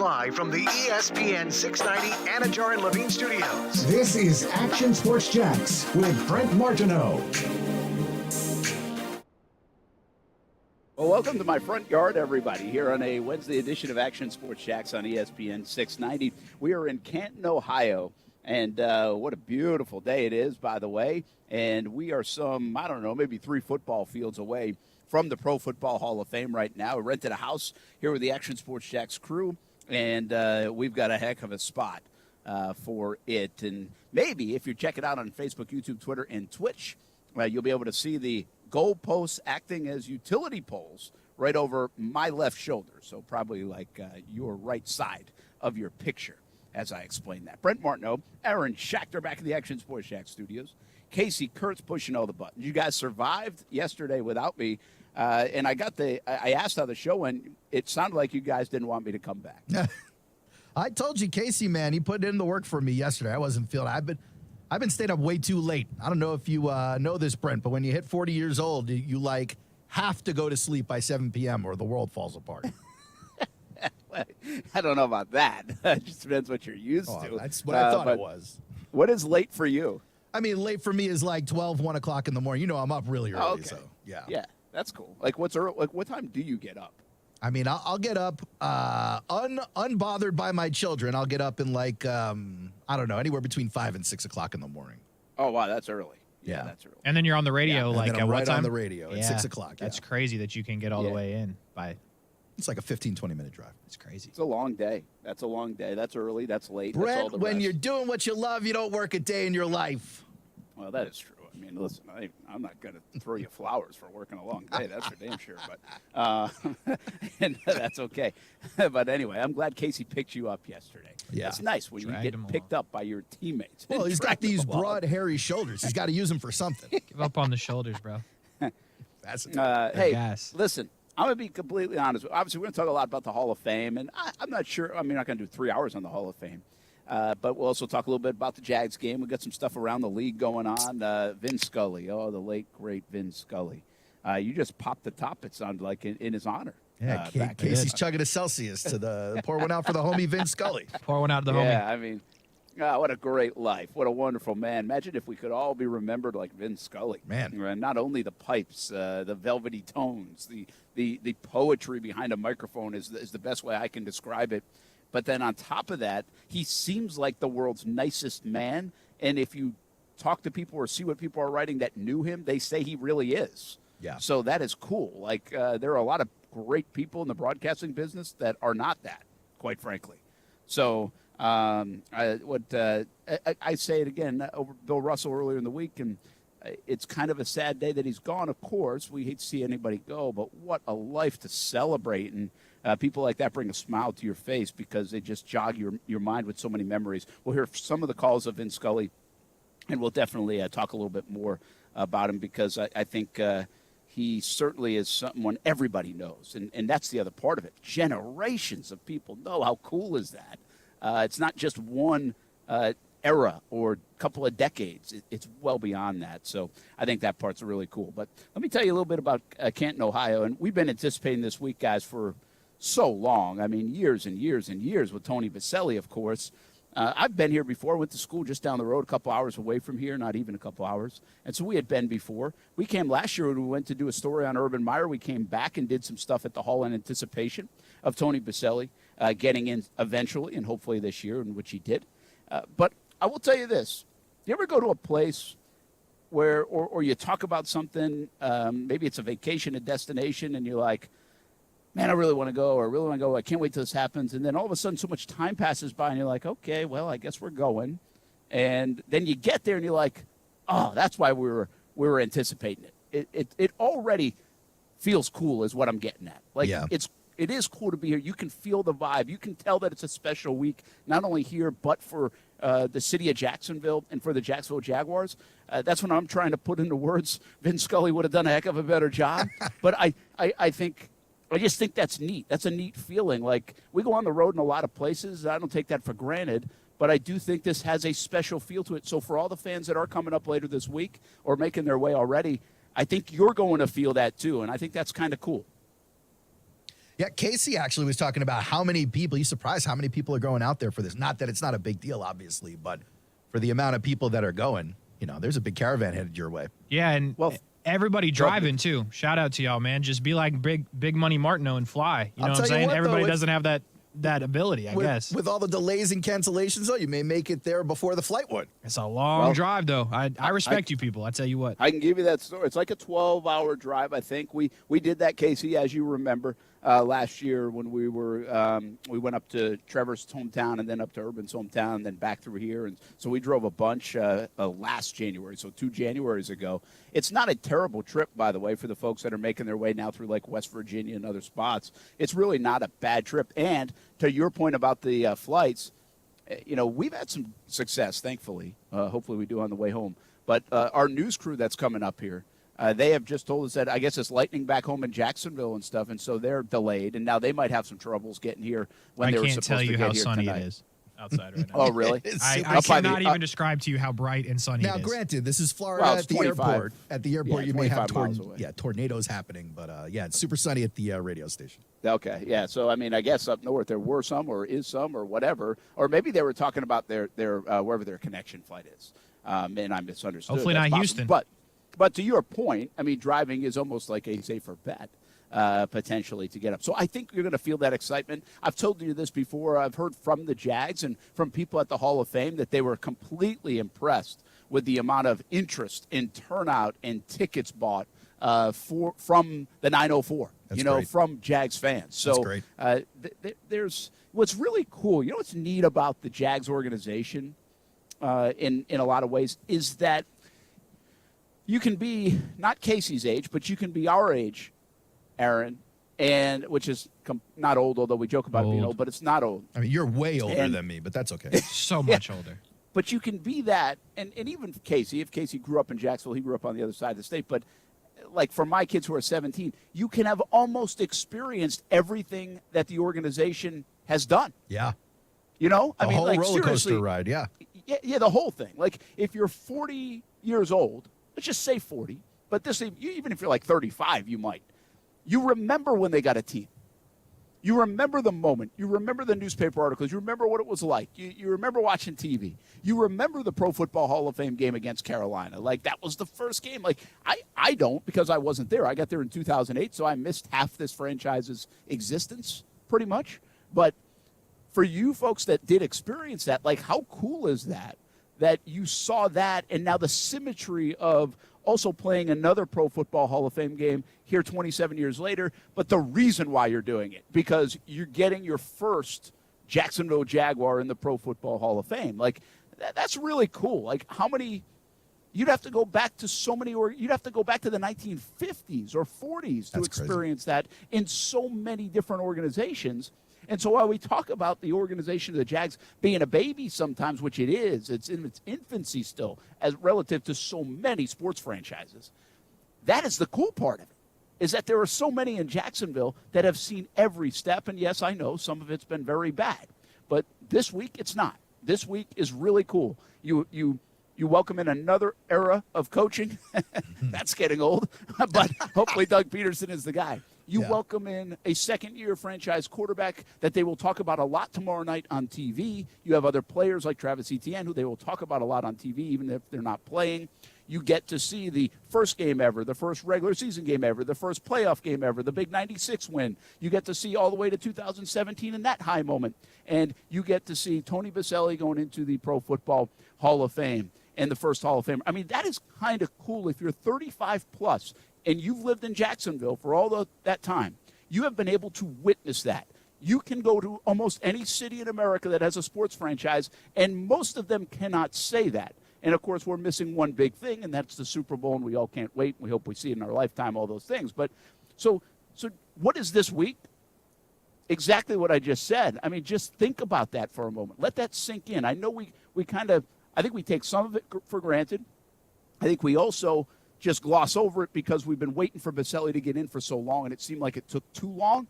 live from the ESPN 690 Anajar and Levine studios. This is Action Sports Jacks with Brent Martineau. Well, welcome to my front yard, everybody, here on a Wednesday edition of Action Sports Jacks on ESPN 690. We are in Canton, Ohio, and what a beautiful day it is, by the way. And we are maybe 3 football fields away from the Pro Football Hall of Fame right now. We rented a house here with the Action Sports Jacks crew, and we've got a heck of a spot for it. And maybe if you check it out on Facebook, YouTube, Twitter, and Twitch, you'll be able to see the goalposts acting as utility poles right over my left shoulder. So probably like your right side of your picture as I explain that. Brent Martineau, Aaron Schachter back in the Action Sports Jack studios. Casey Kurtz pushing all the buttons. You guys survived yesterday without me. And I asked how the show went. It sounded like you guys didn't want me to come back. I told you, Casey, man, he put in the work for me yesterday. I wasn't feeling it. I've been staying up way too late. I don't know if you know this, Brent, but when you hit 40 years old, you have to go to sleep by 7 p.m. or the world falls apart. I don't know about that. It just depends what you're used to. That's what I thought it was. What is late for you? I mean, late for me is like 12, 1 o'clock in the morning. You know, I'm up really early. Okay. So, yeah. Yeah, that's cool. Like, what's early? Like, what time do you get up? I mean, I'll get up unbothered by my children. I'll get up in I don't know, anywhere between 5 and 6 o'clock in the morning. Oh, wow, that's early. Yeah, that's early. And then you're on the radio at what time? on the radio at 6 o'clock. That's crazy that you can get all the way in by. It's like a 15, 20-minute drive. It's crazy. It's a long day. That's a long day. That's early. That's late. Brent, that's all the when rest. you're doing what you love, you don't work a day in your life. Well, that is true. I mean, listen, I'm not going to throw you flowers for working a long day. That's for damn sure. But and that's okay. But anyway, I'm glad Casey picked you up yesterday. Yeah. It's nice when you get picked up by your teammates. Well, he's got these broad, hairy shoulders. He's got to use them for something. Give up on the shoulders, bro. That's hey, listen, I'm going to be completely honest. Obviously, we're going to talk a lot about the Hall of Fame, and I'm not sure. I mean, we're not going to do 3 hours on the Hall of Fame. But we'll also talk a little bit about the Jags game. We've got some stuff around the league going on. Vin Scully, the late, great Vin Scully. You just popped the top, it sounded like, in his honor. Yeah, Casey's chugging a Celsius to pour one out for the homie Vin Scully. Pour one out to the homie. Yeah, I mean, what a great life. What a wonderful man. Imagine if we could all be remembered like Vin Scully. Man. Not only the pipes, the velvety tones, the poetry behind a microphone is the best way I can describe it. But then on top of that, he seems like the world's nicest man. And if you talk to people or see what people are writing that knew him, they say he really is. Yeah. So that is cool. Like, there are a lot of great people in the broadcasting business that are not that, quite frankly. So I say it again over Bill Russell earlier in the week, and it's kind of a sad day that he's gone, of course. We hate to see anybody go, but what a life to celebrate. And people like that bring a smile to your face because they just jog your mind with so many memories. We'll hear some of the calls of Vin Scully, and we'll definitely talk a little bit more about him because I think he certainly is someone everybody knows. And that's the other part of it. Generations of people know. How cool is that? It's not just one era or couple of decades. It's well beyond that. So I think that part's really cool. But let me tell you a little bit about Canton, Ohio. And we've been anticipating this week, guys, for so long. I mean, years and years and years with Tony Vaselli, of course. I've been here before. Went to school just down the road, a couple hours away from here, not even a couple hours. And so we had been before. We came last year when we went to do a story on Urban Meyer. We came back and did some stuff at the Hall in anticipation of Tony Vaselli getting in eventually and hopefully this year, in which he did. But I will tell you this. You ever go to a place where, or you talk about something, maybe it's a vacation, a destination, and you're like, man, I really want to go, or I really want to go. I can't wait till this happens. And then all of a sudden so much time passes by, and you're like, okay, well, I guess we're going. And then you get there, and you're like, oh, that's why we were anticipating it. It already feels cool is what I'm getting at. Like, yeah. It is cool to be here. You can feel the vibe. You can tell that it's a special week, not only here, but for the city of Jacksonville and for the Jacksonville Jaguars. That's when I'm trying to put into words. Vin Scully would have done a heck of a better job. But I just think that's neat. That's a neat feeling. Like, we go on the road in a lot of places. I don't take that for granted. But I do think this has a special feel to it. So for all the fans that are coming up later this week or making their way already, I think you're going to feel that too. And I think that's kind of cool. Yeah, Casey actually was talking about how many people, he's surprised how many people are going out there for this. Not that it's not a big deal, obviously, but for the amount of people that are going, there's a big caravan headed your way. Yeah, and everybody driving too. Shout out to y'all, man. Just be like Big Money Martineau and fly. You know what I'm saying? Everybody doesn't have that ability, I guess. With all the delays and cancellations, though, you may make it there before the flight would. It's a long drive, though. I respect you people. I tell you what. I can give you that story. It's like a 12-hour drive, I think. We did that, Casey, as you remember, last year when we went up to Trevor's hometown and then up to Urban's hometown and then back through here. And so we drove a bunch last January, so 2 Januaries ago. It's not a terrible trip, by the way, for the folks that are making their way now through like West Virginia and other spots. It's really not a bad trip. And to your point about the flights, we've had some success, thankfully. Hopefully we do on the way home. But our news crew that's coming up here, they have just told us that I guess it's lightning back home in Jacksonville and stuff, and so they're delayed. And now they might have some troubles getting here when they were supposed to get here tonight. I can't tell you how sunny it is outside right now. Oh, really? I cannot even describe to you how bright and sunny now, it is. Granted, this is Florida it's at the 25. airport. At the airport, you may have 25 miles away. tornadoes happening. But, it's super sunny at the radio station. Okay, yeah. So, I guess up north there were some or is some or whatever. Or maybe they were talking about their wherever their connection flight is. And I misunderstood. Hopefully not Houston. But to your point, driving is almost like a safer bet. Potentially to get up. So I think you're going to feel that excitement. I've told you this before. I've heard from the Jags and from people at the Hall of Fame that they were completely impressed with the amount of interest in turnout and tickets bought from the 904, great. From Jags fans. So That's great. There's what's really cool. What's neat about the Jags organization in a lot of ways is that you can be not Casey's age, but you can be our age, Aaron, and which is not old, although we joke about being old, but it's not old. You're way older than me, but that's okay. So much older. But you can be that, and even Casey, if Casey grew up in Jacksonville, he grew up on the other side of the state, but like for my kids who are 17, you can have almost experienced everything that the organization has done. Yeah. The whole roller seriously, coaster ride, yeah. Yeah, the whole thing. Like if you're 40 years old, let's just say 40, but even if you're like 35, you might. You remember when they got a team. You remember the moment. You remember the newspaper articles. You remember what it was like. You remember watching TV. You remember the Pro Football Hall of Fame game against Carolina. Like, that was the first game. Like, I don't because I wasn't there. I got there in 2008, so I missed half this franchise's existence pretty much. But for you folks that did experience that, like, how cool is that you saw that and now the symmetry of also playing another Pro Football Hall of Fame game here 27 years later, but the reason why you're doing it, because you're getting your first Jacksonville Jaguar in the Pro Football Hall of Fame. Like, that's really cool. Like, how many – you'd have to go back to so many – or you'd have to go back to the 1950s or 40s to experience that in so many different organizations. And so while we talk about the organization of the Jags being a baby sometimes, which it is, it's in its infancy still as relative to so many sports franchises, that is the cool part of it, is that there are so many in Jacksonville that have seen every step. And yes, I know some of it's been very bad, but this week it's not. This week is really cool. You welcome in another era of coaching. That's getting old, but hopefully Doug Peterson is the guy. You welcome in a second-year franchise quarterback that they will talk about a lot tomorrow night on TV. You have other players like Travis Etienne, who they will talk about a lot on TV, even if they're not playing. You get to see the first game ever, the first regular season game ever, the first playoff game ever, the big 96 win. You get to see all the way to 2017 in that high moment. And you get to see Tony Baselli going into the Pro Football Hall of Fame and the first Hall of Fame. I mean, that is kind of cool if you're 35-plus and you've lived in Jacksonville for all that time. You have been able to witness that. You can go to almost any city in America that has a sports franchise, and most of them cannot say that. And, of course, we're missing one big thing, and that's the Super Bowl, and we all can't wait. We hope we see it in our lifetime, all those things. But so what is this week? Exactly what I just said. I mean, just think about that for a moment. Let that sink in. I know we I think we take some of it for granted. I think we also just gloss over it because we've been waiting for Baselli to get in for so long, and it seemed like it took too long.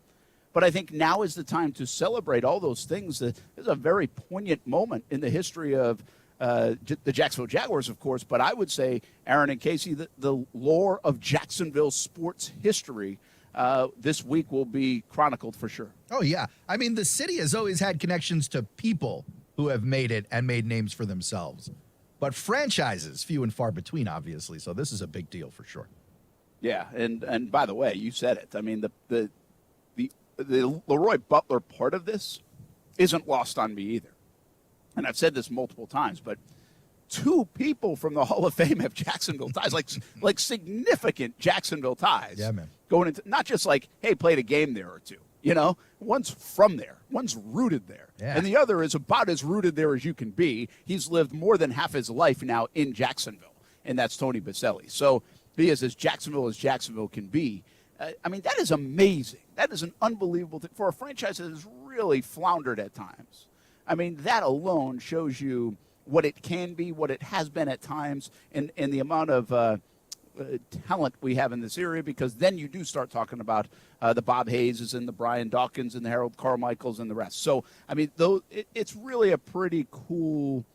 But I think now is the time to celebrate all those things. This is a very poignant moment in the history of the Jacksonville Jaguars, of course, but I would say, Aaron and Casey, the lore of Jacksonville sports history this week will be chronicled for sure. Oh, yeah. I mean, the city has always had connections to people who have made it and made names for themselves. But franchises, few and far between, obviously. So this is a big deal for sure. Yeah, and by the way, you said it. I mean, the Leroy Butler part of this isn't lost on me either. And I've said this multiple times, but 2 people from the Hall of Fame have Jacksonville ties, like significant Jacksonville ties. Yeah, man. Going into not just like, hey, played a game there or two. You know, one's from there, one's rooted there, yeah. and the other is about as rooted there as you can be. He's lived more than half his life now in Jacksonville, and that's Tony Baselli. So he is as Jacksonville can be. I mean, that is amazing. That is an unbelievable thing for a franchise that has really floundered at times. I mean, that alone shows you what it can be, what it has been at times, and the amount of talent we have in this area, because then you do start talking about the Bob Hayeses and the Brian Dawkins and the Harold Carmichaels and the rest. So, I mean, it's really a pretty cool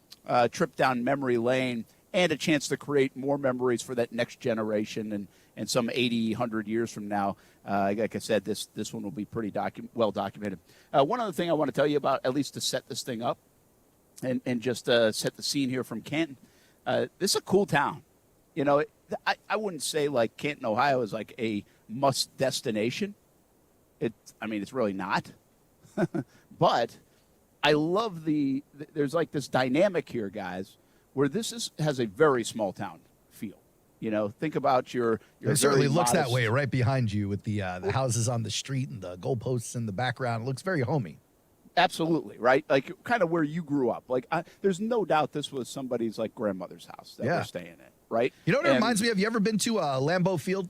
trip down memory lane and a chance to create more memories for that next generation and some 80, 100 years from now. Like I said, this one will be pretty well documented. One other thing I want to tell you about, at least to set this thing up and just set the scene here from Canton. This is a cool town. You know, I wouldn't say like Canton, Ohio is like a must destination. It's really not. But I love there's like this dynamic here, guys, where this has a very small town feel. You know, think about your it certainly looks modest, that way right behind you with the houses on the street and the goalposts in the background. It looks very homey. Absolutely, right? Like kind of where you grew up. Like there's no doubt this was somebody's like grandmother's house that we're staying in, right? You know what it reminds me of? You ever been to Lambeau Field?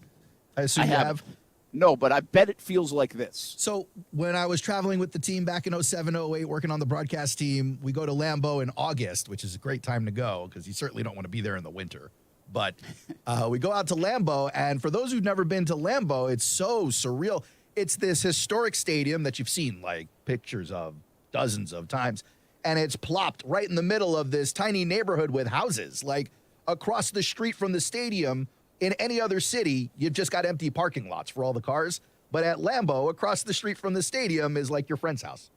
I assume you have. No, but I bet it feels like this. So when I was traveling with the team back in 07, 08, working on the broadcast team, we go to Lambeau in August, which is a great time to go because you certainly don't want to be there in the winter. But we go out to Lambeau, and for those who've never been to Lambeau, it's so surreal. It's this historic stadium that you've seen like pictures of dozens of times, and it's plopped right in the middle of this tiny neighborhood with houses. Like across the street from the stadium, in any other city, you've just got empty parking lots for all the cars. But at Lambeau, across the street from the stadium is like your friend's house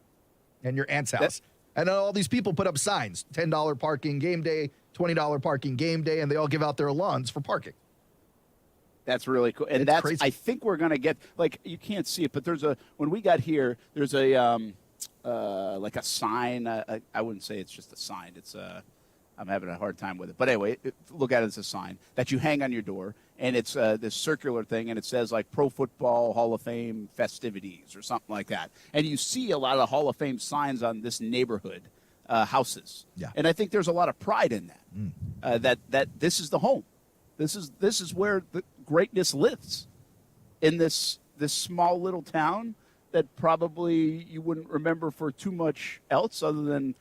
and your aunt's house. And all these people put up signs, $10 parking game day, $20 parking game day, and they all give out their lawns for parking. That's really cool. And It's crazy. I think we're going to get, like, you can't see it, but when we got here, there's a, like a sign. I wouldn't say it's just a sign. It's I'm having a hard time with it. But anyway, look at it as a sign that you hang on your door, and it's this circular thing, and it says, like, Pro Football Hall of Fame festivities or something like that. And you see a lot of Hall of Fame signs on this neighborhood houses. Yeah. And I think there's a lot of pride in that, that this is the home. This is where the greatness lives, in this small little town that probably you wouldn't remember for too much else other than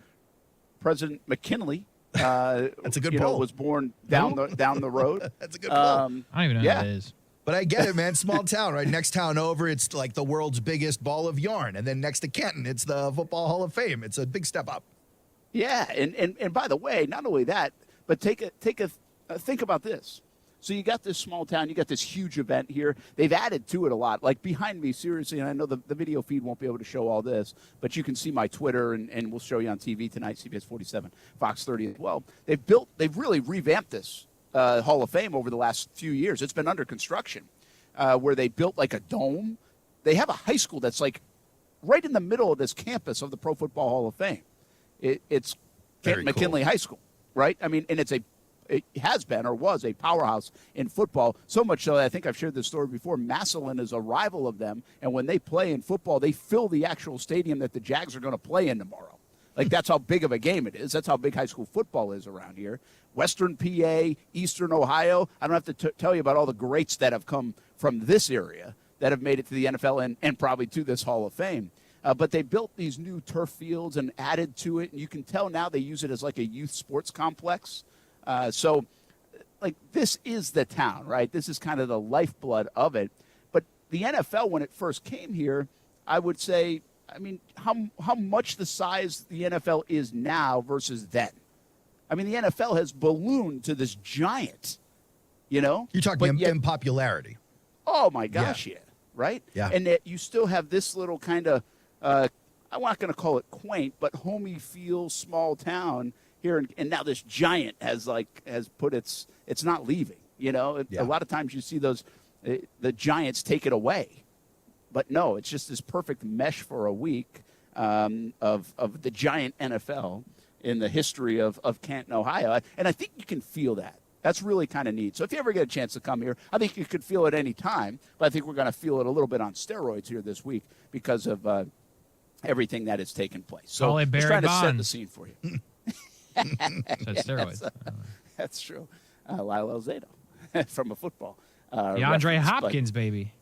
President McKinley. That's a good poll. Was born down the road. That's a good poll. I don't even know who that is. But I get it, man. Small town, right? Next town over, it's like the world's biggest ball of yarn. And then next to Canton, it's the Football Hall of Fame. It's a big step up. Yeah, and by the way, not only that, but think about this. So you got this small town, you got this huge event here. They've added to it a lot. Like behind me, seriously, and I know the video feed won't be able to show all this, but you can see my Twitter, and we'll show you on TV tonight, CBS 47, Fox 30 as well. They've really revamped this Hall of Fame over the last few years. It's been under construction, where they built like a dome. They have a high school that's like right in the middle of this campus of the Pro Football Hall of Fame. It's Very McKinley cool. High School, right? I mean, and it has been or was a powerhouse in football, so much so that I think I've shared this story before. Massillon is a rival of them, and when they play in football, they fill the actual stadium that the Jags are going to play in tomorrow. Like, that's how big of a game it is. That's how big high school football is around here. Western PA, Eastern Ohio. I don't have to tell you about all the greats that have come from this area that have made it to the NFL and probably to this Hall of Fame. But they built these new turf fields and added to it, and you can tell now they use it as like a youth sports complex. So, like, this is the town, right? This is kind of the lifeblood of it. But the NFL, when it first came here, I would say, I mean, how much the size the NFL is now versus then. I mean, the NFL has ballooned to this giant, you know? You're talking in popularity. Oh, my gosh, yeah. right? Yeah. And that you still have this little kind of, I'm not going to call it quaint, but homey feel small town here. And now this giant has put it's not leaving, A lot of times you see those, the Giants take it away. But no, it's just this perfect mesh for a week of the giant NFL in the history of Canton, Ohio. And I think you can feel that. That's really kind of neat. So if you ever get a chance to come here, I think you could feel it any time. But I think we're going to feel it a little bit on steroids here this week because of everything that has taken place. So Call it Barry just trying Bonds. to set the scene for you. Said steroids. That's true. Lyle Alzado from a football. DeAndre reference, Hopkins, baby.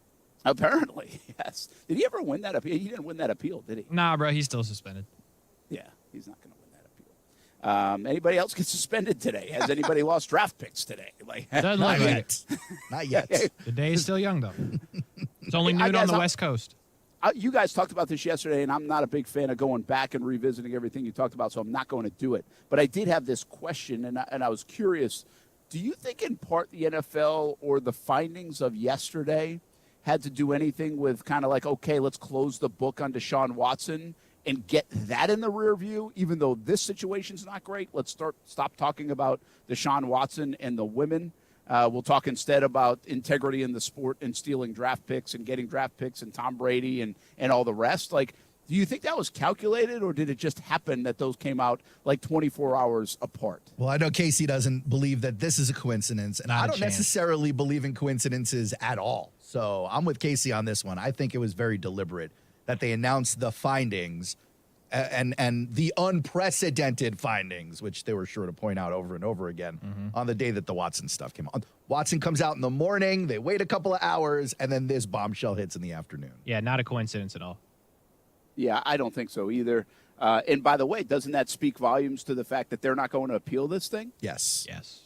Apparently, yes. Did he ever win that appeal? He didn't win that appeal, did he? Nah, bro, he's still suspended. Yeah, he's not going to win that appeal. Anybody else get suspended today? Has anybody lost draft picks today? Doesn't look like it. Not yet. The day is still young, though. It's only noon on the West Coast. You guys talked about this yesterday, and I'm not a big fan of going back and revisiting everything you talked about, so I'm not going to do it. But I did have this question, and I was curious. Do you think in part the NFL or the findings of yesterday had to do anything with kind of like, okay, let's close the book on Deshaun Watson and get that in the rear view, even though this situation's not great? Let's stop talking about Deshaun Watson and the women. We'll talk instead about integrity in the sport and stealing draft picks and getting draft picks and Tom Brady and all the rest. Like, do you think that was calculated, or did it just happen that those came out like 24 hours apart? Well, I know Casey doesn't believe that this is a coincidence, and I don't necessarily believe in coincidences at all. So I'm with Casey on this one. I think it was very deliberate that they announced the findings and the unprecedented findings, which they were sure to point out over and over again on the day that the Watson stuff came out. Watson comes out in the morning, they wait a couple of hours, and then this bombshell hits in the afternoon. Yeah, not a coincidence at all. Yeah, I don't think so either. And by the way, doesn't that speak volumes to the fact that they're not going to appeal this thing? Yes. Yes.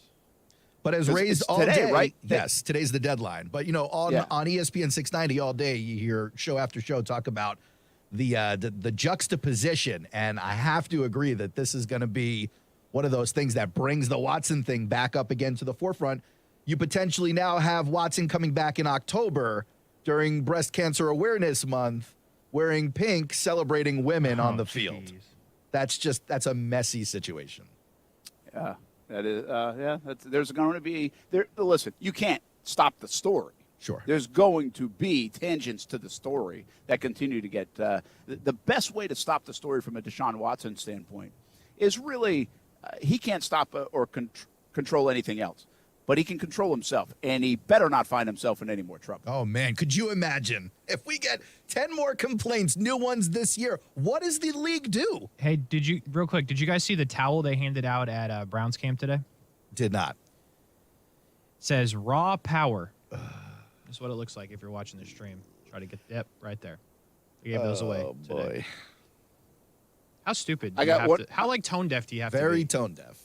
But as raised all today, day, right? Yes, today's the deadline. But, on ESPN 690 all day, you hear show after show talk about the juxtaposition. And I have to agree that this is going to be one of those things that brings the Watson thing back up again to the forefront. You potentially now have Watson coming back in October during Breast Cancer Awareness Month, wearing pink, celebrating women on the field. That's a messy situation. Yeah, that is. There's going to be there. Listen, you can't stop the story. Sure. There's going to be tangents to the story that continue to get. The best way to stop the story from a Deshaun Watson standpoint is really he can't stop or control anything else. But he can control himself, and he better not find himself in any more trouble. Oh, man. Could you imagine if we get 10 more complaints, new ones this year? What does the league do? Hey, real quick, did you guys see the towel they handed out at Browns camp today? Did not. It says raw power. That's what it looks like if you're watching the stream. Try to get, right there. They gave those away today. Boy. How stupid do you have to, how tone deaf do you have to be? Very tone deaf.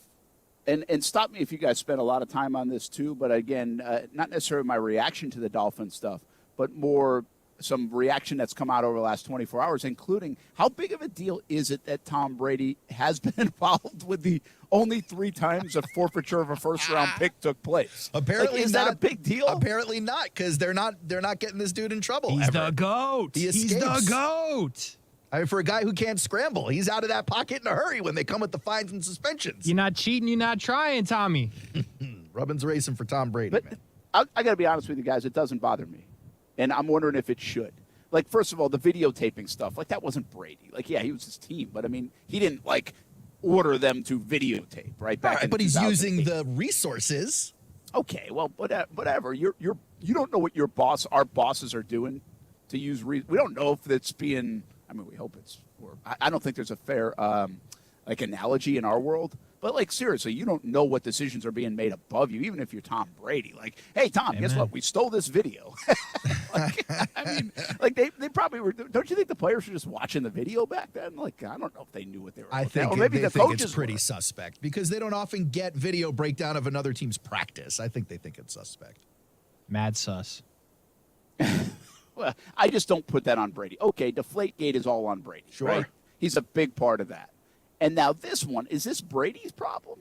And stop me if you guys spend a lot of time on this too, but again, not necessarily my reaction to the Dolphin stuff, but more some reaction that's come out over the last 24 hours, including how big of a deal is it that Tom Brady has been involved with the only 3 times a forfeiture of a first-round pick took place? Apparently, is that a big deal? Apparently not, because they're not getting this dude in trouble. He's the GOAT. He's the GOAT. I mean, for a guy who can't scramble, he's out of that pocket in a hurry when they come with the fines and suspensions. You're not cheating. You're not trying, Tommy. Rubbin's racing for Tom Brady, but man. I got to be honest with you guys. It doesn't bother me. And I'm wondering if it should. Like, first of all, the videotaping stuff, that wasn't Brady. Like, yeah, he was his team. But, I mean, he didn't, order them to videotape, right? Back in but he's using the resources. Okay, well, whatever. You don't know what our bosses are doing to use. We don't know if it's being. I mean, we hope it's. Or I don't think there's a fair analogy in our world. But seriously, you don't know what decisions are being made above you, even if you're Tom Brady. Hey, Tom, guess what? We stole this video. They probably were. Don't you think the players were just watching the video back then? I don't know if they knew what they were. I think or maybe they the think coaches it's pretty were. Suspect because they don't often get video breakdown of another team's practice. I think they think it's suspect. Mad sus. Well, I just don't put that on Brady. Okay, Deflategate is all on Brady. Sure. Right? He's a big part of that. And now this one, is this Brady's problem?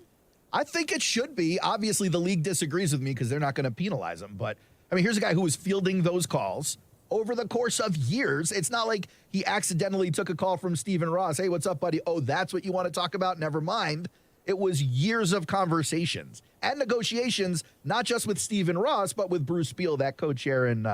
I think it should be. Obviously, the league disagrees with me because they're not going to penalize him. But, I mean, here's a guy who was fielding those calls over the course of years. It's not like he accidentally took a call from Stephen Ross. Hey, what's up, buddy? Oh, that's what you want to talk about? Never mind. It was years of conversations and negotiations, not just with Stephen Ross, but with Bruce Beal, that co-chair and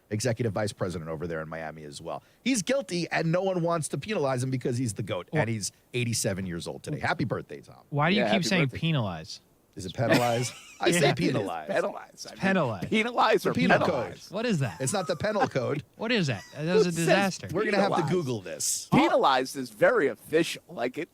executive vice president over there in Miami as well. He's guilty, and no one wants to penalize him because he's the GOAT, and he's 87 years old today. Happy birthday, Tom. Why do you keep saying penalize? Is it penalize? I say penalize. Penalize. Penalize. Penalize or penal penalize? What is that? It's not the penal code. What is that? That was a disaster. We're going to have to Penalize. Google this. Penalized is very official. Like it.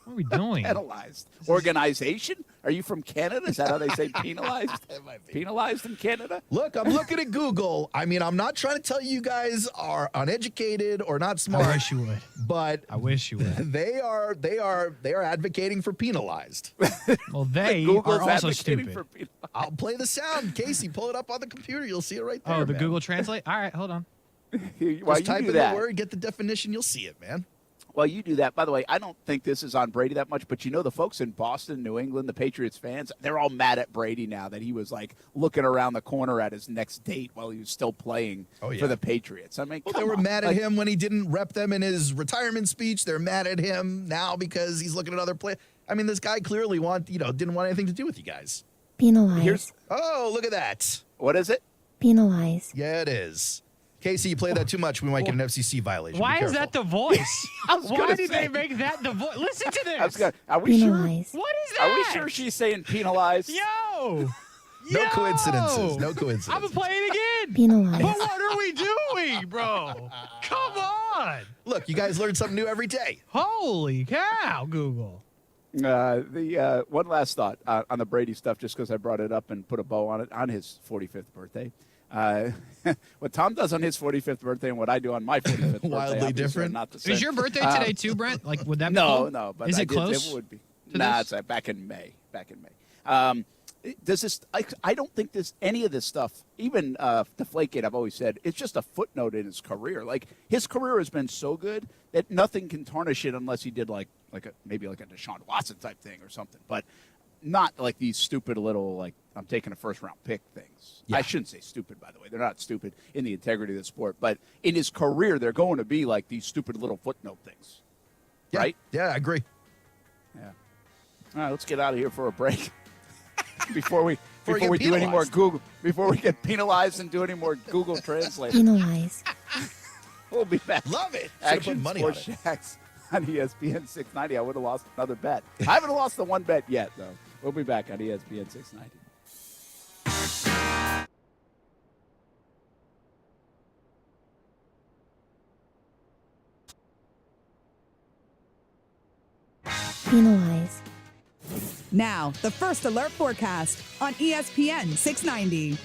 What are we doing? Penalized. Organization? Are you from Canada? Is that how they say penalized? Penalized in Canada? Look, I'm looking at Google. I mean, I'm not trying to tell you guys are uneducated or not smart. I wish you would. But I wish you would. they are advocating for penalized. Well, they Google's are also advocating stupid. for penalized. I'll play the sound. Casey, pull it up on the computer. You'll see it right there. Oh, the man. Google Translate? All right, hold on. While Just you type do in that, the word, get the definition. You'll see it, man. Well, you do that. By the way, I don't think this is on Brady that much, but you know the folks in Boston, New England, the Patriots fans, they're all mad at Brady now that he was like looking around the corner at his next date while he was still playing for the Patriots. I mean, Well, they were mad at him when he didn't rep them in his retirement speech. They're mad at him now because he's looking at other play. I mean, this guy clearly didn't want anything to do with you guys. Penalize. Oh, look at that. What is it? Penalize. Yeah, it is. Casey, you play that too much, we might get an FCC violation. Why Be is that careful. the voice? Why gonna did say. they make that the voice? Listen to this. Are we sure? Penalize. What is that? Are we sure she's saying penalized? Yo! No coincidences. No I'm coincidences. going to play it again. Penalize. But what are we doing, bro? Come on. Look, you guys learn something new every day. Holy cow, Google. The one last thought on the Brady stuff, just because I brought it up and put a bow on it on his 45th birthday. What Tom does on his 45th birthday and what I do on my 45th birthday, Wildly obviously, different. are not the same. Is your birthday today too, Brent? Like, would that be No, cool? no. But is I it close? It would be. to Nah, this? it's back in May. Does this? I don't think any of this stuff, even Deflategate, I've always said, it's just a footnote in his career. Like his career has been so good that nothing can tarnish it unless he did maybe like a Deshaun Watson type thing or something. But not like these stupid little I'm taking a first round pick things. Yeah. I shouldn't say stupid, by the way. They're not stupid in the integrity of the sport, but in his career, they're going to be like these stupid little footnote things, Yeah. right? Yeah, I agree. Yeah. All right, let's get out of here for a break. before we get do any more penalized. Google, before we get penalized and do any more Google Translate. Penalize. We'll be back. Love it. Should've put Action money on Sports it. Shacks on ESPN 690. I would have lost another bet. I haven't lost the one bet yet, though. We'll be back on ESPN 690. Penalize. Now, the first alert forecast on ESPN 690.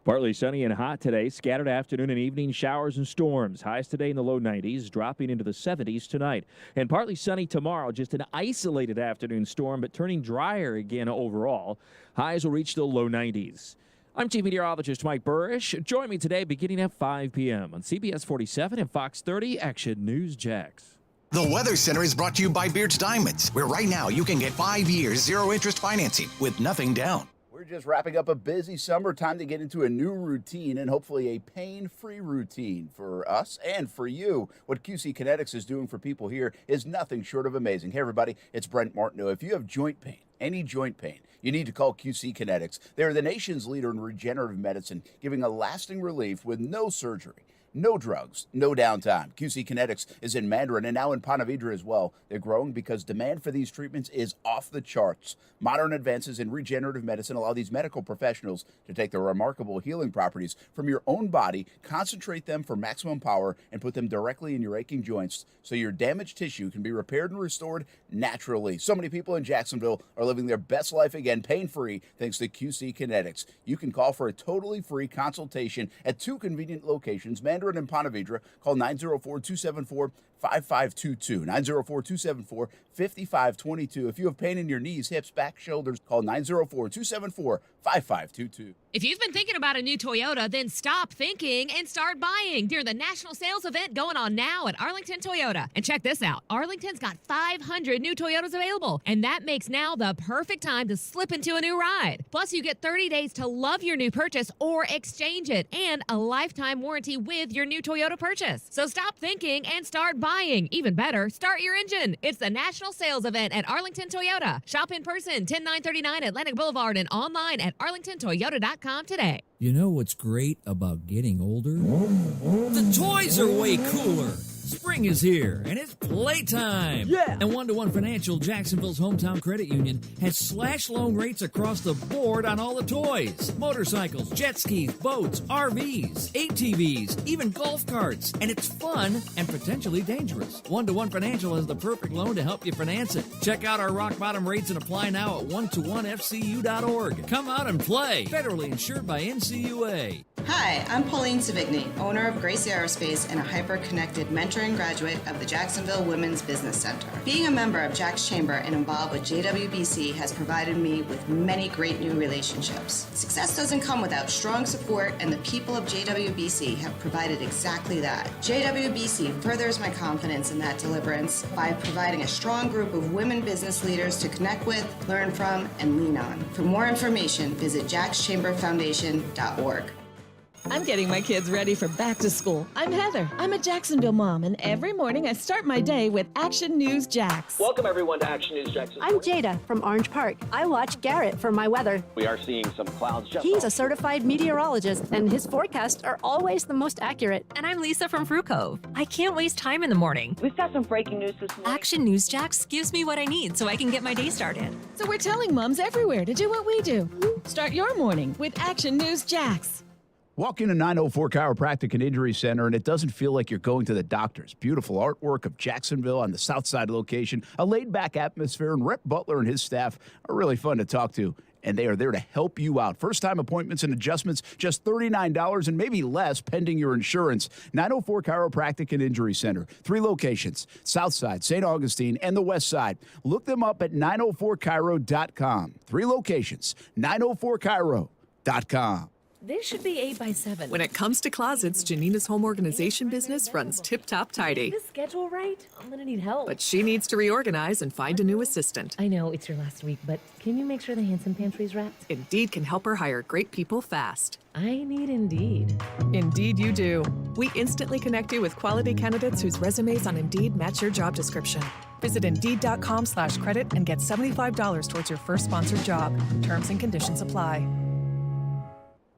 Partly sunny and hot today. Scattered afternoon and evening showers and storms. Highs today in the low 90s, dropping into the 70s tonight. And partly sunny tomorrow. Just an isolated afternoon storm, but turning drier again overall. Highs will reach the low 90s. I'm Chief Meteorologist Mike Burrish. Join me today beginning at 5 p.m. on CBS 47 and Fox 30 Action News Jax. The Weather Center is brought to you by Beards Diamonds, where right now you can get 5 years, zero-interest financing with nothing down. We're just wrapping up a busy summer. Time to get into a new routine and hopefully a pain-free routine for us and for you. What QC Kinetics is doing for people here is nothing short of amazing. Hey, everybody, it's Brent Martineau. If you have joint pain, any joint pain, you need to call QC Kinetics. They're the nation's leader in regenerative medicine, giving a lasting relief with no surgery. No drugs, no downtime. QC Kinetics is in Mandarin and now in Ponte Vedra as well. They're growing because demand for these treatments is off the charts. Modern advances in regenerative medicine allow these medical professionals to take the remarkable healing properties from your own body, concentrate them for maximum power, and put them directly in your aching joints so your damaged tissue can be repaired and restored naturally. So many people in Jacksonville are living their best life again, pain-free, thanks to QC Kinetics. You can call for a totally free consultation at two convenient locations, Mandarin and Ponte Vedra. Call 904-274-5600. 5522. 904-274-5522. If you have pain in your knees, hips, back, shoulders, call 904-274-5522. If you've been thinking about a new Toyota, then stop thinking and start buying during the national sales event going on now at Arlington Toyota. And check this out. Arlington's got 500 new Toyotas available, and that makes now the perfect time to slip into a new ride. Plus, you get 30 days to love your new purchase or exchange it, and a lifetime warranty with your new Toyota purchase. So stop thinking and start buying. Even better, start your engine. It's the national sales event at Arlington Toyota. Shop in person, 10939 Atlantic Boulevard, and online at arlingtontoyota.com today. You know what's great about getting older? The toys are way cooler. Spring is here, and it's playtime. Yeah! And One-to-One Financial, Jacksonville's hometown credit union, has slash loan rates across the board on all the toys. Motorcycles, jet skis, boats, RVs, ATVs, even golf carts. And it's fun and potentially dangerous. One-to-One Financial has the perfect loan to help you finance it. Check out our rock bottom rates and apply now at one-to-onefcu.org. Come out and play. Federally insured by NCUA. Hi, I'm Pauline Savigny, owner of Grace Aerospace and a hyper-connected mentoring graduate of the Jacksonville Women's Business Center. Being a member of Jack's Chamber and involved with JWBC has provided me with many great new relationships. Success doesn't come without strong support, and the people of JWBC have provided exactly that. JWBC furthers my confidence in that deliverance by providing a strong group of women business leaders to connect with, learn from, and lean on. For more information, visit jackschamberfoundation.org. I'm getting my kids ready for back to school. I'm Heather. I'm a Jacksonville mom, and every morning I start my day with Action News Jax. Welcome everyone to Action News Jax. I'm Jada from Orange Park. I watch Garrett for my weather. We are seeing some clouds. He's a certified meteorologist, and his forecasts are always the most accurate. And I'm Lisa from Fruit Cove. I can't waste time in the morning. We've got some breaking news this morning. Action News Jax gives me what I need so I can get my day started. So we're telling moms everywhere to do what we do. Start your morning with Action News Jax. Walk into 904 Chiropractic and Injury Center, and it doesn't feel like you're going to the doctors. Beautiful artwork of Jacksonville on the south side location, a laid-back atmosphere, and Rep Butler and his staff are really fun to talk to, and they are there to help you out. First-time appointments and adjustments, just $39 and maybe less pending your insurance. 904 Chiropractic and Injury Center. 3 locations, south side, St. Augustine, and the west side. Look them up at 904chiro.com. 3 locations, 904chiro.com. This should be 8 by 7. When it comes to closets, Janina's home organization business runs tip-top tidy. Is this schedule right? I'm gonna need help. But she needs to reorganize and find a new assistant. I know, it's your last week, but can you make sure the Hanson pantry's wrapped? Indeed can help her hire great people fast. I need Indeed. Indeed you do. We instantly connect you with quality candidates whose resumes on Indeed match your job description. Visit Indeed.com/credit and get $75 towards your first sponsored job. Terms and conditions apply.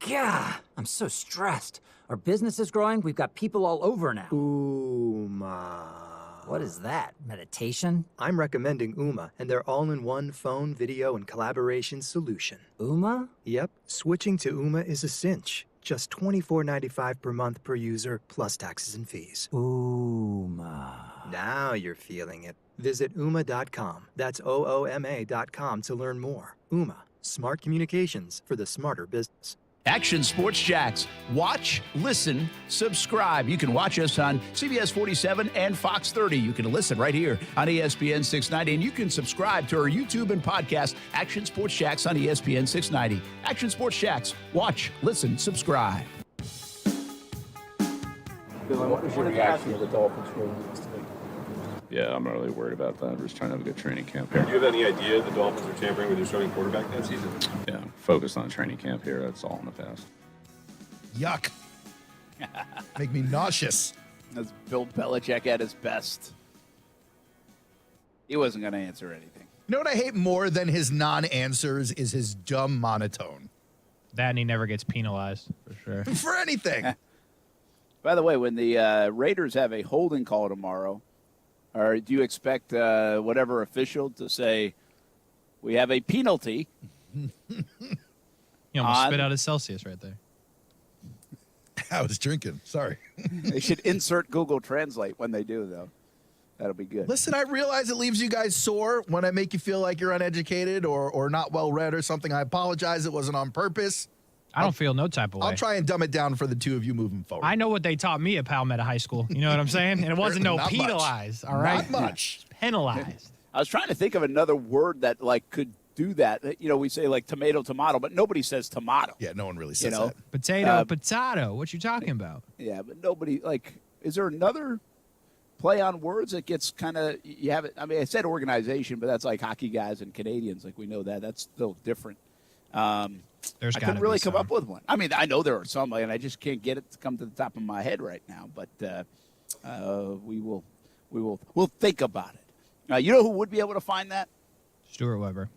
Yeah, I'm so stressed. Our business is growing. We've got people all over now. Ooma. What is that? Meditation? I'm recommending Ooma and their all-in-one phone, video, and collaboration solution. Ooma? Yep. Switching to Ooma is a cinch. Just $24.95 per month per user, plus taxes and fees. Ooma. Now you're feeling it. Visit Ooma.com. That's OOMA.com to learn more. Ooma. Smart communications for the smarter business. Action Sports Jax. Watch, listen, subscribe. You can watch us on CBS 47 and Fox 30. You can listen right here on ESPN 690. And you can subscribe to our YouTube and podcast, Action Sports Jax on ESPN 690. Action Sports Jax. Watch, listen, subscribe. Dylan, what was your reaction to the Dolphins game yesterday? Yeah, I'm not really worried about that. We're just trying to have a good training camp here. Do you have any idea the Dolphins are tampering with your starting quarterback that season? Yeah, focused on training camp here. That's all in the past. Yuck. Make me nauseous. That's Bill Belichick at his best. He wasn't going to answer anything. You know what I hate more than his non-answers is his dumb monotone. That and he never gets penalized, for sure. For anything. By the way, when the Raiders have a holding call tomorrow, or do you expect whatever official to say, we have a penalty? You almost spit out his Celsius right there. I was drinking. Sorry. They should insert Google Translate when they do, though. That'll be good. Listen, I realize it leaves you guys sore when I make you feel like you're uneducated or not well-read or something. I apologize. It wasn't on purpose. I don't feel no type of way. I'll try and dumb it down for the two of you moving forward. I know what they taught me at Palmetto High School. You know what I'm saying? And it wasn't no Not much. penalized, all right? Not much. Penalized. I was trying to think of another word that like could do that. You know, we say like tomato, but nobody says tomato. Yeah, no one really says know? that. Potato. What you talking about? Yeah, but nobody like. Is there another play on words that gets kind of you have it? I mean, I said organization, but that's like hockey guys and Canadians. Like we know that. That's still different. There's I couldn't really come up with one. I mean, I know there are some, and I just can't get it to come to the top of my head right now. But we'll think about it. You know who would be able to find that? Stuart Weber.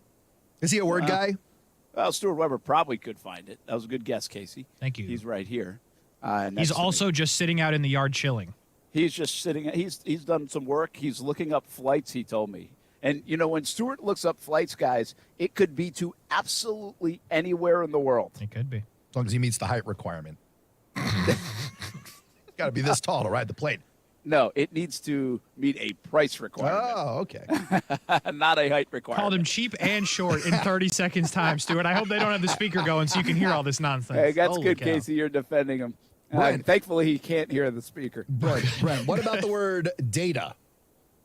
Is he a word guy? Well, Stuart Weber probably could find it. That was a good guess, Casey. Thank you. He's right here. He's also just sitting out in the yard chilling. He's just sitting. He's done some work. He's looking up flights, he told me. And, you know, when Stuart looks up flights, guys, it could be to absolutely anywhere in the world. It could be. As long as he meets the height requirement. Got to be this tall to ride the plane. No, it needs to meet a price requirement. Oh, okay. Not a height requirement. Called him cheap and short in 30 seconds time, Stuart. I hope they don't have the speaker going so you can hear all this nonsense. Hey, that's Holy good, cow. Casey. You're defending him. Thankfully, he can't hear the speaker. Brent, what about the word data?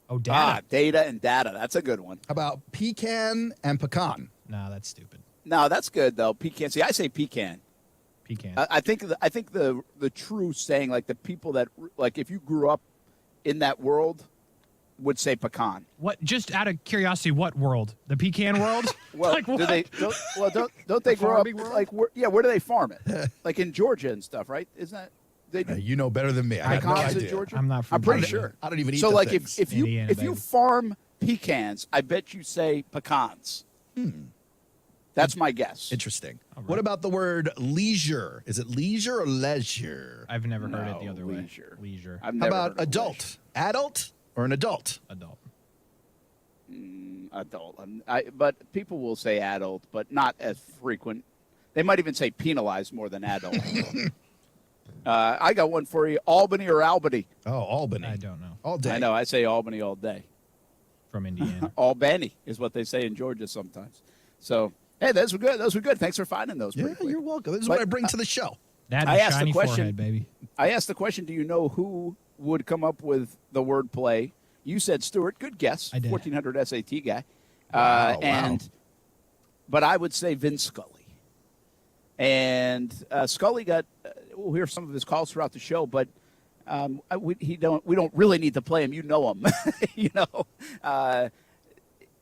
Oh, data. Data and data. That's a good one. How about pecan and pecan? No, that's stupid. No, that's good, though. Pecan. See, I say pecan. Pecan. I think the true saying, like the people that, like if you grew up in that world, would say pecan. What? Just out of curiosity, what world? The pecan world? Well, like, don't what? they grow up farming world? like where do they farm it? Like in Georgia and stuff, right? Isn't that they do? You know better than me. I have no Pecans in idea. Georgia? I'm not from I'm pretty Georgia. sure. I don't even eat So the like things. if you Indiana, if you baby. farm pecans, I bet you say pecans. That's my guess. Interesting. What about the word leisure? Is it leisure or leisure? I've never heard it the other leisure. way. Leisure. I've How never about heard of adult? Adult or an adult? Adult. Adult. But people will say adult, but not as frequent. They might even say penalized more than adult. I got one for you. Albany or Albany? Oh, Albany. I don't know. All day. I know. I say Albany all day. From Indiana. Albany is what they say in Georgia sometimes. So, hey, those were good. Those were good. Thanks for finding those. Yeah, pretty quick. you're welcome. This is what I bring to the show. That I is asked the shiny question- forehead, baby. I asked the question, do you know who would come up with the word play? You said Stuart. Good guess. I did. 1400 SAT guy. Wow. But I would say Vin Scully. And Scully got, we'll hear some of his calls throughout the show, but we don't really need to play him. You know him. You know.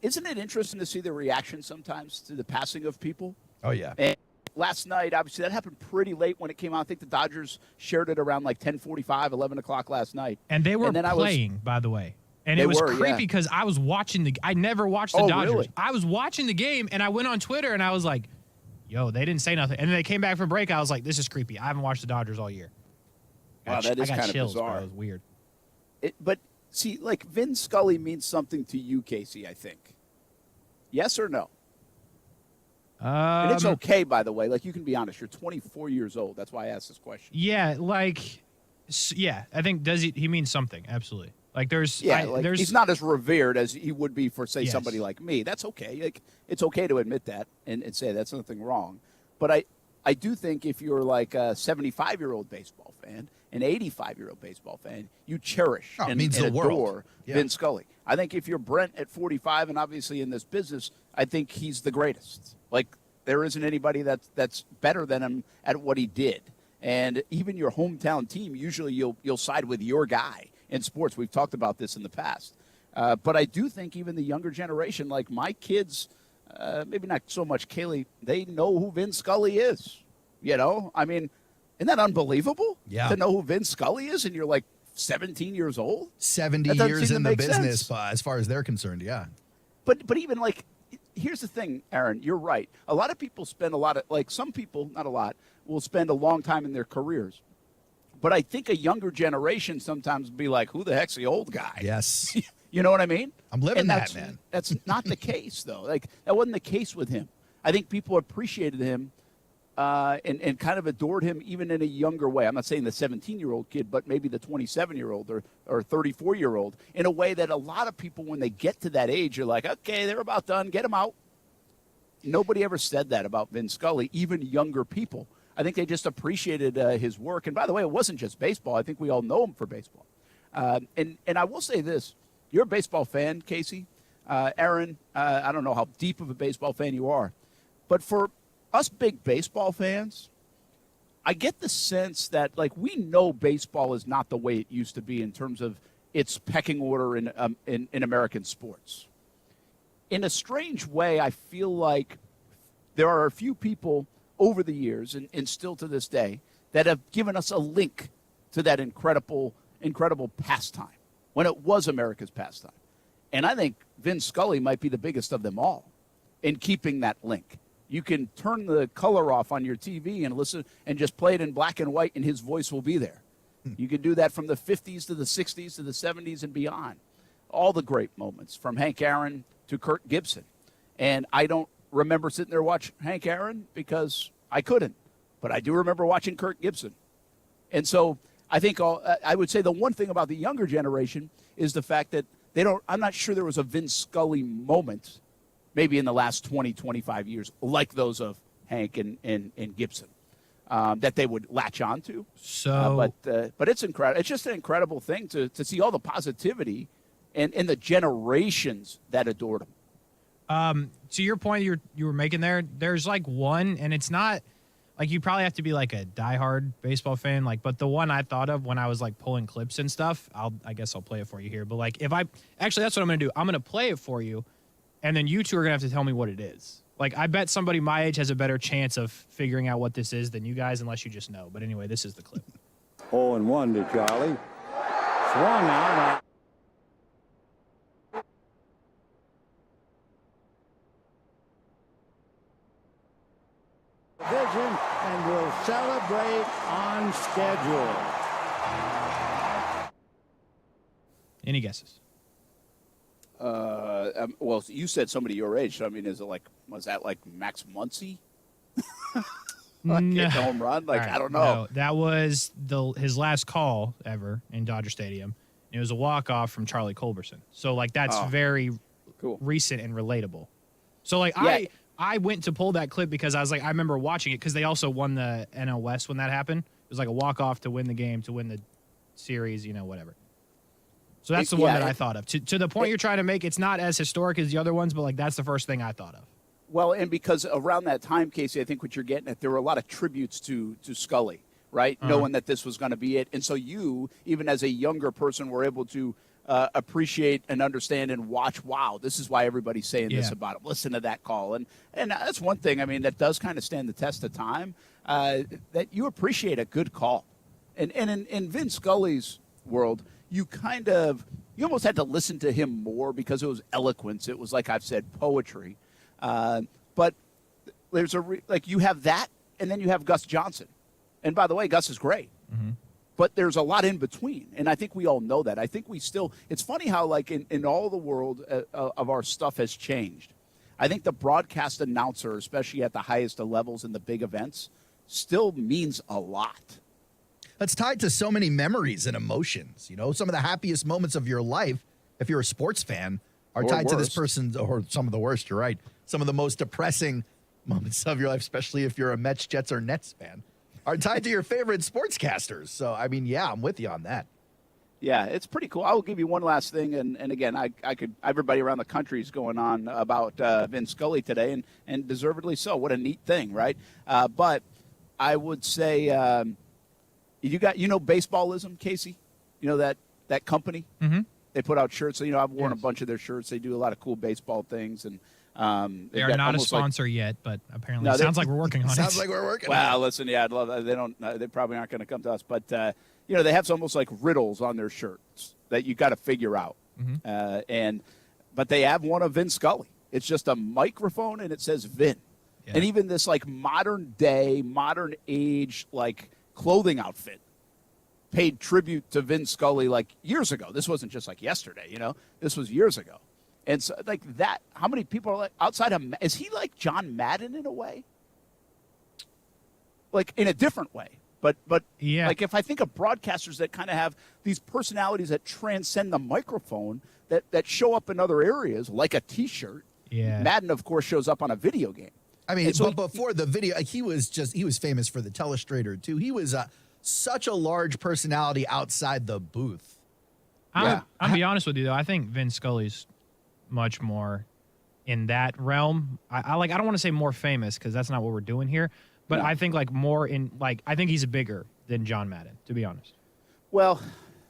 Isn't it interesting to see the reaction sometimes to the passing of people? Oh, yeah. And last night, obviously, that happened pretty late when it came out. I think the Dodgers shared it around like 10:45, 11 o'clock last night. And they were then playing, by the way. And They it was were, creepy yeah. because I was watching I never watched the Oh, Dodgers. really? I was watching the game, and I went on Twitter, and I was like, yo, they didn't say nothing. And then they came back from break. I was like, this is creepy. I haven't watched the Dodgers all year. Wow, that is I got kind of chills, bizarre. Bro. It was weird. But see, like Vin Scully means something to you, Casey, I think. Yes or no? And it's okay, by the way. Like, you can be honest. You're 24 years old. That's why I asked this question. Yeah, like, yeah, I think he means something. Absolutely. Like, there's, he's not as revered as he would be for, say, Yes. somebody like me. That's okay. Like, it's okay to admit that and say that's nothing wrong. But I do think if you're like a 75-year-old baseball fan, an 85-year-old baseball fan, you cherish Oh, it and, means and the world. adore Yeah. Vin Scully. I think if you're Brent at 45 and obviously in this business, I think he's the greatest. Like, there isn't anybody that's better than him at what he did. And even your hometown team, usually you'll side with your guy in sports. We've talked about this in the past. But I do think even the younger generation, like my kids, maybe not so much Kaylee, they know who Vin Scully is. You know? I mean, isn't that unbelievable? Yeah. To know who Vin Scully is and you're like 17 years old? 70 That doesn't years seem to in the make business, sense. as far as they're concerned, yeah. But even like, here's the thing, Aaron, you're right. A lot of people spend some people, not a lot, will spend a long time in their careers. But I think a younger generation sometimes be like, who the heck's the old guy? Yes. You know what I mean? I'm living And that, man. That's not the case, though. Like, that wasn't the case with him. I think people appreciated him and kind of adored him even in a younger way. I'm not saying the 17-year-old kid, but maybe the 27-year-old or 34-year-old in a way that a lot of people, when they get to that age, are like, okay, they're about done. Get them out. Nobody ever said that about Vin Scully, even younger people. I think they just appreciated his work. And by the way, it wasn't just baseball. I think we all know him for baseball. And I will say this. You're a baseball fan, Casey. Aaron, I don't know how deep of a baseball fan you are. But for us big baseball fans, I get the sense that, like, we know baseball is not the way it used to be in terms of its pecking order in American sports. In a strange way, I feel like there are a few people over the years, and still to this day, that have given us a link to that incredible pastime when it was America's pastime. And I think Vin Scully might be the biggest of them all in keeping that link. You can turn the color off on your TV and listen and just play it in black and white, and his voice will be there. You can do that from the 50s to the 60s to the 70s and beyond. All the great moments, from Hank Aaron to Kirk Gibson. And I don't remember sitting there watching Hank Aaron because I couldn't. But I do remember watching Kirk Gibson. And so I think I would say the one thing about the younger generation is the fact that I'm not sure there was a Vin Scully moment maybe in the last 20, 25 years like those of Hank and Gibson. That they would latch on to. But it's incredible. It's just an incredible thing to see all the positivity and the generations that adored him. To your point you were making there's like one, and it's not like you probably have to be like a diehard baseball fan, but the one I thought of when I was like pulling clips and stuff, I guess I'll play it for you here. But like that's what I'm going to do. I'm going to play it for you, and then you two are going to have to tell me what it is. Like, I bet somebody my age has a better chance of figuring out what this is than you guys, unless you just know. But anyway, this is the clip. 0-1 to Charlie. Swung out. Division, and will celebrate on schedule. Any guesses? Well, you said somebody your age. So, I mean, was that like Max Muncy? No. Home run? Right, I don't know. No, that was his last call ever in Dodger Stadium. It was a walk-off from Charlie Culberson. So, that's very cool, recent and relatable. So, I went to pull that clip because I was I remember watching it because they also won the NL West when that happened. It was like a walk-off to win the game, to win the series, whatever. So that's the one that I thought of. To the point you're trying to make, it's not as historic as the other ones, but that's the first thing I thought of. Well, and because around that time, Casey, I think what you're getting at, there were a lot of tributes to Scully, right? Knowing that this was going to be it. And so you, even as a younger person, were able to appreciate and understand and watch, wow, this is why everybody's saying this about him. Listen to that call. And that's one thing, I mean, that does kind of stand the test of time, that you appreciate a good call. And in Vin Scully's world, you almost had to listen to him more because it was eloquence. It was, like I've said, poetry. But there's you have that, and then you have Gus Johnson. And by the way, Gus is great. Mm-hmm. But there's a lot in between, and I think we all know that. I think it's funny how, in all the world of our stuff has changed. I think the broadcast announcer, especially at the highest of levels in the big events, still means a lot. That's tied to so many memories and emotions. Some of the happiest moments of your life, if you're a sports fan, are tied to this person's, or some of the worst, you're right. Some of the most depressing moments of your life, especially if you're a Mets, Jets, or Nets fan, are tied to your favorite sportscasters. So, I mean, I'm with you on that. Yeah, it's pretty cool. I will give you one last thing, and again, everybody around the country is going on about Vin Scully today, and deservedly so. What a neat thing, right? But I would say, Baseballism, Casey? That company? Mm-hmm. They put out shirts. So, I've worn a bunch of their shirts. They do a lot of cool baseball things, and they are not a sponsor yet, but apparently it sounds like we're working on it. Sounds like we're working. Well, listen, I'd love that. They probably aren't going to come to us, but they have almost like riddles on their shirts that you got to figure out. Mm-hmm. But they have one of Vin Scully. It's just a microphone and it says Vin, and even this modern age clothing outfit paid tribute to Vin Scully years ago. This wasn't just yesterday, This was years ago. And so that, how many people are outside of, is he like John Madden in a way? In a different way. But yeah. If I think of broadcasters that kind of have these personalities that transcend the microphone, that show up in other areas, like a T-shirt. Yeah. Madden, of course, shows up on a video game. I mean, so before the video, he was famous for the telestrator too. He was such a large personality outside the booth. I'll be honest with you though. I think Vin Scully's much more in that realm. I don't want to say more famous because that's not what we're doing here. But I think more in I think he's bigger than John Madden, to be honest. Well,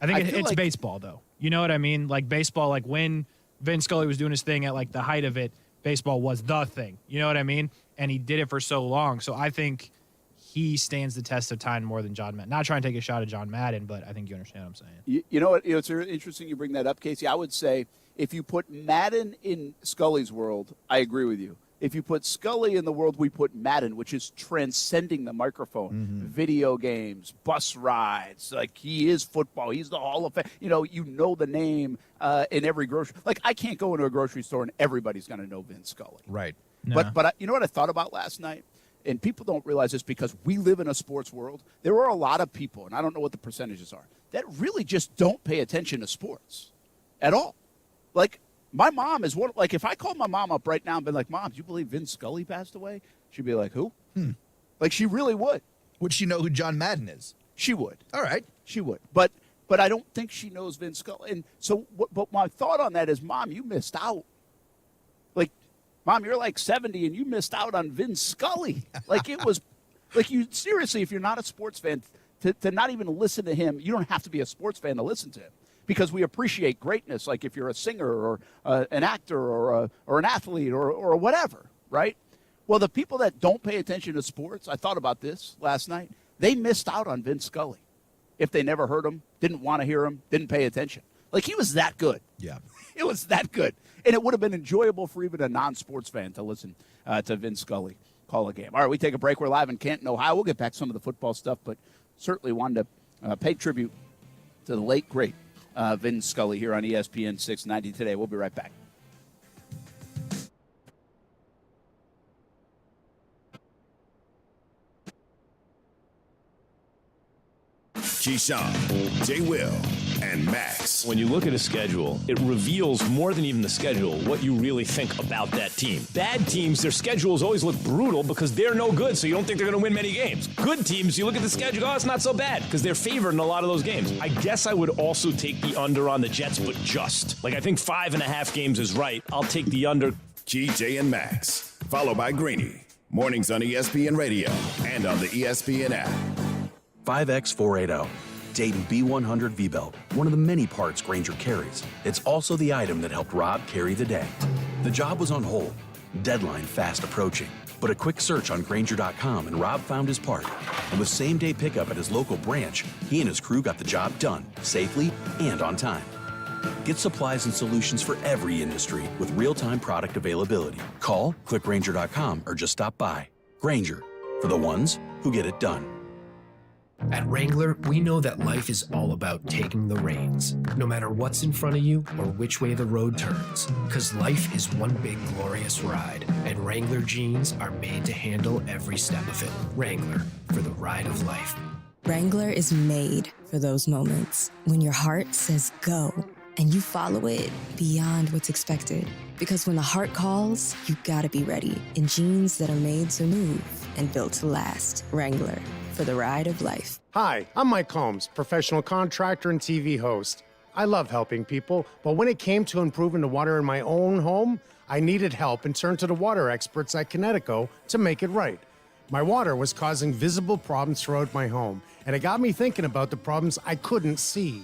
I think it's baseball though. You know what I mean? Like baseball, like when Vin Scully was doing his thing at the height of it, baseball was the thing. You know what I mean? And he did it for so long. So I think he stands the test of time more than John Madden. Not trying to take a shot at John Madden, but I think you understand what I'm saying. You know what? It's interesting you bring that up, Casey. I would say if you put Madden in Scully's world, I agree with you. If you put Scully in the world, we put Madden, which is transcending the microphone. Video games, bus rides. Like, he is football. He's the Hall of Fame. You know the name in every grocery. Like, I can't go into a grocery store and everybody's going to know Vin Scully. Right. No. But you know what I thought about last night? And people don't realize this because we live in a sports world. There are a lot of people, and I don't know what the percentages are, that really just don't pay attention to sports at all. Like, my mom is one. Like, if I called my mom up right now and been like, "Mom, do you believe Vin Scully passed away?" She'd be like, "Who?" Like, she really would. Would she know who John Madden is? She would. All right, she would. But I don't think she knows Vin Scully. And so, but my thought on that is, Mom, you missed out. Like, Mom, you're like 70 and you missed out on Vin Scully. Like, it was, like, you seriously, if you're not a sports fan, to not even listen to him, you don't have to be a sports fan to listen to him. Because we appreciate greatness, like if you're a singer or an actor or an athlete or whatever, right? Well, the people that don't pay attention to sports, I thought about this last night, they missed out on Vin Scully. If they never heard him, didn't want to hear him, didn't pay attention. Like, he was that good. Yeah. It was that good. And it would have been enjoyable for even a non-sports fan to listen to Vin Scully call a game. All right, we take a break. We're live in Canton, Ohio. We'll get back to some of the football stuff, but certainly wanted to pay tribute to the late, great Vin Scully here on ESPN 690 today. We'll be right back. Keyshawn, J. Will, and Max. When you look at a schedule, it reveals more than even the schedule what you really think about that team. Bad teams, their schedules always look brutal because they're no good, so you don't think they're going to win many games. Good teams, you look at the schedule, oh, it's not so bad because they're favored in a lot of those games. I guess I would also take the under on the Jets, but just. Like, I think 5.5 games is right. I'll take the under. Key, J, and Max, followed by Greeny. Mornings on ESPN Radio and on the ESPN app. 5X480. Dayton B100 V-Belt, one of the many parts Grainger carries. It's also the item that helped Rob carry the day. The job was on hold, deadline fast approaching, but a quick search on Grainger.com and Rob found his part. And with same-day pickup at his local branch, he and his crew got the job done, safely and on time. Get supplies and solutions for every industry with real-time product availability. Call, click Grainger.com, or just stop by. Grainger, for the ones who get it done. At Wrangler, we know that life is all about taking the reins, no matter what's in front of you or which way the road turns. Because life is one big glorious ride, and Wrangler jeans are made to handle every step of it. Wrangler, for the ride of life. Wrangler is made for those moments when your heart says go, and you follow it beyond what's expected. Because when the heart calls, you gotta be ready in jeans that are made to move and built to last. Wrangler, for the ride of life. Hi, I'm Mike Holmes, professional contractor and TV host. I love helping people, but when it came to improving the water in my own home, I needed help and turned to the water experts at Connecticut to make it right. My water was causing visible problems throughout my home, and it got me thinking about the problems I couldn't see.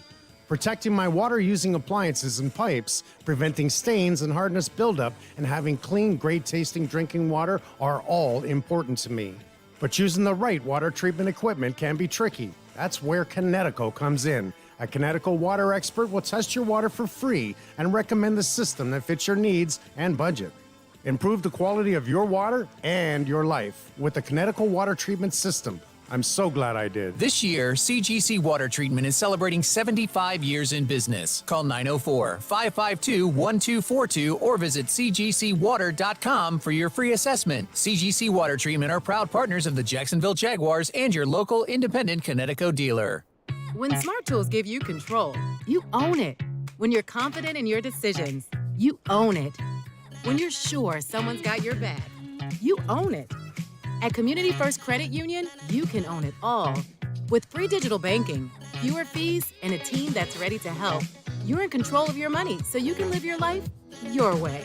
Protecting my water using appliances and pipes, preventing stains and hardness buildup, and having clean, great-tasting drinking water are all important to me. But choosing the right water treatment equipment can be tricky. That's where Connecticut comes in. A Connecticut water expert will test your water for free and recommend the system that fits your needs and budget. Improve the quality of your water and your life with the Connecticut water treatment system. I'm so glad I did. This year, CGC Water Treatment is celebrating 75 years in business. Call 904-552-1242 or visit cgcwater.com for your free assessment. CGC Water Treatment are proud partners of the Jacksonville Jaguars and your local independent Connecticut dealer. When Smart Tools give you control, you own it. When you're confident in your decisions, you own it. When you're sure someone's got your back, you own it. At Community First Credit Union, you can own it all. With free digital banking, fewer fees, and a team that's ready to help, you're in control of your money so you can live your life your way.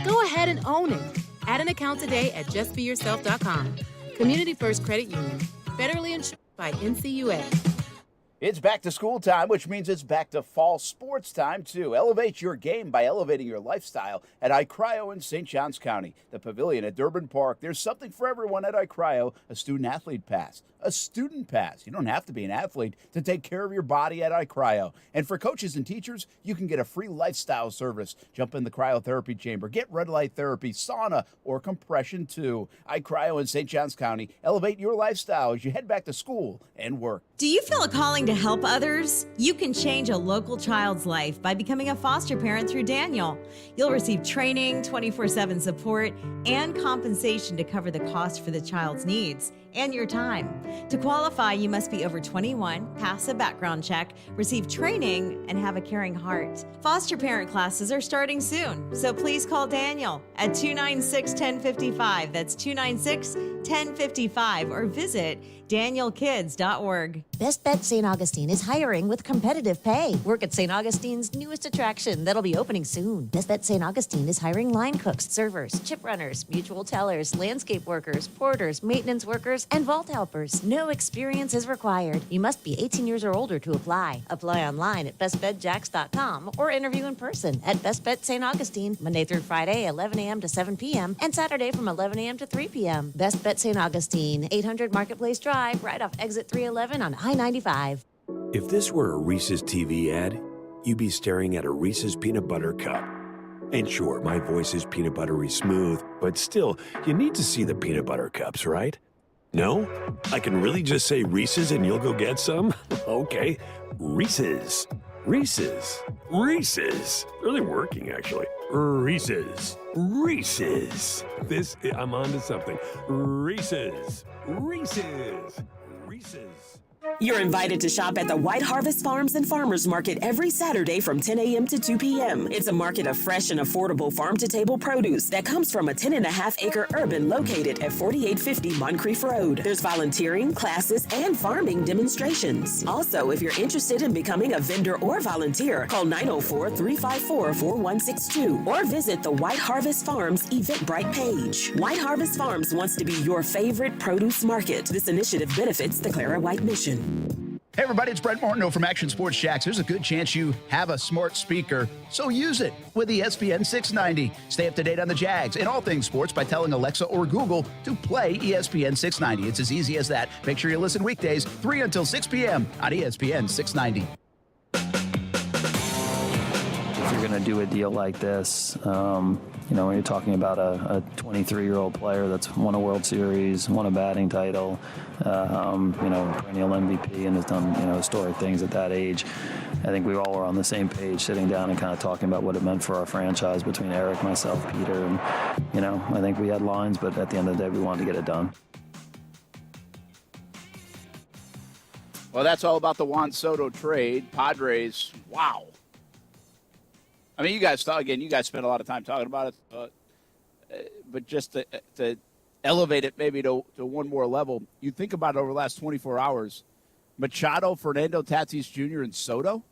Go ahead and own it. Add an account today at justbeyourself.com. Community First Credit Union, federally insured by NCUA. It's back to school time, which means it's back to fall sports time, too. Elevate your game by elevating your lifestyle at iCryo in St. Johns County. The Pavilion at Durbin Park. There's something for everyone at iCryo, a student-athlete pass, a student pass. You don't have to be an athlete to take care of your body at iCryo. And for coaches and teachers, you can get a free lifestyle service. Jump in the cryotherapy chamber, get red light therapy, sauna, or compression, too. iCryo in St. Johns County. Elevate your lifestyle as you head back to school and work. Do you feel a calling to help others? You can change a local child's life by becoming a foster parent through Daniel. You'll receive training, 24/7 support, and compensation to cover the cost for the child's needs and your time. To qualify, you must be over 21, pass a background check, receive training, and have a caring heart. Foster parent classes are starting soon, so please call Daniel at 296-1055. That's 296-1055, or visit danielkids.org. Best Bet St. Augustine is hiring with competitive pay. Work at St. Augustine's newest attraction that'll be opening soon. Best Bet St. Augustine is hiring line cooks, servers, chip runners, mutual tellers, landscape workers, porters, maintenance workers, and vault helpers. No experience is required. You must be 18 years or older to apply. Apply online at bestbetjacks.com or interview in person at Best Bet St. Augustine, Monday through Friday, 11 a.m. to 7 p.m., and Saturday from 11 a.m. to 3 p.m. Best Bet St. Augustine, 800 Marketplace Drive, right off exit 311 on I-95. If this were a Reese's TV ad, you'd be staring at a Reese's peanut butter cup. And sure, my voice is peanut buttery smooth, but still, you need to see the peanut butter cups, right? No? I can really just say Reese's and you'll go get some? Okay. Reese's. Reese's. Reese's. Really working, actually. Reese's. Reese's. I'm on to something. Reese's. Reese's. Reese's. You're invited to shop at the White Harvest Farms and Farmers Market every Saturday from 10 a.m. to 2 p.m. It's a market of fresh and affordable farm-to-table produce that comes from a 10.5-acre urban located at 4850 Moncrief Road. There's volunteering, classes, and farming demonstrations. Also, if you're interested in becoming a vendor or volunteer, call 904-354-4162 or visit the White Harvest Farms Eventbrite page. White Harvest Farms wants to be your favorite produce market. This initiative benefits the Clara White Mission. Hey everybody, it's Brent Martineau from Action Sports Jacks. There's a good chance you have a smart speaker, so use it with the ESPN 690. Stay up to date on the Jags and all things sports by telling Alexa or Google to play ESPN 690. It's as easy as that. Make sure you listen weekdays 3 until 6 p.m. on ESPN 690. If you're going to do a deal like this, when you're talking about a 23-year-old player that's won a World Series, won a batting title, perennial MVP, and has done, historic things at that age, I think we all were on the same page, sitting down and kind of talking about what it meant for our franchise between Eric, myself, Peter, and, I think we had lines, but at the end of the day, we wanted to get it done. Well, that's all about the Juan Soto trade. Padres, wow. I mean, you guys spent a lot of time talking about it, but just to elevate it maybe to one more level, you think about it over the last 24 hours, Machado, Fernando Tatis Jr., and Soto?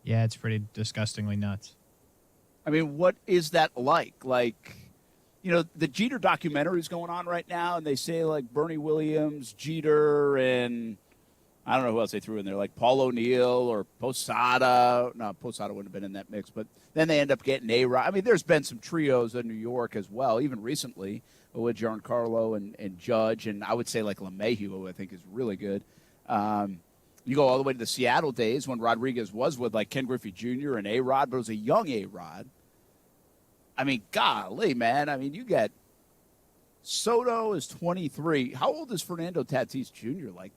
Yeah, it's pretty disgustingly nuts. I mean, what is that like? Like, the Jeter documentary is going on right now, and they say, like, Bernie Williams, Jeter, and I don't know who else they threw in there, like Paul O'Neill or Posada. No, Posada wouldn't have been in that mix, but then they end up getting A-Rod. I mean, there's been some trios in New York as well, even recently with Giancarlo and Judge, and I would say like LeMahieu, who I think is really good. You go all the way to the Seattle days when Rodriguez was with like Ken Griffey Jr. and A-Rod, but it was a young A-Rod. I mean, golly, man. I mean, you get Soto is 23. How old is Fernando Tatis Jr.? Like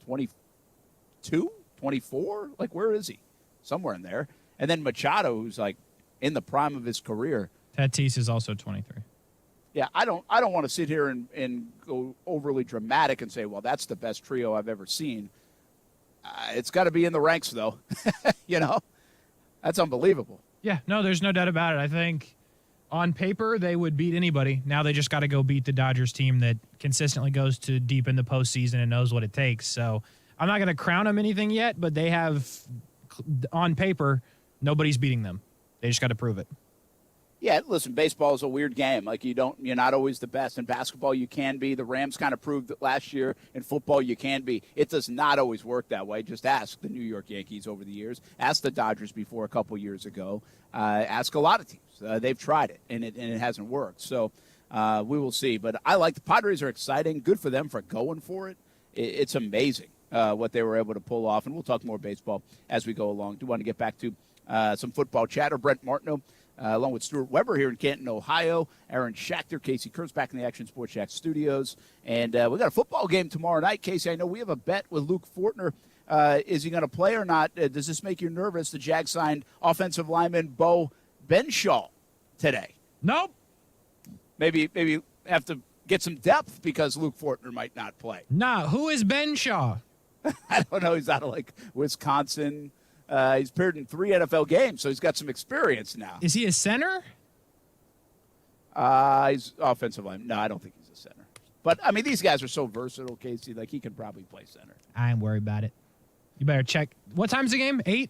22, 24? Like, where is he? Somewhere in there. And then Machado, who's like in the prime of his career. Tatis is also 23. Yeah, I don't want to sit here and go overly dramatic and say, well, that's the best trio I've ever seen. It's got to be in the ranks, though. That's unbelievable. Yeah, no, there's no doubt about it. I think On paper, they would beat anybody. Now they just got to go beat the Dodgers team that consistently goes to deep in the postseason and knows what it takes. So I'm not going to crown them anything yet, but they have, on paper, nobody's beating them. They just got to prove it. Yeah, listen, baseball is a weird game. Like, you're not always the best. In basketball, you can be. The Rams kind of proved it last year. In football, you can be. It does not always work that way. Just ask the New York Yankees over the years. Ask the Dodgers before a couple years ago. Ask a lot of teams. They've tried it, and it hasn't worked. So we will see. But I like the Padres are exciting. Good for them for going for it. It's amazing what they were able to pull off. And we'll talk more baseball as we go along. Do want to get back to some football chatter. Brent Martineau. Along with Stuart Weber here in Canton, Ohio. Aaron Schachter, Casey Kurtz back in the Action Sports Shack studios. And we got a football game tomorrow night. Casey, I know we have a bet with Luke Fortner. Is he going to play or not? Does this make you nervous? The Jags signed offensive lineman Bo Benshaw today. Nope. Maybe have to get some depth because Luke Fortner might not play. Nah, who is Benshaw? I don't know. He's out of, Wisconsin. He's appeared in 3 NFL games, so he's got some experience now. Is he a center? He's offensive line. No, I don't think he's a center. But, I mean, these guys are so versatile, Casey. He can probably play center. I ain't worried about it. You better check. What time's the game? 8?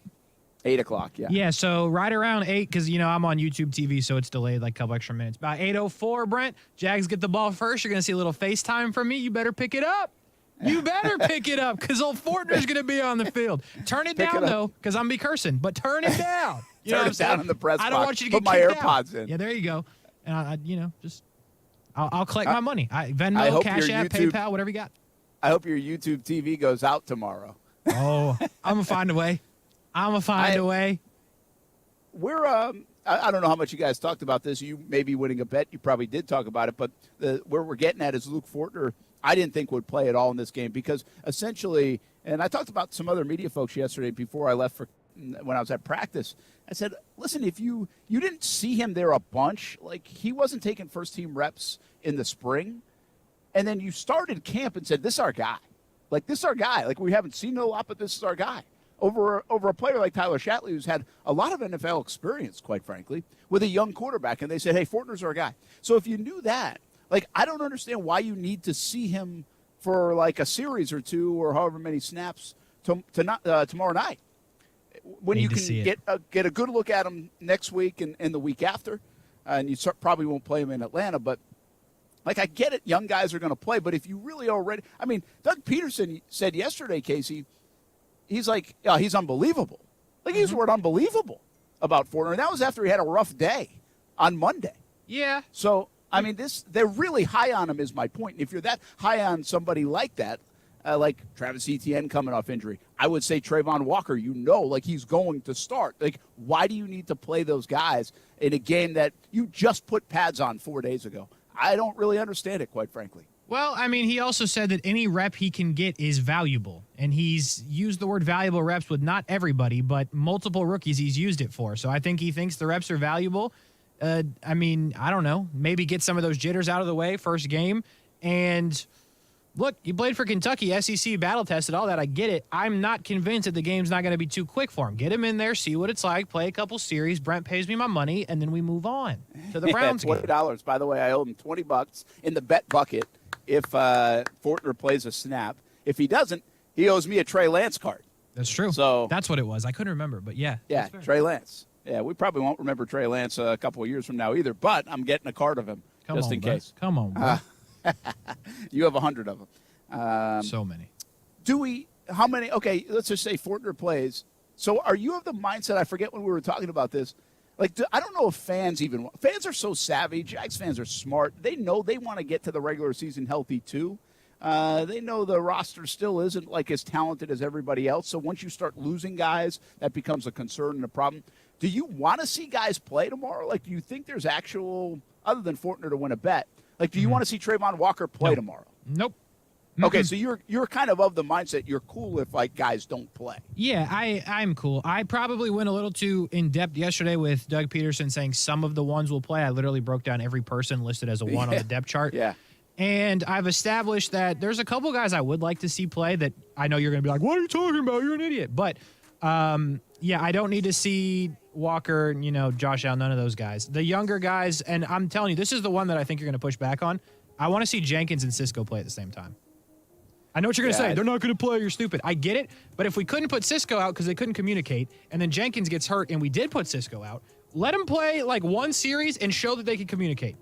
8 o'clock, yeah. Yeah, so right around 8, because, I'm on YouTube TV, so it's delayed a couple extra minutes. About 8:04, Brent, Jags get the ball first. You're going to see a little FaceTime from me. You better pick it up. You better pick it up because old Fortner's going to be on the field. Turn it down, though, because I'm going to be cursing, but turn it down. You turn it down in the press box. I don't want you to get Put my kicked AirPods out. in. Yeah, there you go. And, I'll collect my money. Venmo, Cash App, PayPal, whatever you got. I hope your YouTube TV goes out tomorrow. Oh, I'm going to find a way. We're I don't know how much you guys talked about this. You may be winning a bet. You probably did talk about it. But where we're getting at is Luke Fortner, I didn't think would play at all in this game because essentially, and I talked about some other media folks yesterday before I left when I was at practice. I said, listen, if you didn't see him there a bunch, he wasn't taking first-team reps in the spring, and then you started camp and said, this is our guy. This is our guy. We haven't seen a lot, but this is our guy. Over a player like Tyler Shatley, who's had a lot of NFL experience, quite frankly, with a young quarterback, and they said, hey, Fortner's our guy. So if you knew that, I don't understand why you need to see him for a series or two or however many snaps tomorrow night when you can get a good look at him next week and the week after, and you probably won't play him in Atlanta. But I get it, young guys are going to play, but if you really already, I mean, Doug Peterson said yesterday, Casey, he's he's unbelievable. He used the word unbelievable about Fortner, and that was after he had a rough day on Monday. Yeah. So. I mean, they're really high on him is my point. If you're that high on somebody like that, like Travis Etienne coming off injury, I would say Trayvon Walker, he's going to start. Why do you need to play those guys in a game that you just put pads on 4 days ago? I don't really understand it, quite frankly. Well, I mean, he also said that any rep he can get is valuable, and he's used the word valuable reps with not everybody, but multiple rookies he's used it for. So I think he thinks the reps are valuable. I mean, I don't know. Maybe get some of those jitters out of the way first game. And look, you played for Kentucky, SEC battle tested, all that. I get it. I'm not convinced that the game's not going to be too quick for him. Get him in there, see what it's like, play a couple series. Brent pays me my money, and then we move on to the Browns game. $20. By the way, I owe him $20 in the bet bucket if Fortner plays a snap. If he doesn't, he owes me a Trey Lance card. That's true. So that's what it was. I couldn't remember, but yeah. Yeah, Trey Lance. Yeah, we probably won't remember Trey Lance a couple of years from now either, but I'm getting a card of him just in case. Come on, bro. You have 100 of them. So many. How many? Okay, let's just say Fortner plays. So are you of the mindset, I forget when we were talking about this, I don't know if fans are so savvy. Jags fans are smart. They know they want to get to the regular season healthy too. They know the roster still isn't as talented as everybody else. So once you start losing guys, that becomes a concern and a problem. Do you want to see guys play tomorrow? Do you think there's actual, other than Fortner to win a bet, do you want to see Trayvon Walker play tomorrow? Nope. Okay, so you're kind of the mindset you're cool if guys don't play. Yeah, I'm cool. I probably went a little too in depth yesterday with Doug Peterson saying some of the ones will play. I literally broke down every person listed as a one on the depth chart. Yeah. And I've established that there's a couple guys I would like to see play that I know you're going to be like, what are you talking about? You're an idiot. But Yeah, I don't need to see Walker, Josh Allen, none of those guys. The younger guys, and I'm telling you, this is the one that I think you're going to push back on. I want to see Jenkins and Cisco play at the same time. I know what you're going to say. They're not going to play. You're stupid. I get it. But if we couldn't put Cisco out because they couldn't communicate, and then Jenkins gets hurt and we did put Cisco out, let them play like one series and show that they can communicate.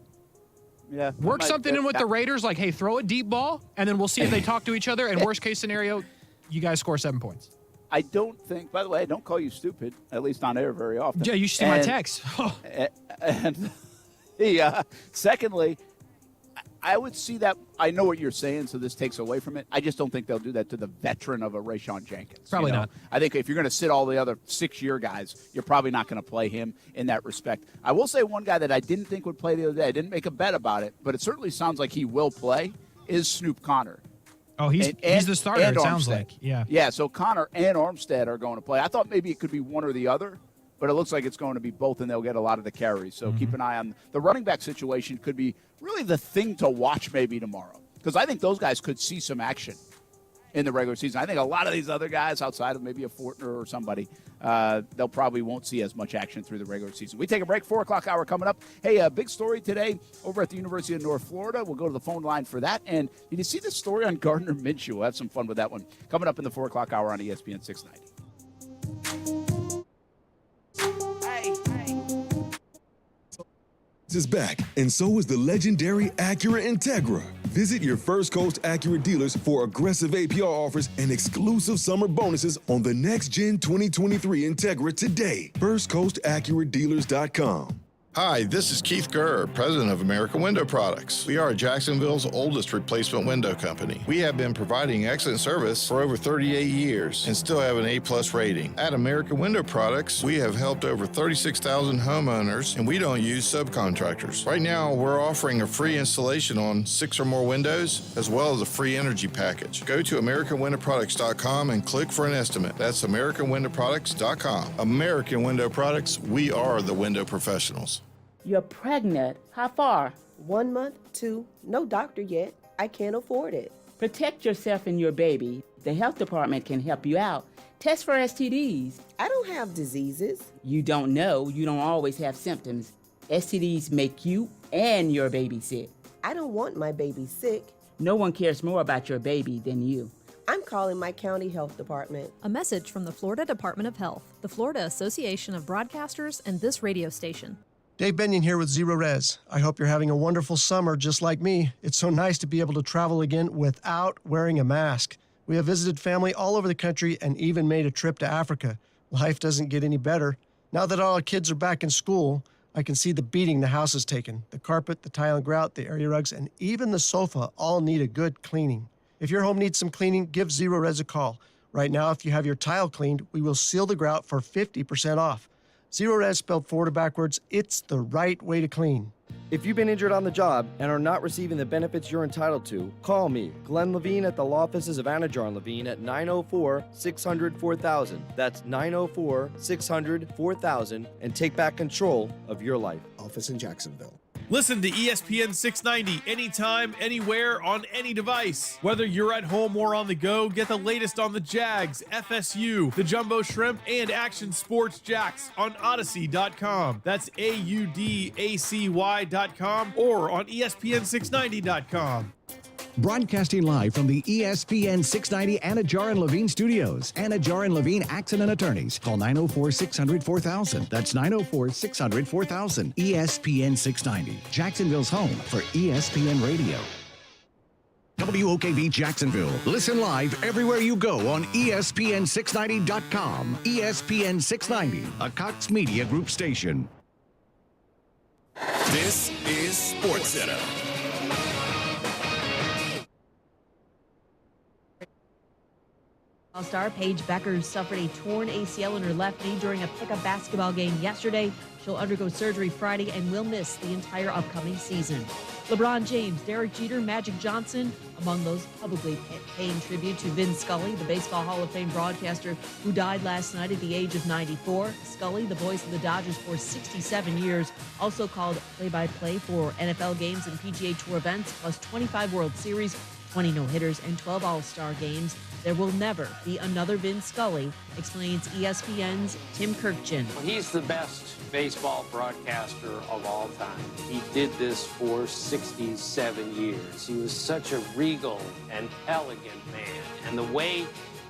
Yeah. Work something in with the Raiders, like, hey, throw a deep ball, and then we'll see if they talk to each other. And worst case scenario, you guys score 7 points. I don't think, by the way, I don't call you stupid, at least on air very often. Yeah, you should see my text. Secondly, I would see that. I know what you're saying, so this takes away from it. I just don't think they'll do that to the veteran of a Rayshon Jenkins. Probably not. I think if you're going to sit all the other 6-year guys, you're probably not going to play him in that respect. I will say one guy that I didn't think would play the other day, I didn't make a bet about it, but it certainly sounds like he will play, is Snoop Connor. Oh, he's the starter, it sounds like. Yeah. Yeah, so Connor and Armstead are going to play. I thought maybe it could be one or the other, but it looks like it's going to be both, and they'll get a lot of the carries. So keep an eye on the running back situation. Could be really the thing to watch maybe tomorrow, because I think those guys could see some action in the regular season. I think a lot of these other guys outside of maybe a Fortner or somebody, they'll probably won't see as much action through the regular season. We take a break, 4 o'clock hour coming up. Hey, a big story today over at the University of North Florida. We'll go to the phone line for that. And did you see the story on Gardner Minshew? We'll have some fun with that one coming up in the 4 o'clock hour on ESPN 690. Is back, and so is the legendary Acura Integra. Visit your First Coast Acura dealers for aggressive APR offers and exclusive summer bonuses on the next-gen 2023 Integra today. FirstCoastAcuraDealers.com. Hi, this is Keith Gurr, president of American Window Products. We are Jacksonville's oldest replacement window company. We have been providing excellent service for over 38 years and still have an A+ rating. At American Window Products, we have helped over 36,000 homeowners, and we don't use subcontractors. Right now, we're offering a free installation on 6 or more windows, as well as a free energy package. Go to AmericanWindowProducts.com and click for an estimate. That's AmericanWindowProducts.com. American Window Products, we are the window professionals. You're pregnant. How far? 1 month, 2. No doctor yet. I can't afford it. Protect yourself and your baby. The health department can help you out. Test for STDs. I don't have diseases. You don't know. You don't always have symptoms. STDs make you and your baby sick. I don't want my baby sick. No one cares more about your baby than you. I'm calling my county health department. A message from the Florida Department of Health, the Florida Association of Broadcasters, and this radio station. Dave Benyon here with Zero Res. I hope you're having a wonderful summer just like me. It's so nice to be able to travel again without wearing a mask. We have visited family all over the country and even made a trip to Africa. Life doesn't get any better. Now that all our kids are back in school, I can see the beating the house has taken. The carpet, the tile and grout, the area rugs, and even the sofa all need a good cleaning. If your home needs some cleaning, give Zero Res a call. Right now, if you have your tile cleaned, we will seal the grout for 50% off. Zero Res spelled Florida backwards, it's the right way to clean. If you've been injured on the job and are not receiving the benefits you're entitled to, call me, Glenn Levine, at the law offices of Anajar and Levine at 904-600-4000. That's 904-600-4000, and take back control of your life. Office in Jacksonville. Listen to ESPN 690 anytime, anywhere, on any device. Whether you're at home or on the go, get the latest on the Jags, FSU, the Jumbo Shrimp, and Action Sports Jacks on Odyssey.com. That's AUDACY.com or on ESPN690.com. Broadcasting live from the ESPN 690 Anajar and Levine studios. Anajar and Levine Accident Attorneys. Call 904-600-4000. That's 904-600-4000. ESPN 690. Jacksonville's home for ESPN Radio. WOKV Jacksonville. Listen live everywhere you go on ESPN690.com. ESPN 690, a Cox Media Group station. This is SportsCenter. All-star Paige Beckers suffered a torn ACL in her left knee during a pickup basketball game yesterday. She'll undergo surgery Friday and will miss the entire upcoming season. LeBron James, Derek Jeter, Magic Johnson, among those publicly paying tribute to Vin Scully, the Baseball Hall of Fame broadcaster who died last night at the age of 94. Scully, the voice of the Dodgers for 67 years, also called play-by-play for NFL games and PGA Tour events, plus 25 World Series, 20 no-hitters and 12 All-Star games. There will never be another Vin Scully, explains ESPN's Tim Kirkjian. He's the best baseball broadcaster of all time. He did this for 67 years. He was such a regal and elegant man, and the way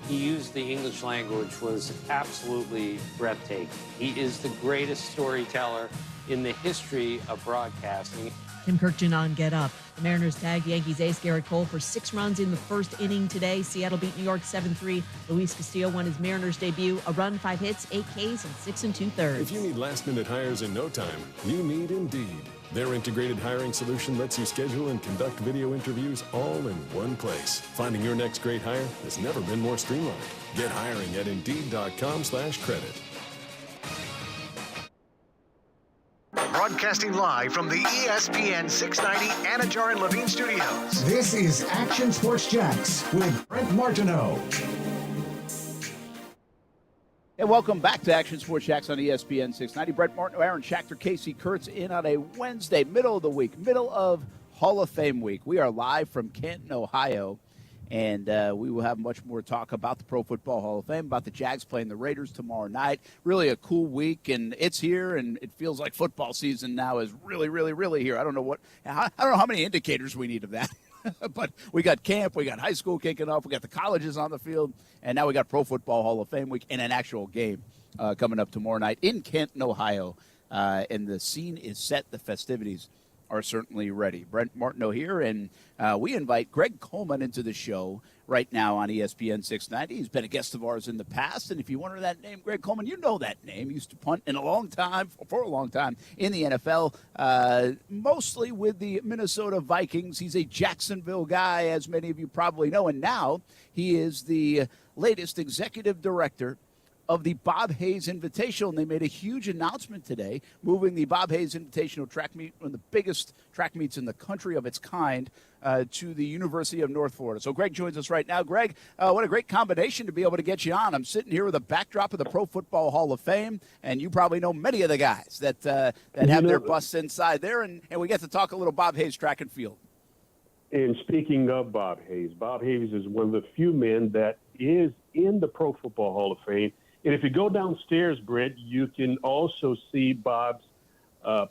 he used the English language was absolutely breathtaking. He is the greatest storyteller in the history of broadcasting. Tim Kirkjian on Get Up. The Mariners tagged Yankees ace Garrett Cole for 6 runs in the first inning today. Seattle beat New York 7-3. Luis Castillo won his Mariners debut. A run, 5 hits, 8 Ks, and 6 2/3. If you need last-minute hires in no time, you need Indeed. Their integrated hiring solution lets you schedule and conduct video interviews all in one place. Finding your next great hire has never been more streamlined. Get hiring at Indeed.com/credit. Broadcasting live from the ESPN 690 Anajar and Levine Studios. This is Action Sports Jacks with Brent Martineau. And welcome back to Action Sports Jacks on ESPN 690. Brent Martineau, Aaron Schachter, Casey Kurtz in on a Wednesday, middle of the week, middle of Hall of Fame week. We are live from Canton, Ohio, and we will have much more talk about the Pro Football Hall of Fame, about the Jags playing the Raiders tomorrow night. Really a cool week, and it's here, and it feels like football season now is really, really, really here. I don't know how many indicators we need of that. But we got camp, we got high school kicking off, we got the colleges on the field, and now we got Pro Football Hall of Fame week and an actual game coming up tomorrow night in Canton, Ohio. And the scene is set. The festivities are certainly ready. Brent Martineau here, and we invite Greg Coleman into the show right now on ESPN 690. He's been a guest of ours in the past, and if you wonder that name, Greg Coleman, you know that name. He used to punt for a long time in the NFL, mostly with the Minnesota Vikings. He's a Jacksonville guy, as many of you probably know, and now he is the latest executive director of the Bob Hayes Invitational, and they made a huge announcement today, moving the Bob Hayes Invitational track meet, one of the biggest track meets in the country of its kind, to the University of North Florida. So Greg joins us right now. Greg, what a great combination to be able to get you on. I'm sitting here with a backdrop of the Pro Football Hall of Fame, and you probably know many of the guys that have their busts inside there, and we get to talk a little Bob Hayes track and field. And speaking of Bob Hayes is one of the few men that is in the Pro Football Hall of Fame. And if you go downstairs, Brent, you can also see Bob's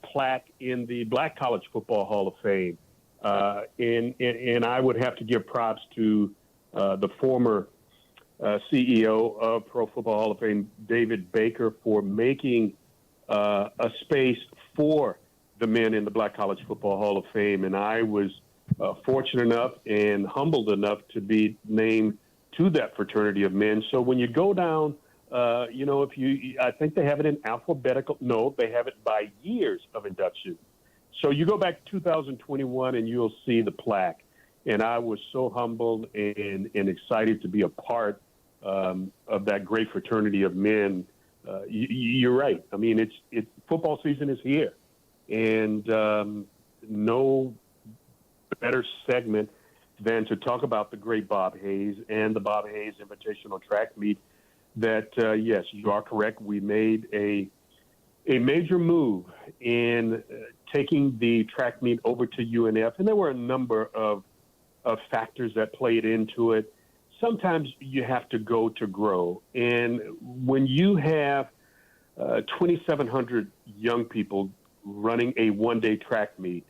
plaque in the Black College Football Hall of Fame. And I would have to give props to the former CEO of Pro Football Hall of Fame, David Baker, for making a space for the men in the Black College Football Hall of Fame. And I was fortunate enough and humbled enough to be named to that fraternity of men. So when you go down, I think they have it in alphabetical. No, they have it by years of induction. So you go back to 2021 and you'll see the plaque. And I was so humbled and excited to be a part of that great fraternity of men. You're right. I mean, it's football season is here, and no better segment than to talk about the great Bob Hayes and the Bob Hayes Invitational Track Meet. That, yes, you are correct. We made a major move in taking the track meet over to UNF, and there were a number of factors that played into it. Sometimes you have to go to grow, and when you have 2,700 young people running a one-day track meet,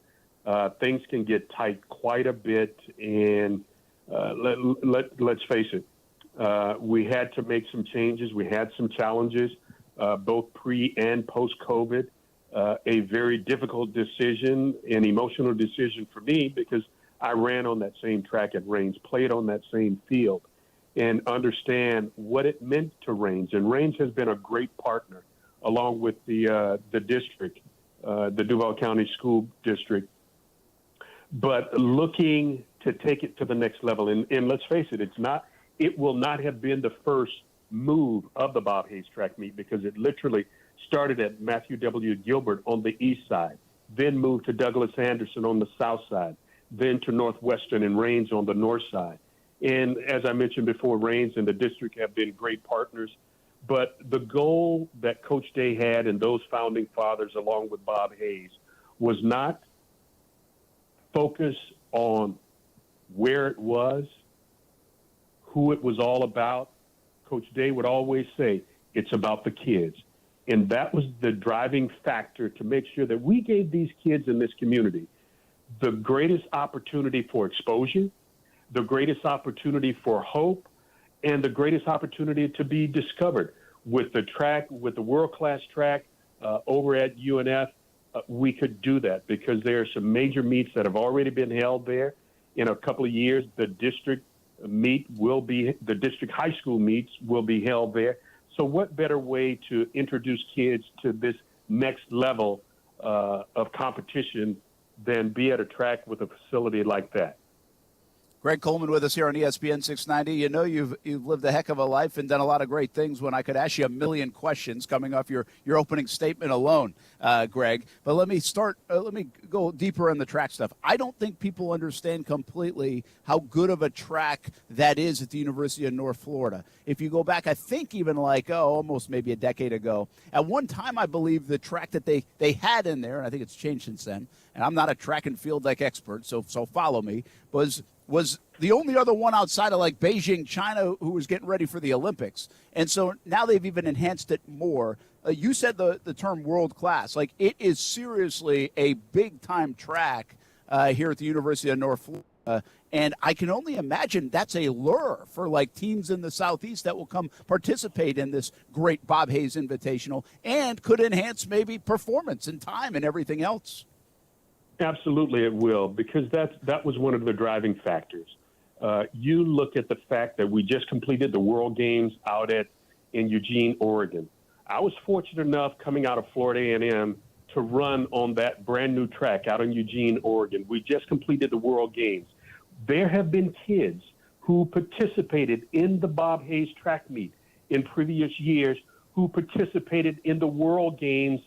things can get tight quite a bit, and let's face it. We had to make some changes. We had some challenges, both pre and post-COVID. A very difficult decision, an emotional decision for me, because I ran on that same track at Reigns, played on that same field, and understand what it meant to Reigns. And Reigns has been a great partner, along with the district, the Duval County School District. But looking to take it to the next level, and let's face it, it will not have been the first move of the Bob Hayes track meet, because it literally started at Matthew W. Gilbert on the east side, then moved to Douglas Anderson on the south side, then to Northwestern and Reigns on the north side. And as I mentioned before, Reigns and the district have been great partners. But the goal that Coach Day had and those founding fathers, along with Bob Hayes, was not focus on where it was, who it was all about. Coach Day would always say, it's about the kids. And that was the driving factor to make sure that we gave these kids in this community the greatest opportunity for exposure, the greatest opportunity for hope, and the greatest opportunity to be discovered. With the track, with the world-class track over at UNF, we could do that because there are some major meets that have already been held there. In a couple of years, the district high school meets will be held there. So what better way to introduce kids to this next level of competition than be at a track with a facility like that? Greg Coleman with us here on ESPN 690. You know you've lived a heck of a life and done a lot of great things when I could ask you a million questions coming off your opening statement alone, Greg. But let me go deeper in the track stuff. I don't think people understand completely how good of a track that is at the University of North Florida. If you go back, I think even almost maybe a decade ago, at one time I believe the track that they had in there, and I think it's changed since then, and I'm not a track and field expert, so follow me, was the only other one outside of Beijing, China, who was getting ready for the Olympics. And so now they've even enhanced it more. You said the term world class. It is seriously a big-time track here at the University of North Florida. And I can only imagine that's a lure for teams in the Southeast that will come participate in this great Bob Hayes Invitational and could enhance maybe performance and time and everything else. Absolutely, it will, because that was one of the driving factors. You look at the fact that we just completed the World Games in Eugene, Oregon. I was fortunate enough coming out of Florida A&M to run on that brand new track out in Eugene, Oregon. We just completed the World Games. There have been kids who participated in the Bob Hayes track meet in previous years who participated in the World Games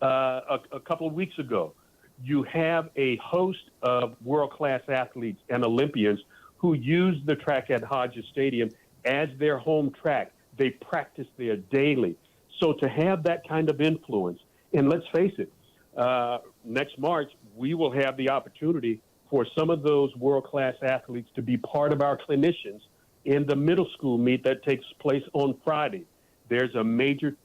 a couple of weeks ago. You have a host of world-class athletes and Olympians who use the track at Hodges Stadium as their home track. They practice there daily. So to have that kind of influence, and let's face it, next March, we will have the opportunity for some of those world-class athletes to be part of our clinicians in the middle school meet that takes place on Friday. There's a major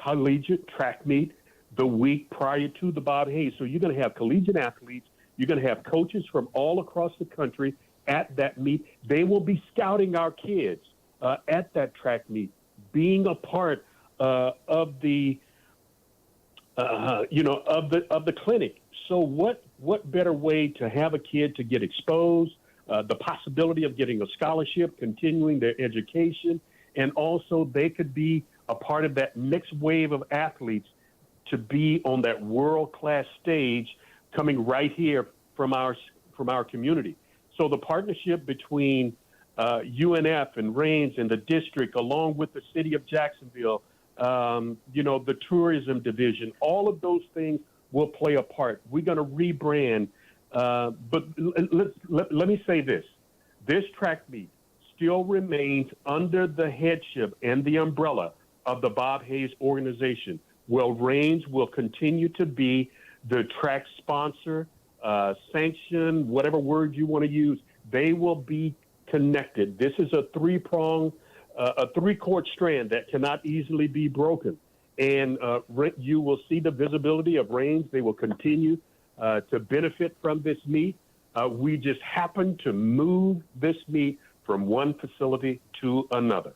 collegiate track meet the week prior to the Bob Hayes. So you're going to have collegiate athletes. You're going to have coaches from all across the country at that meet. They will be scouting our kids at that track meet, being a part of the clinic. So what better way to have a kid to get exposed, the possibility of getting a scholarship, continuing their education, and also they could be a part of that next wave of athletes to be on that world-class stage coming right here from our community. So the partnership between UNF and Reigns and the district, along with the city of Jacksonville, the tourism division, all of those things will play a part. We're going to rebrand. But let me say this. This track meet still remains under the headship and the umbrella of the Bob Hayes organization. Well, Reigns will continue to be the track sponsor, sanction, whatever word you want to use. They will be connected. This is a three-cord strand that cannot easily be broken. And you will see the visibility of Reigns. They will continue to benefit from this meet. We just happen to move this meet from one facility to another.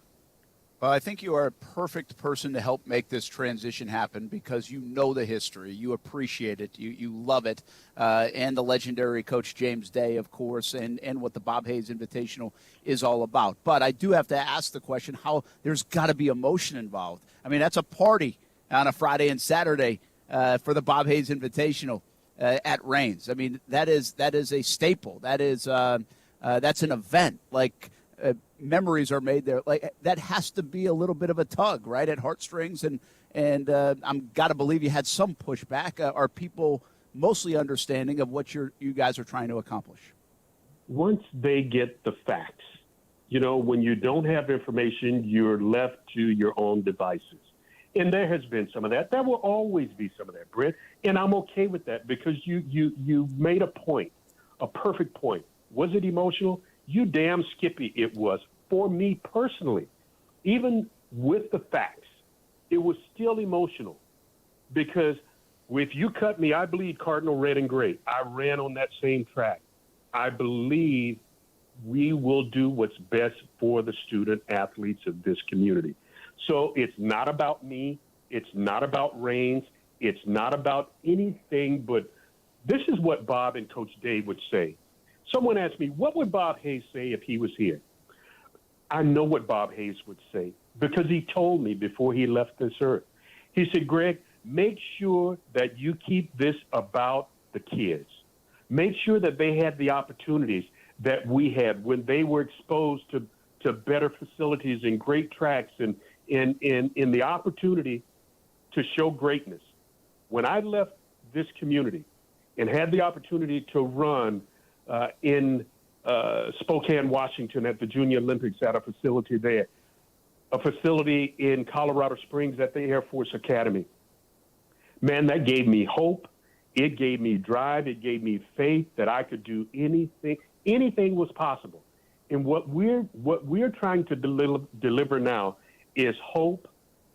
Well, I think you are a perfect person to help make this transition happen because you know the history, you appreciate it, you love it, and the legendary Coach James Day, of course, and what the Bob Hayes Invitational is all about. But I do have to ask the question, how there's got to be emotion involved. I mean, that's a party on a Friday and Saturday for the Bob Hayes Invitational at Reigns. I mean, that is a staple. That's an event. Memories are made there. That has to be a little bit of a tug, right, at heartstrings. And I'm got to believe you had some pushback. Are people mostly understanding of what you guys are trying to accomplish? Once they get the facts, when you don't have information, you're left to your own devices. And there has been some of that. There will always be some of that, Britt. And I'm okay with that because you made a point, a perfect point. Was it emotional? You damn skippy it was for me personally. Even with the facts, it was still emotional because if you cut me, I bleed cardinal red and gray. I ran on that same track. I believe we will do what's best for the student athletes of this community. So it's not about me. It's not about Reigns. It's not about anything, but this is what Bob and Coach Dave would say. Someone asked me, what would Bob Hayes say if he was here? I know what Bob Hayes would say because he told me before he left this earth. He said, Greg, make sure that you keep this about the kids. Make sure that they had the opportunities that we had when they were exposed to better facilities and great tracks and in the opportunity to show greatness. When I left this community and had the opportunity to run in Spokane, Washington at the Junior Olympics at a facility there, a facility in Colorado Springs at the Air Force Academy. Man, that gave me hope. It gave me drive. It gave me faith that I could do anything. Anything was possible. And what we're trying to deliver now is hope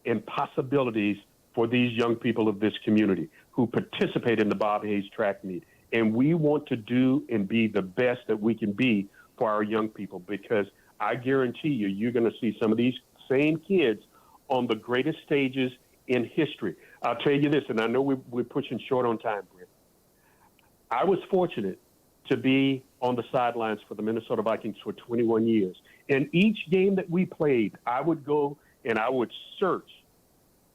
and possibilities for these young people of this community who participate in the Bob Hayes track meet. And we want to do and be the best that we can be for our young people, because I guarantee you're going to see some of these same kids on the greatest stages in history. I'll tell you this, and I know we're pushing short on time, Brent. I was fortunate to be on the sidelines for the Minnesota Vikings for 21 years. And each game that we played, I would go and I would search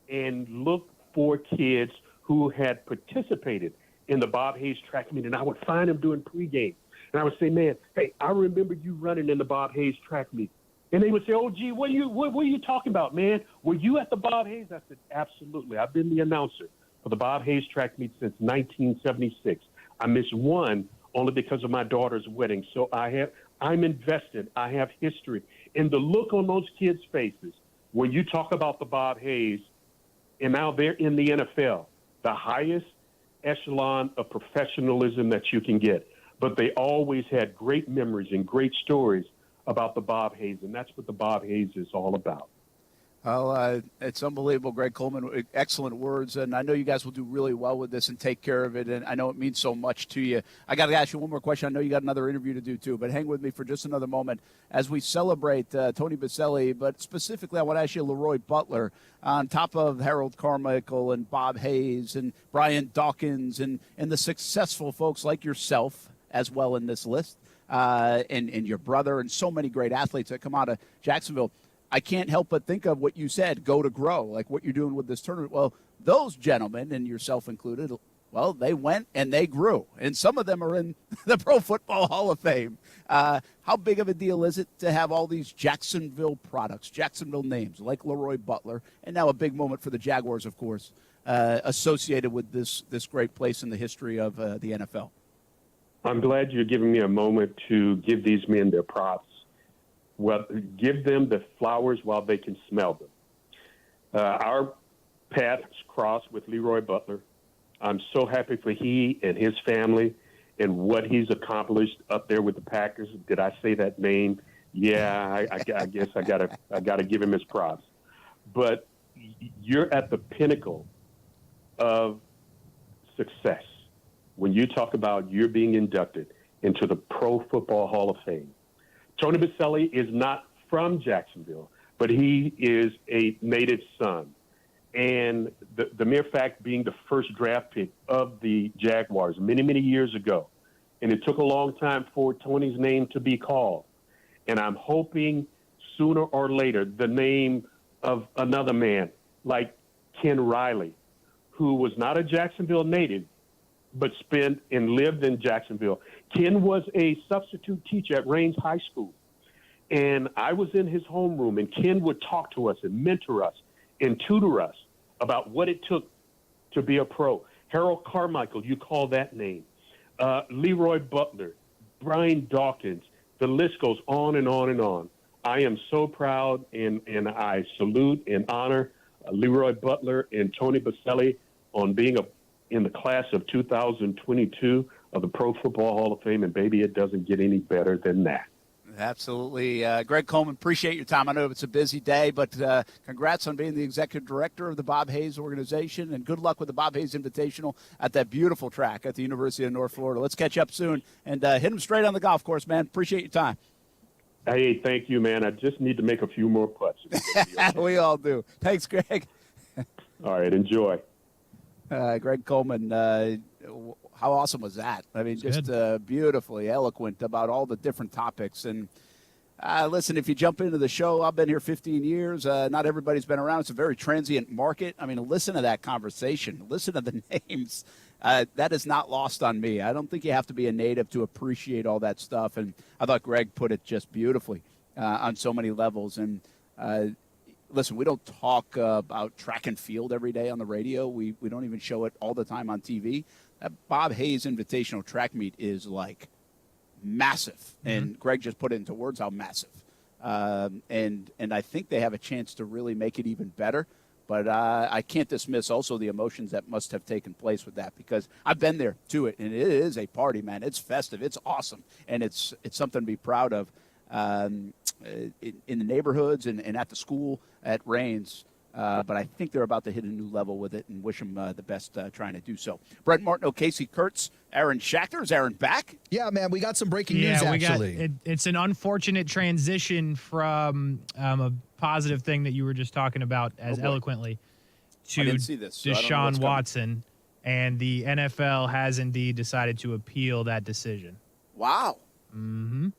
and look for kids who had participated in the Bob Hayes track meet, and I would find them doing pregame. And I would say, man, hey, I remember you running in the Bob Hayes track meet. And they would say, oh, gee, what are you talking about, man? Were you at the Bob Hayes? I said, absolutely. I've been the announcer for the Bob Hayes track meet since 1976. I missed one only because of my daughter's wedding. So I'm invested. I have history. And the look on those kids' faces when you talk about the Bob Hayes, and now they're in the NFL, the highest echelon of professionalism that you can get. But they always had great memories and great stories about the Bob Hayes, and that's what the Bob Hayes is all about. Well, it's unbelievable, Greg Coleman. Excellent words, and I know you guys will do really well with this and take care of it, and I know it means so much to you. I got to ask you one more question. I know you got another interview to do, too, but hang with me for just another moment as we celebrate Tony Baselli, but specifically I want to ask you Leroy Butler on top of Harold Carmichael and Bob Hayes and Brian Dawkins and the successful folks like yourself as well in this list, and your brother and so many great athletes that come out of Jacksonville. I can't help but think of what you said, go to grow, like what you're doing with this tournament. Well, those gentlemen, and yourself included, well, they went and they grew. And some of them are in the Pro Football Hall of Fame. How big of a deal is it to have all these Jacksonville products, Jacksonville names, like Leroy Butler, and now a big moment for the Jaguars, of course, associated with this great place in the history of the NFL? I'm glad you're giving me a moment to give these men their props. Well, give them the flowers while they can smell them. Our paths crossed with Leroy Butler. I'm so happy for he and his family and what he's accomplished up there with the Packers. Did I say that name? Yeah, I guess I gotta give him his props. But you're at the pinnacle of success when you talk about you're being inducted into the Pro Football Hall of Fame. Tony Baselli is not from Jacksonville, but he is a native son. And the mere fact being the first draft pick of the Jaguars many, many years ago, and it took a long time for Tony's name to be called. And I'm hoping sooner or later the name of another man like Ken Riley, who was not a Jacksonville native, but spent and lived in Jacksonville. Ken was a substitute teacher at Raines High School. And I was in his homeroom, and Ken would talk to us and mentor us and tutor us about what it took to be a pro. Harold Carmichael, you call that name. Leroy Butler, Brian Dawkins, the list goes on and on and on. I am so proud, and I salute and honor Leroy Butler and Tony Baselli on being in the class of 2022 of the Pro Football Hall of Fame, and baby, it doesn't get any better than that. Absolutely. Greg Coleman, appreciate your time. I know it's a busy day, but congrats on being the executive director of the Bob Hayes organization, and good luck with the Bob Hayes Invitational at that beautiful track at the University of North Florida. Let's catch up soon and hit them straight on the golf course, man. Appreciate your time. Hey, thank you, man. I just need to make a few more putts. We all do. Thanks, Greg. All right, enjoy. Greg Coleman, how awesome was that? I mean, just beautifully eloquent about all the different topics. And listen, if you jump into the show, I've been here 15 years. Not everybody's been around. It's a very transient market. I mean, listen to that conversation. Listen to the names. That is not lost on me. I don't think you have to be a native to appreciate all that stuff. And I thought Greg put it just beautifully on so many levels. And listen, we don't talk about track and field every day on the radio. We don't even show it all the time on TV. That Bob Hayes Invitational track meet is like massive. Mm-hmm. And Greg just put it into words how massive. And I think they have a chance to really make it even better. But I can't dismiss also the emotions that must have taken place with that, because I've been there to it, and it is a party, man. It's festive. It's awesome. And it's something to be proud of. In the neighborhoods and at the school at Rains. But I think they're about to hit a new level with it, and wish them the best trying to do so. Brent Martineau, Casey Kurtz, Aaron Schachter. Is Aaron back? Yeah, man, we got some breaking news, actually. It's an unfortunate transition from a positive thing that you were just talking about as eloquently to I didn't see this, so Deshaun Watson, and the NFL has indeed decided to appeal that decision. Wow. Mm-hmm.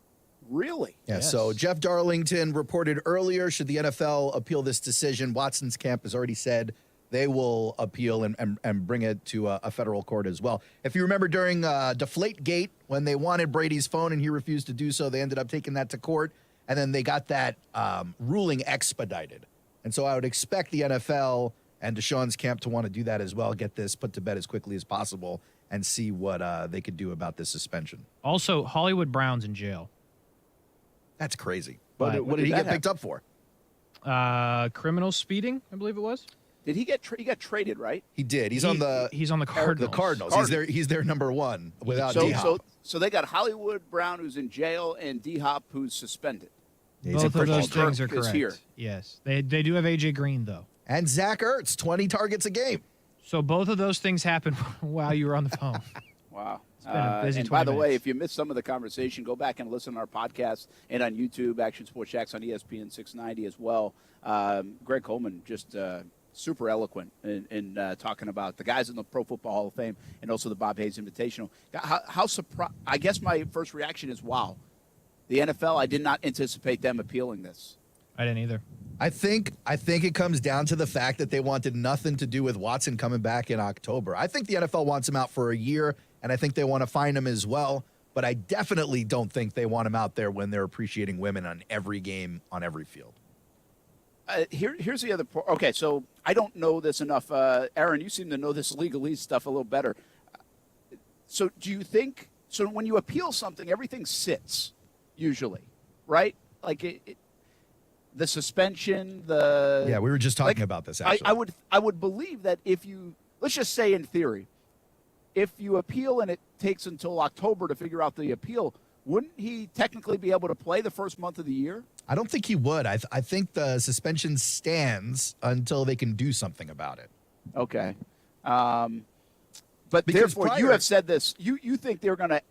Really? Yeah, so Jeff Darlington reported earlier, should the NFL appeal this decision, Watson's camp has already said they will appeal and bring it to a federal court as well. If you remember during Deflategate, when they wanted Brady's phone and he refused to do so, they ended up taking that to court, and then they got that ruling expedited. And so I would expect the NFL and Deshaun's camp to want to do that as well, get this put to bed as quickly as possible, and see what they could do about this suspension. Also, Hollywood Brown's in jail. That's crazy. But what did he get picked up for? Criminal speeding, I believe it was. Did he get he got traded, right? He did. He's on the Cardinals. The Cardinals. He's their number one without D-Hop. So they got Hollywood Brown, who's in jail, and D-Hop, who's suspended. Both of those things are correct. Here. Yes. They do have A.J. Green, though. And Zach Ertz, 20 targets a game. So both of those things happened while you were on the phone. Wow. It's been a busy 20 and by the minutes. way, if you missed some of the conversation, go back and listen to our podcast and on YouTube, Action Sports Jacks on ESPN 690 as well. Greg Coleman just super eloquent in talking about the guys in the Pro Football Hall of Fame and also the Bob Hayes Invitational. How surprised? I guess my first reaction is, wow, the NFL, I did not anticipate them appealing this. I didn't either. I think it comes down to the fact that they wanted nothing to do with Watson coming back in October. I think the NFL wants him out for a year, and I think they want to fine him as well. But I definitely don't think they want him out there when they're appreciating women on every game, on every field. Here's the other part. Okay, so I don't know this enough. Aaron, you seem to know this legalese stuff a little better. So do you think, so when you appeal something, everything sits, usually, right? Like the suspension, Yeah, we were just talking about this, actually. I would believe that if you, let's just say in theory, if you appeal and it takes until October to figure out the appeal, wouldn't he technically be able to play the first month of the year? I don't think he would. I think the suspension stands until they can do something about it. Okay. But therefore, you have said this. You think they're going to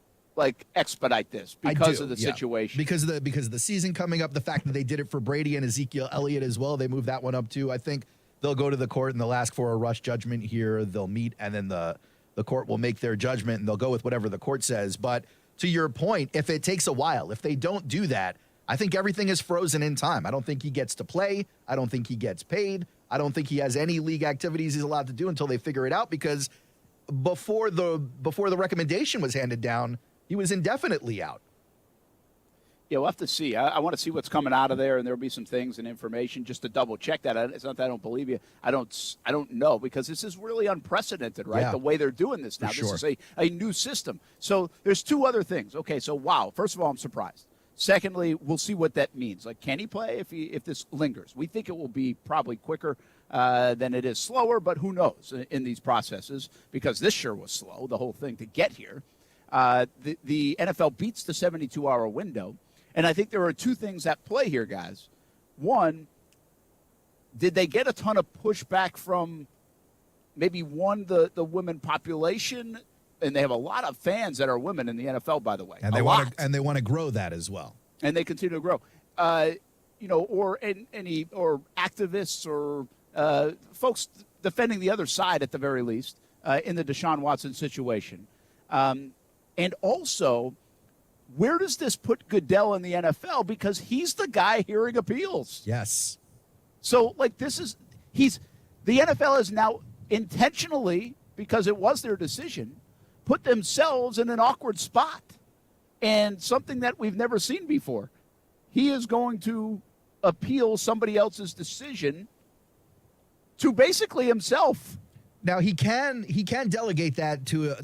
expedite this because of the situation? Because of the season coming up, the fact that they did it for Brady and Ezekiel Elliott as well, they moved that one up too. I think they'll go to the court and they'll ask for a rush judgment here. They'll meet, and then the court will make their judgment, and they'll go with whatever the court says. But to your point, if it takes a while, if they don't do that, I think everything is frozen in time. I don't think he gets to play. I don't think he gets paid. I don't think he has any league activities he's allowed to do until they figure it out, because before the recommendation was handed down, he was indefinitely out. Yeah, we'll have to see. I want to see what's coming out of there, and there'll be some things and information just to double check that. It's not that I don't believe you. I don't know, because this is really unprecedented, right? Yeah. The way they're doing this now. For sure. This is a new system. So there's two other things. Okay, so wow. First of all, I'm surprised. Secondly, we'll see what that means. Like, can he play if this lingers? We think it will be probably quicker than it is slower, but who knows in these processes, because this sure was slow, the whole thing to get here. The NFL beats the 72-hour window, And I think there are two things at play here, guys. One, did they get a ton of pushback from maybe the women population? And they have a lot of fans that are women in the NFL, by the way. And they want to grow that as well. And they continue to grow. Or activists or folks defending the other side at the very least in the Deshaun Watson situation. And also, where does this put Goodell in the NFL? Because he's the guy hearing appeals. Yes. So, the NFL has now intentionally, because it was their decision, put themselves in an awkward spot and something that we've never seen before. He is going to appeal somebody else's decision to basically himself. Now he can delegate that to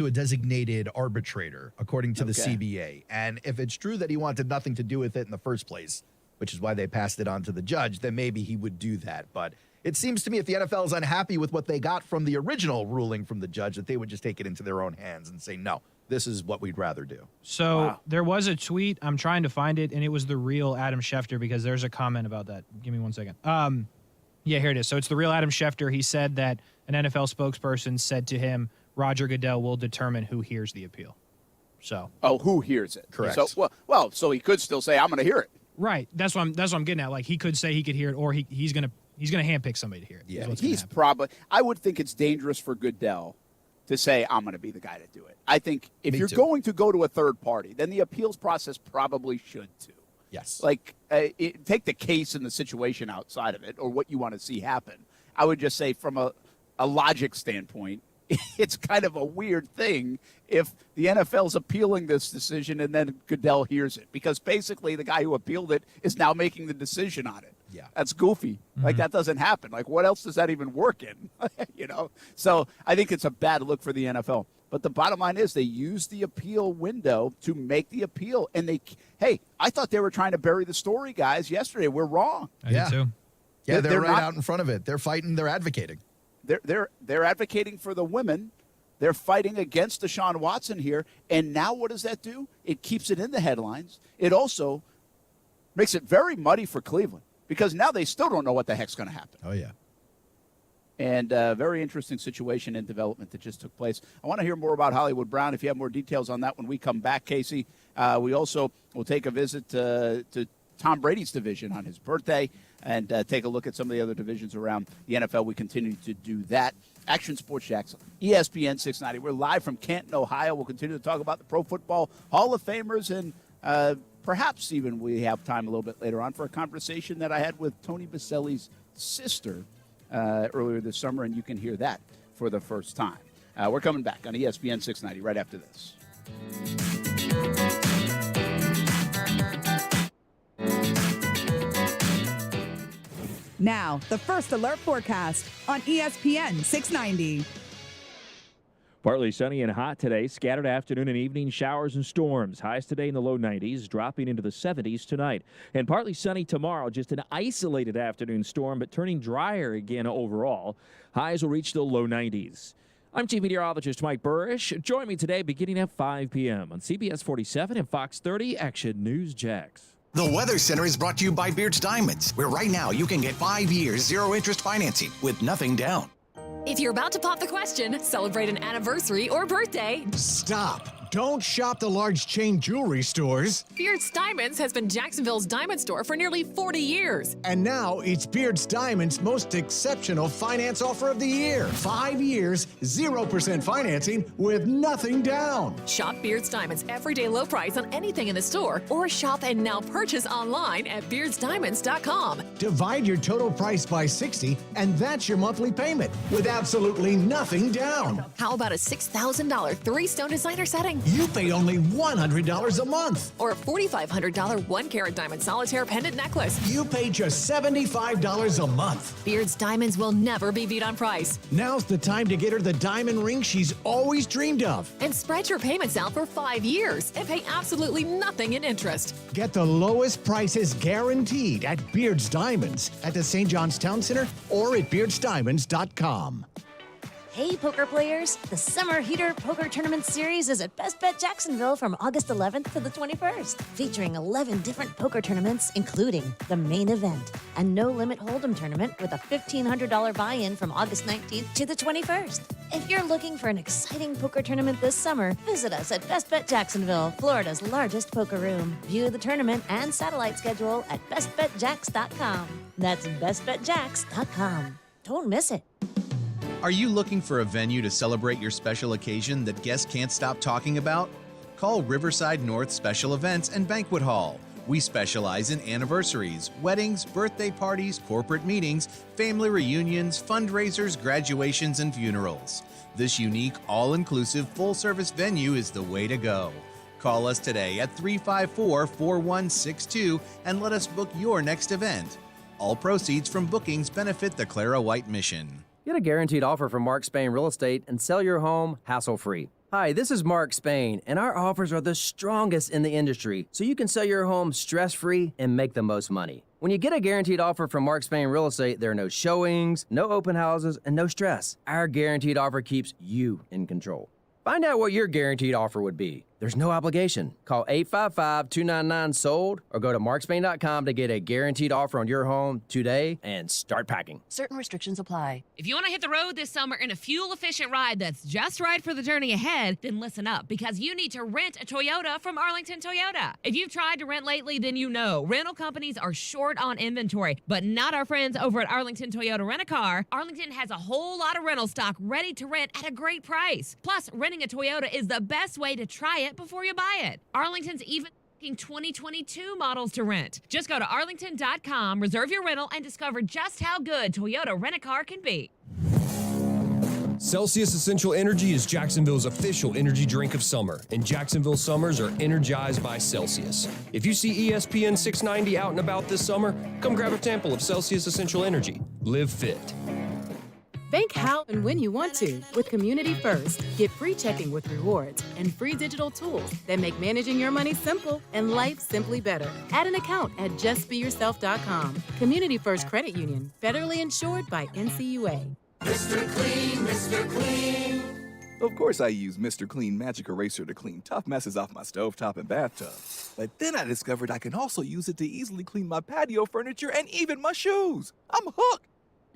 a designated arbitrator, according to the CBA. And if it's true that he wanted nothing to do with it in the first place, which is why they passed it on to the judge, then maybe he would do that. But it seems to me if the NFL is unhappy with what they got from the original ruling from the judge, that they would just take it into their own hands and say, no, this is what we'd rather do. So There was a tweet. I'm trying to find it, and it was the real Adam Schefter because there's a comment about that. Give me 1 second. Yeah, here it is. So it's the real Adam Schefter. He said that an NFL spokesperson said to him, Roger Goodell will determine who hears the appeal. So. Oh, who hears it? Correct. So, so he could still say, I'm going to hear it. Right. That's what I'm getting at. Like, he could say he could hear it, or he's gonna handpick somebody to hear it. Yeah, he's probably. I would think it's dangerous for Goodell to say, I'm going to be the guy to do it. I think if you're going to go to a third party, then the appeals process probably should too. Yes. Take the case and the situation outside of it, or what you want to see happen. I would just say from a logic standpoint, it's kind of a weird thing if the NFL's appealing this decision and then Goodell hears it, because basically the guy who appealed it is now making the decision on it. Yeah. That's goofy. Mm-hmm. That doesn't happen. What else does that even work in? So I think it's a bad look for the NFL. But the bottom line is they used the appeal window to make the appeal. And I thought they were trying to bury the story, guys, yesterday. We're wrong. I did too. Yeah, they're right out in front of it. They're fighting. They're advocating. They're advocating for the women. They're fighting against Deshaun Watson here. And now what does that do? It keeps it in the headlines. It also makes it very muddy for Cleveland, because now they still don't know what the heck's going to happen. Oh, yeah. And a very interesting situation and development that just took place. I want to hear more about Hollywood Brown. If you have more details on that when we come back, Casey. We also will take a visit to Tom Brady's division on his birthday and take a look at some of the other divisions around the NFL. We continue to do that. Action Sports Jackson, ESPN 690. We're live from Canton, Ohio. We'll continue to talk about the Pro Football Hall of Famers, and perhaps even we have time a little bit later on for a conversation that I had with Tony Baselli's sister earlier this summer, and you can hear that for the first time. We're coming back on ESPN 690 right after this. Now, the First Alert forecast on ESPN 690. Partly sunny and hot today. Scattered afternoon and evening showers and storms. Highs today in the low 90s, dropping into the 70s tonight. And partly sunny tomorrow. Just an isolated afternoon storm, but turning drier again overall. Highs will reach the low 90s. I'm Chief Meteorologist Mike Burrish. Join me today beginning at 5 p.m. on CBS 47 and Fox 30 Action News Jax. The Weather Center is brought to you by Beards Diamonds, where right now you can get 5 years, zero interest financing with nothing down. If you're about to pop the question, celebrate an anniversary or birthday. Stop. Don't shop the large chain jewelry stores. Beards Diamonds has been Jacksonville's diamond store for nearly 40 years. And now it's Beards Diamonds' most exceptional finance offer of the year. 5 years, 0% financing with nothing down. Shop Beards Diamonds' everyday low price on anything in the store, or shop and now purchase online at beardsdiamonds.com. Divide your total price by 60, and that's your monthly payment with absolutely nothing down. How about a $6,000 three-stone designer setting? You pay only $100 a month. Or a $4,500 one-carat diamond solitaire pendant necklace. You pay just $75 a month. Beards Diamonds will never be beat on price. Now's the time to get her the diamond ring she's always dreamed of. And spread your payments out for 5 years and pay absolutely nothing in interest. Get the lowest prices guaranteed at Beards Diamonds at the St. John's Town Center or at beardsdiamonds.com. Hey, poker players! The Summer Heater Poker Tournament Series is at Best Bet Jacksonville from August 11th to the 21st, featuring 11 different poker tournaments, including the main event, a no-limit hold'em tournament with a $1,500 buy-in from August 19th to the 21st. If you're looking for an exciting poker tournament this summer, visit us at Best Bet Jacksonville, Florida's largest poker room. View the tournament and satellite schedule at bestbetjacks.com. That's bestbetjacks.com. Don't miss it. Are you looking for a venue to celebrate your special occasion that guests can't stop talking about? Call Riverside North Special Events and Banquet Hall. We specialize in anniversaries, weddings, birthday parties, corporate meetings, family reunions, fundraisers, graduations, and funerals. This unique, all-inclusive, full-service venue is the way to go. Call us today at 354-4162 and let us book your next event. All proceeds from bookings benefit the Clara White Mission. Get a guaranteed offer from Mark Spain Real Estate and sell your home hassle-free. Hi, this is Mark Spain, and our offers are the strongest in the industry, so you can sell your home stress-free and make the most money. When you get a guaranteed offer from Mark Spain Real Estate, there are no showings, no open houses, and no stress. Our guaranteed offer keeps you in control. Find out what your guaranteed offer would be. There's no obligation. Call 855-299-SOLD or go to markspain.com to get a guaranteed offer on your home today and start packing. Certain restrictions apply. If you want to hit the road this summer in a fuel-efficient ride that's just right for the journey ahead, then listen up, because you need to rent a Toyota from Arlington Toyota. If you've tried to rent lately, then you know rental companies are short on inventory, but not our friends over at Arlington Toyota Rent-A-Car. Arlington has a whole lot of rental stock ready to rent at a great price. Plus, renting a Toyota is the best way to try it before you buy it. Arlington's even 2022 models to rent. Just go to arlington.com, reserve your rental, and discover just how good Toyota Rent-A-Car can be. Celsius Essential Energy is Jacksonville's official energy drink of summer, and Jacksonville summers are energized by Celsius. If you see ESPN 690 out and about this summer, come grab a sample of Celsius Essential Energy. Live fit. Bank how and when you want to with Community First. Get free checking with rewards and free digital tools that make managing your money simple and life simply better. Add an account at justbeyourself.com. Community First Credit Union, federally insured by NCUA. Mr. Clean, Mr. Clean. Of course I use Mr. Clean Magic Eraser to clean tough messes off my stovetop and bathtub. But then I discovered I can also use it to easily clean my patio furniture and even my shoes. I'm hooked.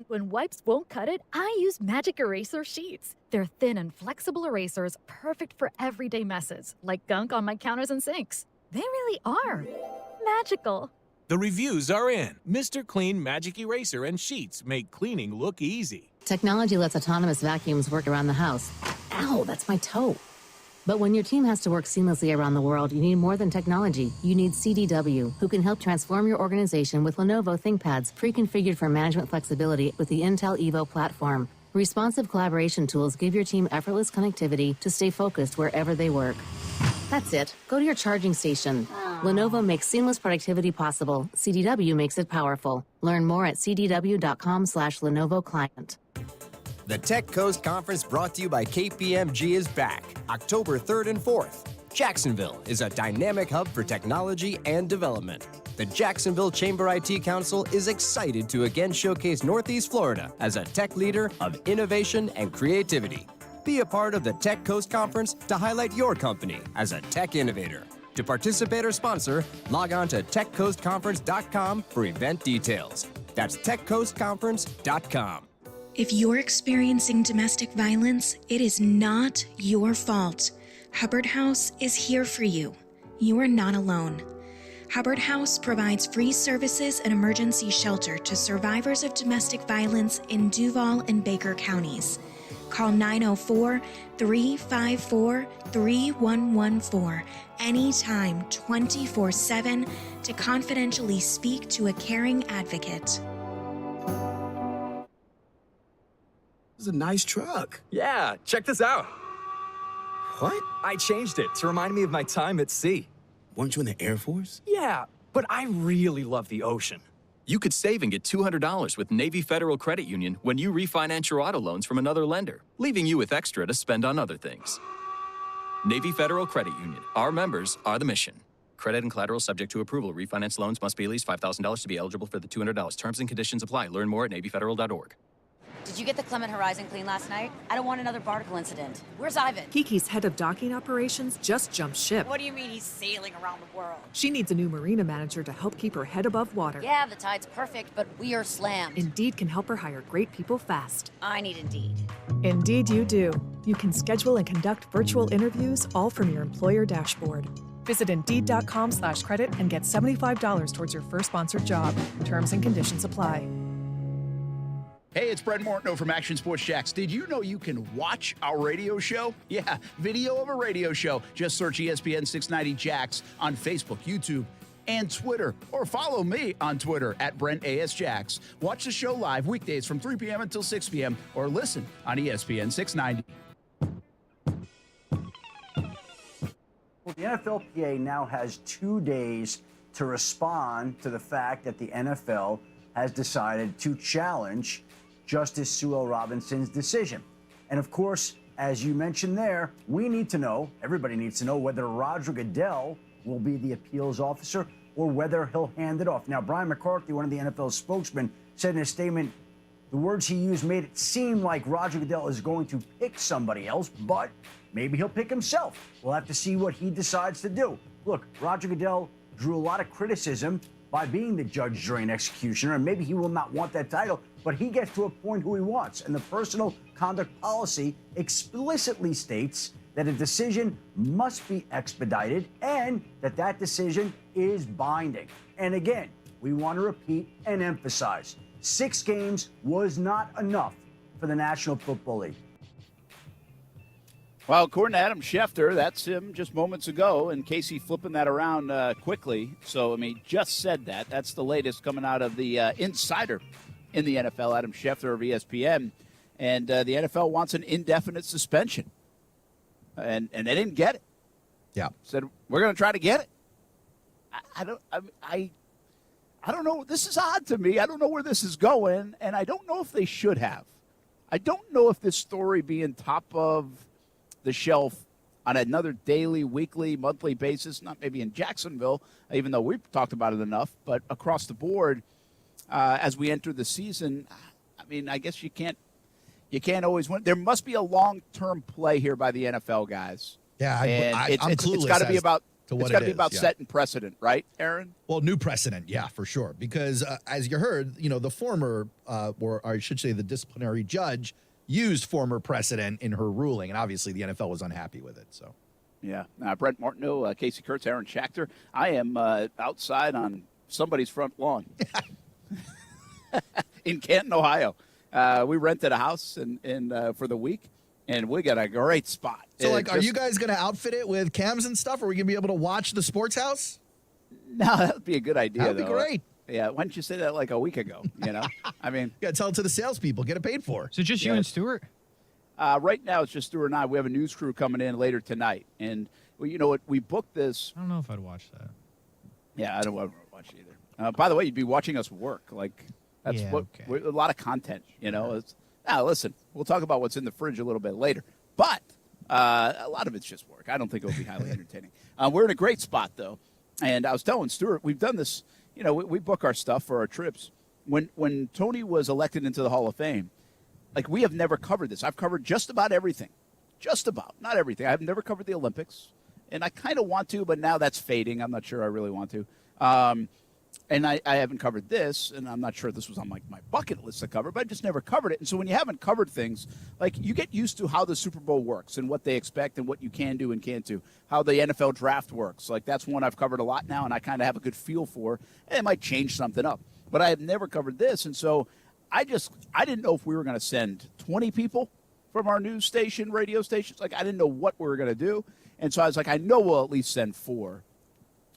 When wipes won't cut it, I use Magic Eraser Sheets. They're thin and flexible erasers, perfect for everyday messes, like gunk on my counters and sinks. They really are magical. The reviews are in. Mr. Clean Magic Eraser and Sheets make cleaning look easy. Technology lets autonomous vacuums work around the house. Ow, that's my toe. But when your team has to work seamlessly around the world, you need more than technology. You need CDW, who can help transform your organization with Lenovo ThinkPads, pre-configured for management flexibility with the Intel Evo platform. Responsive collaboration tools give your team effortless connectivity to stay focused wherever they work. That's it. Go to your charging station. Lenovo makes seamless productivity possible. CDW makes it powerful. Learn more at cdw.com/Lenovo Client. The Tech Coast Conference brought to you by KPMG is back, October 3rd and 4th. Jacksonville is a dynamic hub for technology and development. The Jacksonville Chamber IT Council is excited to again showcase Northeast Florida as a tech leader of innovation and creativity. Be a part of the Tech Coast Conference to highlight your company as a tech innovator. To participate or sponsor, log on to techcoastconference.com for event details. That's techcoastconference.com. If you're experiencing domestic violence, it is not your fault. Hubbard House is here for you. You are not alone. Hubbard House provides free services and emergency shelter to survivors of domestic violence in Duval and Baker counties. Call 904-354-3114 anytime, 24/7 to confidentially speak to a caring advocate. This is a nice truck. Yeah, check this out. What? I changed it to remind me of my time at sea. Weren't you in the Air Force? Yeah, but I really love the ocean. You could save and get $200 with Navy Federal Credit Union when you refinance your auto loans from another lender, leaving you with extra to spend on other things. Navy Federal Credit Union. Our members are the mission. Credit and collateral subject to approval. Refinance loans must be at least $5,000 to be eligible for the $200. Terms and conditions apply. Learn more at NavyFederal.org. Did you get the Clement Horizon clean last night? I don't want another barnacle incident. Where's Ivan? Kiki's head of docking operations just jumped ship. What do you mean he's sailing around the world? She needs a new marina manager to help keep her head above water. Yeah, the tide's perfect, but we are slammed. Indeed can help her hire great people fast. I need Indeed. Indeed you do. You can schedule and conduct virtual interviews all from your employer dashboard. Visit Indeed.com/credit and get $75 towards your first sponsored job. Terms and conditions apply. Hey, it's Brett Mortno from Action Sports Jacks. Did you know you can watch our radio show? Yeah, video of a radio show. Just search ESPN 690 Jacks on Facebook, YouTube, and Twitter. Or follow me on Twitter at Brent A.S. Jacks. Watch the show live weekdays from 3 p.m. until 6 p.m. or listen on ESPN 690. Well, the NFLPA now has 2 days to respond to the fact that the NFL has decided to challenge Justice Sue L. Robinson's decision. And of course, as you mentioned there, we need to know, everybody needs to know, whether Roger Goodell will be the appeals officer or whether he'll hand it off. Now, Brian McCarthy, one of the NFL spokesmen, said in a statement, the words he used made it seem like Roger Goodell is going to pick somebody else, but maybe he'll pick himself. We'll have to see what he decides to do. Look, Roger Goodell drew a lot of criticism by being the judge, jury, and executioner, and maybe he will not want that title, but he gets to appoint who he wants. And the personal conduct policy explicitly states that a decision must be expedited and that decision is binding. And again, we want to repeat and emphasize, 6 games was not enough for the National Football League. Well, according to Adam Schefter, that's him just moments ago, and Casey flipping that around quickly. So, I mean, just said that. That's the latest coming out of the insider in the NFL, Adam Schefter of ESPN. And the NFL wants an indefinite suspension. And they didn't get it. Yeah. Said, we're going to try to get it. I don't know. This is odd to me. I don't know where this is going, and I don't know if they should have. I don't know if this story being top of the shelf on another daily, weekly, monthly basis, not maybe in Jacksonville, even though we've talked about it enough, but across the board as we enter the season, I mean, I guess you can't always win. There must be a long-term play here by the NFL guys. Yeah, I'm clueless. It's got to be about yeah. setting precedent, right, Aaron? Well, new precedent, yeah, for sure. Because as you heard, the former, or I should say the disciplinary judge, used former precedent in her ruling, and obviously the NFL was unhappy with it. So, yeah. Brent Martineau, Casey Kurtz, Aaron Schachter. I am outside on somebody's front lawn in Canton, Ohio. We rented a house for the week, and we got a great spot. So, are you guys going to outfit it with cams and stuff? Or are we going to be able to watch the sports house? No, that would be a good idea. That would be great. Yeah, why didn't you say that like a week ago? I mean, you got to tell it to the salespeople. Get it paid for. So just you and Stuart? Right now, it's just Stuart and I. We have a news crew coming in later tonight, and you know what? We booked this. I don't know if I'd watch that. Yeah, I don't want to watch it either. By the way, you'd be watching us work. That's Yeah, a lot of content. Listen, we'll talk about what's in the fridge a little bit later, but a lot of it's just work. I don't think it'll be highly entertaining. We're in a great spot though, and I was telling Stuart, we've done this. We book our stuff for our trips. When Tony was elected into the Hall of Fame, we have never covered this. I've covered just about everything. Just about. Not everything. I've never covered the Olympics, and I kind of want to, but now that's fading. I'm not sure I really want to. And I haven't covered this, and I'm not sure this was on my bucket list to cover, but I just never covered it. And so when you haven't covered things, you get used to how the Super Bowl works and what they expect and what you can do and can't do, how the NFL draft works. That's one I've covered a lot now, and I kind of have a good feel for. And it might change something up. But I have never covered this, and so I didn't know if we were going to send 20 people from our news station, radio stations. I didn't know what we were going to do. And so I was like, I know we'll at least send 4.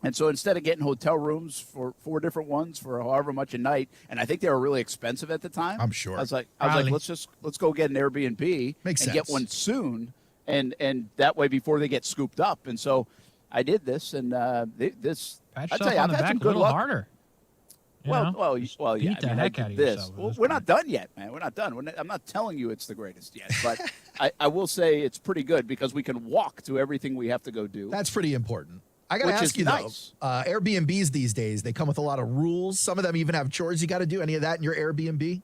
And so instead of getting hotel rooms for 4 different ones for however much a night, and I think they were really expensive at the time. I'm sure. I was like, let's go get an Airbnb and get one soon, and that way before they get scooped up. And so I did this, and this. Pat I'd tell you, I've had some good luck. Harder. Well, yeah. Beat the heck out of this. yourself. Well, we're not done yet, man. We're not done. I'm not telling you it's the greatest yet, but I will say it's pretty good because we can walk to everything we have to go do. That's pretty important. I got to ask you, nice. though, Airbnbs these days, they come with a lot of rules. Some of them even have chores you got to do. Any of that in your Airbnb?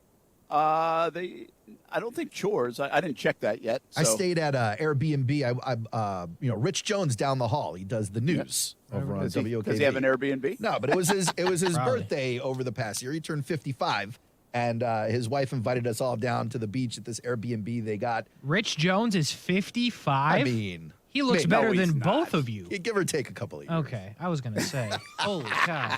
I don't think chores. I didn't check that yet. So. I stayed at Airbnb. Rich Jones down the hall. He does the news over on WOKV. Does he have an Airbnb? No, but it was his birthday over the past year. He turned 55, and his wife invited us all down to the beach at this Airbnb they got. Rich Jones is 55. I mean, he looks better than both of you. Give or take a couple of years. Okay, I was gonna say, holy cow.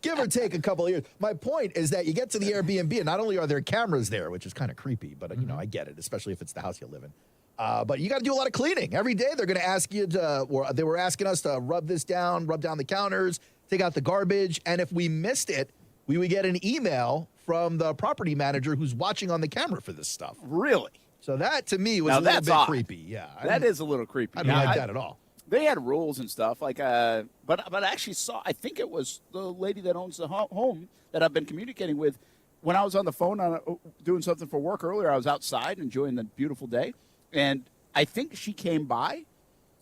Give or take a couple of years. My point is that you get to the Airbnb, and not only are there cameras there, which is kind of creepy, but I get it, especially if it's the house you live in. But you got to do a lot of cleaning every day. They're going to ask you to, or they were asking us to rub down the counters, take out the garbage, and if we missed it, we would get an email from the property manager who's watching on the camera for this stuff. Really? So that to me was a little bit creepy. Yeah, that is a little creepy. I don't like that at all. They had rules and stuff but I actually saw. I think it was the lady that owns the home that I've been communicating with. When I was on the phone doing something for work earlier, I was outside enjoying the beautiful day, and I think she came by,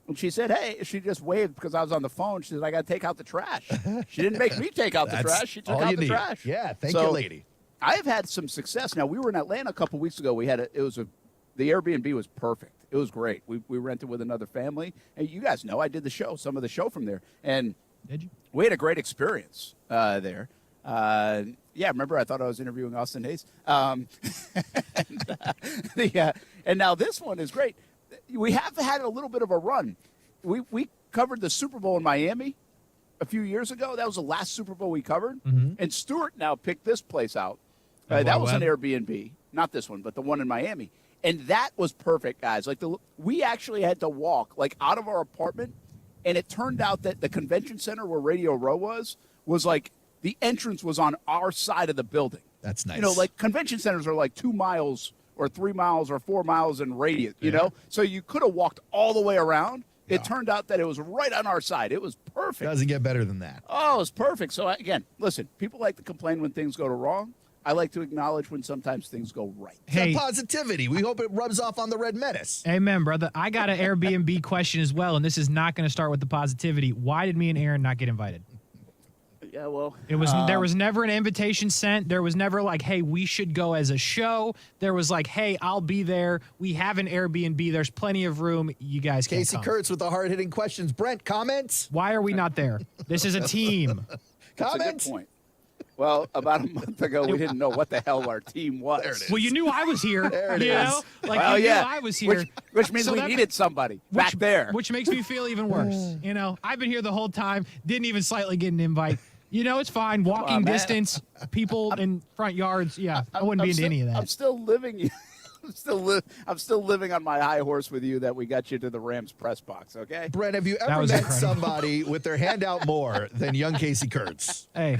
and she said, "Hey," she just waved because I was on the phone. She said, "I got to take out the trash." She didn't make me take out the trash. She took out the trash. Yeah, thank you, lady. I have had some success. Now we were in Atlanta a couple weeks ago. The Airbnb was perfect. It was great. We rented with another family. And you guys know I did some of the show from there. And did you? We had a great experience there. Remember I thought I was interviewing Austin Hayes? And now this one is great. We have had a little bit of a run. We covered the Super Bowl in Miami a few years ago. That was the last Super Bowl we covered. Mm-hmm. And Stuart now picked this place out. That was an Airbnb. Not this one, but the one in Miami. And that was perfect, guys. We actually had to walk out of our apartment, and it turned out that the convention center where Radio Row was the entrance was on our side of the building. That's nice. Convention centers are 2 miles or 3 miles or 4 miles in radius, you know? So you could have walked all the way around. Yeah. It turned out that it was right on our side. It was perfect. Doesn't get better than that. Oh, it was perfect. So, again, listen, people like to complain when things go wrong. I like to acknowledge when sometimes things go right. Hey, positivity. We hope it rubs off on the Red Menace. Amen, brother. I got an Airbnb question as well, and this is not going to start with the positivity. Why did me and Aaron not get invited? Yeah, well, there was never an invitation sent. There was never hey, we should go as a show. There was hey, I'll be there. We have an Airbnb. There's plenty of room. You guys can Casey come. Kurtz with the hard-hitting questions. Brent, comments? Why are we not there? This is a team. That's a good point. Well, about a month ago, we didn't know what the hell our team was. There it is. Well, you knew I was here. There it is. Know? You knew I was here. Which means we needed somebody back there. Which makes me feel even worse. I've been here the whole time. Didn't even slightly get an invite. It's fine. Walking distance, people in front yards. Yeah, I wouldn't be into any of that. I'm still living. I'm still living on my high horse with you that we got you to the Rams press box. Okay, Brent, have you ever met somebody with their hand out more than young Casey Kurtz? Hey,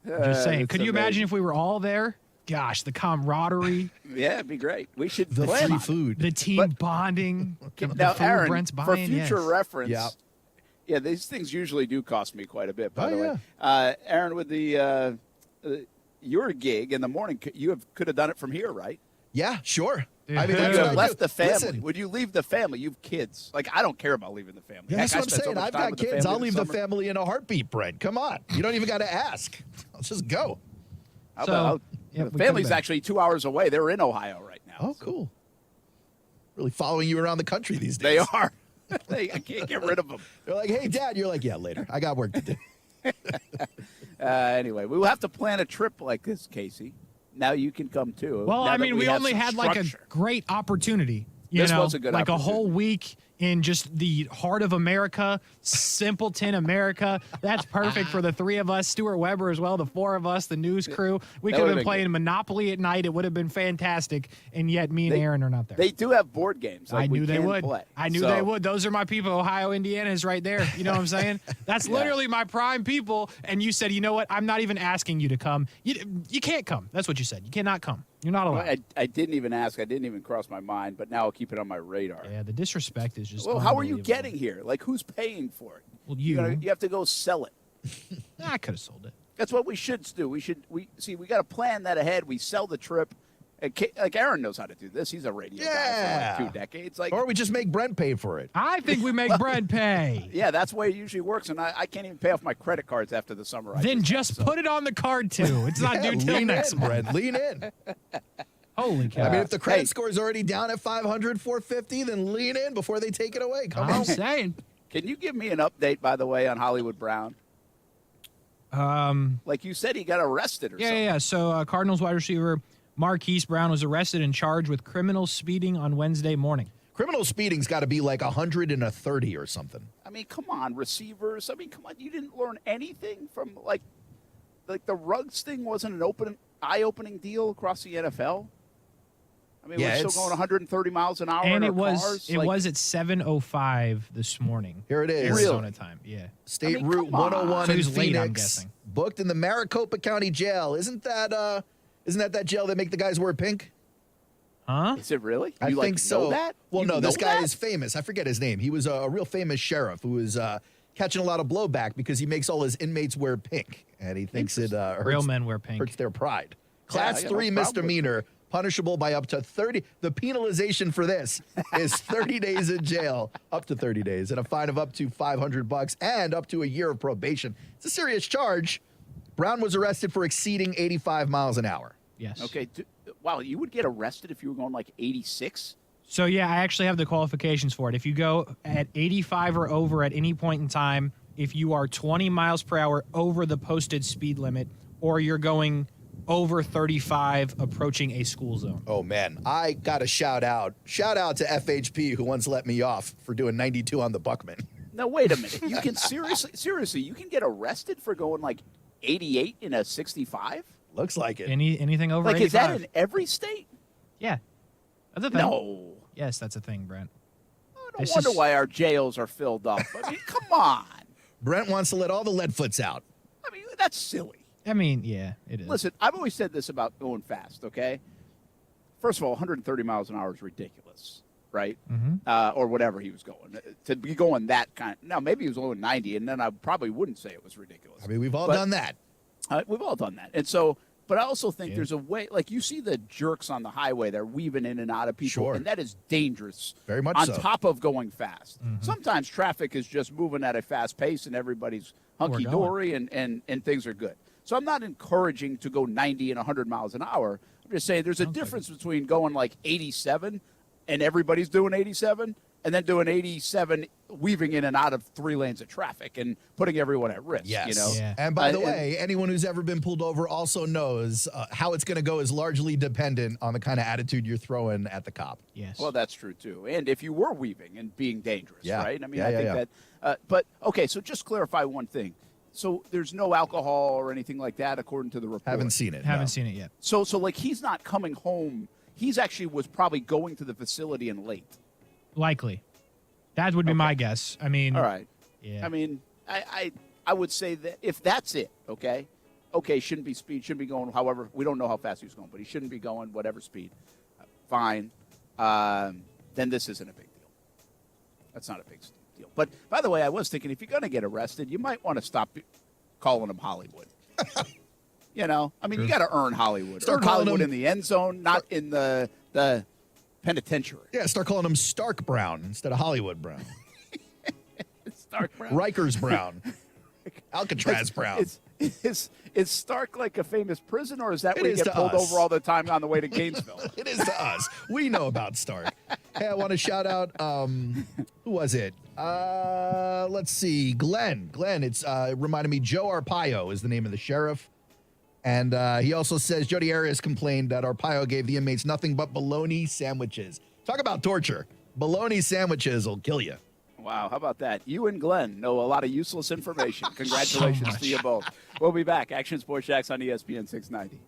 just saying. Could you imagine if we were all there? Gosh, the camaraderie. Yeah, it'd be great. We should the free food, the team bonding. Now, Aaron, Brent's buying, for future reference. Yeah. Yeah, these things usually do cost me quite a bit, by the way. Aaron, with your gig in the morning, you could have done it from here, right? Yeah, sure. I mean, would you have left the family? Listen. Would you leave the family? You have kids. I don't care about leaving the family. Yeah, that's what I'm saying. I've got kids. I'll leave the family in a heartbeat, Brent. Come on. You don't even got to ask. Let's just go. The family's actually 2 hours away. They're in Ohio right now. Oh, cool. Really following you around the country these days. They are. I can't get rid of them. They're like, hey, Dad. You're like, yeah, later. I got work to do. Anyway, we will have to plan a trip like this, Casey. Now you can come too. Well, I mean, we only had a great opportunity. This was a good opportunity. A whole week in just the heart of America, simpleton America. That's perfect for the three of us, Stuart Weber as well, the four of us, the news crew. We could have been playing Monopoly at night. It would have been fantastic, and yet me and Aaron are not there. They do have board games. I knew they would. Play. I knew they would. Those are my people. Ohio, Indiana is right there. You know what I'm saying? That's literally my prime people. And you said, you know what? I'm not even asking you to come. You can't come. That's what you said. You cannot come. You're not allowed. Well, I didn't even ask. I didn't even cross my mind, but now I'll keep it on my radar. Yeah, the disrespect is just. Well, how are you getting here? Who's paying for it? Well, you have to go sell it. I could have sold it. That's what we should do. We got to plan that ahead. We sell the trip, Like Aaron knows how to do this. He's a radio guy for like 2 decades. Or we just make Brent pay for it. I think we make Brent pay. Yeah, that's the way it usually works, and I can't even pay off my credit cards after the summer. Then just put it on the card, too. It's not due till next month. Brent. Lean in. Holy cow. I mean, if the credit score is already down at 500, 450, then lean in before they take it away. Come on. I'm saying. Can you give me an update, by the way, on Hollywood Brown? Like you said, he got arrested or something. Yeah. So Cardinals wide receiver Marquise Brown was arrested and charged with criminal speeding on Wednesday morning. Criminal speeding's got to be like 130 or something. I mean, come on, receivers. I mean, come on. You didn't learn anything from, like the Ruggs thing wasn't an eye-opening deal across the NFL? I mean, we're still going 130 miles an hour and in it our was cars. It was at 7:05 this morning. Here it is. Arizona time. Yeah. State Route 101 so in he's Phoenix. late, I'm guessing. Booked in the Maricopa County Jail. Isn't that that jail that make the guys wear pink? Huh? Is it really? I think so. Know that? Well, You no, this know guy that? is famous. I forget his name. He was a real famous sheriff who was catching a lot of blowback because he makes all his inmates wear pink, and he thinks it hurts, Real men wear pink. hurts their pride. Class I got 3 no problem with misdemeanor, punishable by up to 30. The penalization for this is 30 days in jail, up to 30 days, and a fine of up to $500 and up to a year of probation. It's a serious charge. Brown was arrested for exceeding 85 miles an hour. Yes. Okay. Wow, you would get arrested if you were going like 86? So, yeah, I actually have the qualifications for it. If you go at 85 or over at any point in time, if you are 20 miles per hour over the posted speed limit, or you're going over 35 approaching a school zone. Oh, man. I got a shout out. Shout out to FHP who once let me off for doing 92 on the Buckman. No, wait a minute. You can seriously, you can get arrested for going like 88 in a 65? Looks like it. Anything over Like, 85. is that in every state? Yeah. That's a thing. No. Yes, that's a thing, Brent. I don't wonder why our jails are filled up. I mean, come on. Brent wants to let all the leadfoots out. I mean, that's silly. I mean, yeah, it is. Listen, I've always said this about going fast, okay? First of all, 130 miles an hour is ridiculous, right? Or whatever he was going. To be going that kind. Now, maybe he was going 90, and then I probably wouldn't say it was ridiculous. I mean, we've all done that. We've all done that. And so, but I also think there's a way, like you see the jerks on the highway, they're weaving in and out of people, and that is dangerous. Very much on so. top of going fast. Sometimes traffic is just moving at a fast pace and everybody's hunky-dory and things are good. So I'm not encouraging to go 90 and 100 miles an hour. I'm just saying there's a difference between going like 87 and everybody's doing 87 and then doing 87 weaving in and out of 3 lanes of traffic and putting everyone at risk. Yes. You know? Yeah. And by the way, anyone who's ever been pulled over also knows how it's going to go is largely dependent on the kind of attitude you're throwing at the cop. Yes. Well, that's true, too. And if you were weaving and being dangerous, Yeah. right? I mean, Yeah, I think yeah. that. But, okay, so just clarify one thing. So there's no alcohol or anything like that, according to the report? Haven't seen it. Haven't seen it yet. So, like, he's not coming home. He's actually was probably going to the facility and late. Likely. That would be my guess. I mean. All right. Yeah. I mean, I would say that if that's it, okay, shouldn't be speed, shouldn't be going, however, we don't know how fast he was going, but he shouldn't be going whatever speed. Fine. Then this isn't a big deal. That's not a big deal. But, by the way, I was thinking if you're going to get arrested, you might want to stop calling him Hollywood. You know? I mean, you got to earn Hollywood. Start Earn calling Hollywood him- in the end zone, not in the penitentiary. Yeah, start calling him Stark Brown instead of Hollywood Brown. Stark Brown. Rikers Brown. Alcatraz Brown. Is Stark like a famous prison, or is that It where you is get to pulled us. over all the time on the way to Gainesville? It is to us. We know about Stark. Hey, I want to shout out, who was it? Let's see, Glenn. It's reminded me, Joe Arpaio is the name of the sheriff. And he also says Jody Arias complained that Arpaio gave the inmates nothing but bologna sandwiches. Talk about torture. Bologna sandwiches will kill you. Wow, how about that? You and Glenn know a lot of useless information. Congratulations to you both. We'll be back. Action Sports Jacks on ESPN 690.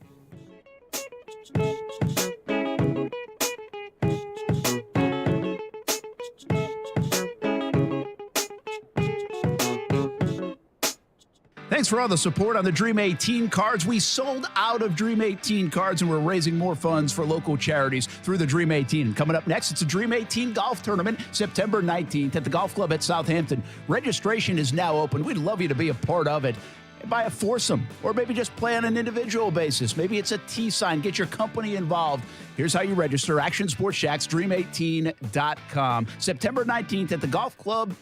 Thanks for all the support on the Dream 18 cards. We sold out of Dream 18 cards, and we're raising more funds for local charities through the Dream 18. And coming up next, it's a Dream 18 golf tournament, September 19th at the Golf Club at Southampton. Registration is now open. We'd love you to be a part of it. buy a foursome, or maybe just play on an individual basis. Maybe it's a T sign. Get your company involved. Here's how you register. Action Sports Shacks, Dream18.com. September 19th at the Golf Club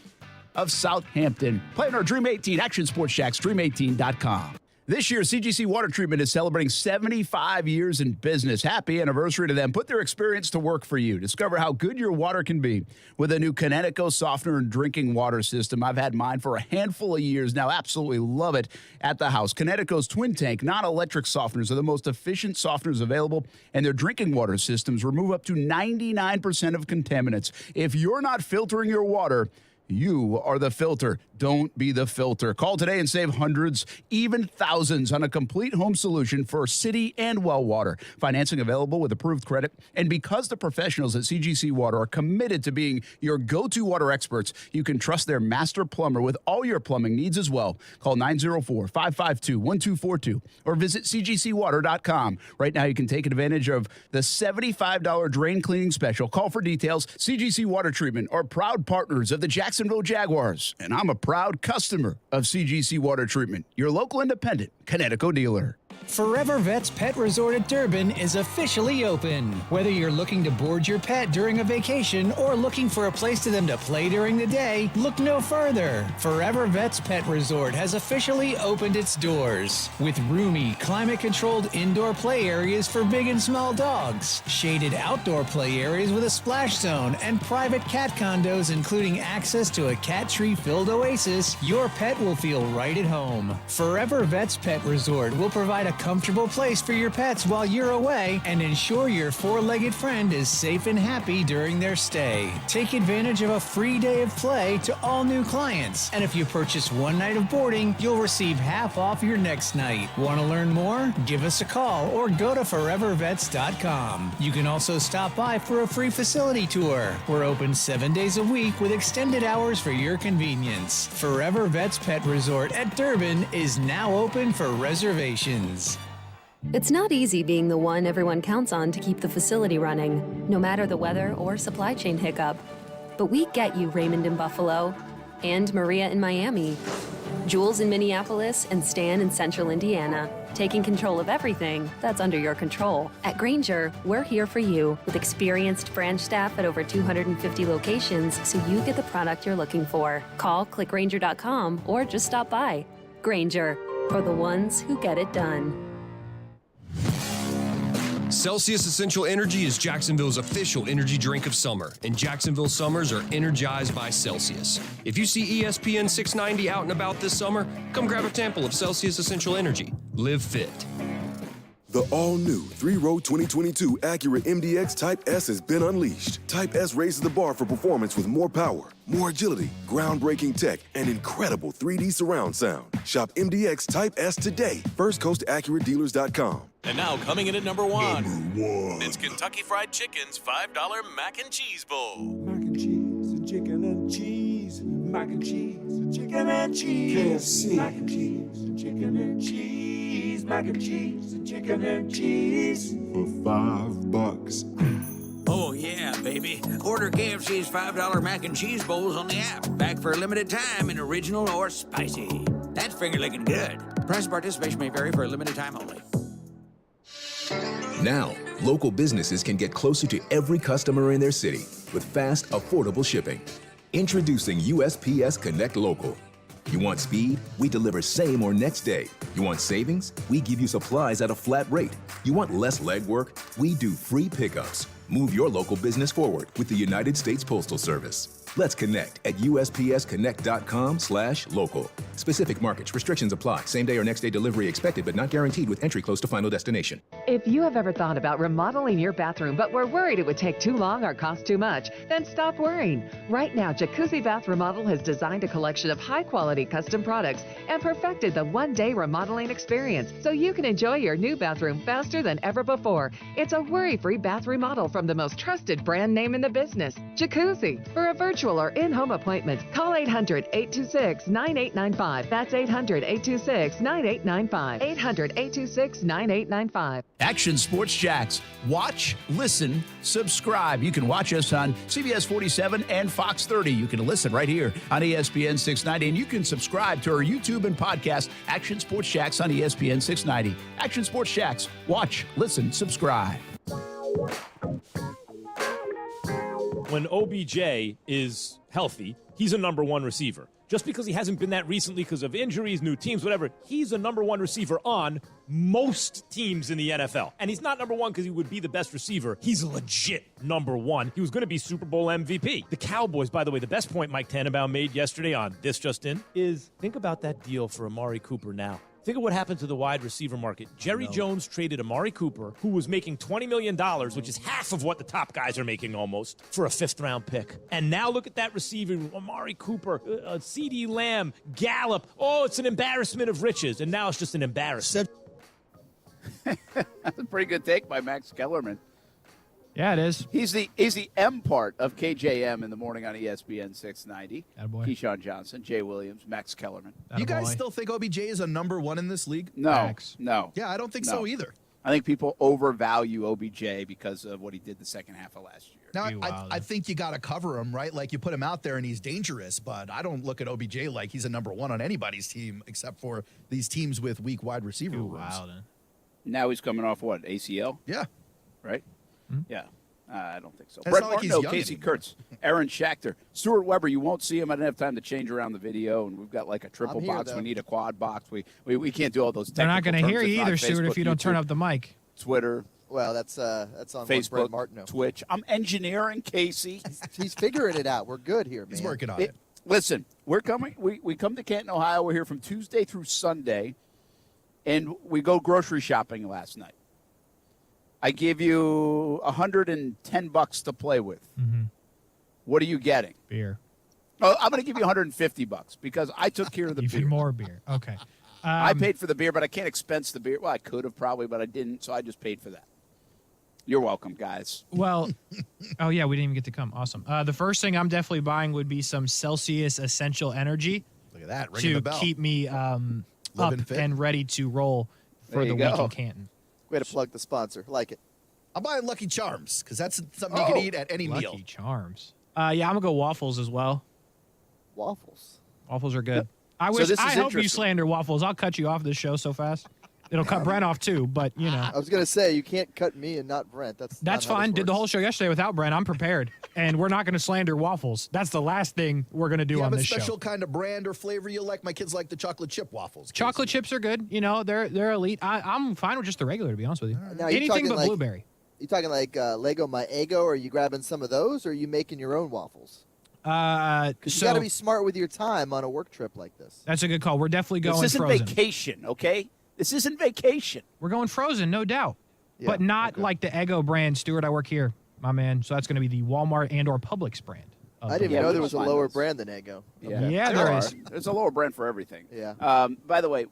of Southampton. Play in our Dream 18, Action Sports Shacks, Dream18.com. This year, CGC Water Treatment is celebrating 75 years in business. Happy anniversary to them. Put their experience to work for you. Discover how good your water can be with a new Connecticut softener and drinking water system. I've had mine for a handful of years now. Absolutely love it at the house. Connecticut's twin tank, non-electric softeners are the most efficient softeners available, and their drinking water systems remove up to 99% of contaminants. If you're not filtering your water, you are the filter. Don't be the filter. Call today and save hundreds, even thousands on a complete home solution for city and well water. Financing available with approved credit. And because the professionals at CGC Water are committed to being your go-to water experts, you can trust their master plumber with all your plumbing needs as well. Call 904-552-1242 or visit cgcwater.com. Right now, you can take advantage of the $75 drain cleaning special. Call for details. CGC Water Treatment are proud partners of the Jacksonville Jaguars, and I'm a proud customer of CGC Water Treatment, your local independent Connecticut dealer. Forever Vets Pet Resort at Durban is officially open. Whether you're looking to board your pet during a vacation or looking for a place for them to play during the day, look no further. Forever Vets Pet Resort has officially opened its doors. With roomy, climate-controlled indoor play areas for big and small dogs, shaded outdoor play areas with a splash zone, and private cat condos including access to a cat tree-filled oasis, your pet will feel right at home. Forever Vets Pet Resort will provide a comfortable place for your pets while you're away and ensure your four-legged friend is safe and happy during their stay. Take advantage of a free day of play to all new clients. And if you purchase one night of boarding, you'll receive half off your next night. Want to learn more? Give us a call or go to forevervets.com. You can also stop by for a free facility tour. We're open 7 days a week with extended hours for your convenience. Forever Vets Pet Resort at Durban is now open for reservations. It's not easy being the one everyone counts on to keep the facility running, no matter the weather or supply chain hiccup. But we get you, Raymond in Buffalo, and Maria in Miami, Jules in Minneapolis, and Stan in Central Indiana, taking control of everything that's under your control. At Grainger, we're here for you with experienced branch staff at over 250 locations so you get the product you're looking for. Call, click Grainger.com, or just stop by. Grainger, for the ones who get it done. Celsius Essential Energy is Jacksonville's official energy drink of summer, and Jacksonville summers are energized by Celsius. If you see ESPN 690 out and about this summer, come grab a sample of Celsius Essential Energy. Live fit. The all-new 3-row 2022 Acura MDX Type S has been unleashed. Type S raises the bar for performance with more power, more agility, groundbreaking tech, and incredible 3D surround sound. Shop MDX Type S today. FirstCoastAcuraDealers.com. And now coming in at number one. It's Kentucky Fried Chicken's $5 Mac and Cheese Bowl. Mac and cheese, and chicken and cheese. Mac and cheese, and chicken and cheese. KFC. Mac and cheese, and chicken and cheese. Mac and cheese, and chicken and cheese. For $5. Oh, yeah, baby. Order KFC's $5 Mac and Cheese Bowls on the app. Back for a limited time in original or spicy. That's finger-licking good. Price and participation may vary for a limited time only. Now, local businesses can get closer to every customer in their city with fast, affordable shipping. Introducing USPS Connect Local. You want speed? We deliver same or next day. You want savings? We give you supplies at a flat rate. You want less legwork? We do free pickups. Move your local business forward with the United States Postal Service. Let's connect at USPSconnect.com/local. Specific markets, restrictions apply. Same day or next day delivery expected, but not guaranteed with entry close to final destination. If you have ever thought about remodeling your bathroom but were worried it would take too long or cost too much, then stop worrying. Right now, Jacuzzi Bath Remodel has designed a collection of high-quality custom products and perfected the one-day remodeling experience so you can enjoy your new bathroom faster than ever before. It's a worry-free bath remodel from the most trusted brand name in the business, Jacuzzi, for a virtual virtual or in-home appointment, call 800-826-9895. That's 800-826-9895. 800-826-9895. Action Sports Jacks. Watch, listen, subscribe. You can watch us on CBS 47 and Fox 30. You can listen right here on ESPN 690. And you can subscribe to our YouTube and podcast, Action Sports Jacks on ESPN 690. Action Sports Jacks. Watch, listen, subscribe. When OBJ is healthy, he's a number one receiver. Just because he hasn't been that recently because of injuries, new teams, whatever, he's a number one receiver on most teams in the NFL. And he's not number one because he would be the best receiver. He's a legit number one. He was going to be Super Bowl MVP. The Cowboys, by the way, the best point Mike Tannenbaum made yesterday on This Just In is think about that deal for Amari Cooper now. Think of what happened to the wide receiver market. Jerry Jones traded Amari Cooper, who was making $20 million, which is half of what the top guys are making almost, for a fifth-round pick. And now look at that receiver, Amari Cooper, CeeDee Lamb, Gallup. Oh, it's an embarrassment of riches, and now it's just an embarrassment. That's a pretty good take by Max Kellerman. Yeah, it is. He's the M part of KJM in the morning on ESPN 690. Attaboy. Keyshawn Johnson, Jay Williams, Max Kellerman. You guys still think OBJ is a number one in this league? No. No. Yeah, I don't think so either. I think people overvalue OBJ because of what he did the second half of last year. Now, I think you got to cover him, right? Like, you put him out there and he's dangerous, but I don't look at OBJ like he's a number one on anybody's team except for these teams with weak wide receiver rooms. Now he's coming off what, ACL? Yeah. Right? Yeah. I don't think so. It's Brett not like he's Martineau, young Casey anymore. Kurtz, Aaron Schachter, Stuart Weber. You won't see him. I didn't have time to change around the video, and we've got like a triple I'm here, box. though. We need a quad box. We can't do all those They're not technical going to hear terms. you It's on either, Stuart, Facebook, if you don't turn YouTube, up the mic. Twitter, Well, that's on Facebook, Brett Martineau. Twitch. I'm engineering, Casey. He's figuring it out. We're good here, man. He's working on it. Listen, we're coming. We come to Canton, Ohio. We're here from Tuesday through Sunday, and we go grocery shopping last night. I give you $110 to play with. Mm-hmm. What are you getting? Beer. Oh, I'm going to give you $150 because I took care of the Even beer. more beer. Okay. I paid for the beer, but I can't expense the beer. Well, I could have probably, but I didn't, so I just paid for that. You're welcome, guys. Well, oh, yeah, we didn't even get to come. Awesome. The first thing I'm definitely buying would be some Celsius Essential Energy. Look at that, ringing the to bell. keep me up fit. and ready to roll for the week in Canton. Way to plug the sponsor. Like it. I'm buying Lucky Charms because that's something you can eat at any meal. Lucky Charms. Yeah, I'm going to go waffles as well. Waffles. Waffles are good. I So wish. this is I hope you interesting. slander waffles. I'll cut you off this show so fast. It'll cut Brent off too, but you know. I was gonna say you can't cut me and not Brent. That's not how fine. this Did the works. whole show yesterday without Brent. I'm prepared, and we're not going to slander waffles. That's the last thing we're going to do you on have a this special show. kind of brand or flavor you like? My kids like the chocolate chip waffles. Chocolate chips are good. You know, they're elite. I'm fine with just the regular, to be honest with you. Now, are you Anything talking but like- blueberry. You talking like Lego My Eggo? Or are you grabbing some of those? Or are you making your own waffles? Because you So got to be smart with your time on a work trip like this. that's a good call. We're definitely going This isn't frozen. vacation, okay? This isn't vacation. We're going frozen, no doubt, Yeah, but not like the Eggo brand. Stuart, I work here, my man. So that's going to be the Walmart and/or Publix brand. I didn't even know there was a lower brand than Eggo. Yeah, there there are. is. There's a lower brand for everything. Yeah. By the way,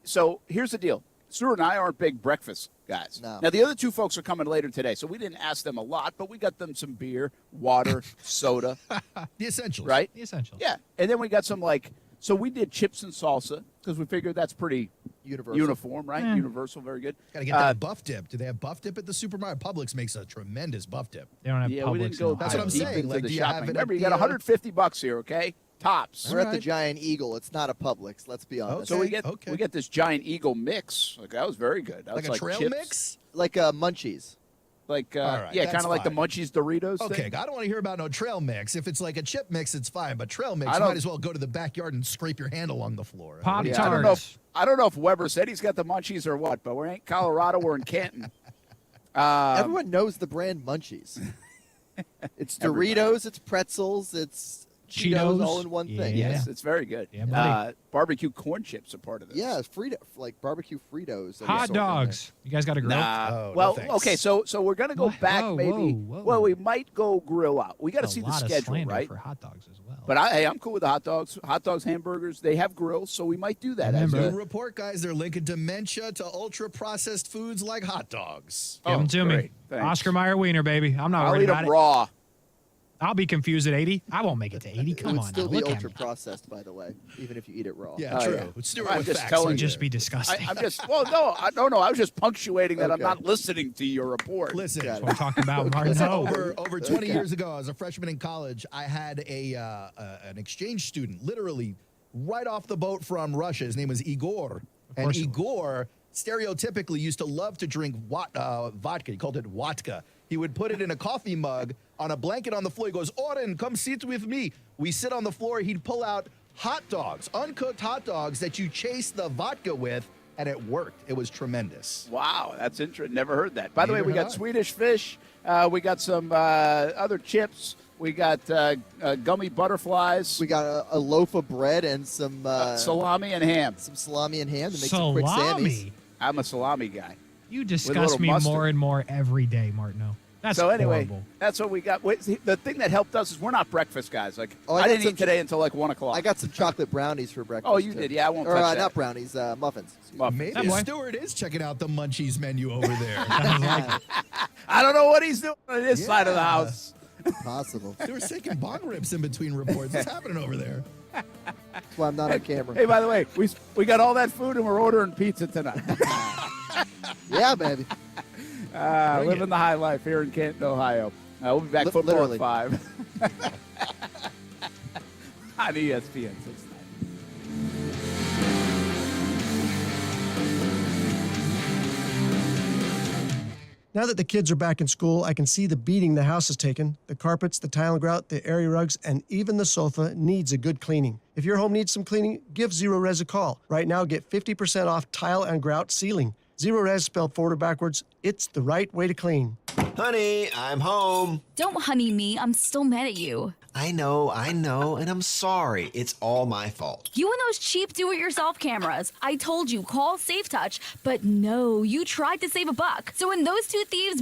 so here's the deal. Stuart and I aren't big breakfast guys. No. Now, the other two folks are coming later today, so we didn't ask them a lot, but we got them some beer, water, soda. The essentials. Right? The essentials. Yeah. And then we got some, so we did chips and salsa because we figured that's pretty uniform, right? Yeah. Universal, very good. Got to get that buff dip. Do they have buff dip at the supermarket? Publix makes a tremendous buff dip. They don't have Yeah, Publix. we didn't go That's what I'm deep saying. into Like, the do you have shopping. it Remember, at you got the, $150 here, okay? Tops. We're at the Giant Eagle. It's not a Publix. Let's be honest. So we get this Giant Eagle mix. Like, that was very good. That Like was a trail chips. mix? Like Munchies. Like, All right, yeah, that's kind of like the fine. Munchies Doritos Okay, thing. I don't want to hear about no trail mix. If it's like a chip mix, it's fine. But trail mix, I you don't- might as well go to the backyard and scrape your hand along the floor. Pop Yeah, I don't know. Tarts. I don't know if Weber said he's got the Munchies or what, but we ain't Colorado. We're in Canton. Everyone knows the brand Munchies. It's Doritos, it's pretzels, it's Cheetos all in one thing. Yeah. Yes, it's very good. Yeah, buddy. Barbecue corn chips are part of this. Yeah, it's like barbecue Fritos. Hot dogs. You guys got a grill? Nah. Oh, no well, thanks. okay, so we're gonna go back Whoa, maybe. whoa, whoa. Well, we might go grill out. We got to A see the lot of schedule, slander right? for hot dogs as well. But I'm cool with the hot dogs. Hot dogs, hamburgers, they have grills, so we might do that. as Remember- a- New report, guys, they're linking dementia to ultra-processed foods like hot dogs. Give them to me. great. Thanks. Oscar Mayer Wiener, baby. I'm not I'll worried eat about them it. raw. I'll be confused at 80. I won't make it to 80. Come it would on. still now, be look at ultra me. processed, by the way, even if you eat it raw. Yeah, true. I'm just telling you. Just be disgusting. I'm just, well, no. I was just punctuating that I'm not listening to your report. Listen, That's what I'm talking about, Martin. Listen, No. over 20 years ago, as a freshman in college, I had an exchange student, literally right off the boat from Russia. His name was Igor. And Igor stereotypically used to love to drink vodka. He called it Watka. He would put it in a coffee mug on a blanket on the floor. He goes, Oren, come sit with me. We sit on the floor. He'd pull out hot dogs, uncooked hot dogs that you chase the vodka with, and it worked. It was tremendous. Wow, that's interesting. Never heard that. By the way, Neither we had got I. Swedish fish. We got some other chips. We got gummy butterflies. We got a loaf of bread and some salami and ham. Some salami and ham to make some quick Sammies. I'm a salami guy. You disgust me more and more every day, Martineau. That's so anyway, horrible. that's what we got. Wait, see, the thing that helped us is we're not breakfast guys. Like I I didn't got eat today until like 1 o'clock. I got some chocolate brownies for breakfast. Oh, you too. did? Yeah, I won't Or touch that. not brownies, muffins. Maybe Stuart is checking out the Munchies menu over there. I don't know what he's doing on his side of the house. Possible. Stuart's taking bong rips in between reports. What's happening over there? That's why I'm not on camera. Hey, by the way, we got all that food and we're ordering pizza tonight. Yeah, baby. Living the high life here in Canton, Ohio. We'll be back football literally. at 5 on ESPN 690. Now that the kids are back in school, I can see the beating the house has taken. The carpets, the tile and grout, the area rugs, and even the sofa needs a good cleaning. If your home needs some cleaning, give Zero Res a call. Right now, get 50% off tile and grout sealing. Zero Res spelled forward or backwards, it's the right way to clean. Honey, I'm home. Don't honey me. I'm still mad at you. I know, and I'm sorry. It's all my fault. You and those cheap do-it-yourself cameras. I told you, call SafeTouch, but no, you tried to save a buck. So when those two thieves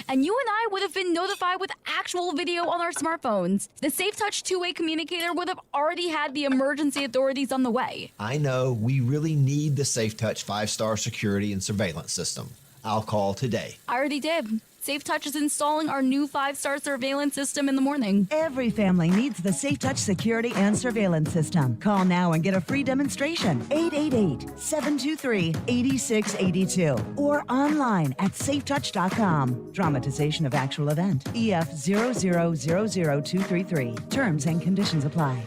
and you and I would have been notified with actual video on our smartphones. The SafeTouch two-way communicator would have already had the emergency authorities on the way. I know we really need the SafeTouch 5-star security and surveillance system. I'll call today. I already did. SafeTouch is installing our new 5-star surveillance system in the morning. Every family needs the SafeTouch security and surveillance system. Call now and get a free demonstration. 888-723-8682 or online at safetouch.com. Dramatization of actual event. EF 0000233. Terms and conditions apply.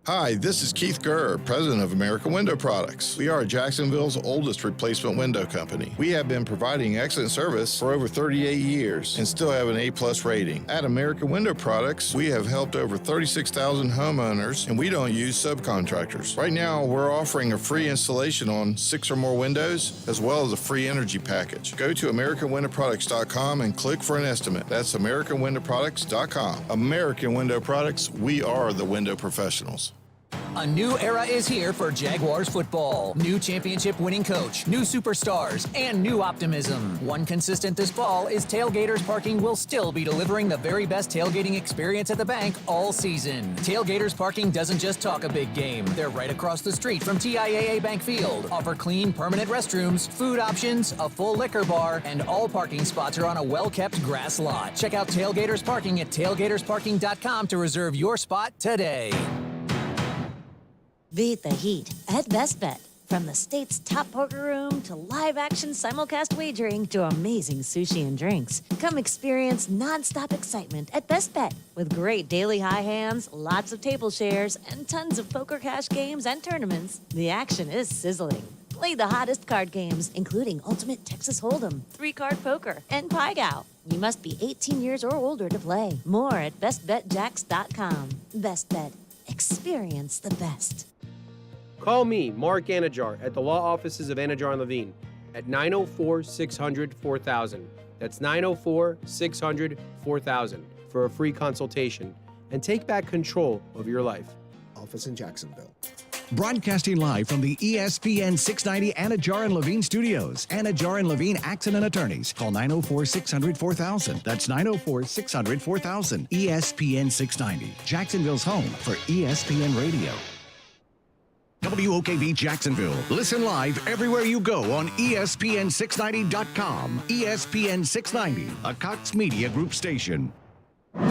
Hi, this is Keith Gurr, president of American Window Products. We are Jacksonville's oldest replacement window company. We have been providing excellent service for over 38 years and still have an A+ rating. At American Window Products, we have helped over 36,000 homeowners, and we don't use subcontractors. Right now, we're offering a free installation on 6 or more windows, as well as a free energy package. Go to AmericanWindowProducts.com and click for an estimate. That's AmericanWindowProducts.com. American Window Products, we are the window professionals. A new era is here for Jaguars football. New championship-winning coach, new superstars, and new optimism. One consistent this fall is Tailgaters Parking will still be delivering the very best tailgating experience at the bank all season. Tailgaters Parking doesn't just talk a big game. They're right across the street from TIAA Bank Field. Offer clean, permanent restrooms, food options, a full liquor bar, and all parking spots are on a well-kept grass lot. Check out Tailgaters Parking at tailgatorsparking.com to reserve your spot today. Beat the heat at Best Bet. From the state's top poker room to live-action simulcast wagering to amazing sushi and drinks. Come experience non-stop excitement at Best Bet with great daily high hands, lots of table shares, and tons of poker cash games and tournaments. The action is sizzling. Play the hottest card games, including Ultimate Texas Hold'em, 3-card poker, and Pai Gow. You must be 18 years or older to play. More at bestbetjacks.com. Best Bet. Experience the best. Call me, Mark Anajar, at the law offices of Anajar & Levine at 904-600-4000. That's 904-600-4000 for a free consultation and take back control of your life. Office in Jacksonville. Broadcasting live from the ESPN 690 Anajar & Levine studios. Anajar & Levine Accident Attorneys. Call 904-600-4000. That's 904-600-4000. ESPN 690. Jacksonville's home for ESPN Radio. WOKV Jacksonville. Listen live everywhere you go on ESPN690.com. ESPN 690, a Cox Media Group station.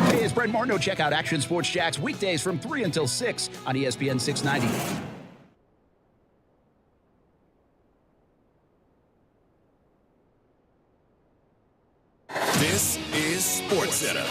Hey, it's Brent Martineau. Check out Action Sports Jacks weekdays from 3 until 6 on ESPN 690. This is SportsCenter.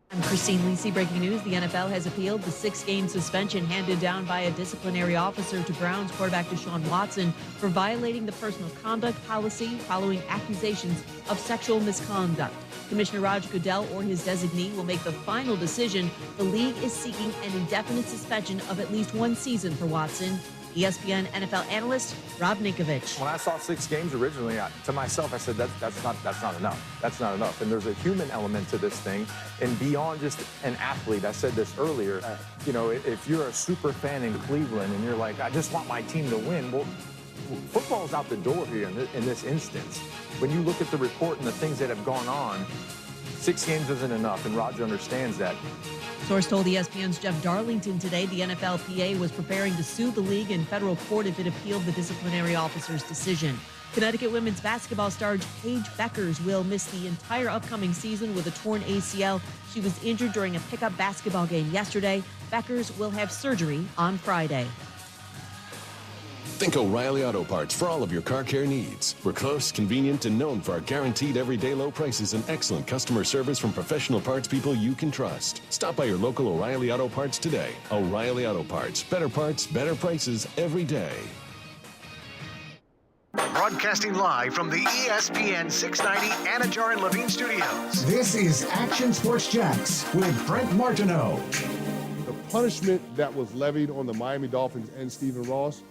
I'm Christine Lisi. Breaking news, the NFL has appealed the 6-game suspension handed down by a disciplinary officer to Browns quarterback Deshaun Watson for violating the personal conduct policy following accusations of sexual misconduct. Commissioner Roger Goodell or his designee will make the final decision. The league is seeking an indefinite suspension of at least 1 season for Watson. ESPN NFL analyst Rob Ninkovich. When I saw 6 games originally, to myself, I said, that's not enough. That's not enough. And there's a human element to this thing. And beyond just an athlete, I said this earlier, if you're a super fan in Cleveland and you're like, I just want my team to win, well, football's out the door here in this instance. When you look at the report and the things that have gone on, 6 games isn't enough, and Roger understands that. Source told ESPN's Jeff Darlington today the NFLPA was preparing to sue the league in federal court if it appealed the disciplinary officer's decision. Connecticut women's basketball star Paige Beckers will miss the entire upcoming season with a torn ACL. She was injured during a pickup basketball game yesterday. Beckers will have surgery on Friday. Think O'Reilly Auto Parts for all of your car care needs. We're close, convenient, and known for our guaranteed everyday low prices and excellent customer service from professional parts people you can trust. Stop by your local O'Reilly Auto Parts today. O'Reilly Auto Parts. Better parts, better prices every day. Broadcasting live from the ESPN 690 Anajar and Levine Studios. This is Action Sports Jacks with Brent Martineau. The punishment that was levied on the Miami Dolphins and Stephen Ross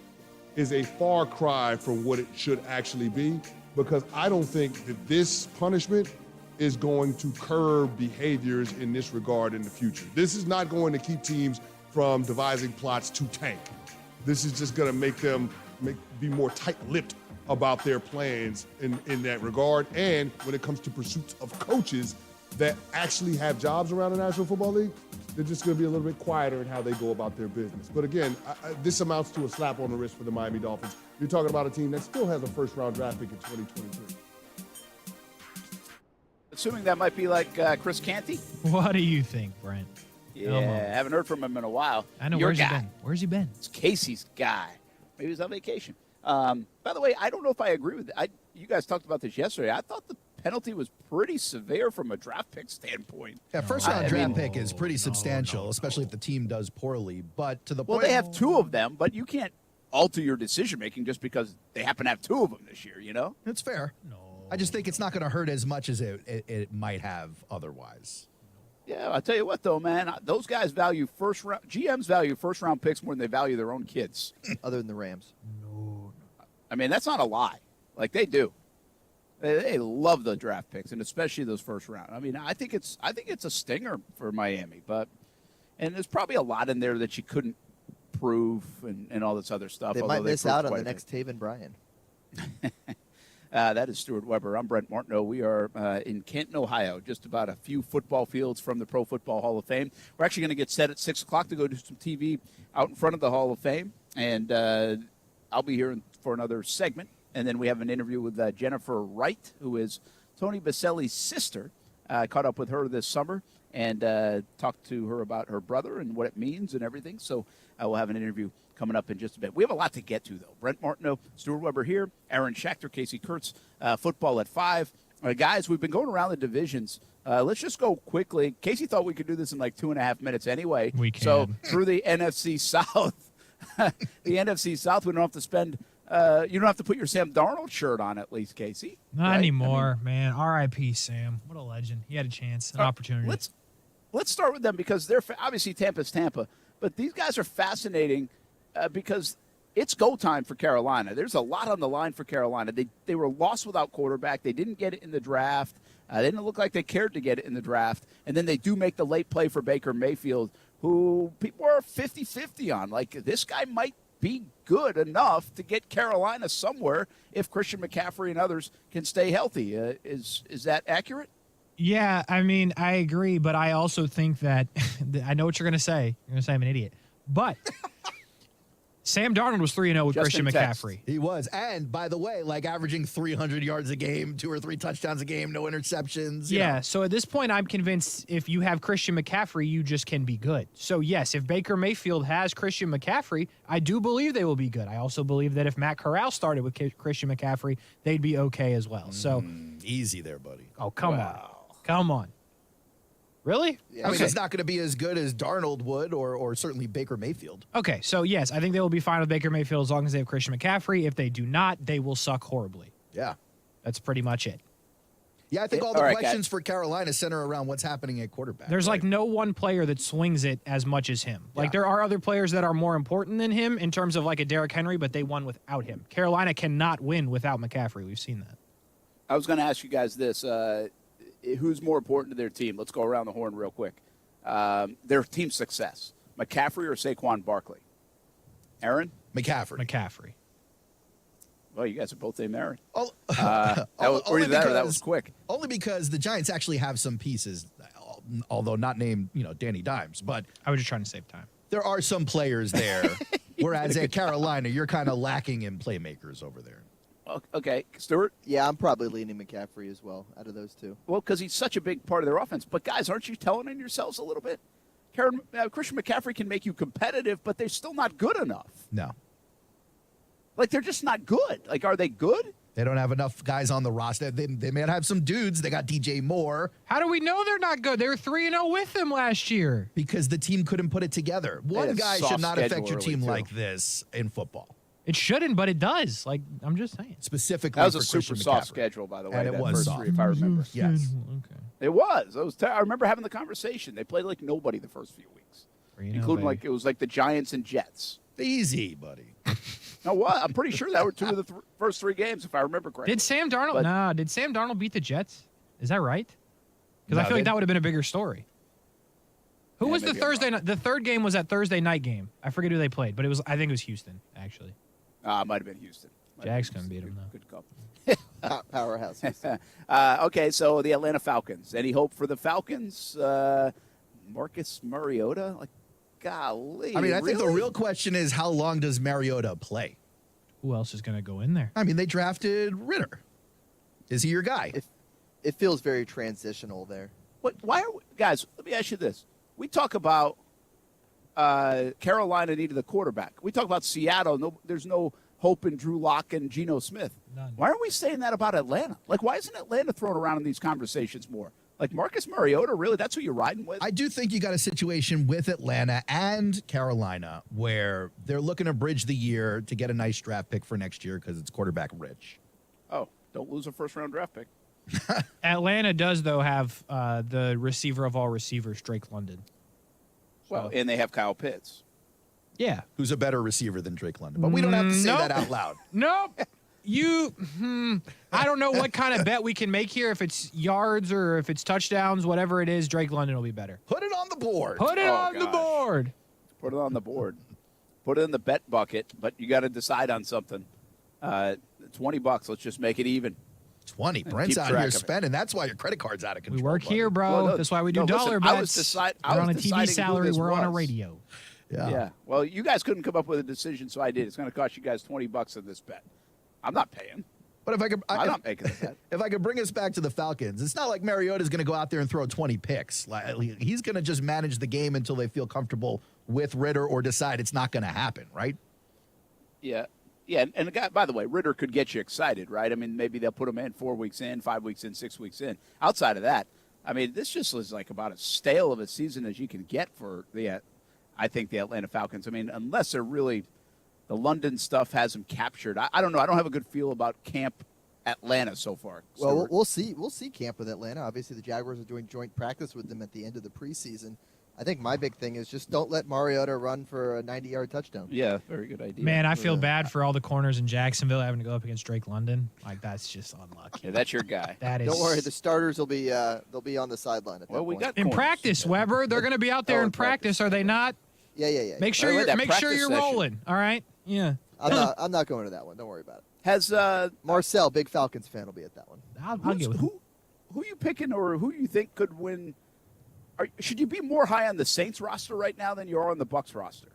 is a far cry from what it should actually be, because I don't think that this punishment is going to curb behaviors in this regard in the future. This is not going to keep teams from devising plots to tank. This is just going to make them be more tight-lipped about their plans in that regard. And when it comes to pursuits of coaches that actually have jobs around the National Football League, they're just going to be a little bit quieter in how they go about their business. But again, this amounts to a slap on the wrist for the Miami Dolphins. You're talking about a team that still has a first-round draft pick in 2023. Assuming that might be like Chris Canty. What do you think, Brent? Yeah, haven't heard from him in a while. I know. Your Where's guy. he been? Where's he been? It's Casey's guy. Maybe he's on vacation. By the way, I don't know if I agree with it. You guys talked about this yesterday. I thought the penalty was pretty severe from a draft pick standpoint. Yeah, first-round draft pick is pretty substantial, especially if the team does poorly. But to the point, they have 2 of them, but you can't alter your decision-making just because they happen to have 2 of them this year, you know? It's fair. No. I just think it's not going to hurt as much as it might have otherwise. Yeah, I'll tell you what, though, man. Those guys value first-round – GMs value first-round picks more than they value their own kids. Other than the Rams. No. I mean, that's not a lie. Like, they do. They love the draft picks, and especially those first round. I mean, I think it's a stinger for Miami, and there's probably a lot in there that you couldn't prove and all this other stuff. They might miss out on the next Taven Bryan. That is Stuart Weber. I'm Brent Martineau. We are in Canton, Ohio, just about a few football fields from the Pro Football Hall of Fame. We're actually going to get set at 6 o'clock to go do some TV out in front of the Hall of Fame, and I'll be here for another segment. And then we have an interview with Jennifer Wright, who is Tony Baselli's sister. I caught up with her this summer and talked to her about her brother and what it means and everything. So we'll have an interview coming up in just a bit. We have a lot to get to, though. Brent Martineau, Stuart Weber here, Aaron Schachter, Casey Kurtz, football at 5. Guys, we've been going around the divisions. Let's just go quickly. Casey thought we could do this in like 2.5 minutes anyway. We can. So through the NFC South, we don't have to spend you don't have to put your Sam Darnold shirt on, at least, Casey. Not right? anymore, man. R.I.P. Sam. What a legend. He had a chance, an opportunity. Let's start with them because they're obviously Tampa's Tampa, but these guys are fascinating because it's go time for Carolina. There's a lot on the line for Carolina. They were lost without quarterback. They didn't get it in the draft. They didn't look like they cared to get it in the draft. And then they do make the late play for Baker Mayfield, who people are 50-50 on. Like, this guy might be good enough to get Carolina somewhere if Christian McCaffrey and others can stay healthy. Is that accurate? Yeah, I mean, I agree, but I also think that I know what you're going to say. You're going to say I'm an idiot. But Sam Darnold was 3-0 with Christian McCaffrey. He was. And by the way, like averaging 300 yards a game, 2 or 3 touchdowns a game, no interceptions. You know. So at this point, I'm convinced if you have Christian McCaffrey, you just can be good. So yes, if Baker Mayfield has Christian McCaffrey, I do believe they will be good. I also believe that if Matt Corral started with Christian McCaffrey, they'd be okay as well. So easy there, buddy. Oh, come on. Really? I mean, it's not going to be as good as Darnold would or certainly Baker Mayfield. Okay, so yes, I think they will be fine with Baker Mayfield as long as they have Christian McCaffrey. If they do not, they will suck horribly. Yeah. That's pretty much it. Yeah, I think all the questions for Carolina center around what's happening at quarterback. There's like no one player that swings it as much as him. Like there are other players that are more important than him in terms of like a Derrick Henry, but they won without him. Carolina cannot win without McCaffrey. We've seen that. I was going to ask you guys this. Who's more important to their team? Let's go around the horn real quick. Their team success, McCaffrey or Saquon Barkley? Aaron? McCaffrey. Well, you guys are both named Aaron. That was quick. Only because the Giants actually have some pieces, although not named, Danny Dimes. But I was just trying to save time. There are some players there, whereas at Carolina, you're kind of lacking in playmakers over there. Okay, Stuart? Yeah, I'm probably leaning McCaffrey as well out of those two. Well, because he's such a big part of their offense. But, guys, aren't you telling on yourselves a little bit? Christian McCaffrey can make you competitive, but they're still not good enough. No. Like, they're just not good. Like, are they good? They don't have enough guys on the roster. They may have some dudes. They got DJ Moore. How do we know they're not good? They were 3-0 with him last year. Because the team couldn't put it together. One guy should not affect your team like this in football. It shouldn't, but it does. Like, I'm just saying. Specifically, that was for a super Christian soft McCaffrey. schedule, by the way. And it was soft. If I remember. Yes. Okay. It was. I remember having the conversation. They played like nobody the first few weeks, including like it was like the Giants and Jets. Easy, buddy. No, what? I'm pretty sure that were two of the first 3 games, if I remember correctly. Did Sam Darnold? Did Sam Darnold beat the Jets? Is that right? Because I feel like that would have been a bigger story. Who was the Thursday night? The third game was that Thursday night game. I forget who they played, but I think it was Houston actually. Might have been Houston. Jags couldn't beat him, though. Good call. Powerhouse. Okay, so the Atlanta Falcons. Any hope for the Falcons? Marcus Mariota? Like, golly. I mean, I think the real question is how long does Mariota play? Who else is going to go in there? I mean, they drafted Ritter. Is he your guy? It feels very transitional there. Why are we, guys, let me ask you this. We talk about Carolina needed a quarterback. We talk about Seattle. There's no hope in Drew Lock and Geno Smith. None. Why aren't we saying that about Atlanta? Like, why isn't Atlanta thrown around in these conversations more? Like, Marcus Mariota, really? That's who you're riding with? I do think you got a situation with Atlanta and Carolina where they're looking to bridge the year to get a nice draft pick for next year because it's quarterback rich. Oh, don't lose a first-round draft pick. Atlanta does, though, have the receiver of all receivers, Drake London. Well, and they have Kyle Pitts. Yeah. Who's a better receiver than Drake London. But we don't have to say that out loud. Nope. I don't know what kind of bet we can make here. If it's yards or if it's touchdowns, whatever it is, Drake London will be better. Put it on the board. Put it on the board. Put it on the board. Put it in the bet bucket, but you got to decide on something. $20. Let's just make it even. 20. Brent's out here spending. That's why your credit card's out of control. We work here, bro. Well, That's why we do dollar bets. We're on a TV salary. We're on a radio. Yeah. Well, you guys couldn't come up with a decision, so I did. It's going to cost you guys $20 in this bet. I'm not paying. But if I could, I'm not making the bet. If I could bring us back to the Falcons, it's not like Mariota's going to go out there and throw 20 picks. Like, he's going to just manage the game until they feel comfortable with Ritter or decide it's not going to happen, right? Yeah. Yeah, and the guy, by the way, Ritter could get you excited, right? I mean, maybe they'll put him in 4 weeks in, 5 weeks in, 6 weeks in. Outside of that, I mean, this just was like about as stale of a season as you can get for I think the Atlanta Falcons. I mean, unless they're really the London stuff has them captured. I don't know. I don't have a good feel about Camp Atlanta so far. Well, we'll see. We'll see camp with Atlanta. Obviously, the Jaguars are doing joint practice with them at the end of the preseason. I think my big thing is just don't let Mariota run for a 90-yard touchdown. Yeah, very good idea. Man, I feel bad for all the corners in Jacksonville having to go up against Drake London. Like, that's just unlucky. Yeah, that's your guy. That is. Don't worry, the starters will be they'll be on the sideline at that point. We got in practice, Weber. They're going to be out there in practice, are they not? Yeah. Make sure you're rolling. All right. Yeah. I'm not going to that one. Don't worry about it. Has Marcel, big Falcons fan, will be at that one. I'll get with him. who you picking, or who you think could win? Should you be more high on the Saints roster right now than you are on the Bucs roster?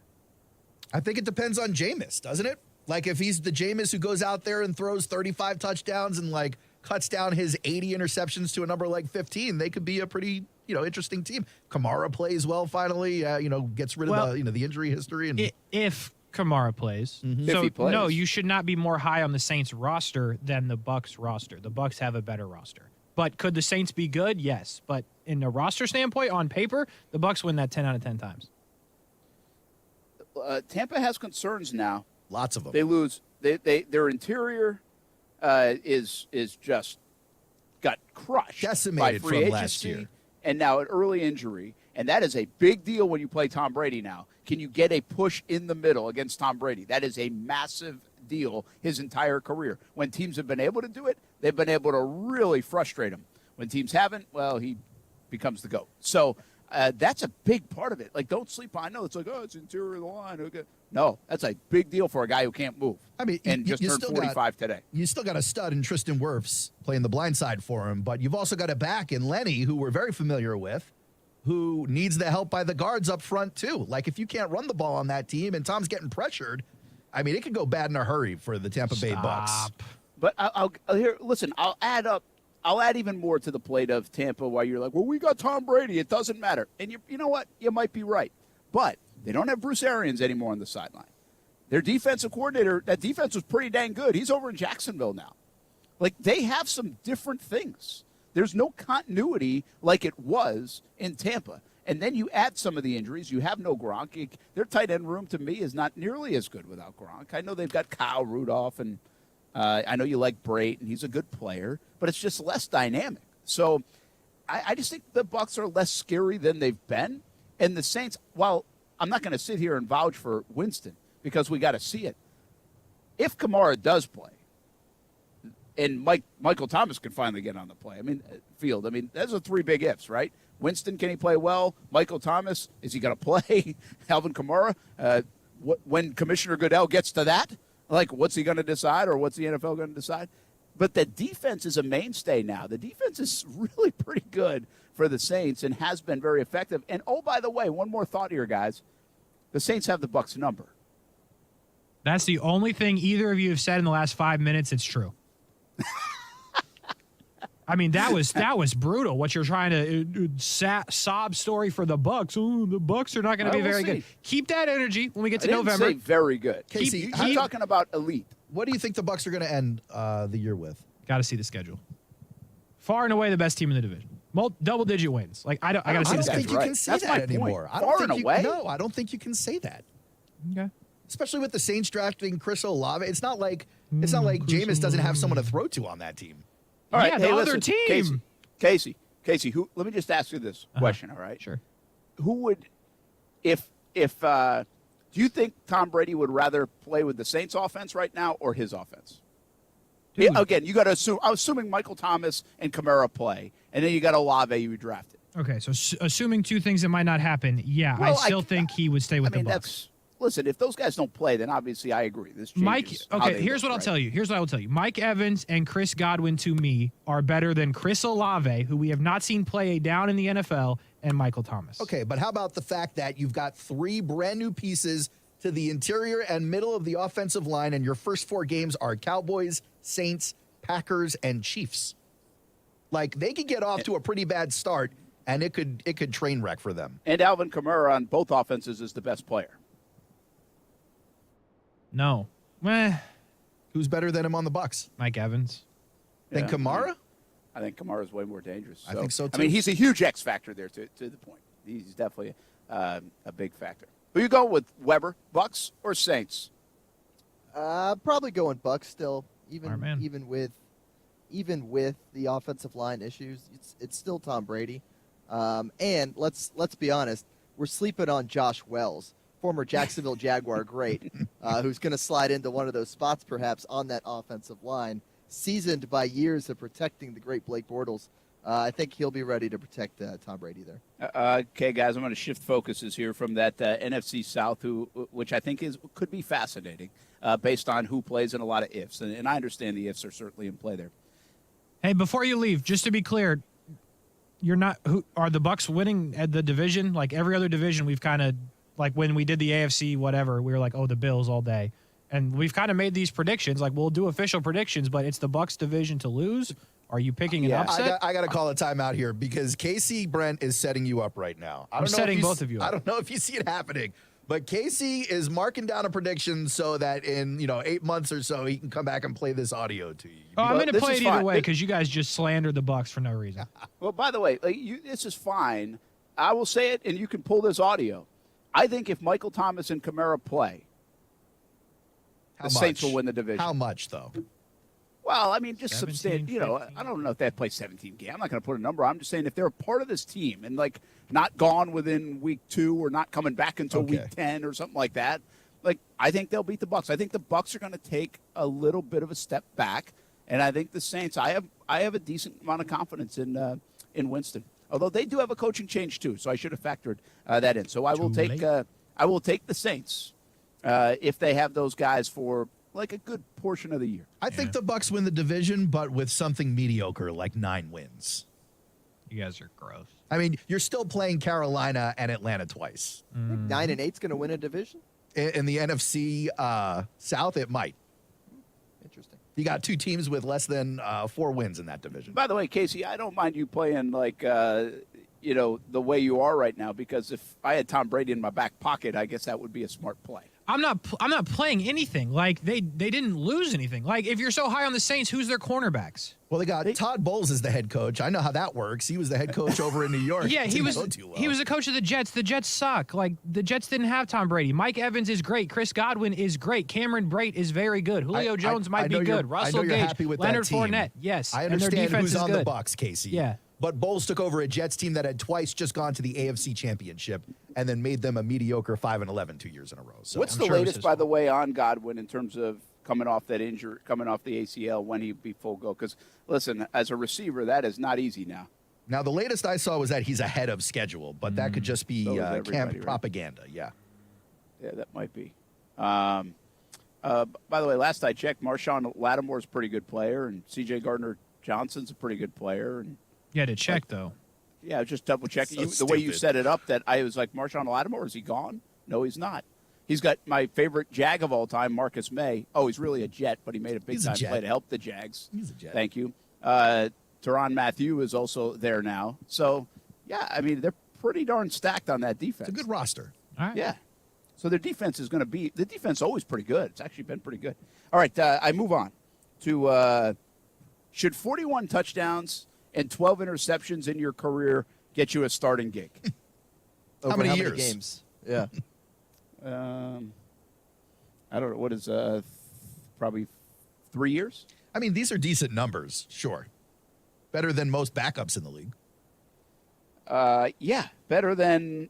I think it depends on Jameis, doesn't it? Like, if he's the Jameis who goes out there and throws 35 touchdowns and, like, cuts down his 80 interceptions to a number like 15, they could be a pretty, interesting team. Kamara plays well finally, gets rid of the injury history. And if Kamara plays. Mm-hmm. So, If he plays. no, you should not be more high on the Saints roster than the Bucs roster. The Bucs have a better roster. But could the Saints be good? Yes. But in a roster standpoint, on paper, the Bucs win that 10 out of 10 times. Tampa has concerns now. Lots of them. They lose. Their interior is just got crushed, decimated by free from agency, last year, and now an early injury, and that is a big deal when you play Tom Brady. Now, can you get a push in the middle against Tom Brady? That is a massive deal. His entire career, when teams have been able to do it, they've been able to really frustrate him. When teams haven't, well, he becomes the GOAT. So. That's a big part of it. Like, don't sleep on. I know it's like, it's interior of the line. Okay. No, that's a big deal for a guy who can't move. I mean, and just turned 45 today. You still got a stud in Tristan Wirfs playing the blind side for him, but you've also got a back in Lenny, who we're very familiar with, who needs the help by the guards up front too. Like, if you can't run the ball on that team and Tom's getting pressured, I mean, it could go bad in a hurry for the Tampa Bay Bucs. But I'll add even more to the plate of Tampa while you're like, well, we got Tom Brady. It doesn't matter. And you know what? You might be right. But they don't have Bruce Arians anymore on the sideline. Their defensive coordinator, that defense was pretty dang good. He's over in Jacksonville now. Like, they have some different things. There's no continuity like it was in Tampa. And then you add some of the injuries. You have no Gronk. Their tight end room, to me, is not nearly as good without Gronk. I know they've got Kyle Rudolph, and I know you like Brait, and he's a good player, but it's just less dynamic. So I just think the Bucs are less scary than they've been. And the Saints, while I'm not going to sit here and vouch for Winston because we got to see it, if Kamara does play, and Michael Thomas can finally get on the field. I mean, those are three big ifs, right? Winston, can he play well? Michael Thomas, is he going to play? Alvin Kamara, when Commissioner Goodell gets to that, like, what's he going to decide, or what's the NFL going to decide? But the defense is a mainstay now. The defense is really pretty good for the Saints and has been very effective. And, oh, by the way, one more thought here, guys. The Saints have the Bucs number. That's the only thing either of you have said in the last 5 minutes. It's true. I mean, that was brutal. What you're trying to sob story for the Bucs. Oh, the Bucs are not going to be very good. Keep that energy when we get to November. Say very good. Casey, you're talking about elite. What do you think the Bucs are going to end the year with? Got to see the schedule. Far and away the best team in the division. Double-digit wins. Like, I got to see the schedule. I don't think you can say that anymore. No, I don't think you can say that. Okay. Especially with the Saints drafting Chris Olave. It's not like Jameis doesn't have someone to throw to on that team. All right, the other team. Casey, let me just ask you this question, all right? Sure. Who would, do you think Tom Brady would rather play with the Saints offense right now or his offense? Yeah, again, you got to assume, I'm assuming Michael Thomas and Kamara play, and then you got Olave you drafted. Okay, so assuming two things that might not happen, I still think he would stay with the Bucs. Listen, if those guys don't play, then obviously I agree. This changes here's what I'll tell you. Here's what I will tell you. Mike Evans and Chris Godwin, to me, are better than Chris Olave, who we have not seen play a down in the NFL, and Michael Thomas. Okay, but how about the fact that you've got three brand new pieces to the interior and middle of the offensive line, and your first four games are Cowboys, Saints, Packers, and Chiefs? Like, they could get off to a pretty bad start, and it could train wreck for them. And Alvin Kamara on both offenses is the best player. No. Who's better than him on the Bucs? Mike Evans. Than Kamara? I think Kamara's way more dangerous. I think so, too. I mean, he's a huge X factor there to the point. He's definitely a big factor. Who you go with, Weber, Bucs or Saints? Probably going Bucs still. Even with the offensive line issues, it's still Tom Brady. And let's be honest, we're sleeping on Josh Wells, former Jacksonville Jaguar great, who's going to slide into one of those spots perhaps on that offensive line, seasoned by years of protecting the great Blake Bortles. I think he'll be ready to protect Tom Brady there. Okay, guys, I'm going to shift focuses here from that NFC South, which I think could be fascinating based on who plays and a lot of ifs. And I understand the ifs are certainly in play there. Hey, before you leave, just to be clear, you're not. Who are the Bucs winning at the division? Like every other division, we've kind of like when we did the AFC, whatever. We were like, oh, the Bills all day, and we've kind of made these predictions. Like we'll do official predictions, but it's the Bucs division to lose. Are you picking an upset? I got to call a timeout here because Casey Brent is setting you up right now. I'm setting both of you up. I don't know if you see it happening, but Casey is marking down a prediction so that in 8 months or so he can come back and play this audio to you. Oh, I'm going to play it either way because you guys just slandered the Bucs for no reason. Well, by the way, this is fine. I will say it, and you can pull this audio. I think if Michael Thomas and Kamara play, the Saints will win the division. How much, though? Well, I mean, just substantial. I don't know if they play 17 games. I'm not going to put a number. I'm just saying if they're a part of this team and not gone within week 2 or not coming back until week 10 or something like that, I think they'll beat the Bucs. I think the Bucs are going to take a little bit of a step back, and I think the Saints. I have a decent amount of confidence in Winston. Although they do have a coaching change too, so I should have factored that in. So I will take the Saints if they have those guys for a good portion of the year. I think the Bucs win the division, but with something mediocre, like 9 wins. You guys are gross. I mean, you're still playing Carolina and Atlanta twice. I think 9-8's going to win a division? In the NFC South, it might. Interesting. You got 2 teams with less than 4 wins in that division. By the way, Casey, I don't mind you playing the way you are right now, because if I had Tom Brady in my back pocket, I guess that would be a smart play. I'm not playing anything. Like they didn't lose anything. Like if you're so high on the Saints, who's their cornerbacks? Well, they got Todd Bowles as the head coach. I know how that works. He was the head coach over in New York. Yeah, he was the coach of the Jets. The Jets suck. Like the Jets didn't have Tom Brady. Mike Evans is great. Chris Godwin is great. Cameron Brate is very good. Julio Jones might be good. Russell Gage, Leonard Fournette. Yes, I understand and their defense who's is on good. the Bucs, Casey. Yeah. But Bowles took over a Jets team that had twice just gone to the AFC Championship and then made them a mediocre 5-11 2 years in a row. So what's the latest, by the way, on Godwin in terms of coming off that injury, coming off the ACL, when he'd be full go? Because, listen, as a receiver, that is not easy now. Now, the latest I saw was that he's ahead of schedule, but that could just be camp propaganda. Yeah. Yeah, that might be. By the way, last I checked, Marshawn Lattimore's a pretty good player, and C.J. Gardner-Johnson's a pretty good player. And you had to check, though. Yeah, just double checking. The way you set it up, that I was like, Marshawn Lattimore, is he gone? No, he's not. He's got my favorite Jag of all time, Marcus May. Oh, he's really a Jet, but he made a big-time play to help the Jags. He's a Jet. Thank you. Tyrann Mathieu is also there now. So, yeah, I mean, they're pretty darn stacked on that defense. It's a good roster. All right. Yeah. So their defense is going to be – the defense is always pretty good. It's actually been pretty good. All right, I move on to should 41 touchdowns and 12 interceptions in your career get you a starting gig? How many years? Games? Yeah. I don't know. What is probably 3 years? I mean, these are decent numbers, sure. Better than most backups in the league. Yeah, better than,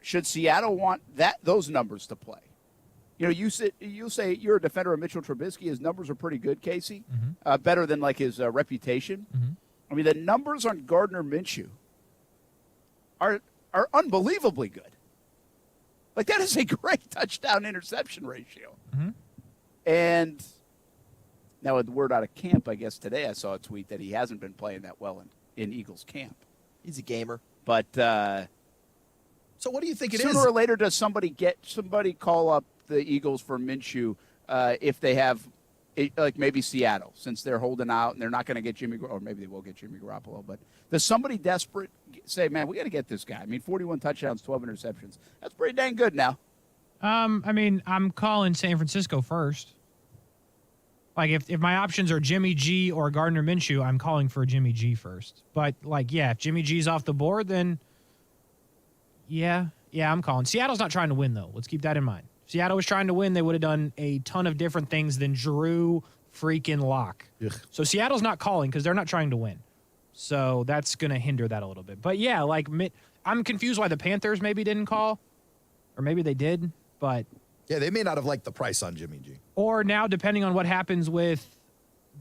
should Seattle want those numbers to play? You know, you'll say you're a defender of Mitchell Trubisky. His numbers are pretty good, Casey. Mm-hmm. Better than his reputation. Mm-hmm. I mean, the numbers on Gardner Minshew are unbelievably good. That is a great touchdown interception ratio. Mm-hmm. And now, with the word out of camp, I guess today I saw a tweet that he hasn't been playing that well in Eagles camp. He's a gamer. But so what do you think it is? Sooner or later, does somebody call up the Eagles for Minshew if they have, maybe Seattle, since they're holding out and they're not going to get Jimmy, or maybe they will get Jimmy Garoppolo. But does somebody desperate say, man, we got to get this guy? I mean, 41 touchdowns, 12 interceptions. That's pretty dang good now. I mean, I'm calling San Francisco first. If my options are Jimmy G or Gardner Minshew, I'm calling for Jimmy G first. But, if Jimmy G's off the board, then, yeah, I'm calling. Seattle's not trying to win, though. Let's keep that in mind. If Seattle was trying to win, they would have done a ton of different things than Drew freaking Lock. So Seattle's not calling because they're not trying to win. So that's going to hinder that a little bit. But, yeah, I'm confused why the Panthers maybe didn't call. Or maybe they did, but... Yeah, they may not have liked the price on Jimmy G. Or now, depending on what happens with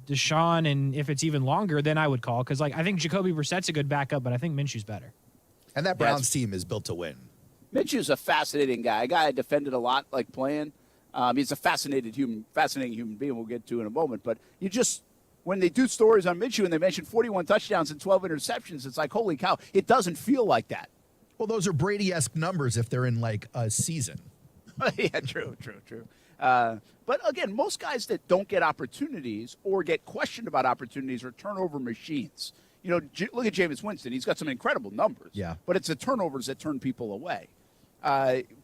Deshaun and if it's even longer, then I would call. Because, I think Jacoby Brissett's a good backup, but I think Minshew's better. And that Browns team is built to win. Minshew's a fascinating guy. A guy I defended a lot, playing. He's a fascinating human being we'll get to in a moment. But when they do stories on Minshew and they mention 41 touchdowns and 12 interceptions, it's like, holy cow, it doesn't feel like that. Well, those are Brady-esque numbers if they're in like a season. Yeah, true. But again, most guys that don't get opportunities or get questioned about opportunities are turnover machines. You know, look at Jameis Winston. He's got some incredible numbers. Yeah. But it's the turnovers that turn people away.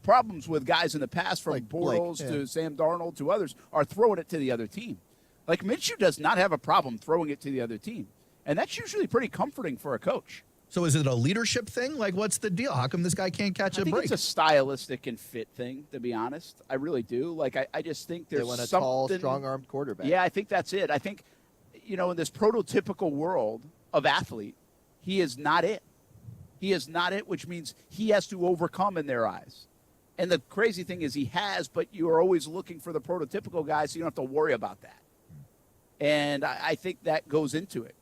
Problems with guys in the past, from Bortles to Sam Darnold to others, are throwing it to the other team. Like, Minshew does not have a problem throwing it to the other team. And that's usually pretty comforting for a coach. So is it a leadership thing? Like, what's the deal? How come this guy can't catch a break? I think it's a stylistic and fit thing, to be honest. I really do. Like, I just think there's something. They want a tall, strong-armed quarterback. Yeah, I think that's it. I think, you know, in this prototypical world of athlete, he is not it. He is not it, which means he has to overcome in their eyes. And the crazy thing is he has, but you are always looking for the prototypical guy, so you don't have to worry about that. And I think that goes into it.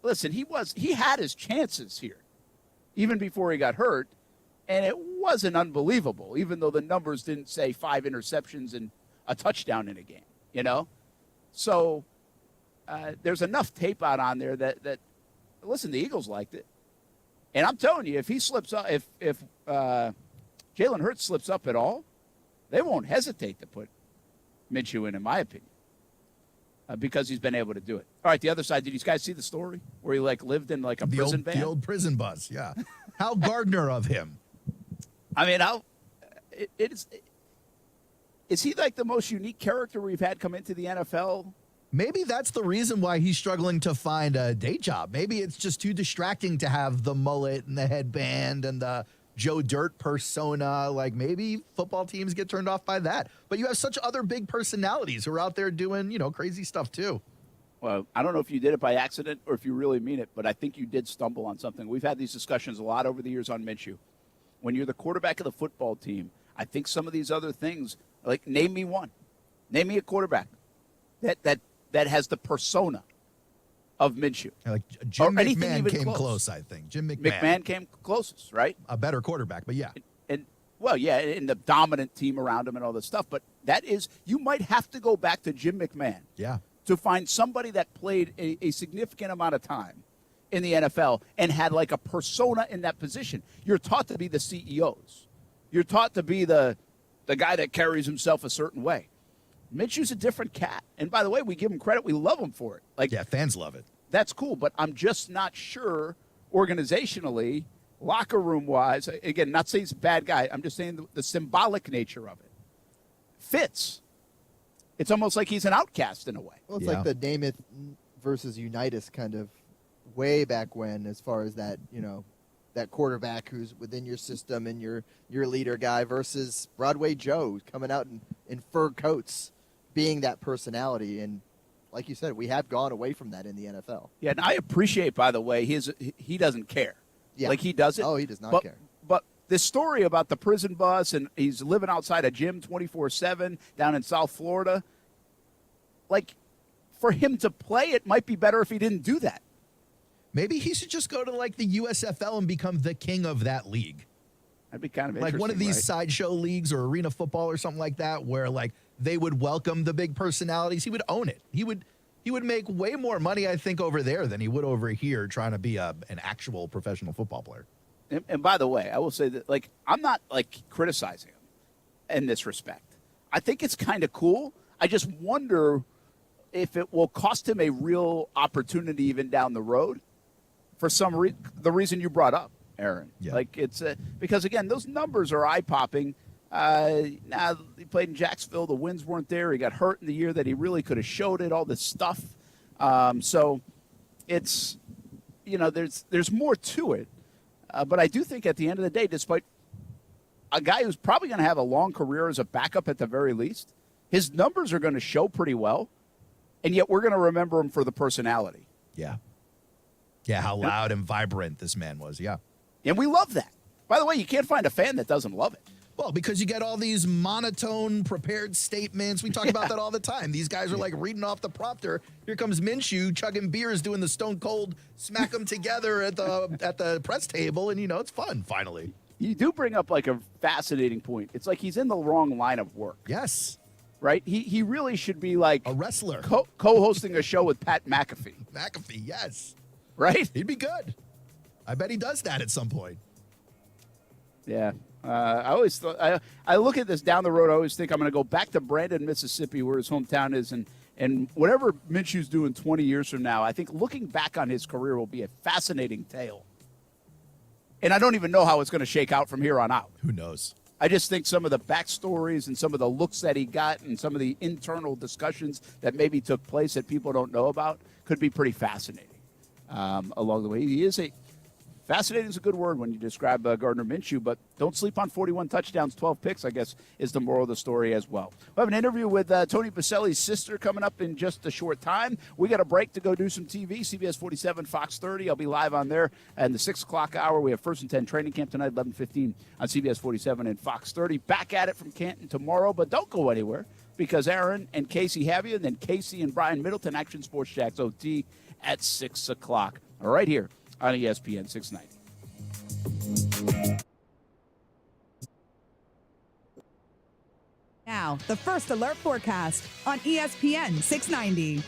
Listen, he had his chances here, even before he got hurt, and it wasn't unbelievable, even though the numbers didn't say 5 interceptions and a touchdown in a game, you know? So there's enough tape out on there that listen, the Eagles liked it. And I'm telling you, if he slips up, if Jalen Hurts slips up at all, they won't hesitate to put Minshew in my opinion. Because he's been able to do it. All right, the other side. Did you guys see the story where he lived in a prison van? The old prison bus, yeah. How Gardner of him. I mean, is he like the most unique character we've had come into the NFL? Maybe that's the reason why he's struggling to find a day job. Maybe it's just too distracting to have the mullet and the headband and the Joe Dirt persona. Like, maybe football teams get turned off by that. But you have such other big personalities who are out there doing, crazy stuff too. Well, I don't know if you did it by accident or if you really mean it, but I think you did stumble on something. We've had these discussions a lot over the years on Minshew. When you're the quarterback of the football team, I think some of these other things, like name me one. Name me a quarterback that has the persona of Minshew. Like Jim McMahon came close, I think. Jim McMahon. McMahon came closest, right? A better quarterback, but yeah. And the dominant team around him and all this stuff. But you might have to go back to Jim McMahon. Yeah. To find somebody that played a significant amount of time in the NFL and had like a persona in that position. You're taught to be the CEOs. You're taught to be the guy that carries himself a certain way. Minshew's a different cat. And by the way, we give him credit. We love him for it. Yeah, fans love it. That's cool, but I'm just not sure organizationally, locker room wise. Again, not saying he's a bad guy. I'm just saying the symbolic nature of it fits. It's almost like he's an outcast in a way. Well, it's like the Namath versus Unitas kind of way back when, as far as that, that quarterback who's within your system and your leader guy versus Broadway Joe coming out in fur coats, being that personality. And like you said, we have gone away from that in the NFL. Yeah, and I appreciate, by the way, he doesn't care. Yeah. Like, he doesn't. Oh, he does not care. But this story about the prison bus and he's living outside a gym 24/7 down in South Florida, like, for him to play, it might be better if he didn't do that. Maybe he should just go to, the USFL and become the king of that league. That'd be kind of interesting, like one of these sideshow leagues or arena football or something like that, where they would welcome the big personalities. He would own it. He would make way more money, I think, over there than he would over here trying to be an actual professional football player. And by the way, I will say that I'm not criticizing him in this respect. I think it's kind of cool. I just wonder if it will cost him a real opportunity even down the road for the reason you brought up, Aaron. Yeah. It's because, again, those numbers are eye-popping. Now, he played in Jacksonville. The wins weren't there. He got hurt in the year that he really could have showed it, all this stuff. So it's, there's more to it. But I do think at the end of the day, despite a guy who's probably going to have a long career as a backup at the very least, his numbers are going to show pretty well, and yet we're going to remember him for the personality. Yeah. Yeah, how loud and vibrant this man was, yeah. And we love that. By the way, you can't find a fan that doesn't love it. Well, because you get all these monotone, prepared statements. We talk about that all the time. These guys are reading off the prompter. Here comes Minshew chugging beers, doing the stone cold smack them together at the press table, and it's fun finally. You do bring up a fascinating point. It's like he's in the wrong line of work. Yes. right? He really should be like a wrestler, co-hosting a show with Pat McAfee. McAfee, yes. Right? He'd be good. I bet he does that at some point. Yeah. I always thought, I look at this down the road, I always think I'm going to go back to Brandon, Mississippi, where his hometown is, and whatever Minshew's doing 20 years from now, I think looking back on his career will be a fascinating tale. And I don't even know how it's going to shake out from here on out. Who knows? I just think some of the backstories and some of the looks that he got and some of the internal discussions that maybe took place that people don't know about could be pretty fascinating along the way. He is fascinating is a good word when you describe Gardner Minshew, but don't sleep on 41 touchdowns, 12 picks, I guess, is the moral of the story as well. We have an interview with Tony Pacelli's sister coming up in just a short time. We got a break to go do some TV, CBS 47, Fox 30. I'll be live on there. And the 6 o'clock hour, we have First and 10 training camp tonight, 11:15 on CBS 47 and Fox 30. Back at it from Canton tomorrow, but don't go anywhere because Aaron and Casey have you, and then Casey and Brian Middleton, Action Sports Jacks OT at 6 o'clock. Right here on ESPN 690. Now, the first alert forecast on ESPN 690.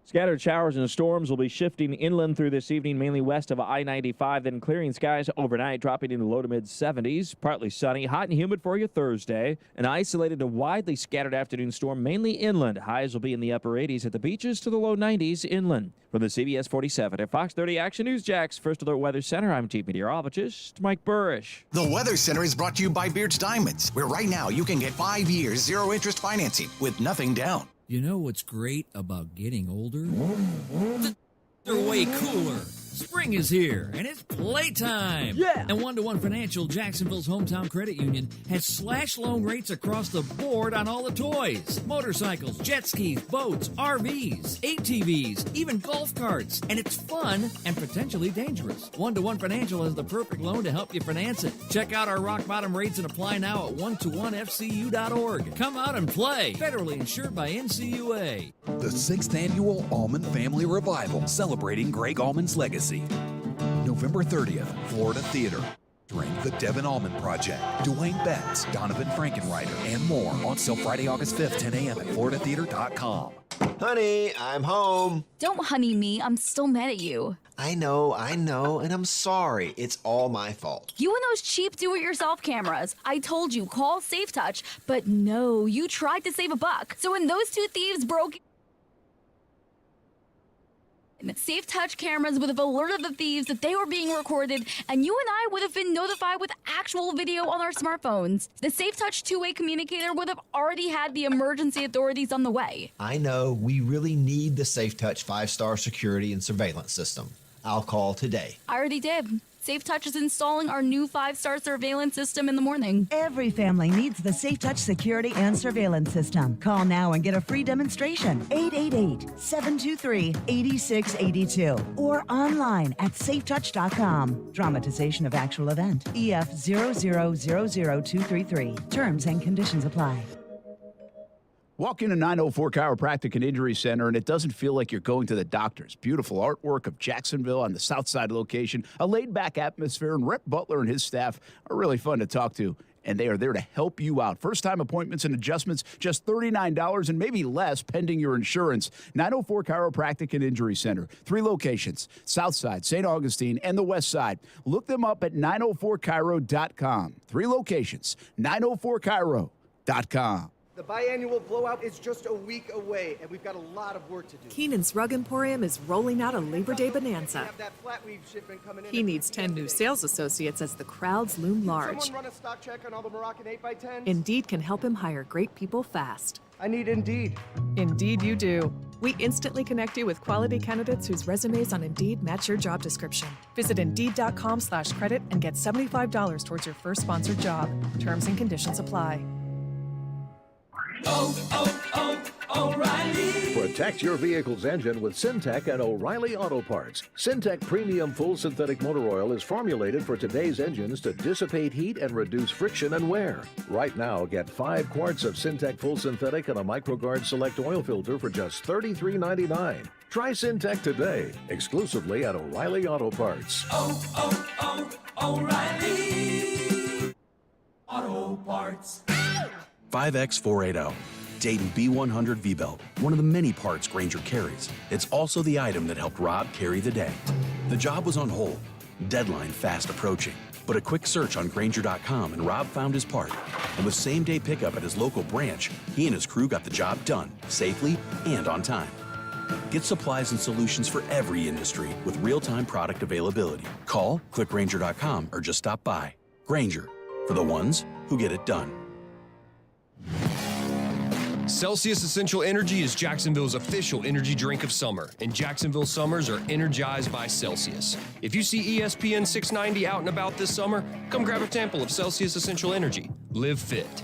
Scattered showers and storms will be shifting inland through this evening, mainly west of I-95, then clearing skies overnight, dropping into low to mid-70s. Partly sunny, hot and humid for you Thursday. An isolated and widely scattered afternoon storm, mainly inland. Highs will be in the upper 80s at the beaches to the low 90s inland. From the CBS 47 and Fox 30 Action News Jax First Alert Weather Center, I'm Chief Meteorologist Mike Burrish. The Weather Center is brought to you by Beards Diamonds, where right now you can get 5 years, zero-interest financing with nothing down. You know what's great about getting older? They're way cooler. Spring is here, and it's playtime. Yeah! And One-to-One Financial, Jacksonville's hometown credit union, has slash loan rates across the board on all the toys. Motorcycles, jet skis, boats, RVs, ATVs, even golf carts. And it's fun and potentially dangerous. One-to-One Financial has the perfect loan to help you finance it. Check out our rock-bottom rates and apply now at one-to-onefcu.org. Come out and play. Federally insured by NCUA. The 6th Annual Allman Family Revival, celebrating Greg Allman's legacy. November 30th, Florida Theater. Drink the Devin Allman Project, Dwayne Betts, Donovan Frankenreiter, and more on sale Friday, August 5th, 10 a.m. at floridatheater.com. Honey, I'm home. Don't honey me. I'm still mad at you. I know, and I'm sorry. It's all my fault. You and those cheap do-it-yourself cameras. I told you, call Safe Touch, but no, you tried to save a buck. So when those two thieves broke Safe Touch cameras would have alerted the thieves that they were being recorded, and you and I would have been notified with actual video on our smartphones. The Safe Touch two-way communicator would have already had the emergency authorities on the way. I know we really need the Safe Touch 5-star security and surveillance system. I'll call today. I already did. Safe Touch is installing our new 5-star surveillance system in the morning. Every family needs the Safe Touch security and surveillance system. Call now and get a free demonstration. 888-723-8682 or online at safetouch.com. Dramatization of actual event. EF 0000233. Terms and conditions apply. Walk into 904 Chiropractic and Injury Center, and it doesn't feel like you're going to the doctors. Beautiful artwork of Jacksonville on the south side location, a laid-back atmosphere, and Rep Butler and his staff are really fun to talk to, and they are there to help you out. First-time appointments and adjustments, just $39 and maybe less pending your insurance. 904 Chiropractic and Injury Center. 3 locations, south side, St. Augustine, and the west side. Look them up at 904chiro.com. 3 locations, 904chiro.com. The biannual blowout is just a week away, and we've got a lot of work to do. Keenan's Rug Emporium is rolling out a Labor Day bonanza. He needs 10 new sales associates as the crowds loom large. Someone run a stock check on all the Moroccan 8x10s? Indeed can help him hire great people fast. I need Indeed. Indeed you do. We instantly connect you with quality candidates whose resumes on Indeed match your job description. Visit Indeed.com/credit and get $75 towards your first sponsored job. Terms and conditions apply. O'Reilly. Protect your vehicle's engine with Syntec and O'Reilly Auto Parts. Syntec Premium Full Synthetic Motor Oil is formulated for today's engines to dissipate heat and reduce friction and wear. Right now, get 5 quarts of Syntec Full Synthetic and a MicroGuard Select Oil Filter for just $33.99. Try Syntec today, exclusively at O'Reilly Auto Parts. O'Reilly Auto Parts. 5X480. Dayton B100 V-Belt, one of the many parts Grainger carries. It's also the item that helped Rob carry the day. The job was on hold, deadline fast approaching. But a quick search on Grainger.com and Rob found his part. And with same-day pickup at his local branch, he and his crew got the job done, safely and on time. Get supplies and solutions for every industry with real-time product availability. Call, click Grainger.com, or just stop by. Grainger, for the ones who get it done. Celsius Essential Energy is Jacksonville's official energy drink of summer, and Jacksonville summers are energized by Celsius. If you see ESPN 690 out and about this summer, come grab a sample of Celsius Essential Energy. Live fit.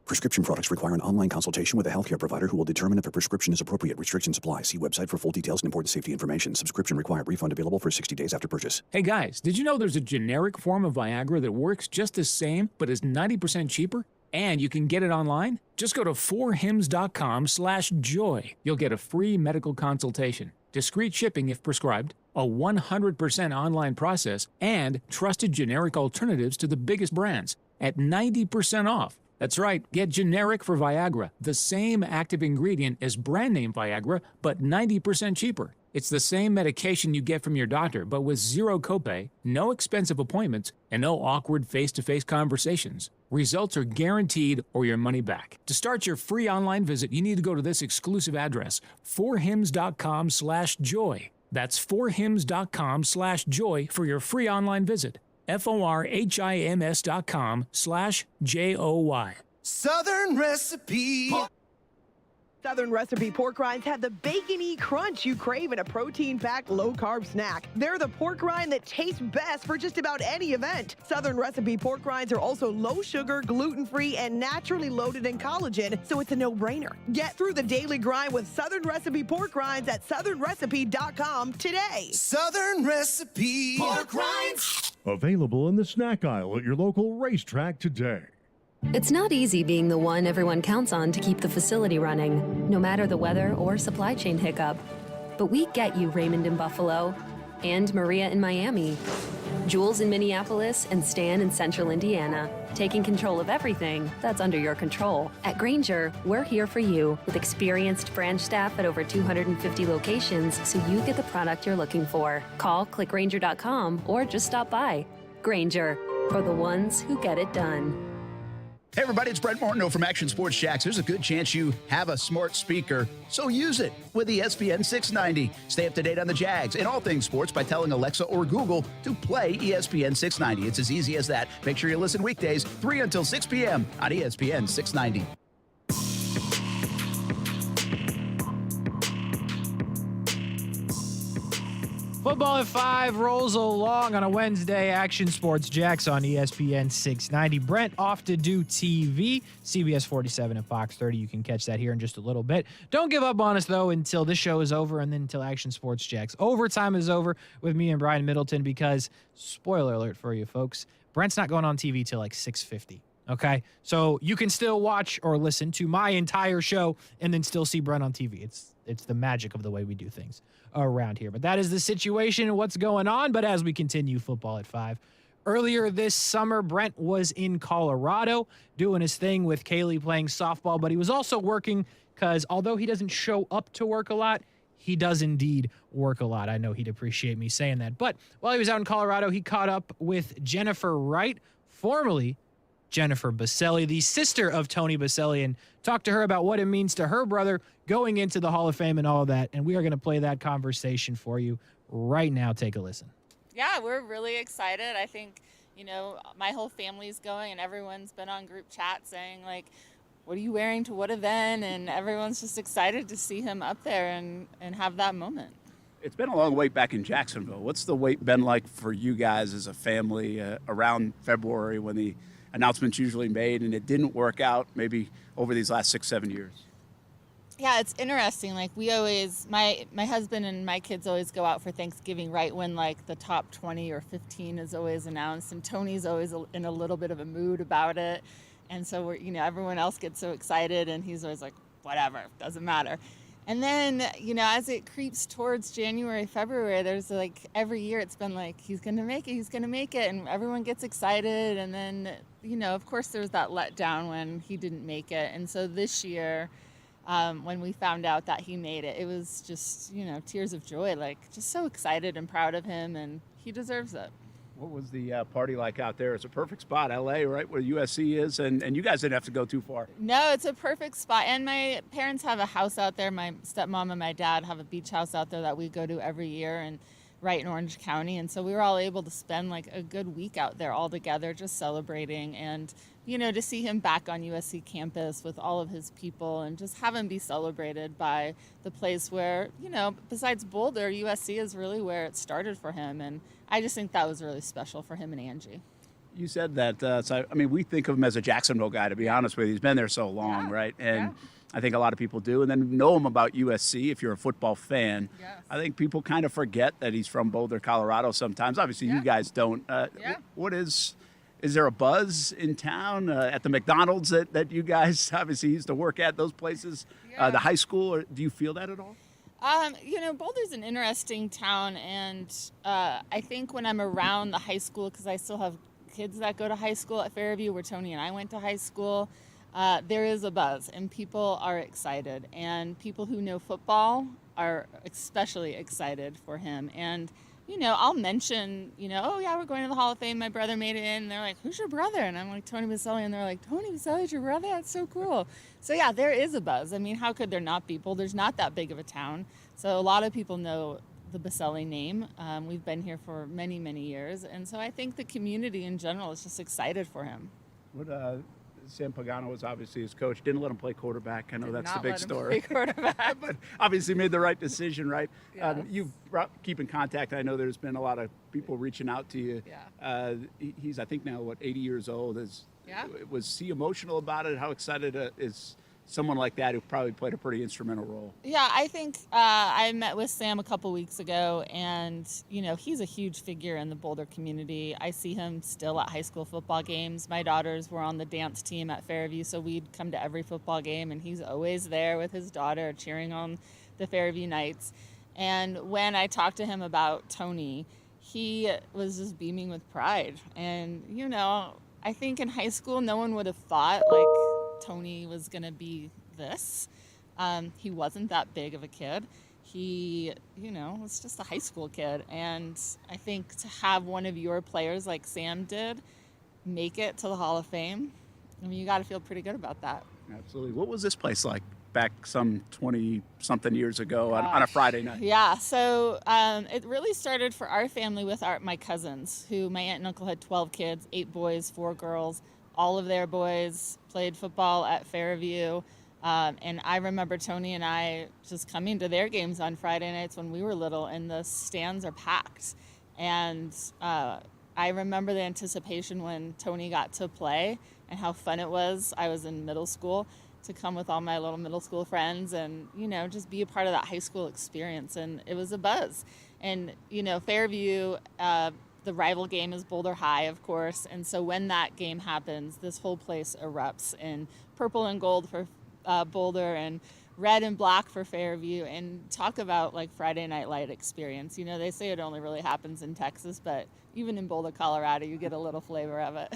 Prescription products require an online consultation with a healthcare provider who will determine if a prescription is appropriate. Restrictions apply. See website for full details and important safety information. Subscription required. Refund available for 60 days after purchase. Hey guys, did you know there's a generic form of Viagra that works just the same but is 90% cheaper? And you can get it online? Just go to 4hims.com/joy. You'll get a free medical consultation, discreet shipping if prescribed, a 100% online process, and trusted generic alternatives to the biggest brands at 90% off. That's right, get generic for Viagra, the same active ingredient as brand name Viagra, but 90% cheaper. It's the same medication you get from your doctor, but with zero copay, no expensive appointments, and no awkward face-to-face conversations. Results are guaranteed or your money back. To start your free online visit, you need to go to this exclusive address, 4hims.com/joy. That's 4hims.com/joy for your free online visit. FORHIMS.com/JOY. Southern Recipe. Southern Recipe pork rinds have the bacony crunch you crave in a protein-packed, low-carb snack. They're the pork rind that tastes best for just about any event. Southern Recipe pork rinds are also low-sugar, gluten-free, and naturally loaded in collagen, so it's a no-brainer. Get through the daily grind with Southern Recipe pork rinds at southernrecipe.com today. Southern Recipe pork rinds. Available in the snack aisle at your local racetrack today. It's not easy being the one everyone counts on to keep the facility running, no matter the weather or supply chain hiccup. But we get you, Raymond in Buffalo, and Maria in Miami, Jules in Minneapolis, and Stan in Central Indiana, taking control of everything that's under your control. At Grainger, we're here for you with experienced branch staff at over 250 locations so you get the product you're looking for. Call, click Grainger.com, or just stop by. Grainger, for the ones who get it done. Hey everybody, it's Brent Martineau from Action Sports Jacks. There's a good chance you have a smart speaker, so use it with the ESPN 690. Stay up to date on the Jags and all things sports by telling Alexa or Google to play ESPN 690. It's as easy as that. Make sure you listen weekdays 3 until 6 p.m. on ESPN 690. Football at 5 rolls along on a Wednesday. Action Sports Jacks on ESPN 690. Brent off to do TV. CBS 47 and Fox 30. You can catch that here in just a little bit. Don't give up on us, though, until this show is over and then until Action Sports Jacks overtime is over with me and Brian Middleton because, spoiler alert for you folks, Brent's not going on TV till like 6:50. Okay? So you can still watch or listen to my entire show and then still see Brent on TV. It's the magic of the way we do things around here. But that is the situation and what's going on. But as we continue Football at 5, earlier this summer, Brent was in Colorado doing his thing with Kaylee playing softball, but he was also working because although he doesn't show up to work a lot, he does indeed work a lot. I know he'd appreciate me saying that. But while he was out in Colorado, he caught up with Jennifer Wright, formerly Jennifer Baselli, the sister of Tony Baselli, and talked to her about what it means to her brother going into the Hall of Fame and all of that. And we are going to play that conversation for you right now. Take a listen. Yeah, we're really excited. I think, my whole family's going and everyone's been on group chat saying, like, what are you wearing to what event? And everyone's just excited to see him up there and have that moment. It's been a long wait back in Jacksonville. What's the wait been like for you guys as a family around February when the announcements usually made and it didn't work out maybe over these last 6-7 years? Yeah, it's interesting. Like we always, my husband and my kids always go out for Thanksgiving right when like the top 20 or 15 is always announced, and Tony's always in a little bit of a mood about it. And so everyone else gets so excited and he's always like, whatever, doesn't matter. And then, as it creeps towards January, February, there's like every year it's been like, he's going to make it. And everyone gets excited. And then, of course, there's that letdown when he didn't make it. And so this year, when we found out that he made it, it was just, tears of joy, like just so excited and proud of him. And he deserves it. What was the party like out there? It's a perfect spot, LA, right, where USC is, and you guys didn't have to go too far. No, it's a perfect spot. And my parents have a house out there. My stepmom and my dad have a beach house out there that we go to every year, and right in Orange County. And so we were all able to spend like a good week out there all together, just celebrating. And, to see him back on USC campus with all of his people and just have him be celebrated by the place where, besides Boulder, USC is really where it started for him. And I just think that was really special for him and Angie. You said that, we think of him as a Jacksonville guy, to be honest with you. He's been there so long, right? And I think a lot of people do. And then know him about USC if you're a football fan. Yes. I think people kind of forget that he's from Boulder, Colorado sometimes. Obviously, you guys don't. Is there a buzz in town at the McDonald's that you guys obviously used to work at, those places, the high school? Or do you feel that at all? Boulder's an interesting town, and I think when I'm around the high school, because I still have kids that go to high school at Fairview, where Tony and I went to high school, there is a buzz, and people are excited, and people who know football are especially excited for him. And I'll mention, oh yeah, we're going to the Hall of Fame. My brother made it in. And they're like, who's your brother? And I'm like, Tony Vaselli. And they're like, Tony Vaselli's your brother? That's so cool. So yeah, there is a buzz. I mean, how could there not be? Boulder's not that big of a town. So a lot of people know the Vaselli name. We've been here for many, many years. And so I think the community in general is just excited for him. Sam Pagano was obviously his coach. Didn't let him play quarterback. I know that's the big story. Did not let him play quarterback. But obviously made the right decision, right? Yes. You keep in contact. I know there's been a lot of people reaching out to you. Yeah. He's, I think now, 80 years old. Was he emotional about it? How excited is someone like that who probably played a pretty instrumental role? Yeah, I think I met with Sam a couple weeks ago, and, he's a huge figure in the Boulder community. I see him still at high school football games. My daughters were on the dance team at Fairview, so we'd come to every football game, and he's always there with his daughter cheering on the Fairview Knights. And when I talked to him about Tony, he was just beaming with pride. And, I think in high school, no one would have thought, Tony was going to be this. He wasn't that big of a kid. He, was just a high school kid. And I think to have one of your players like Sam did make it to the Hall of Fame, you got to feel pretty good about that. Absolutely. What was this place like back some 20-something years ago on a Friday night? Yeah, so it really started for our family with my cousins, who my aunt and uncle had 12 kids, 8 boys, 4 girls. All of their boys played football at Fairview. And I remember Tony and I just coming to their games on Friday nights when we were little, and the stands are packed. And I remember the anticipation when Tony got to play and how fun it was. I was in middle school, to come with all my little middle school friends and, just be a part of that high school experience. And it was a buzz. And, Fairview, the rival game is Boulder High, of course. And so when that game happens, this whole place erupts in purple and gold for Boulder and red and black for Fairview. And talk about Friday Night Light experience. They say it only really happens in Texas, but even in Boulder, Colorado, you get a little flavor of it.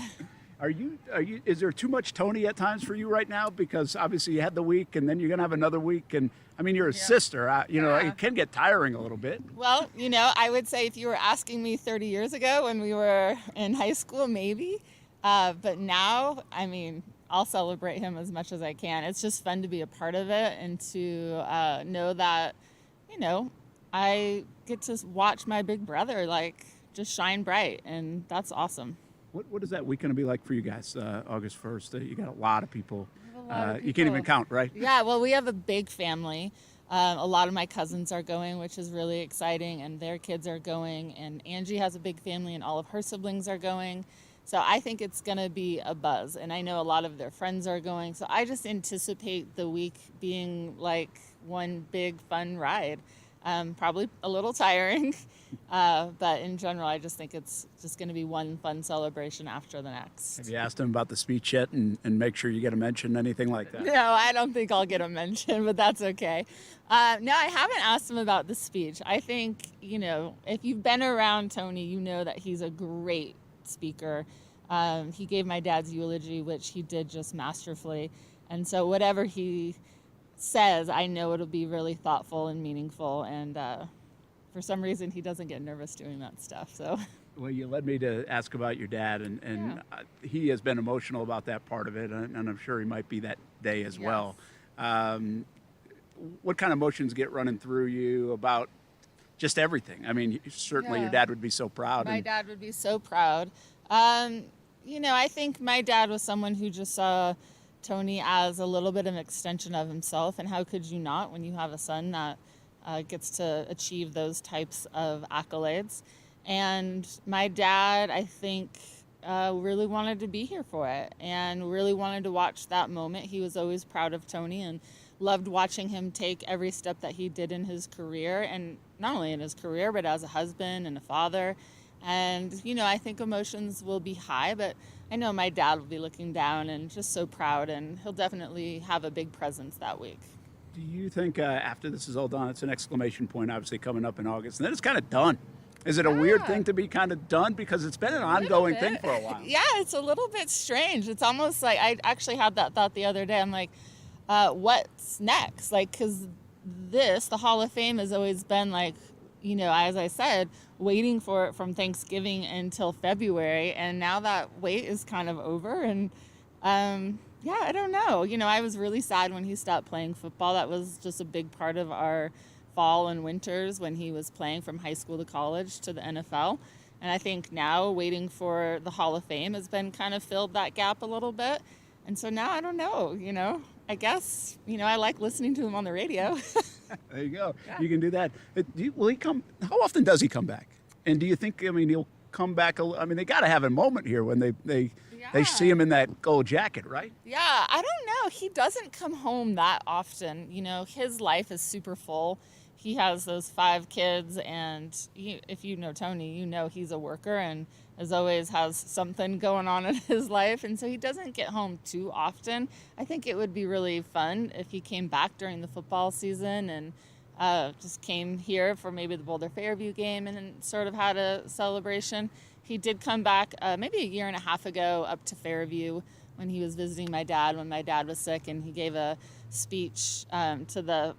Is there too much Tony at times for you right now? Because obviously you had the week and then you're going to have another week. And you're a sister, it can get tiring a little bit. Well, I would say if you were asking me 30 years ago when we were in high school, maybe. But now, I'll celebrate him as much as I can. It's just fun to be a part of it and to know that, I get to watch my big brother just shine bright. And that's awesome. What is that week going to be like for you guys, August 1st? You got a lot of people. You can't even count, right? Yeah, well, we have a big family. A lot of my cousins are going, which is really exciting, and their kids are going. And Angie has a big family, and all of her siblings are going. So I think it's going to be a buzz. And I know a lot of their friends are going. So I just anticipate the week being like one big fun ride. Probably a little tiring, but in general, I just think it's just going to be one fun celebration after the next. Have you asked him about the speech yet and make sure you get a mention, anything like that? No, I don't think I'll get a mention, but that's okay. No, I haven't asked him about the speech. I think, if you've been around Tony, you know that he's a great speaker. He gave my dad's eulogy, which he did just masterfully. And so whatever he says, I know it'll be really thoughtful and meaningful. And for some reason, he doesn't get nervous doing that stuff. So. Well, you led me to ask about your dad, and he has been emotional about that part of it, and I'm sure he might be that day as well. What kind of emotions get running through you about just everything? I mean, certainly your dad would be so proud. My dad would be so proud. I think my dad was someone who just saw Tony as a little bit of an extension of himself, and how could you not when you have a son that gets to achieve those types of accolades? And my dad, I think, really wanted to be here for it and really wanted to watch that moment. He was always proud of Tony and loved watching him take every step that he did in his career, and not only in his career, but as a husband and a father. And, I think emotions will be high, but I know my dad will be looking down and just so proud, and he'll definitely have a big presence that week. Do you think after this is all done, it's an exclamation point, obviously, coming up in August, and then it's kind of done? Is it a weird thing to be kind of done? Because it's been an ongoing thing for a while. Yeah, it's a little bit strange. It's almost like I actually had that thought the other day. I'm like, what's next? Like, because the Hall of Fame has always been like, as I said, waiting for it from Thanksgiving until February. And now that wait is kind of over. And I don't know. I was really sad when he stopped playing football. That was just a big part of our fall and winters when he was playing from high school to college to the NFL. And I think now waiting for the Hall of Fame has been kind of filled that gap a little bit. And so now I don't know, I guess, I like listening to him on the radio. There you go. Yeah. You can do that. Will he come? How often does he come back? And do you think, he'll come back? They got to have a moment here when they see him in that gold jacket, right? Yeah, I don't know. He doesn't come home that often. His life is super full. He has those 5 kids, and if you know Tony, he's a worker and as always has something going on in his life, and so he doesn't get home too often. I think it would be really fun if he came back during the football season and just came here for maybe the Boulder Fairview game and then sort of had a celebration. He did come back maybe a year and a half ago up to Fairview when he was visiting my dad when my dad was sick, and he gave a speech to the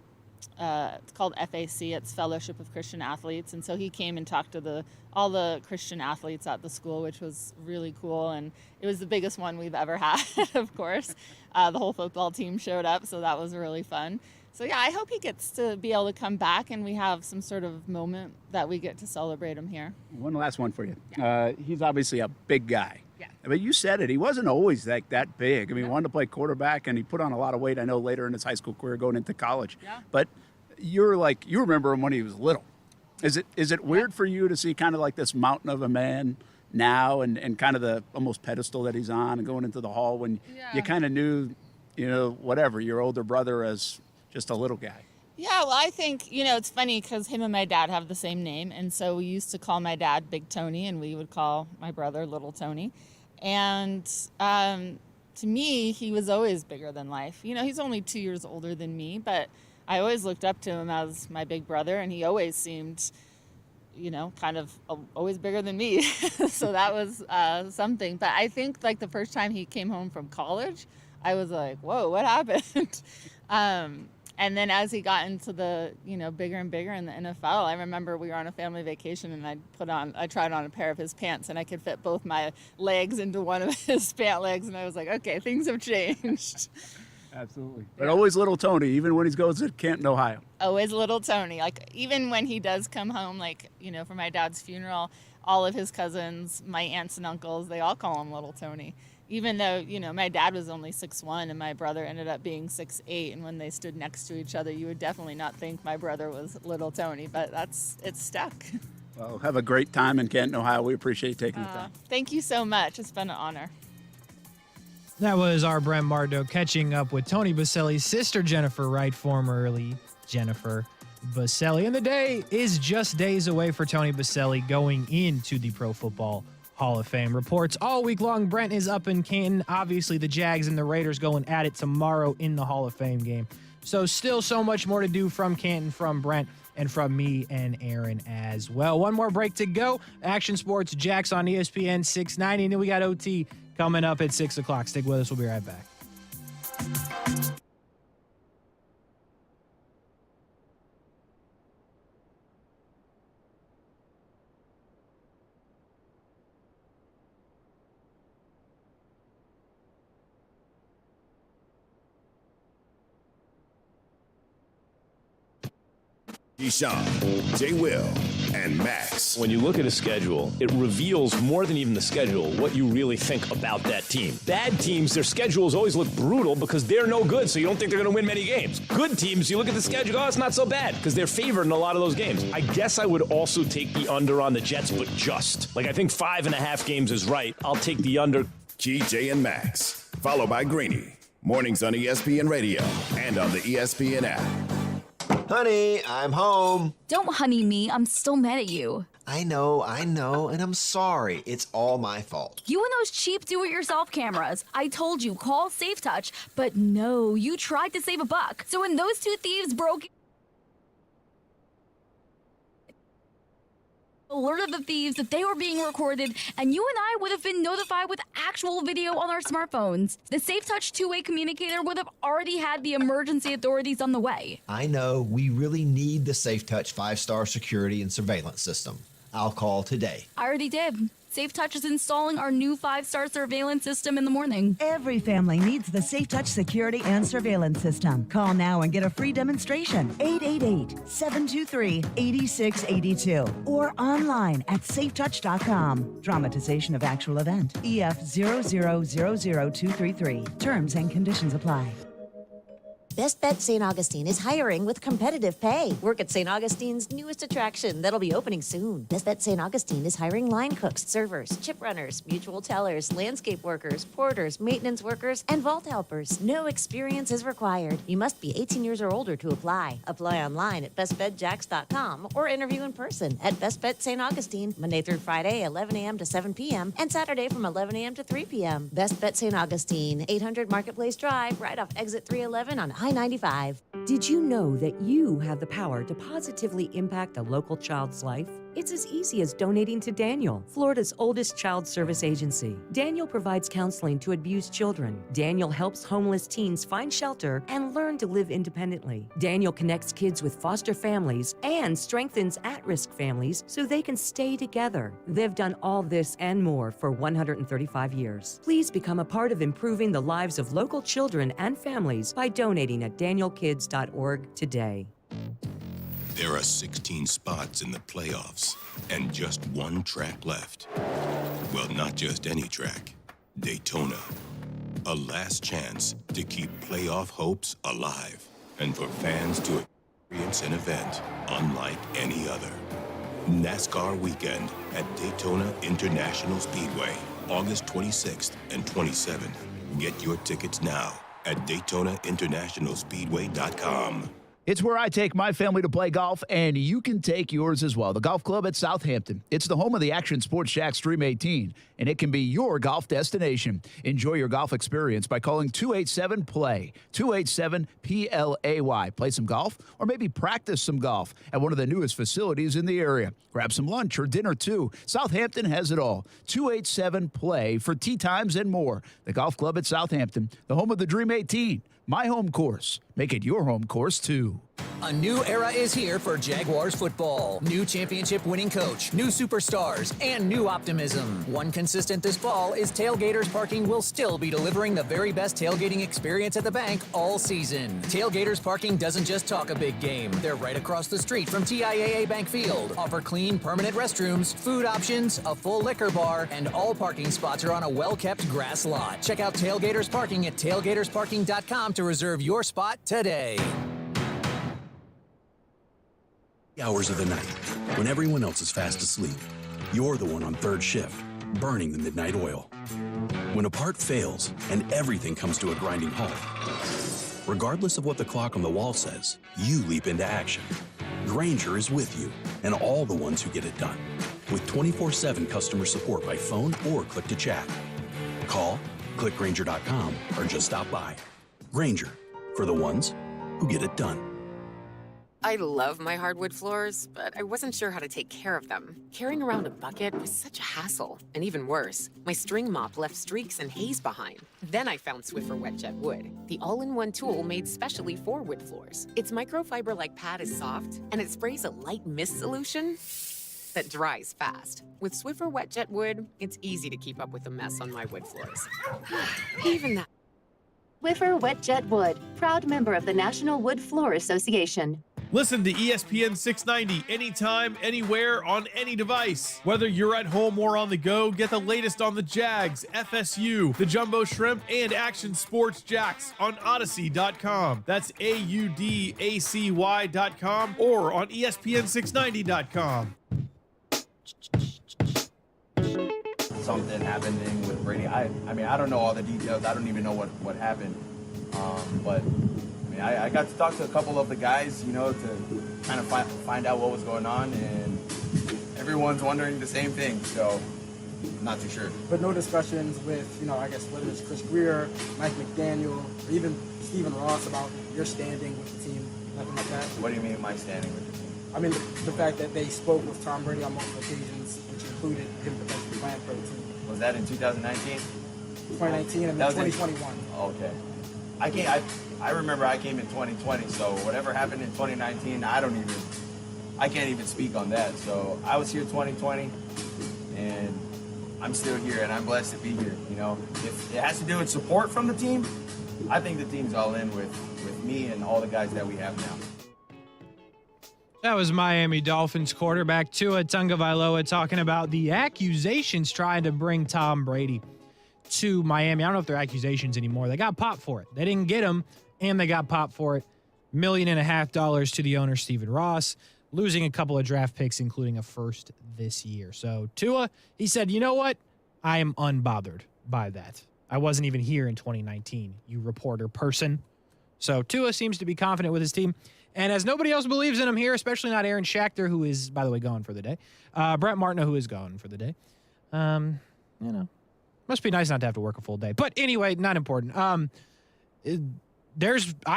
it's called FAC, it's Fellowship of Christian Athletes, and so he came and talked to all the Christian athletes at the school, which was really cool, and it was the biggest one we've ever had, of course. The whole football team showed up, so that was really fun. So yeah, I hope he gets to be able to come back and we have some sort of moment that we get to celebrate him here. One last one for you. Yeah. He's obviously a big guy. Yeah. But you said it, he wasn't always that big. He wanted to play quarterback, and he put on a lot of weight, I know, later in his high school career going into college. Yeah. But you remember him when he was little. Is it weird for you to see kind of like this mountain of a man now and kind of the almost pedestal that he's on and going into the hall when you kind of knew, your older brother as just a little guy? Yeah, well, I think, it's funny because him and my dad have the same name. And so we used to call my dad Big Tony, and we would call my brother Little Tony. And to me, he was always bigger than life. He's only 2 years older than me, but I always looked up to him as my big brother, and he always seemed, kind of always bigger than me. So that was something. But I think, the first time he came home from college, I was like, whoa, what happened? And then as he got into the, bigger and bigger in the NFL, I remember we were on a family vacation, and I tried on a pair of his pants, and I could fit both my legs into one of his pant legs, and I was like, okay, things have changed. Absolutely. But always Little Tony, even when he goes to Canton, Ohio. Always Little Tony. Even when he does come home, for my dad's funeral, all of his cousins, my aunts and uncles, they all call him Little Tony. Even though, my dad was only 6'1", and my brother ended up being 6'8", and when they stood next to each other, you would definitely not think my brother was Little Tony, but it's stuck. Well, have a great time in Canton, Ohio. We appreciate you taking the time. Thank you so much. It's been an honor. That was our Brent Mardo catching up with Tony Baselli's sister, Jennifer Wright, formerly Jennifer Baselli. And the day is just days away for Tony Baselli going into the Pro Football Hall of Fame. Reports all week long. Brent is up in Canton. Obviously, the Jags and the Raiders going at it tomorrow in the Hall of Fame game. So still so much more to do from Canton, from Brent, and from me and Aaron as well. One more break to go. Action Sports Jacks on ESPN 690. And then we got OT coming up at 6 o'clock. Stick with us. We'll be right back. Deshaun, J. Will, and Max. When you look at a schedule, it reveals more than even the schedule what you really think about that team. Bad teams, their schedules always look brutal because they're no good, so you don't think they're going to win many games. Good teams, you look at the schedule, oh, it's not so bad because they're favored in a lot of those games. I guess I would also take the under on the Jets, but just. Like, I think 5.5 games is right. I'll take the under. Key, J, and Max, followed by Greeny. Mornings on ESPN Radio and on the ESPN app. Honey, I'm home. Don't honey me. I'm still mad at you. I know, and I'm sorry. It's all my fault. You and those cheap do-it-yourself cameras. I told you, call Safe Touch, but no, you tried to save a buck. So when those two thieves broke... alerted the thieves that they were being recorded, and you and I would have been notified with actual video on our smartphones. The Safe Touch two-way communicator would have already had the emergency authorities on the way. I know we really need the Safe Touch 5-star security and surveillance system. I'll call today. I already did. Safe Touch is installing our new 5-star surveillance system in the morning. Every family needs the Safe Touch security and surveillance system. Call now and get a free demonstration. 888-723-8682 or online at safetouch.com. Dramatization of actual event. EF 0000233. Terms and conditions apply. Best Bet St. Augustine is hiring with competitive pay. Work at St. Augustine's newest attraction that'll be opening soon. Best Bet St. Augustine is hiring line cooks, servers, chip runners, mutual tellers, landscape workers, porters, maintenance workers, and vault helpers. No experience is required. You must be 18 years or older to apply. Apply online at bestbetjacks.com or interview in person at Best Bet St. Augustine, Monday through Friday, 11 a.m. to 7 p.m., and Saturday from 11 a.m. to 3 p.m. Best Bet St. Augustine, 800 Marketplace Drive, right off exit 311 on I-95. Did you know that you have the power to positively impact a local child's life? It's as easy as donating to Daniel, Florida's oldest child service agency. Daniel provides counseling to abused children. Daniel helps homeless teens find shelter and learn to live independently. Daniel connects kids with foster families and strengthens at-risk families so they can stay together. They've done all this and more for 135 years. Please become a part of improving the lives of local children and families by donating at danielkids.org today. There are 16 spots in the playoffs and just one track left. Well, not just any track, Daytona. A last chance to keep playoff hopes alive and for fans to experience an event unlike any other. NASCAR weekend at Daytona International Speedway, August 26th and 27th. Get your tickets now at DaytonaInternationalSpeedway.com. It's where I take my family to play golf, and you can take yours as well. The Golf Club at Southampton. It's the home of the Action Sports Jax Dream 18, and it can be your golf destination. Enjoy your golf experience by calling 287-PLAY, 287-PLAY. Play some golf or maybe practice some golf at one of the newest facilities in the area. Grab some lunch or dinner, too. Southampton has it all. 287-PLAY for tee times and more. The Golf Club at Southampton, the home of the Dream 18. My home course. Make it your home course, too. A new era is here for Jaguars football. New championship-winning coach, new superstars, and new optimism. One consistent this fall is Tailgaters Parking will still be delivering the very best tailgating experience at the bank all season. Tailgaters Parking doesn't just talk a big game. They're right across the street from TIAA Bank Field. Offer clean, permanent restrooms, food options, a full liquor bar, and all parking spots are on a well-kept grass lot. Check out Tailgaters Parking at tailgatorsparking.com to reserve your spot today. Hours of the night, when everyone else is fast asleep, you're the one on third shift, burning the midnight oil. When a part fails and everything comes to a grinding halt, regardless of what the clock on the wall says, you leap into action. Grainger is with you and all the ones who get it done. With 24/7 customer support by phone or click to chat. Call, click Grainger.com, or just stop by. Grainger, for the ones who get it done. I love my hardwood floors, but I wasn't sure how to take care of them. Carrying around a bucket was such a hassle. And even worse, my string mop left streaks and haze behind. Then I found Swiffer Wet Jet Wood, the all-in-one tool made specially for wood floors. Its microfiber-like pad is soft, and it sprays a light mist solution that dries fast. With Swiffer Wet Jet Wood, it's easy to keep up with the mess on my wood floors. Even that. Swiffer Wet Jet Wood, proud member of the National Wood Floor Association. Listen to ESPN 690 anytime, anywhere, on any device. Whether you're at home or on the go, get the latest on the Jags, FSU, the Jumbo Shrimp, and Action Sports Jacks on Odyssey.com. That's AUDACY.com or on ESPN690.com. Something happening with Brady. I mean, I don't know all the details. I don't even know what happened. But I got to talk to a couple of the guys, to kind of find out what was going on, and everyone's wondering the same thing, so I'm not too sure. But no discussions with, I guess whether it's Chris Greer, Mike McDaniel, or even Stephen Ross about your standing with the team, nothing like that? What do you mean my standing with the team? I mean, the fact that they spoke with Tom Brady on multiple occasions, which included him potentially playing for the team. Was that in 2019? 2019 and then 2021. Okay. I remember I came in 2020, so whatever happened in 2019, I can't even speak on that. So I was here 2020, and I'm still here, and I'm blessed to be here. If it has to do with support from the team, I think the team's all in with me and all the guys that we have now. That was Miami Dolphins quarterback Tua Tagovailoa talking about the accusations trying to bring Tom Brady to Miami. I don't know if they're accusations anymore. They got popped for it. They didn't get him, and they got popped for it. $1.5 million to the owner, Stephen Ross, losing a couple of draft picks, including a first this year. So Tua, he said, you know what? I am unbothered by that. I wasn't even here in 2019, you reporter person. So Tua seems to be confident with his team. And as nobody else believes in him here, especially not Aaron Schachter, who is, by the way, gone for the day. Brett Martineau, who is gone for the day. Must be nice not to have to work a full day. But anyway, not important. I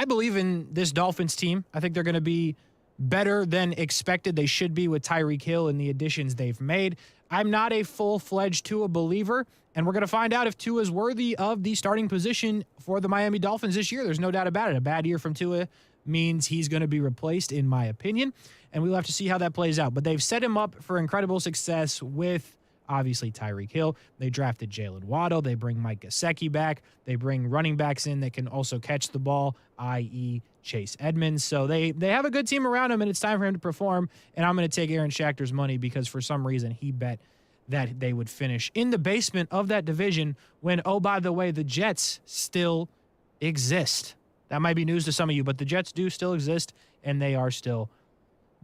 believe in this Dolphins team. I think they're going to be better than expected. They should be with Tyreek Hill and the additions they've made. I'm not a full-fledged Tua believer, and we're going to find out if Tua is worthy of the starting position for the Miami Dolphins this year. There's no doubt about it. A bad year from Tua means he's going to be replaced, in my opinion, and we'll have to see how that plays out. But they've set him up for incredible success with, obviously, Tyreek Hill. They drafted Jalen Waddle. They bring Mike Gesicki back. They bring running backs in that can also catch the ball, i.e. Chase Edmonds. So they have a good team around him, and it's time for him to perform. And I'm going to take Aaron Schachter's money because for some reason he bet that they would finish in the basement of that division when, oh, by the way, the Jets still exist. That might be news to some of you, but the Jets do still exist, and they are still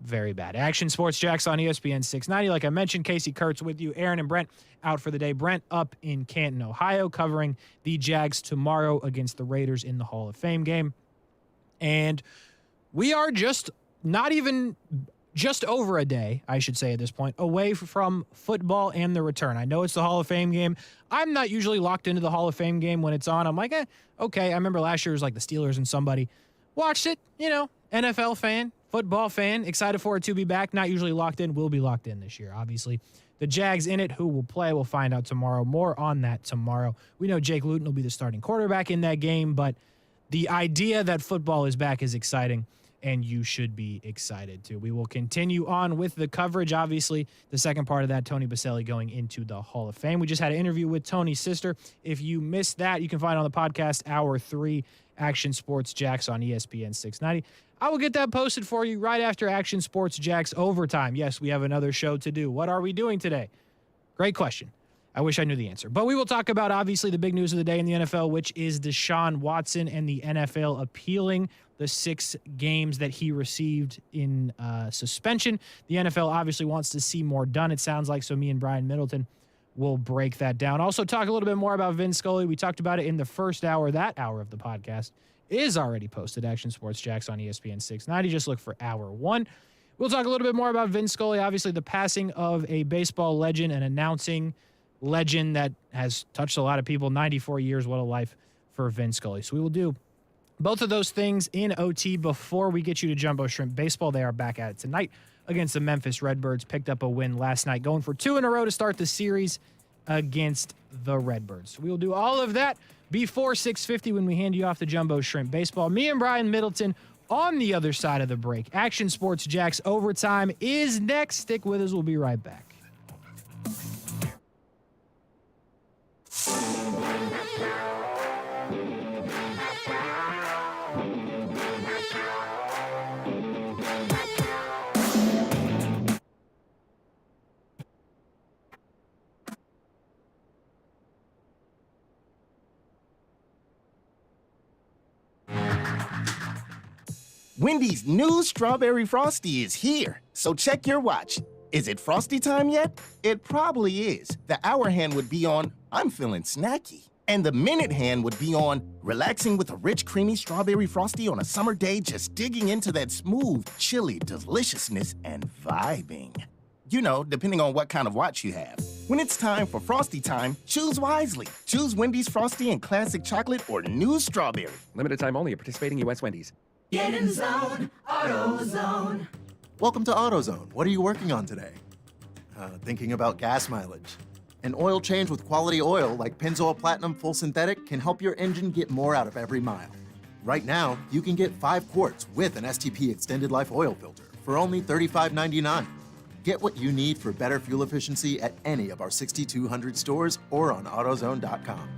very bad. Action Sports Jacks on ESPN 690. Like I mentioned, Casey Kurtz with you. Aaron and Brent out for the day. Brent up in Canton, Ohio, covering the Jags tomorrow against the Raiders in the Hall of Fame game. And we are just over a day, I should say at this point, away from football and the return. I know it's the Hall of Fame game. I'm not usually locked into the Hall of Fame game when it's on. I'm like, okay. I remember last year it was like the Steelers and somebody watched it, NFL fan, football fan, excited for it to be back. Not usually locked in. Will be locked in this year, obviously. The Jags in it, who will play, we'll find out tomorrow. More on that tomorrow. We know Jake Luton will be the starting quarterback in that game, but the idea that football is back is exciting, and you should be excited too. We will continue on with the coverage. Obviously, the second part of that, Tony Baselli going into the Hall of Fame. We just had an interview with Tony's sister. If you missed that, you can find it on the podcast, Hour 3, Action Sports Jacks on ESPN 690. I will get that posted for you right after Action Sports Jacks Overtime. Yes, we have another show to do. What are we doing today? Great question. I wish I knew the answer. But we will talk about, obviously, the big news of the day in the NFL, which is Deshaun Watson and the NFL appealing the 6 games that he received in suspension. The NFL obviously wants to see more done, it sounds like, so me and Brian Middleton will break that down. Also talk a little bit more about Vin Scully. We talked about it in the first hour. That hour of the podcast is already posted, Action Sports Jacks on ESPN 690. Just look for Hour 1. We'll talk a little bit more about Vin Scully, obviously the passing of a baseball legend, an announcing legend that has touched a lot of people. 94 years, what a life for Vin Scully. So we will do both of those things in OT before we get you to Jumbo Shrimp Baseball. They are back at it tonight against the Memphis Redbirds. Picked up a win last night, going for 2 in a row to start the series against the Redbirds. We will do all of that before 6:50 when we hand you off to Jumbo Shrimp Baseball. Me and Brian Middleton on the other side of the break. Action Sports Jax Overtime is next. Stick with us. We'll be right back. Wendy's new Strawberry Frosty is here, so check your watch. Is it Frosty time yet? It probably is. The hour hand would be on, I'm feeling snacky. And the minute hand would be on, relaxing with a rich, creamy Strawberry Frosty on a summer day, just digging into that smooth, chilly deliciousness and vibing. You know, depending on what kind of watch you have. When it's time for Frosty time, choose wisely. Choose Wendy's Frosty and Classic Chocolate or New Strawberry. Limited time only at participating U.S. Wendy's. Get in the zone, AutoZone. Welcome to AutoZone. What are you working on today? Thinking about gas mileage. An oil change with quality oil like Pennzoil Platinum Full Synthetic can help your engine get more out of every mile. Right now, you can get 5 quarts with an STP Extended Life Oil Filter for only $35.99. Get what you need for better fuel efficiency at any of our 6,200 stores or on AutoZone.com.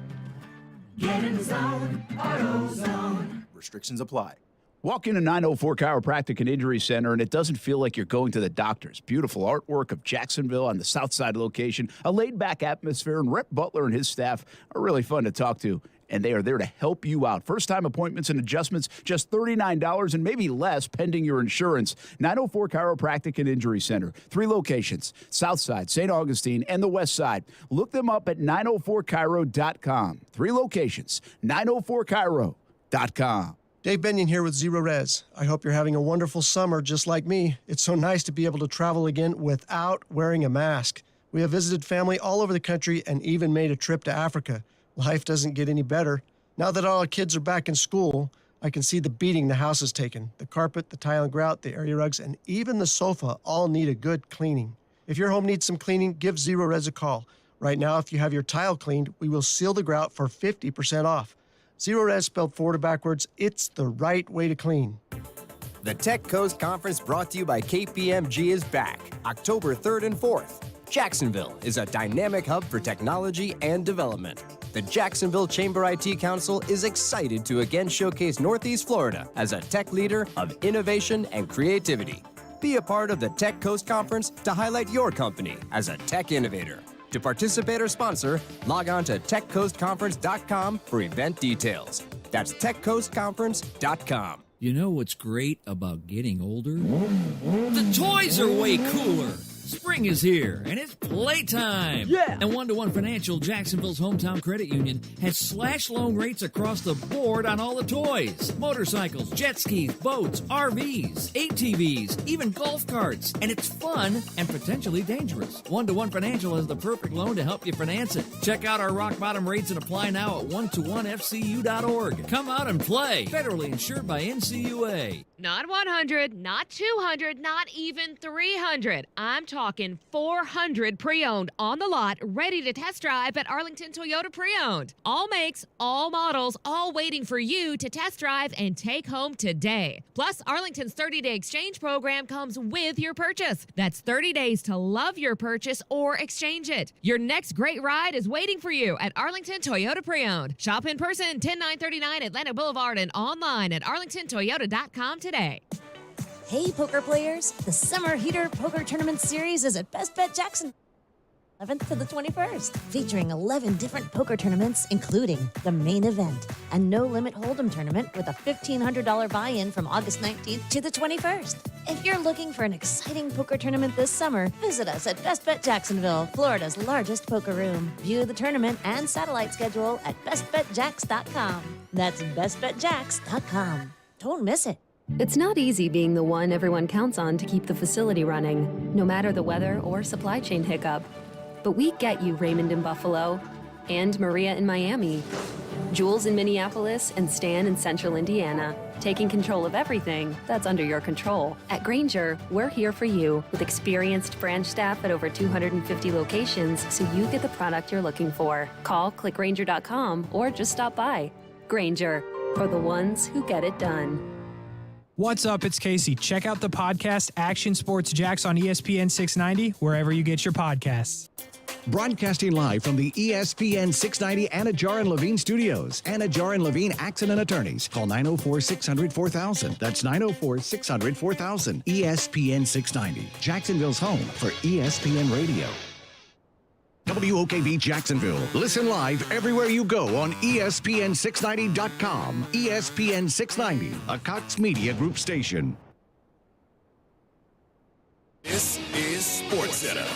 Get in the zone, AutoZone. Restrictions apply. Walk into 904 Chiropractic and Injury Center, and it doesn't feel like you're going to the doctors. Beautiful artwork of Jacksonville on the south side location, a laid-back atmosphere, and Rep Butler and his staff are really fun to talk to, and they are there to help you out. First-time appointments and adjustments, just $39 and maybe less pending your insurance. 904 Chiropractic and Injury Center. 3 locations, south side, St. Augustine, and the west side. Look them up at 904chiro.com. 3 locations, 904chiro.com. Dave Benyon here with Zero Res. I hope you're having a wonderful summer just like me. It's so nice to be able to travel again without wearing a mask. We have visited family all over the country and even made a trip to Africa. Life doesn't get any better. Now that all our kids are back in school, I can see the beating the house has taken. The carpet, the tile and grout, the area rugs, and even the sofa all need a good cleaning. If your home needs some cleaning, give Zero Res a call. Right now, if you have your tile cleaned, we will seal the grout for 50% off. Zero Res spelled forward or backwards, it's the right way to clean. The Tech Coast Conference brought to you by KPMG is back, October 3rd and 4th. Jacksonville is a dynamic hub for technology and development. The Jacksonville Chamber IT Council is excited to again showcase Northeast Florida as a tech leader of innovation and creativity. Be a part of the Tech Coast Conference to highlight your company as a tech innovator. To participate or sponsor, log on to techcoastconference.com for event details. That's techcoastconference.com. You know what's great about getting older? The toys are way cooler. Spring is here, and it's playtime. Yeah! And One-to-One Financial, Jacksonville's hometown credit union, has slash loan rates across the board on all the toys. Motorcycles, jet skis, boats, RVs, ATVs, even golf carts. And it's fun and potentially dangerous. One-to-One Financial has the perfect loan to help you finance it. Check out our rock bottom rates and apply now at 121fcu.org. Come out and play. Federally insured by NCUA. Not 100, not 200, not even 300. I'm talking 400 pre-owned on the lot, ready to test drive at Arlington Toyota Pre-Owned. All makes, all models, all waiting for you to test drive and take home today. Plus, Arlington's 30-day exchange program comes with your purchase. That's 30 days to love your purchase or exchange it. Your next great ride is waiting for you at Arlington Toyota Pre-Owned. Shop in person, 10939 Atlantic Boulevard, and online at arlingtontoyota.com today. Hey, poker players. The Summer Heater Poker Tournament Series is at Best Bet Jackson. 11th to the 21st, featuring 11 different poker tournaments, including the main event, a no-limit hold'em tournament with a $1,500 buy-in from August 19th to the 21st. If you're looking for an exciting poker tournament this summer, visit us at Best Bet Jacksonville, Florida's largest poker room. View the tournament and satellite schedule at bestbetjax.com. That's bestbetjax.com. Don't miss it. It's not easy being the one everyone counts on to keep the facility running, no matter the weather or supply chain hiccup. But we get you, Raymond in Buffalo, and Maria in Miami, Jules in Minneapolis, and Stan in Central Indiana, taking control of everything that's under your control. At Grainger, we're here for you with experienced branch staff at over 250 locations so you get the product you're looking for. Call, click Grainger.com, or just stop by. Grainger, for the ones who get it done. What's up? It's Casey. Check out the podcast Action Sports Jacks on ESPN 690, wherever you get your podcasts. Broadcasting live from the ESPN 690 Anajar and Levine studios. Anajar and Levine Accident Attorneys. Call 904-600-4000. That's 904-600-4000. ESPN 690. Jacksonville's home for ESPN Radio. WOKV Jacksonville. Listen live everywhere you go on ESPN690.com. ESPN 690, a Cox Media Group station. This is SportsCenter.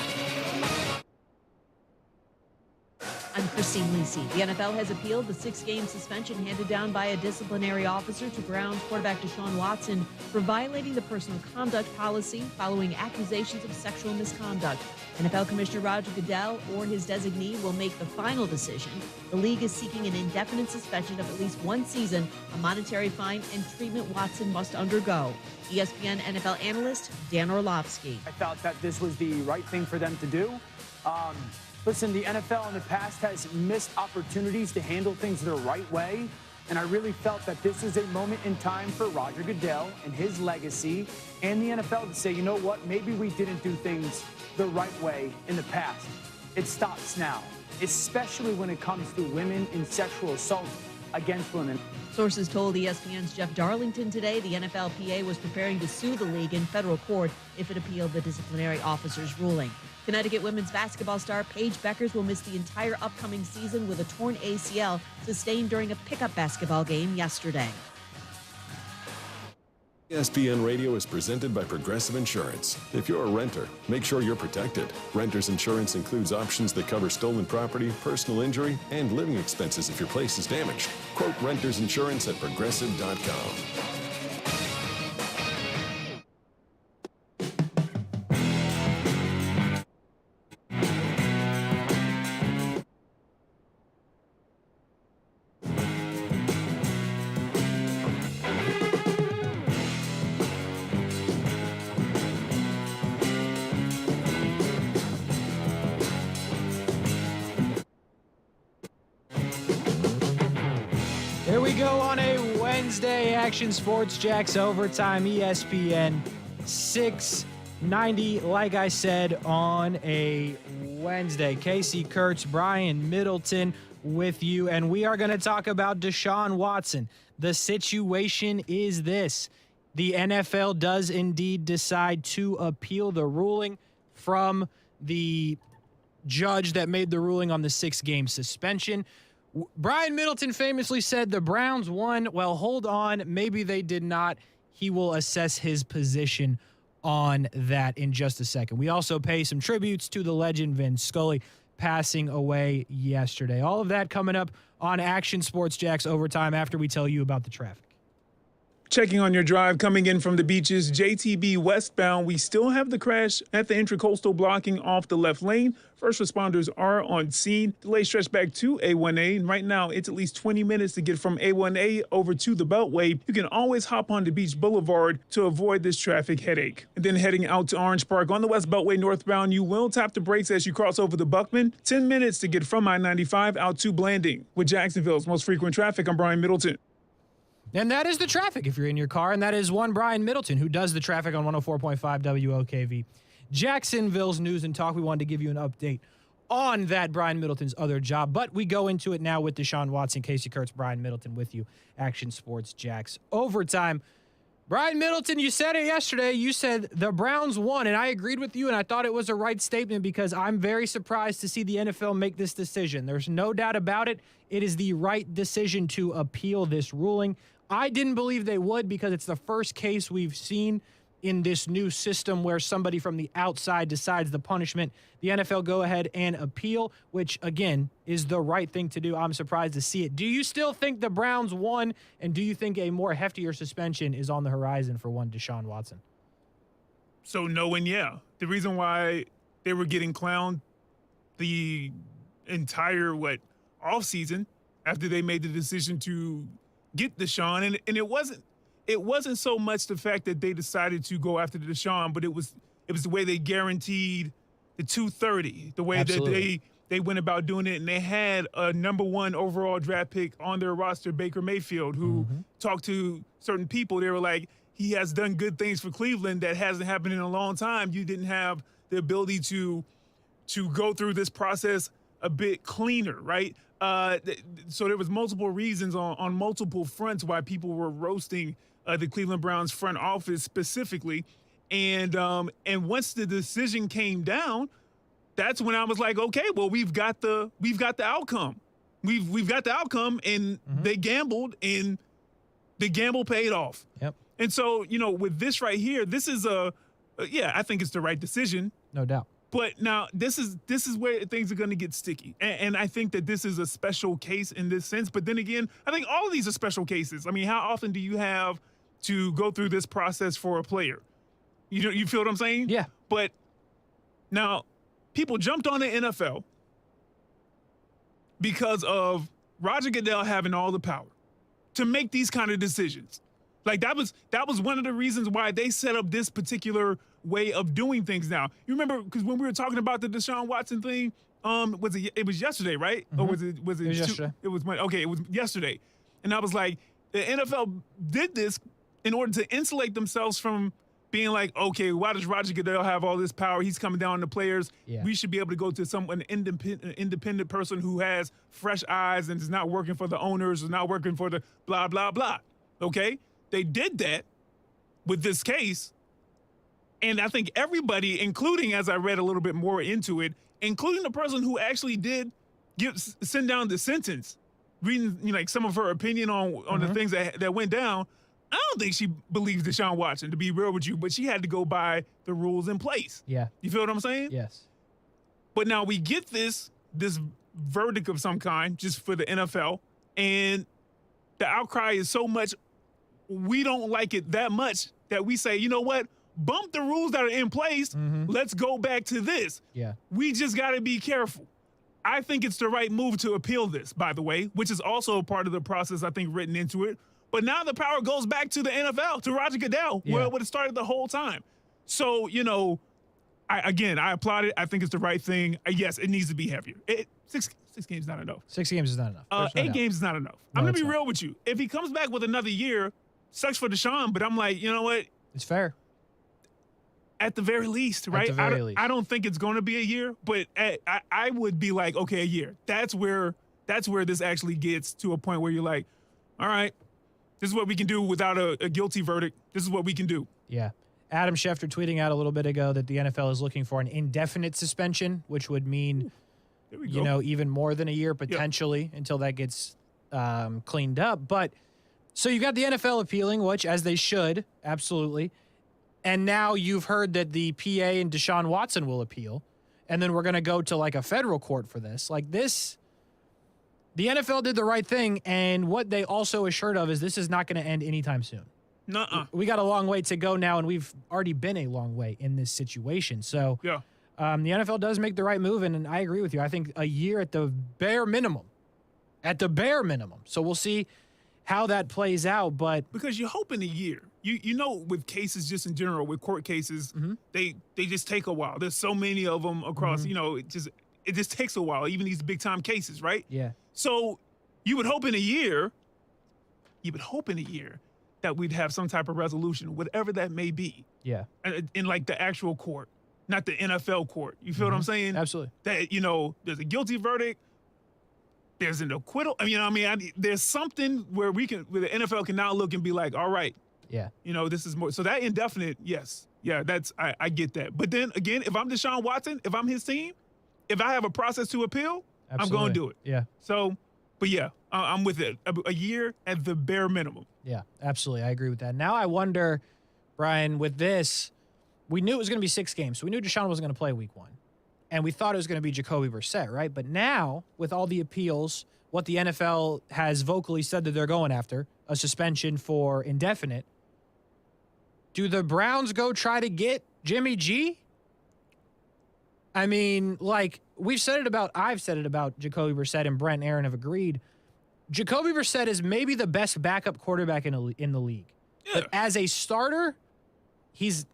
I'm Christine Lisi. The NFL has appealed the 6-game suspension handed down by a disciplinary officer to Browns quarterback Deshaun Watson for violating the personal conduct policy following accusations of sexual misconduct. NFL Commissioner Roger Goodell or his designee will make the final decision. The league is seeking an indefinite suspension of at least 1 season, a monetary fine, and treatment Watson must undergo. ESPN NFL analyst Dan Orlovsky. I felt that this was the right thing for them to do. Listen, the NFL in the past has missed opportunities to handle things the right way, and I really felt that this is a moment in time for Roger Goodell and his legacy and the NFL to say, you know what, maybe we didn't do things the right way in the past. It stops now, especially when it comes to women and sexual assault against women. Sources told ESPN's Jeff Darlington today the NFLPA was preparing to sue the league in federal court if it appealed the disciplinary officer's ruling. Connecticut women's basketball star Paige Beckers will miss the entire upcoming season with a torn ACL sustained during a pickup basketball game yesterday. ESPN Radio is presented by Progressive Insurance. If you're a renter, make sure you're protected. Renter's insurance includes options that cover stolen property, personal injury, and living expenses if your place is damaged. Quote renter's insurance at progressive.com. Here we go on a Wednesday, Action Sports Jacks Overtime, ESPN 690. Like I said, on a Wednesday, Casey Kurtz, Brian Middleton with you, and we are going to talk about Deshaun Watson. The situation is this. The NFL does indeed decide to appeal the ruling from the judge that made the ruling on the 6-game suspension. Brian Middleton famously said the Browns won. Well, hold on. Maybe they did not. He will assess his position on that in just a second. We also pay some tributes to the legend Vince Scully, passing away yesterday. All of that coming up on Action Sports Jacks Overtime after we tell you about the traffic. Checking on your drive coming in from the beaches, JTB westbound, we still have the crash at the Intracoastal blocking off the left lane. First responders are on scene. Delay stretched back to A1A. And right now, it's at least 20 minutes to get from A1A over to the Beltway. You can always hop onto Beach Boulevard to avoid this traffic headache. And then heading out to Orange Park on the West Beltway northbound, you will tap the brakes as you cross over the Buckman. 10 minutes to get from I-95 out to Blanding. With Jacksonville's most frequent traffic, I'm Brian Middleton. And that is the traffic if you're in your car, and that is one Brian Middleton who does the traffic on 104.5 WOKV. Jacksonville's news and talk. We wanted to give you an update on that Brian Middleton's other job, but we go into it now with Deshaun Watson, Casey Kurtz, Brian Middleton with you. Action Sports Jacks Overtime. Brian Middleton, you said it yesterday. You said the Browns won, and I agreed with you, and I thought it was a right statement because I'm very surprised to see the NFL make this decision. There's no doubt about it. It is the right decision to appeal this ruling. I didn't believe they would because it's the first case we've seen in this new system where somebody from the outside decides the punishment. The NFL go ahead and appeal, which, again, is the right thing to do. I'm surprised to see it. Do you still think the Browns won, and do you think a more heftier suspension is on the horizon for one Deshaun Watson? So, no and yeah. The reason why they were getting clowned the entire, offseason after they made the decision to get Deshaun, and it wasn't so much the fact that they decided to go after Deshaun, but it was the way they guaranteed the 230, the way Absolutely. that they went about doing it, and they had a number 1 overall draft pick on their roster, Baker Mayfield, who talked to certain people. They were like, he has done good things for Cleveland that hasn't happened in a long time. You didn't have the ability to go through this process a bit cleaner, right? So there was multiple reasons on multiple fronts why people were roasting the Cleveland Browns front office specifically. And once the decision came down, that's when I was like, okay, well, we've got the outcome. We've got the outcome, and they gambled, and the gamble paid off. Yep. And so, with this right here, this is I think it's the right decision. No doubt. But now this is where things are going to get sticky. And I think that this is a special case in this sense. But then again, I think all of these are special cases. I mean, how often do you have to go through this process for a player? You feel what I'm saying? Yeah. But now people jumped on the NFL because of Roger Goodell having all the power to make these kind of decisions. Like that was one of the reasons why they set up this particular way of doing things now. You remember, because when we were talking about the Deshaun Watson thing, it was yesterday, right? Or was it yesterday. It was yesterday. And I was like, the NFL did this in order to insulate themselves from being like, okay, why does Roger Goodell have all this power? He's coming down on the players. Yeah. We should be able to go to an independent person who has fresh eyes and is not working for the owners, is not working for the blah, blah, blah. Okay? They did that with this case. And I think everybody, including, as I read a little bit more into it, including the person who actually did send down the sentence, reading some of her opinion on the things that went down, I don't think she believes Deshaun Watson, to be real with you, but she had to go by the rules in place. Yeah. You feel what I'm saying? Yes. But now we get this verdict of some kind just for the NFL, and the outcry is so much, we don't like it that much that we say, you know what? Bump the rules that are in place. Let's go back to this. Yeah. We just got to be careful. I think it's the right move to appeal this, by the way, which is also a part of the process, I think, written into it. But now the power goes back to the NFL, to Roger Goodell, where it would have started the whole time. So, I applaud it. I think it's the right thing. Yes, it needs to be heavier. Six games is not enough. 6 games is not enough. 8 games is not enough. No, I'm going to it's be not. real with you. If he comes back with another year, sucks for Deshaun, but I'm like, you know what? It's fair. At the very least, right? the very least. I don't think it's going to be a year, but I would be like, okay, a year. That's where this actually gets to a point where you're like, all right, this is what we can do without a guilty verdict. This is what we can do. Yeah. Adam Schefter tweeting out a little bit ago that the NFL is looking for an indefinite suspension, which would mean, even more than a year potentially until that gets cleaned up. But so you got the NFL appealing, which as they should, absolutely. And now you've heard that the PA and Deshaun Watson will appeal. And then we're going to go to like a federal court for this. Like this, the NFL did the right thing. And what they also assured of is this is not going to end anytime soon. Nuh-uh. We got a long way to go now, and we've already been a long way in this situation. So yeah. The NFL does make the right move, and I agree with you. I think a year at the bare minimum. At the bare minimum. So we'll see how that plays out. But because you hope in a year. With cases just in general, with court cases, they just take a while. There's so many of them across, it just takes a while, even these big time cases, right? Yeah. So you would hope in a year that we'd have some type of resolution, whatever that may be. Yeah. In like the actual court, not the NFL court. You feel what I'm saying? Absolutely. That, there's a guilty verdict. There's an acquittal. There's something where the NFL can now look and be like, all right. Yeah. This is more. So that indefinite, yes. Yeah, I get that. But then again, if I'm Deshaun Watson, if I'm his team, if I have a process to appeal, I'm going to do it. Yeah. So, but yeah, I'm with it. A year at the bare minimum. Yeah, absolutely. I agree with that. Now I wonder, Brian, with this, we knew it was going to be 6 games. So we knew Deshaun wasn't going to play week 1. And we thought it was going to be Jacoby Brissett, right? But now, with all the appeals, what the NFL has vocally said that they're going after, a suspension for indefinite, do the Browns go try to get Jimmy G? I mean, like, I've said it about Jacoby Brissett, and Brent and Aaron have agreed. Jacoby Brissett is maybe the best backup quarterback in the league. Yeah. But as a starter, he's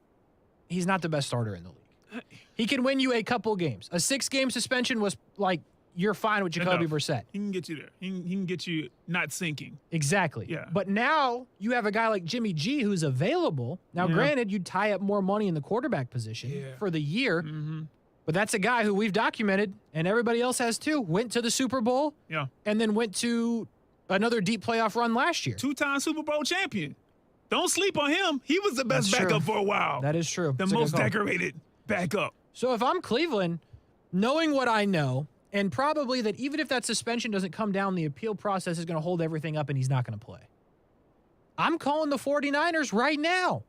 not the best starter in the league. He can win you a couple games. A 6-game suspension was like, you're fine with Jacoby Brissett. He can get you there. He can get you not sinking. Exactly. Yeah. But now you have a guy like Jimmy G who's available. Now, granted, you tie up more money in the quarterback position for the year. Mm-hmm. But that's a guy who we've documented, and everybody else has too, went to the Super Bowl and then went to another deep playoff run last year. 2-time Super Bowl champion. Don't sleep on him. He was the best backup for a while. That is true. The most decorated backup. So if I'm Cleveland, knowing what I know, and probably that even if that suspension doesn't come down, the appeal process is going to hold everything up and he's not going to play. I'm calling the 49ers right now.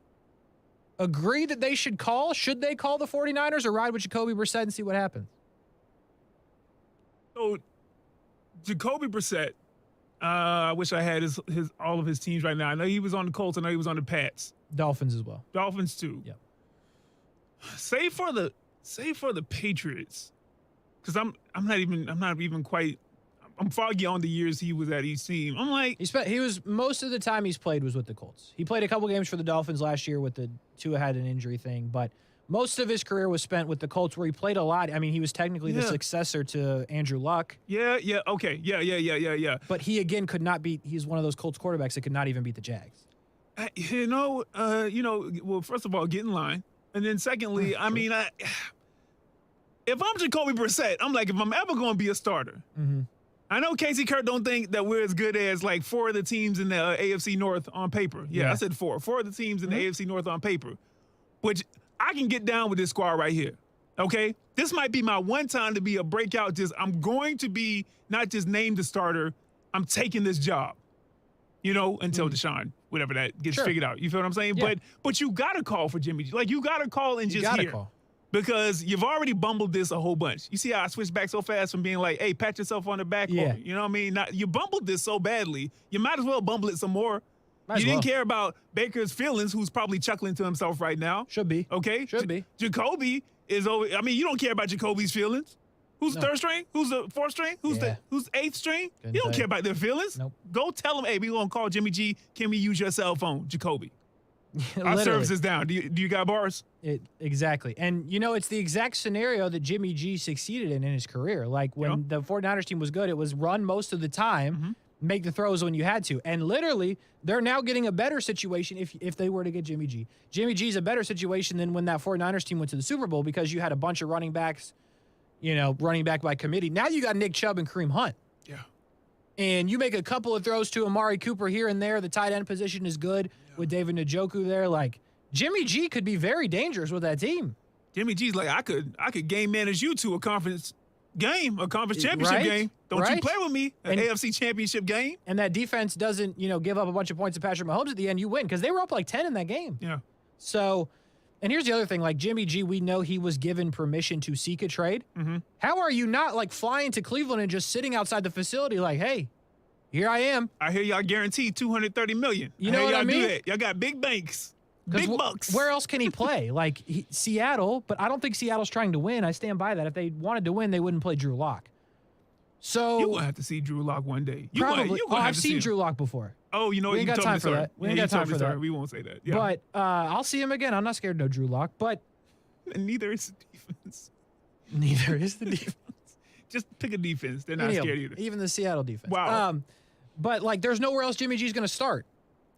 Agree that they should call. Should they call the 49ers or ride with Jacoby Brissett and see what happens? So, Jacoby Brissett, I wish I had all of his teams right now. I know he was on the Colts. I know he was on the Pats. Dolphins as well. Dolphins too. Yep. Save for the Patriots, because I'm not even quite. I'm foggy on the years he was at each team. I'm like he was most of the time he's played was with the Colts. He played a couple games for the Dolphins last year with the Tua had an injury thing, but most of his career was spent with the Colts, where he played a lot. I mean, he was technically the successor to Andrew Luck. Yeah, okay. Yeah. But he, again, could not beat – he's one of those Colts quarterbacks that could not even beat the Jags. Well, first of all, get in line. And then secondly, I mean, if I'm Jacoby Brissett, I'm like, if I'm ever going to be a starter, I know Casey Kurt don't think that we're as good as like 4 of the teams in the AFC North on paper. Yeah, I said 4. 4 of the teams in the AFC North on paper, which – I can get down with this squad right here, okay? This might be my one time to be a breakout. I'm going to be not just named the starter. I'm taking this job, until Deshaun, whatever that gets figured out. You feel what I'm saying? Yeah. But you got to call for Jimmy G. Like, you got to call and just hear. Because you've already bumbled this a whole bunch. You see how I switched back so fast from being like, hey, pat yourself on the back. Yeah. Or, you know what I mean? Now, you bumbled this so badly, you might as well bumble it some more. You didn't care about Baker's feelings, who's probably chuckling to himself right now. Should be. Okay? Should be. Jacoby is over. I mean, you don't care about Jacoby's feelings. Who's the 3rd string? Who's the 4th string? Who's the 8th string? You don't care about their feelings. Nope. Go tell them, hey, we're going to call Jimmy G. Can we use your cell phone, Jacoby? Our service is down. Do you got bars? Exactly. And, it's the exact scenario that Jimmy G succeeded in his career. Like, when the 49ers team was good, it was run most of the time. Make the throws when you had to. And literally, they're now getting a better situation if they were to get Jimmy G. Jimmy G's a better situation than when that 49ers team went to the Super Bowl, because you had a bunch of running backs, running back by committee. Now you got Nick Chubb and Kareem Hunt. Yeah. And you make a couple of throws to Amari Cooper here and there. The tight end position is good with David Njoku there. Like, Jimmy G could be very dangerous with that team. Jimmy G's like, I could game manage you to a conference game, a conference championship game. Don't you play with me, an AFC championship game. And that defense doesn't, give up a bunch of points to Patrick Mahomes at the end. You win, because they were up like 10 in that game. Yeah. So, and here's the other thing. Like, Jimmy G, we know he was given permission to seek a trade. How are you not, like, flying to Cleveland and just sitting outside the facility like, hey, here I am. I hear y'all guaranteed $230 million. You know what I mean? Do that. Y'all got big banks. Big bucks. Where else can he play? Like, Seattle, but I don't think Seattle's trying to win. I stand by that. If they wanted to win, they wouldn't play Drew Lock. So you're going to have to see Drew Lock one day. Probably. I've seen Drew Lock before. Oh, you know what? We ain't got time for that. We ain't got time for that. We won't say that. Yeah. But I'll see him again. I'm not scared of no Drew Lock, but and neither is the defense. Neither is the defense. Just pick a defense. They're not scared either. Even the Seattle defense. Wow. But, like, there's nowhere else Jimmy G's going to start.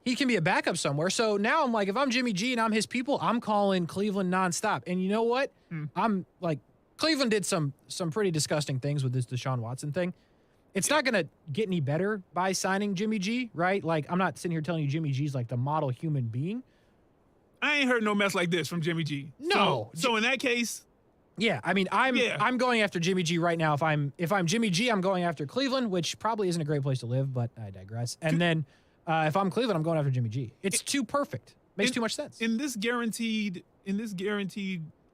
He can be a backup somewhere. So now I'm like, if I'm Jimmy G and I'm his people, I'm calling Cleveland nonstop. And you know what? I'm like, Cleveland did some pretty disgusting things with this Deshaun Watson thing. It's not going to get any better by signing Jimmy G, right? Like, I'm not sitting here telling you Jimmy G's like the model human being. I ain't heard no mess like this from Jimmy G. No. So in that case, yeah, I mean, I'm going after Jimmy G right now. If I'm Jimmy G, I'm going after Cleveland, which probably isn't a great place to live, but I digress. And then if I'm Cleveland, I'm going after Jimmy G. It's too perfect. Makes too much sense. In this guaranteed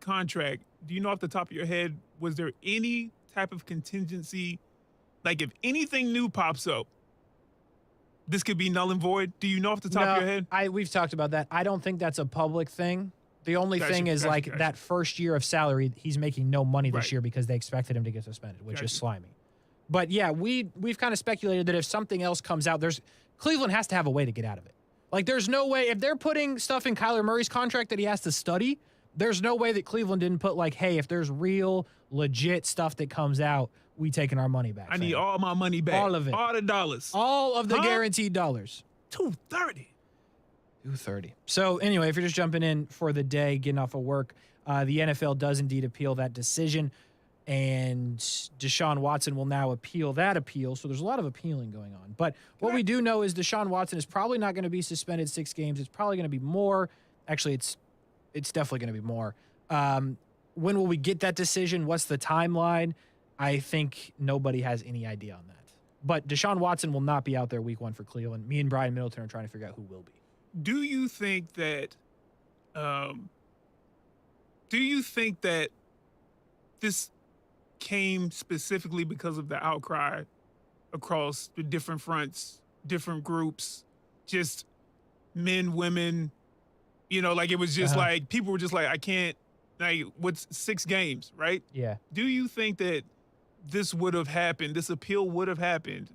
contract, do you know off the top of your head, was there any type of contingency? Like if anything new pops up, this could be null and void. Do you know off the top of your head? We've talked about that. I don't think that's a public thing. The only thing is that first year of salary, he's making no money this year because they expected him to get suspended, which is slimy. But yeah, we've kind of speculated that if something else comes out, Cleveland has to have a way to get out of it. Like there's no way, if they're putting stuff in Kyler Murray's contract that he has to study, there's no way that Cleveland didn't put like, hey, if there's real legit stuff that comes out, we taking our money back. I need all my money back. All of it. All the dollars. All of the guaranteed dollars. $230. $230. So anyway, if you're just jumping in for the day, getting off of work, the NFL does indeed appeal that decision, and Deshaun Watson will now appeal that appeal. So there's a lot of appealing going on. But what we do know is Deshaun Watson is probably not going to be suspended 6 games. It's probably going to be more. Actually, it's definitely going to be more. When will we get that decision? What's the timeline? I think nobody has any idea on that. But Deshaun Watson will not be out there week 1 for Cleveland. Me and Brian Middleton are trying to figure out who will be. Do you think that this came specifically because of the outcry across the different fronts, different groups, just men, women, like it was just like people were just like, I can't, like, what's 6 games, right? Yeah. Do you think that this appeal would have happened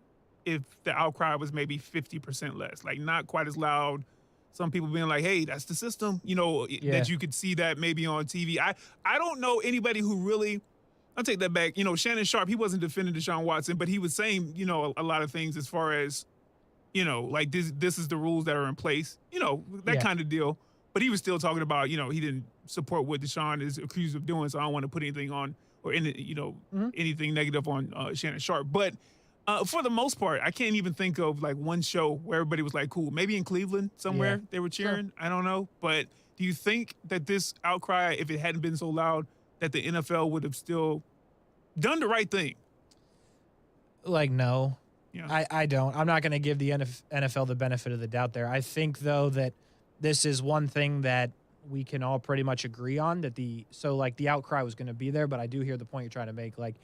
if the outcry was maybe 50% less, like not quite as loud? Some people being like, hey, that's the system, that you could see that maybe on TV. I don't know anybody who really, I'll take that back. Shannon Sharp, he wasn't defending Deshaun Watson, but he was saying, a lot of things as far as, like this is the rules that are in place, that kind of deal. But he was still talking about, he didn't support what Deshaun is accused of doing, so I don't want to put anything on or anything negative on Shannon Sharp. But for the most part, I can't even think of like one show where everybody was like, cool. Maybe in Cleveland somewhere they were cheering. Sure. I don't know. But do you think that this outcry, if it hadn't been so loud, that the NFL would have still done the right thing? Like, no. Yeah. I don't. I'm not going to give the NFL the benefit of the doubt there. I think, though, that this is one thing that we can all pretty much agree on, that the outcry was going to be there, but I do hear the point you're trying to make. Like,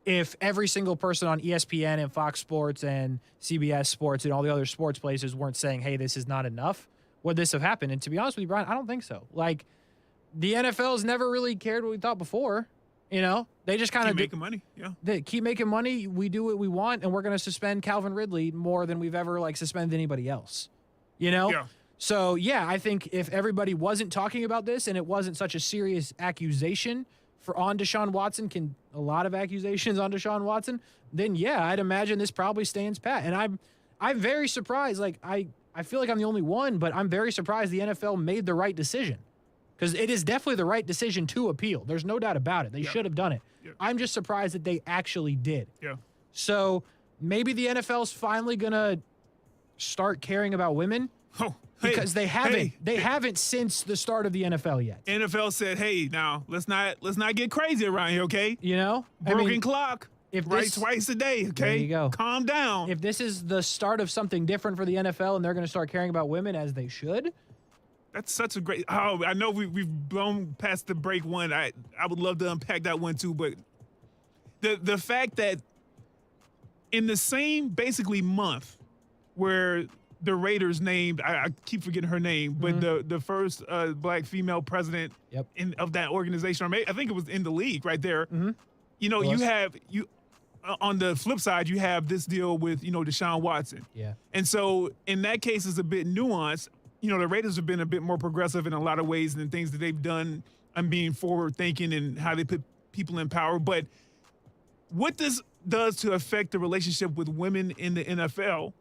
if every single person on ESPN and Fox Sports and CBS Sports and all the other sports places weren't saying, hey, this is not enough, would this have happened? And to be honest with you, Brian, I don't think so. Like, the NFL's never really cared what we thought before. They just kind of making money. Yeah. They keep making money. We do what we want, and we're going to suspend Calvin Ridley more than we've ever suspended anybody else. Yeah. So, yeah, I think if everybody wasn't talking about this and it wasn't such a serious accusation on Deshaun Watson, a lot of accusations on Deshaun Watson, then, yeah, I'd imagine this probably stands pat. And I'm very surprised. Like, I feel like I'm the only one, but I'm very surprised the NFL made the right decision, because it is definitely the right decision to appeal. There's no doubt about it. They should have done it. Yeah. I'm just surprised that they actually did. Yeah. So maybe the NFL's finally going to start caring about women. Because they haven't since the start of the NFL yet. NFL said, "Hey, now let's not get crazy around here, okay? Broken clock. Twice a day, okay? There you go. Calm down." If this is the start of something different for the NFL and they're going to start caring about women as they should, that's such a great. Oh, I know we've blown past the break one. I would love to unpack that one too, but the fact that in the same basically month where the Raiders named, I keep forgetting her name, but the first black female president of that organization, or maybe, I think it was in the league right there. Mm-hmm. You on the flip side, you have this deal with, Deshaun Watson. Yeah. And so in that case, it's a bit nuanced. The Raiders have been a bit more progressive in a lot of ways and things that they've done and being forward thinking and how they put people in power. But what this does to affect the relationship with women in the NFL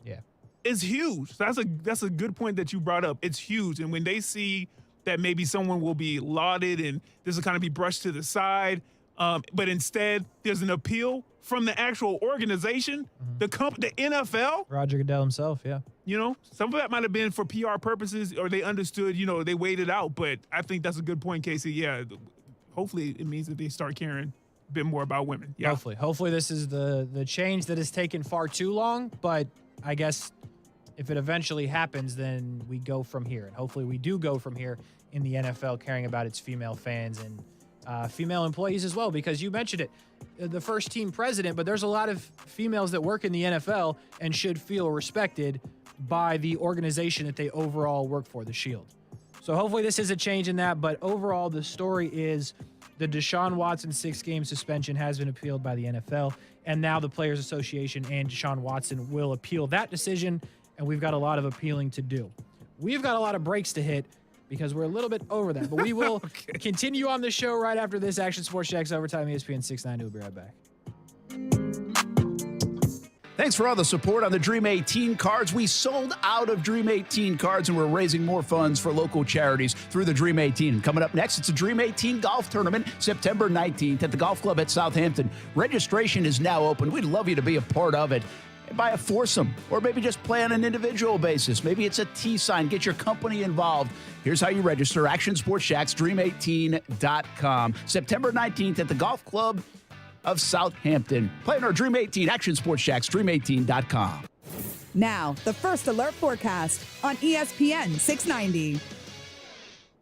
is huge. So that's a good point that you brought up. It's huge. And when they see that maybe someone will be lauded and this will kind of be brushed to the side, but instead there's an appeal from the actual organization, the NFL. Roger Goodell himself, yeah. Some of that might have been for PR purposes, or they understood, they waited out. But I think that's a good point, Casey. Yeah, hopefully it means that they start caring a bit more about women. Yeah. Hopefully this is the change that has taken far too long. But I guess if it eventually happens, then we go from here. And hopefully we do go from here in the NFL, caring about its female fans and female employees as well, because you mentioned it, the first team president, but there's a lot of females that work in the NFL and should feel respected by the organization that they overall work for, the Shield. So hopefully this is a change in that, but overall the story is the Deshaun Watson 6-game suspension has been appealed by the NFL, and now the Players Association and Deshaun Watson will appeal that decision, and we've got a lot of appealing to do. We've got a lot of breaks to hit because we're a little bit over that, but we will continue on the show right after this. Action Sports Jacks Overtime, ESPN 690. We'll be right back. Thanks for all the support on the Dream 18 cards. We sold out of Dream 18 cards, and we're raising more funds for local charities through the Dream 18. And coming up next, it's a Dream 18 golf tournament, September 19th at the Golf Club at Southampton. Registration is now open. We'd love you to be a part of it. Buy a foursome, or maybe just play on an individual basis. Maybe it's a tee sign. Get your company involved. Here's how you register. Action Sports Shacks, Dream18.com. September 19th at the Golf Club of Southampton. Play on our Dream 18, Action Sports Shacks, Dream18.com. Now, the first alert forecast on ESPN 690.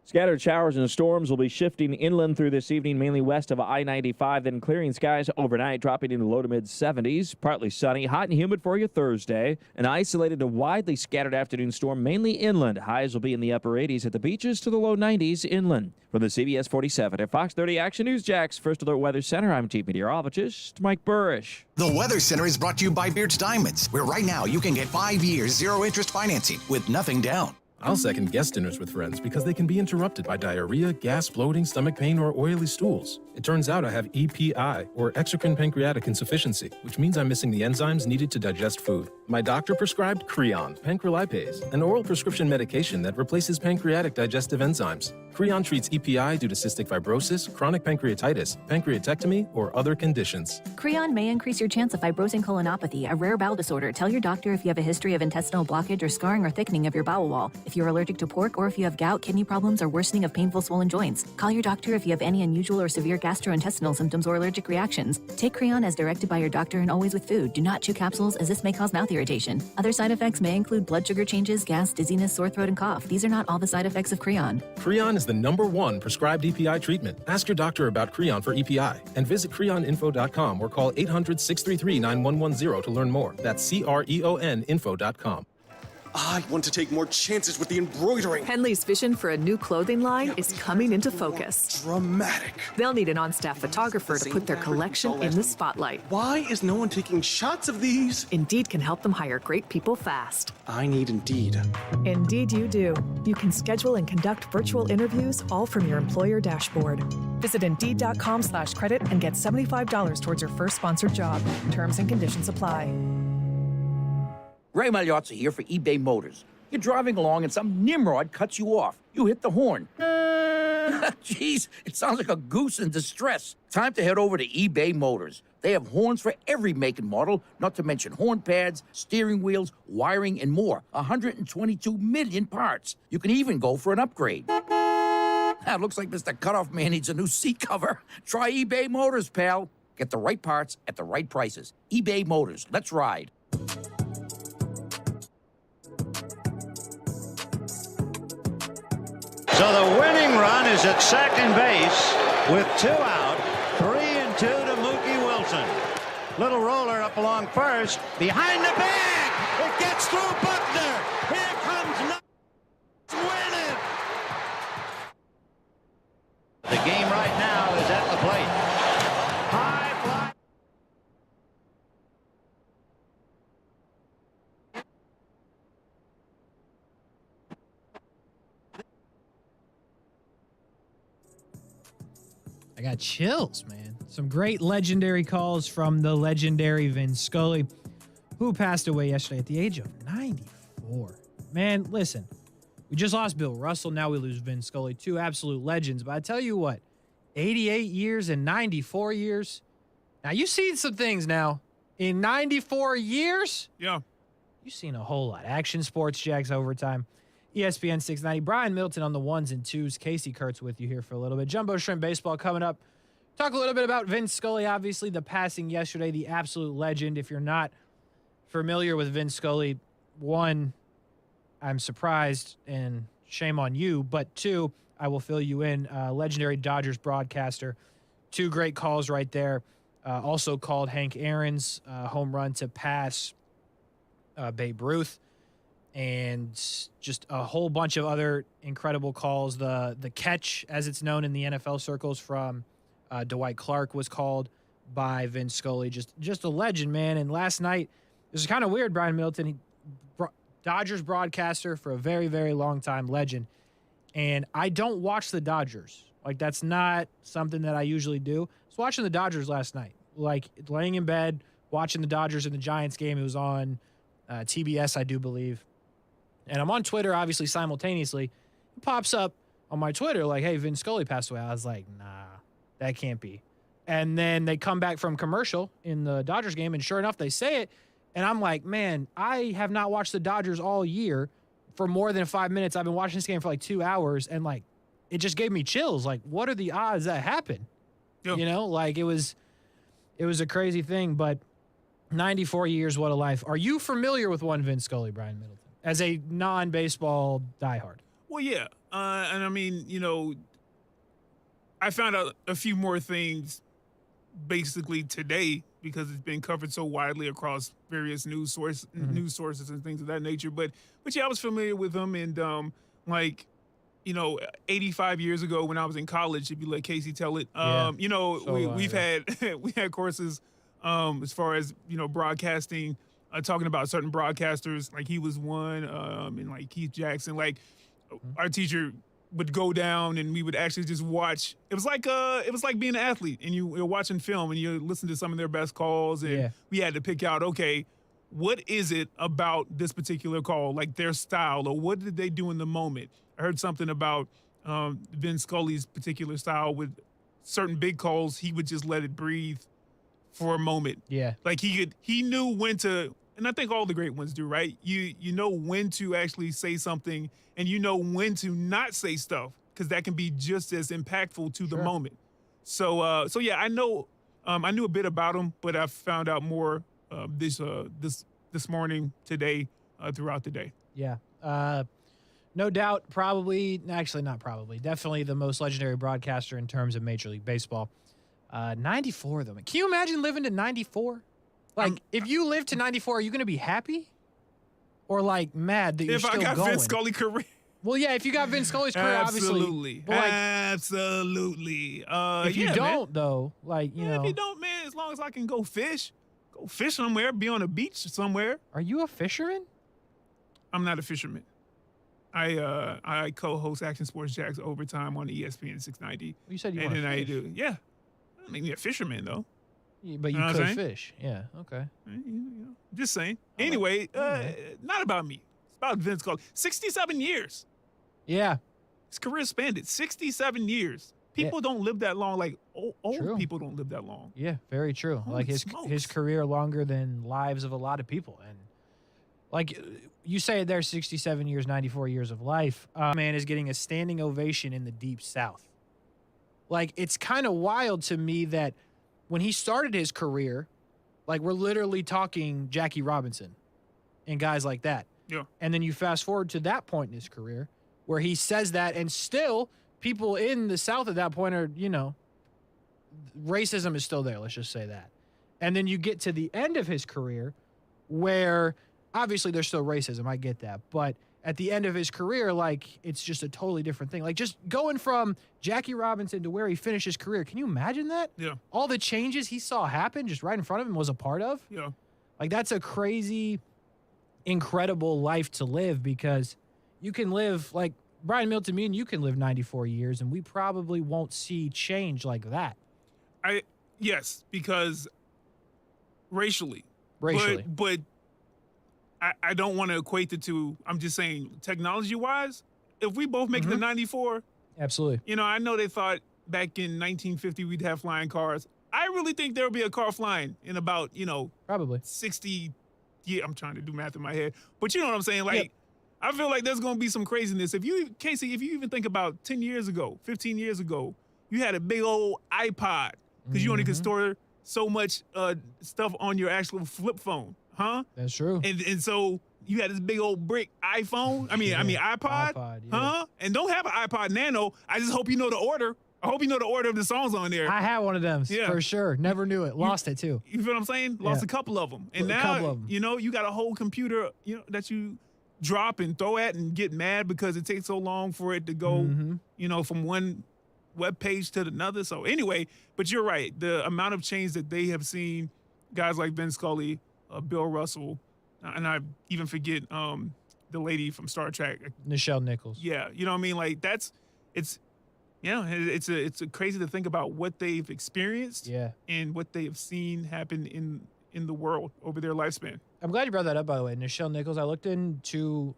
Scattered showers and storms will be shifting inland through this evening, mainly west of I-95, then clearing skies overnight, dropping into low to mid-70s. Partly sunny, hot and humid for you Thursday. An isolated to widely scattered afternoon storm, mainly inland. Highs will be in the upper 80s at the beaches to the low 90s inland. From the CBS 47 at Fox 30 Action News Jax First Alert Weather Center, I'm Chief Meteorologist Mike Burrish. The Weather Center is brought to you by Beards Diamonds, where right now you can get 5 years, zero-interest financing with nothing down. I'll second guest dinners with friends because they can be interrupted by diarrhea, gas, bloating, stomach pain, or oily stools. It turns out I have EPI, or exocrine pancreatic insufficiency, which means I'm missing the enzymes needed to digest food. My doctor prescribed Creon, pancrelipase, an oral prescription medication that replaces pancreatic digestive enzymes. Creon treats EPI due to cystic fibrosis, chronic pancreatitis, pancreatectomy, or other conditions. Creon may increase your chance of fibrosing colonopathy, a rare bowel disorder. Tell your doctor if you have a history of intestinal blockage or scarring or thickening of your bowel wall. If you're allergic to pork, or if you have gout, kidney problems, or worsening of painful swollen joints. Call your doctor if you have any unusual or severe gastrointestinal symptoms or allergic reactions. Take Creon as directed by your doctor and always with food. Do not chew capsules, as this may cause mouth irritation. Other side effects may include blood sugar changes, gas, dizziness, sore throat, and cough. These are not all the side effects of Creon. Creon is the #1 prescribed EPI treatment. Ask your doctor about Creon for EPI and visit creoninfo.com or call 800-633-9110 to learn more. That's CREONinfo.com. I want to take more chances with the embroidering. Henley's vision for a new clothing line is coming into focus. Dramatic. They'll need an on-staff photographer to put their collection in the spotlight. Why is no one taking shots of these? Indeed can help them hire great people fast. I need Indeed. Indeed you do. You can schedule and conduct virtual interviews all from your employer dashboard. Visit Indeed.com/credit and get $75 towards your first sponsored job. Terms and conditions apply. Ray Magliozzi here for eBay Motors. You're driving along and some nimrod cuts you off. You hit the horn. Jeez, it sounds like a goose in distress. Time to head over to eBay Motors. They have horns for every make and model, not to mention horn pads, steering wheels, wiring, and more. 122 million parts. You can even go for an upgrade. It looks like Mr. Cutoff Man needs a new seat cover. Try eBay Motors, pal. Get the right parts at the right prices. eBay Motors. Let's ride. So the winning run is at second base with 2 out, 3-2 to Mookie Wilson. Little roller up along first, behind the bag. It gets through Buckner. Here comes Nuts. Win it. The game right now is at the plate. High fly. I got chills, man. Some great legendary calls from the legendary Vin Scully, who passed away yesterday at the age of 94. Man, listen, we just lost Bill Russell. Now we lose Vin Scully, 2 absolute legends. But I tell you what, 88 years and 94 years. Now, you've seen some things now. In 94 years? Yeah. You've seen a whole lot. Action Sports Jacks Overtime. ESPN 690. Brian Milton on the 1s and 2s. Casey Kurtz with you here for a little bit. Jumbo Shrimp Baseball coming up. Talk a little bit about Vin Scully, obviously, the passing yesterday, the absolute legend. If you're not familiar with Vin Scully, one, I'm surprised, and shame on you. But 2, I will fill you in. Legendary Dodgers broadcaster. 2 great calls right there. Also called Hank Aaron's home run to pass Babe Ruth, and just a whole bunch of other incredible calls. The catch, as it's known in the NFL circles, from Dwight Clark was called by Vince Scully. Just a legend, man. And last night, this is kind of weird, Brian Middleton. Dodgers broadcaster for a very, very long time, legend. And I don't watch the Dodgers. Like, that's not something that I usually do. I was watching the Dodgers last night, like laying in bed, watching the Dodgers and the Giants game. It was on TBS, I do believe. And I'm on Twitter, obviously, simultaneously. It pops up on my Twitter like, hey, Vince Scully passed away. I was like, nah, that can't be. And then they come back from commercial in the Dodgers game, and sure enough, they say it. And I'm like, man, I have not watched the Dodgers all year for more than 5 minutes. I've been watching this game for like 2 hours, and like, it just gave me chills. Like, what are the odds that happened? Yep. You know, like, it was a crazy thing. But 94 years, what a life. Are you familiar with one Vince Scully, Brian Middleton, as a non-baseball diehard? Well, yeah. And I mean, you know, I found out a few more things basically today because it's been covered so widely across various news sources and things of that nature. But yeah, I was familiar with him, and like, you know, 85 years ago when I was in college, if you let Casey tell it, you know, we had courses as far as, you know, broadcasting, talking about certain broadcasters, like he was one, and like Keith Jackson, like our teacher would go down and we would actually just watch. It was like being an athlete, and you're watching film and you listen to some of their best calls, and we had to pick out, okay, what is it about this particular call, like their style, or what did they do in the moment? I heard something about Vince Scully's particular style with certain big calls. He would just let it breathe for a moment. Yeah. Like he knew when to, and I think all the great ones do, right? You know when to actually say something, and you know when to not say stuff, because that can be just as impactful to the moment. So yeah, I know I knew a bit about him, but I found out more this morning, today, throughout the day. Yeah. No doubt, definitely the most legendary broadcaster in terms of Major League Baseball. 94, though. Can you imagine living to 94? Like, if you live to 94, are you going to be happy? Or, like, mad that you're still going? If I got Vince Scully career. Well, yeah, if you got Vince Scully's career, absolutely. But like, absolutely. If you don't, though, like, you know. If you don't, man, as long as I can go fish somewhere, be on a beach somewhere. Are you a fisherman? I'm not a fisherman. I co-host Action Sports Jags Overtime on ESPN 690. You said you want to fish. I do. Yeah. I mean, you're a fisherman, though. Yeah, but you could fish. Yeah, okay. Just saying. Anyway, not about me. It's about Vince Scully. 67 years. Yeah. His career spanned it. 67 years. People don't live that long. Like, old people don't live that long. Yeah, very true. Holy like, smokes. his career longer than lives of a lot of people. And, like, you say there's 67 years, 94 years of life. Man is getting a standing ovation in the Deep South. Like, it's kind of wild to me that when he started his career, like, we're literally talking Jackie Robinson and guys like that. Yeah. And then you fast forward to that point in his career where he says that, and still people in the South at that point are, you know, racism is still there. Let's just say that. And then you get to the end of his career where obviously there's still racism. I get that. But at the end of his career, like, it's just a totally different thing. Like, just going from Jackie Robinson to where he finished his career. Can you imagine that? Yeah. All the changes he saw happen just right in front of him, was a part of? Yeah. Like, that's a crazy, incredible life to live, because you can live, like, Brian Middleton, me and you can live 94 years, and we probably won't see change like that. Yes, because racially. Racially. But I don't want to equate the two. I'm just saying, technology-wise, if we both make it to 94. Absolutely. You know, I know they thought back in 1950 we'd have flying cars. I really think there'll be a car flying in about, you know, probably 60. Yeah, I'm trying to do math in my head. But you know what I'm saying? Like, I feel like there's going to be some craziness. Casey, if you even think about 10 years ago, 15 years ago, you had a big old iPod because you only could store so much stuff on your actual flip phone. Huh? That's true. And so you had this big old brick iPhone. I mean iPod. iPod, yeah. Huh? And don't have an iPod Nano. I just hope you know the order. I hope you know the order of the songs on there. I had one of them for sure. Never knew it. Lost it too. You feel what I'm saying? Lost a couple of them. And now, you got a whole computer, that you drop and throw at and get mad because it takes so long for it to go, from one web page to another. So anyway, but you're right. The amount of change that they have seen, guys like Vin Scully, Bill Russell, and I even forget the lady from Star Trek, Nichelle Nichols. Yeah, you know what I mean? Like it's crazy to think about what they've experienced and what they have seen happen in the world over their lifespan. I'm glad you brought that up, by the way. Nichelle Nichols, I looked into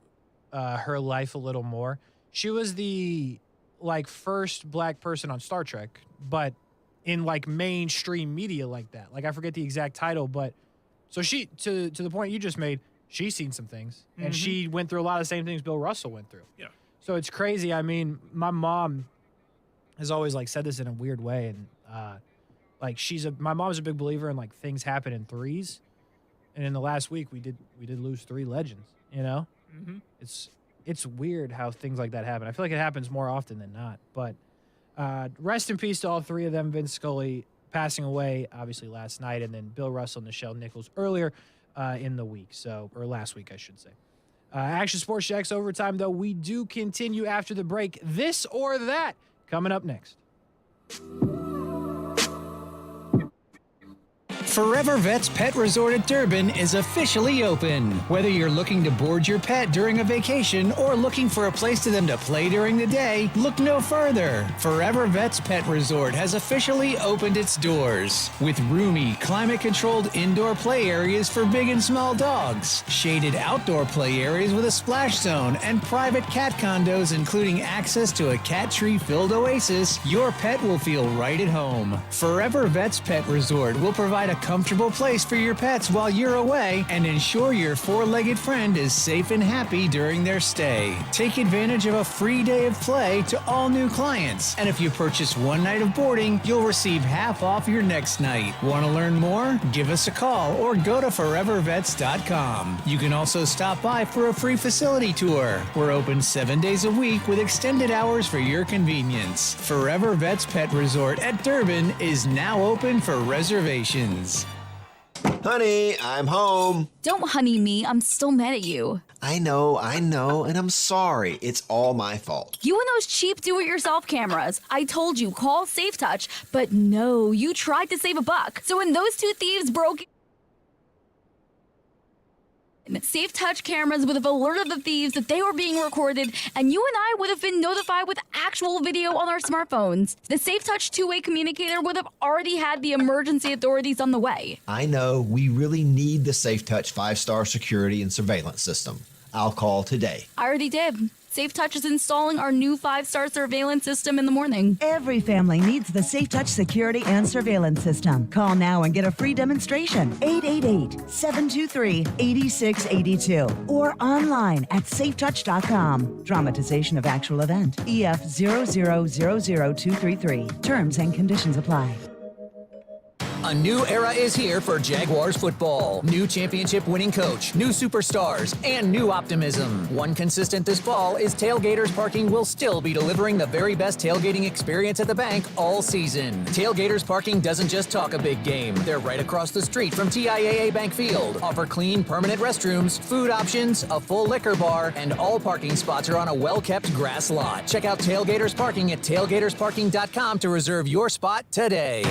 her life a little more. She was the first black person on Star Trek, but in mainstream media like that. I forget the exact title, but so she, to the point you just made, she's seen some things, and she went through a lot of the same things Bill Russell went through. Yeah. So it's crazy. I mean, my mom has always said this in a weird way, and my mom's a big believer in things happen in threes, and in the last week we did lose 3 legends. It's weird how things like that happen. I feel like it happens more often than not. But rest in peace to all 3 of them. Vince Scully passing away obviously last night, and then Bill Russell and Nichelle Nichols earlier in the week, or last week I should say. Action Sports Jacks Overtime, though, we do continue after the break. This or that coming up next. Forever Vets Pet Resort at Durban is officially open. Whether you're looking to board your pet during a vacation or looking for a place for them to play during the day, look no further. Forever Vets Pet Resort has officially opened its doors. With roomy, climate-controlled indoor play areas for big and small dogs, shaded outdoor play areas with a splash zone, and private cat condos including access to a cat tree-filled oasis, your pet will feel right at home. Forever Vets Pet Resort will provide a comfortable place for your pets while you're away and ensure your 4-legged friend is safe and happy during their stay. Take advantage of a free day of play to all new clients. And if you purchase 1 night of boarding, you'll receive half off your next night. Want to learn more? Give us a call or go to forevervets.com. You can also stop by for a free facility tour. We're open 7 days a week with extended hours for your convenience. Forever Vets Pet Resort at Durban is now open for reservations. Honey, I'm home. Don't honey me. I'm still mad at you. I know, and I'm sorry. It's all my fault. You and those cheap do-it-yourself cameras. I told you, call Safe Touch, but no, you tried to save a buck. So when those 2 thieves broke Safe Touch cameras would have alerted the thieves that they were being recorded, and you and I would have been notified with actual video on our smartphones. The Safe Touch two-way communicator would have already had the emergency authorities on the way. I know we really need the Safe Touch 5-star security and surveillance system. I'll call today. I already did. Safe Touch is installing our new 5-star surveillance system in the morning. Every family needs the Safe Touch security and surveillance system. Call now and get a free demonstration. 888-723-8682 or online at safetouch.com. Dramatization of actual event. EF 0000233. Terms and conditions apply. A new era is here for Jaguars football. New championship-winning coach, new superstars, and new optimism. One consistent this fall is Tailgaters Parking will still be delivering the very best tailgating experience at the bank all season. Tailgaters Parking doesn't just talk a big game. They're right across the street from TIAA Bank Field. Offer clean, permanent restrooms, food options, a full liquor bar, and all parking spots are on a well-kept grass lot. Check out Tailgaters Parking at tailgatersparking.com to reserve your spot today.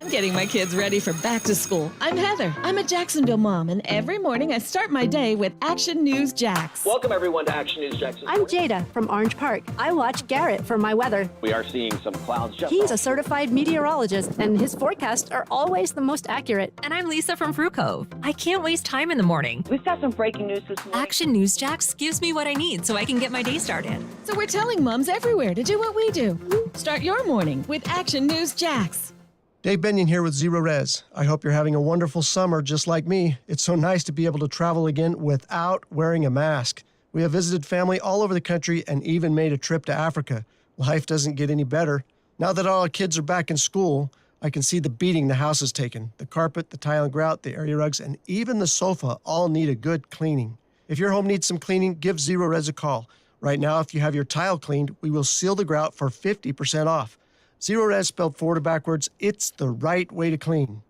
I'm getting my kids ready for back to school. I'm Heather. I'm a Jacksonville mom, and every morning I start my day with Action News Jax. Welcome everyone to Action News Jax. I'm Jada from Orange Park. I watch Garrett for my weather. We are seeing some clouds. He's a certified meteorologist, and his forecasts are always the most accurate. And I'm Lisa from Fruit Cove. I can't waste time in the morning. We've got some breaking news this morning. Action News Jax gives me what I need so I can get my day started. So we're telling moms everywhere to do what we do. Start your morning with Action News Jax. Dave Benyon here with Zero Res. I hope you're having a wonderful summer just like me. It's so nice to be able to travel again without wearing a mask. We have visited family all over the country and even made a trip to Africa. Life doesn't get any better. Now that all our kids are back in school, I can see the beating the house has taken. The carpet, the tile and grout, the area rugs, and even the sofa all need a good cleaning. If your home needs some cleaning, give Zero Res a call. Right now, if you have your tile cleaned, we will seal the grout for 50% off. Zero Res spelled forward or backwards, it's the right way to clean.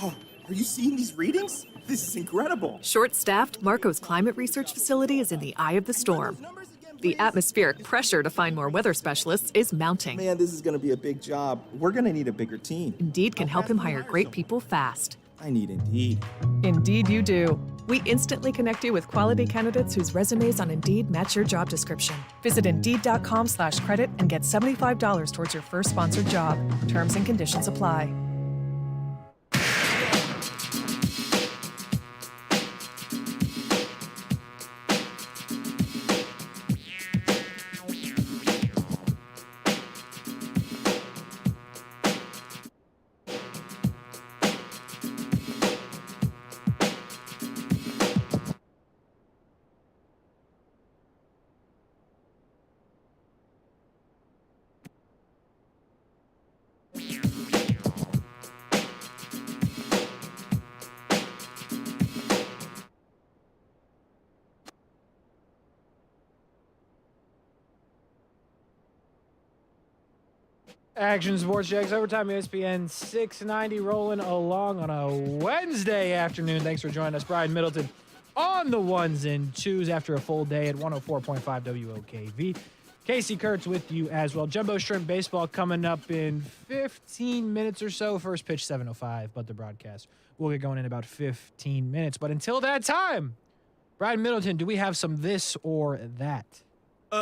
Oh, are you seeing these readings? This is incredible. Short-staffed, Marco's climate research facility is in the eye of the storm. The atmospheric pressure to find more weather specialists is mounting. Man, this is going to be a big job. We're going to need a bigger team. Indeed can help him hire great people fast. I need Indeed. Indeed you do. We instantly connect you with quality candidates whose resumes on Indeed match your job description. Visit Indeed.com/credit and get $75 towards your first sponsored job. Terms and conditions apply. Action Sports Jags Overtime, ESPN 690, rolling along on a Wednesday afternoon. Thanks for joining us. Brian Middleton on the ones and twos after a full day at 104.5 WOKV. Casey Kurtz with you as well. Jumbo Shrimp Baseball coming up in 15 minutes or so. First pitch 7:05, but the broadcast will get going in about 15 minutes. But until that time, Brian Middleton, do we have some this or that?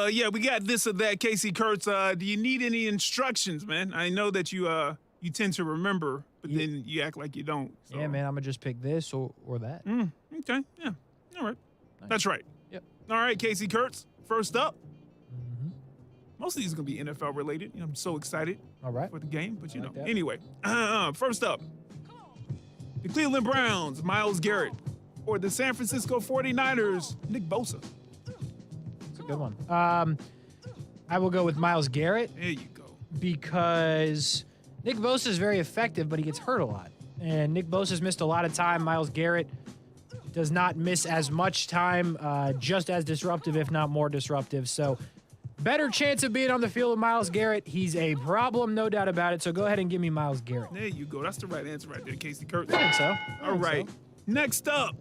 Yeah, we got this or that, Casey Kurtz. Do you need any instructions, man? I know that you tend to remember, but then you act like you don't. So. Yeah, man, I'm going to just pick this or that. Okay, yeah. All right. Nice. That's right. Yep. All right, Casey Kurtz, first up. Most of these are going to be NFL related. I'm so excited for the game, but you know. That. Anyway, first up, the Cleveland Browns, Myles Garrett, or the San Francisco 49ers, Nick Bosa. Good one. I will go with Myles Garrett. There you go. Because Nick Bosa is very effective, but he gets hurt a lot. And Nick Bosa's missed a lot of time. Myles Garrett does not miss as much time, just as disruptive, if not more disruptive. So better chance of being on the field with Myles Garrett. He's a problem, no doubt about it. So go ahead and give me Myles Garrett. There you go. That's the right answer right there, Casey Kurtz. I think so. All right. So. Next up,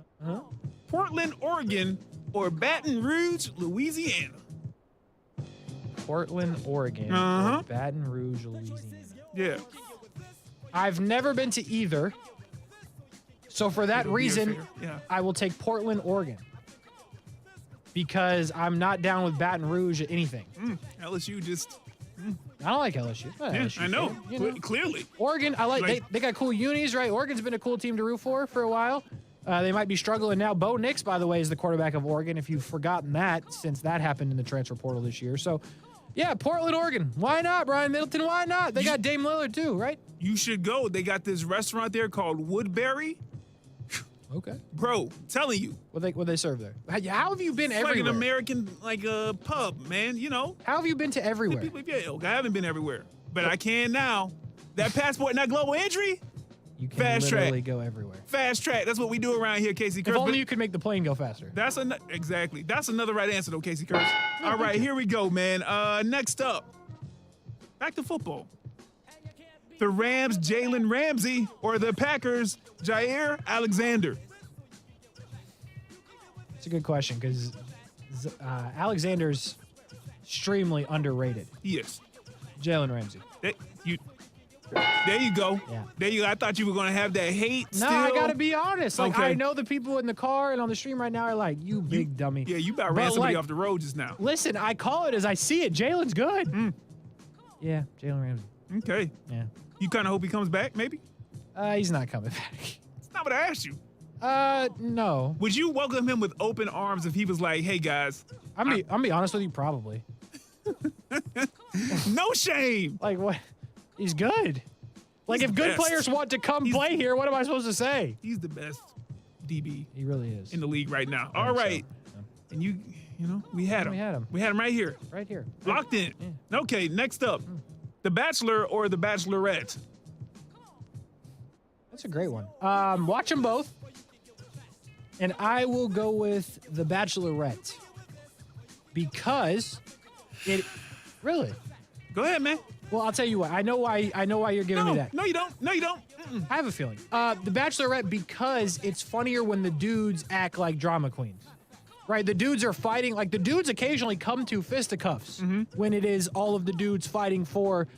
Portland, Oregon, or Baton Rouge, Louisiana. Portland, Oregon, or Baton Rouge, Louisiana. Yeah. I've never been to either. So for that reason, I will take Portland, Oregon. Because I'm not down with Baton Rouge at anything. LSU just... I don't like LSU. LSU I know. Clearly. Oregon, I like they got cool unis, right? Oregon's been a cool team to root for a while. They might be struggling now. Bo Nix, by the way, is the quarterback of Oregon, if you've forgotten that, since that happened in the transfer portal this year. So, yeah, Portland, Oregon. Why not, Brian Middleton? Why not? They got Dame Lillard, too, right? You should go. They got this restaurant there called Woodbury. Okay. Bro, telling you. What they serve there? How have you been everywhere? Like an American, pub, man, you know. How have you been to everywhere? I haven't been everywhere, but I can now. That passport and that global entry, you can fast literally track. go everywhere. Fast track. That's what we do around here, Casey Kurtz. If only you could make the plane go faster. Exactly. That's another right answer, though, Casey Kurtz. All right, here we go, man. Next up, back to football. The Rams, Jalen Ramsey, or the Packers, Jair Alexander? It's a good question because Alexander's extremely underrated. Yes. Jalen Ramsey. There you go. Yeah. There you go. I thought you were going to have that hate No, I got to be honest. I know the people in the car and on the stream right now are like, you big dummy. Yeah, you about ran somebody off the road just now. Listen, I call it as I see it. Jalen's good. Yeah, Jalen Ramsey. Okay. Yeah. You kind of hope he comes back, maybe? He's not coming back. That's not what I asked you. No. Would you welcome him with open arms if he was like, hey, guys? I'm be honest with you, probably. No shame. Like, what? He's good. Like, if good players want to come play here, what am I supposed to say? He's the best DB. He really is. In the league right now. All right. So. Yeah. And you know, we had him. We had him right here. Right here. Locked in. Yeah. Okay, next up. The Bachelor or the Bachelorette? That's a great one. Watch them both. And I will go with The Bachelorette. Because it... Really? Go ahead, man. Well, I'll tell you what. I know why you're giving me that. No, you don't. No, you don't. Mm-mm. I have a feeling. The Bachelorette, because it's funnier when the dudes act like drama queens. Right? The dudes are fighting. Like, the dudes occasionally come to fisticuffs when it is all of the dudes fighting for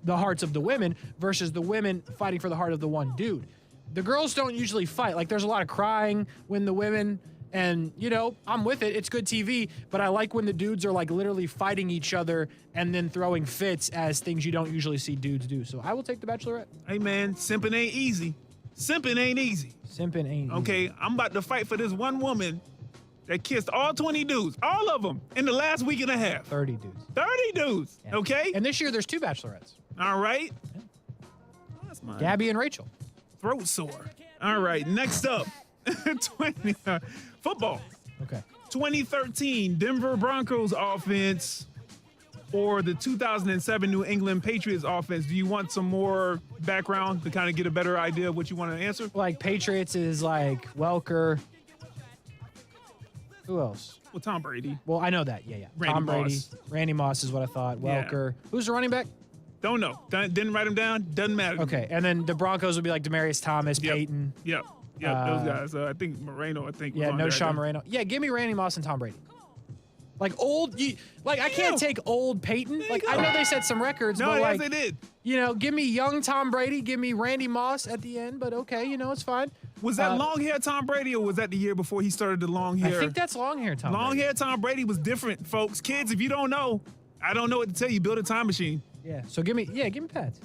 the hearts of the women versus the women fighting for the heart of the one dude. The girls don't usually fight. Like, there's a lot of crying when the women... And, you know, I'm with it. It's good TV, but I like when the dudes are, like, literally fighting each other and then throwing fits as things you don't usually see dudes do. So I will take The Bachelorette. Hey, man, simping ain't easy. Simping ain't easy. Simping ain't easy. Okay, I'm about to fight for this one woman that kissed all 20 dudes, all of them, in the last week and a half. 30 dudes. 30 dudes, Yeah. okay? And this year there's 2 Bachelorettes. All right. Oh, that's mine. Gabby and Rachel. Throat sore. All right, next up, 20 football. Okay. 2013 Denver Broncos offense or the 2007 New England Patriots offense. Do you want some more background to kind of get a better idea of what you want to answer? Like, Patriots is like Welker. Who else? Well, Tom Brady. Well, I know that. Yeah. Randy Tom Brady. Moss. Randy Moss is what I thought. Yeah. Welker. Who's the running back? Don't know. Didn't write him down. Doesn't matter. Okay. And then the Broncos would be like Demaryius Thomas, Peyton. Yep. Those guys. I think Moreno, was Yeah, on no there, Sean Moreno. Yeah, give me Randy Moss and Tom Brady. Like old, I can't take old Peyton. Like, I know they set some records, No, but yes, like, they did. You know, give me young Tom Brady, give me Randy Moss at the end, but okay, you know, it's fine. Was that long hair Tom Brady, or was that the year before he started the long hair? I think that's long hair Tom Long Brady. hair Tom Brady was different, folks. Kids, if you don't know, I don't know what to tell you. Build a time machine. Yeah, so give me Pats.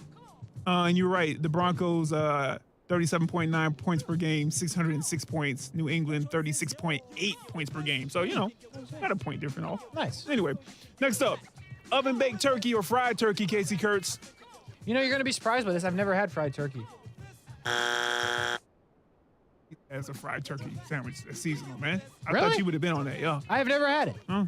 And you're right. The Broncos, 37.9 points per game, 606 points. New England, 36.8 points per game. So, you know, got a point different off. Nice. Anyway, next up, oven-baked turkey or fried turkey, Casey Kurtz? You know, you're going to be surprised by this. I've never had fried turkey. As a fried turkey sandwich, that's seasonal, man. I Really? thought you would have been on that, yeah. I have never had it. Huh?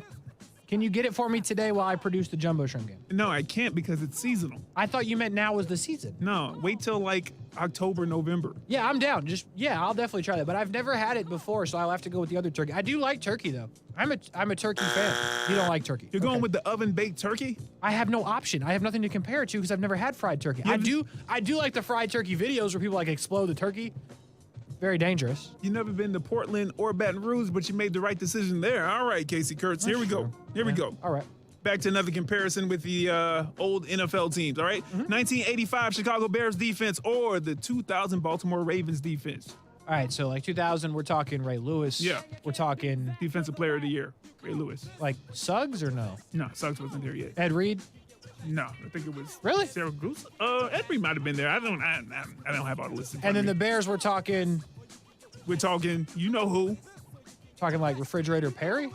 Can you get it for me today while I produce the Jumbo Shrimp game? No, I can't because it's seasonal. I thought you meant now was the season. No, wait till like October, November. Yeah, I'm down. I'll definitely try that. But I've never had it before, so I'll have to go with the other turkey. I do like turkey though. I'm a turkey fan. You don't like turkey. You're going with the oven baked turkey? I have no option. I have nothing to compare it to because I've never had fried turkey. I do like the fried turkey videos where people like explode the turkey. Very dangerous. You've never been to Portland or Baton Rouge, but you made the right decision there. All right, Casey Kurtz. Here we go. Here we go. All right. Back to another comparison with the old NFL teams, all right? 1985 Chicago Bears defense or the 2000 Baltimore Ravens defense. All right, so like 2000, we're talking Ray Lewis. Yeah. We're talking... Defensive Player of the Year, Ray Lewis. Like Suggs or no? No, Suggs wasn't there yet. Ed Reed? No, I think it was... Really? Sarah Goose? Ed Reed might have been there. I don't have all the lists in front And then of the me. Bears, we're talking... We're talking, you know who. Talking like Refrigerator Perry?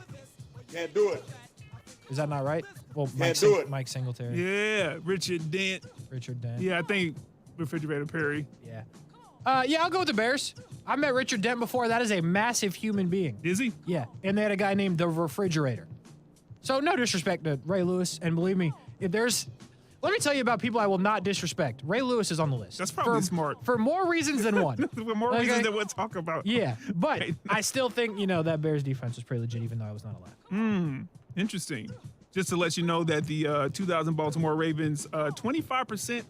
Can't do it. Is that not right? Well, Can't do it. Mike Singletary. Yeah, Richard Dent. Richard Dent. Yeah, I think Refrigerator Perry. Yeah. I'll go with the Bears. I met Richard Dent before. That is a massive human being. Is he? Yeah. And they had a guy named the Refrigerator. So no disrespect to Ray Lewis. And believe me, if there's... Let me tell you about people I will not disrespect. Ray Lewis is on the list. That's probably smart. For more reasons than one. For more reasons than we'll talk about. Yeah. But I still think, that Bears defense was pretty legit, even though I was not allowed. Interesting. Just to let you know that the 2000 Baltimore Ravens, 25%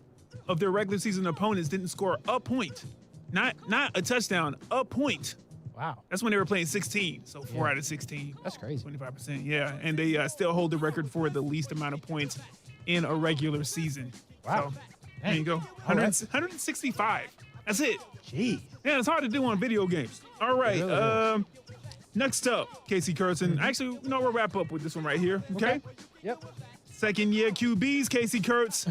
of their regular season opponents didn't score a point. Not a touchdown, a point. Wow. That's when they were playing 16, so 4 out of 16. That's crazy. 25%, yeah. And they still hold the record for the least amount of points in a regular season. Wow. So, there you go. 165. That's it. Gee. Yeah, it's hard to do on video games. All right. It really is. Next up, Casey Kurtz. Actually, we'll wrap up with this one right here. Okay? Yep. Second year QBs, Casey Kurtz.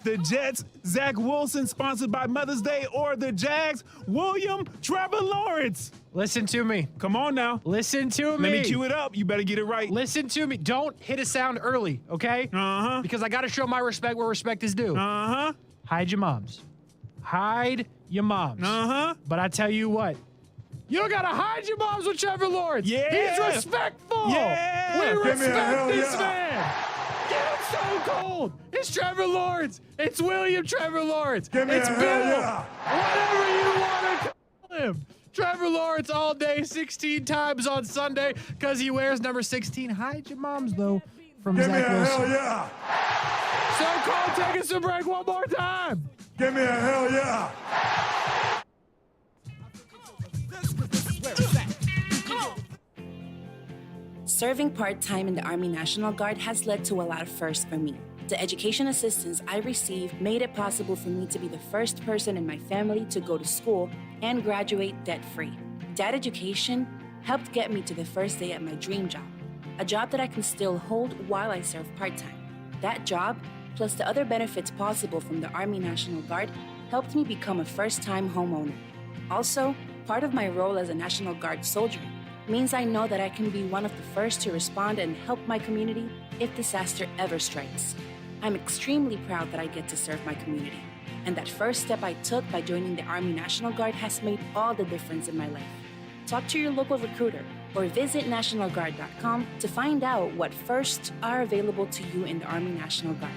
The Jets, Zach Wilson, sponsored by Mother's Day, or the Jags, William Trevor Lawrence. Listen to me. Come on now. Listen to me. Let me cue it up. You better get it right. Listen to me. Don't hit a sound early, okay? Uh-huh. Because I got to show my respect where respect is due. Uh-huh. Hide your moms. Hide your moms. Uh-huh. But I tell you what, you got to hide your moms with Trevor Lawrence. Yeah. He's respectful. Yeah. We Give me a respect hell this yeah. man. Give him Stone Cold. It's Trevor Lawrence. It's William Trevor Lawrence. Give me it's a Bill. hell Whatever you want to call him. Trevor Lawrence all day, 16 times on Sunday, because he wears number 16. Hide your moms, though, from Give Zach me a Wilson. hell yeah. Stone Cold, take us to break one more time. Give me a hell yeah. Serving part-time in the Army National Guard has led to a lot of firsts for me. The education assistance I received made it possible for me to be the first person in my family to go to school and graduate debt-free. That education helped get me to the first day at my dream job, a job that I can still hold while I serve part-time. That job, plus the other benefits possible from the Army National Guard, helped me become a first-time homeowner. Also, part of my role as a National Guard soldier means I know that I can be one of the first to respond and help my community if disaster ever strikes. I'm extremely proud that I get to serve my community, and that first step I took by joining the Army National Guard has made all the difference in my life. Talk to your local recruiter or visit nationalguard.com to find out what firsts are available to you in the Army National Guard.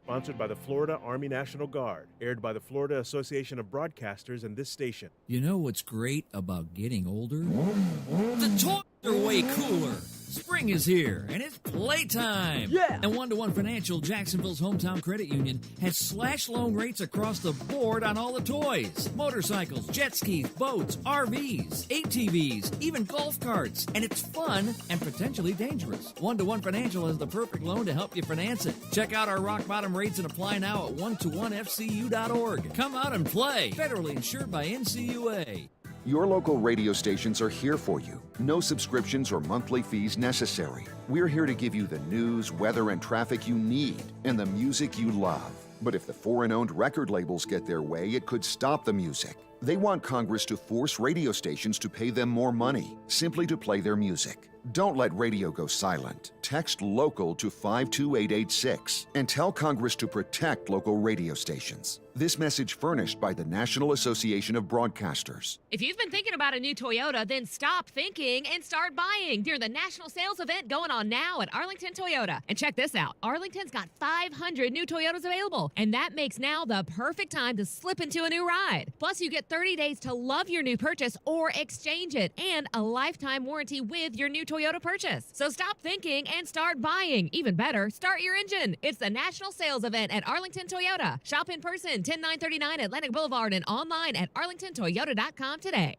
Sponsored by the Florida Army National Guard. Aired by the Florida Association of Broadcasters and this station. You know what's great about getting older? The toys are way cooler. Spring is here, and it's playtime. Yeah! And One-to-One Financial, Jacksonville's hometown credit union, has slash loan rates across the board on all the toys. Motorcycles, jet skis, boats, RVs, ATVs, even golf carts. And it's fun and potentially dangerous. One-to-One Financial has the perfect loan to help you finance it. Check out our rock bottom rates and apply now at one-to-one-fcu.org. Come out and play. Federally insured by NCUA. Your local radio stations are here for you. No subscriptions or monthly fees necessary. We're here to give you the news, weather, and traffic you need, and the music you love. But if the foreign-owned record labels get their way, it could stop the music. They want Congress to force radio stations to pay them more money, simply to play their music. Don't let radio go silent. Text LOCAL to 52886 and tell Congress to protect local radio stations. This message furnished by the National Association of Broadcasters. If you've been thinking about a new Toyota, then stop thinking and start buying during the national sales event going on now at Arlington Toyota. And check this out. Arlington's got 500 new Toyotas available, and that makes now the perfect time to slip into a new ride. Plus, you get 30 days to love your new purchase or exchange it, and a lifetime warranty with your new Toyota purchase. So stop thinking and start buying. Even better, start your engine. It's the national sales event at Arlington Toyota. Shop in person, 10939 Atlantic Boulevard, and online at arlingtontoyota.com today.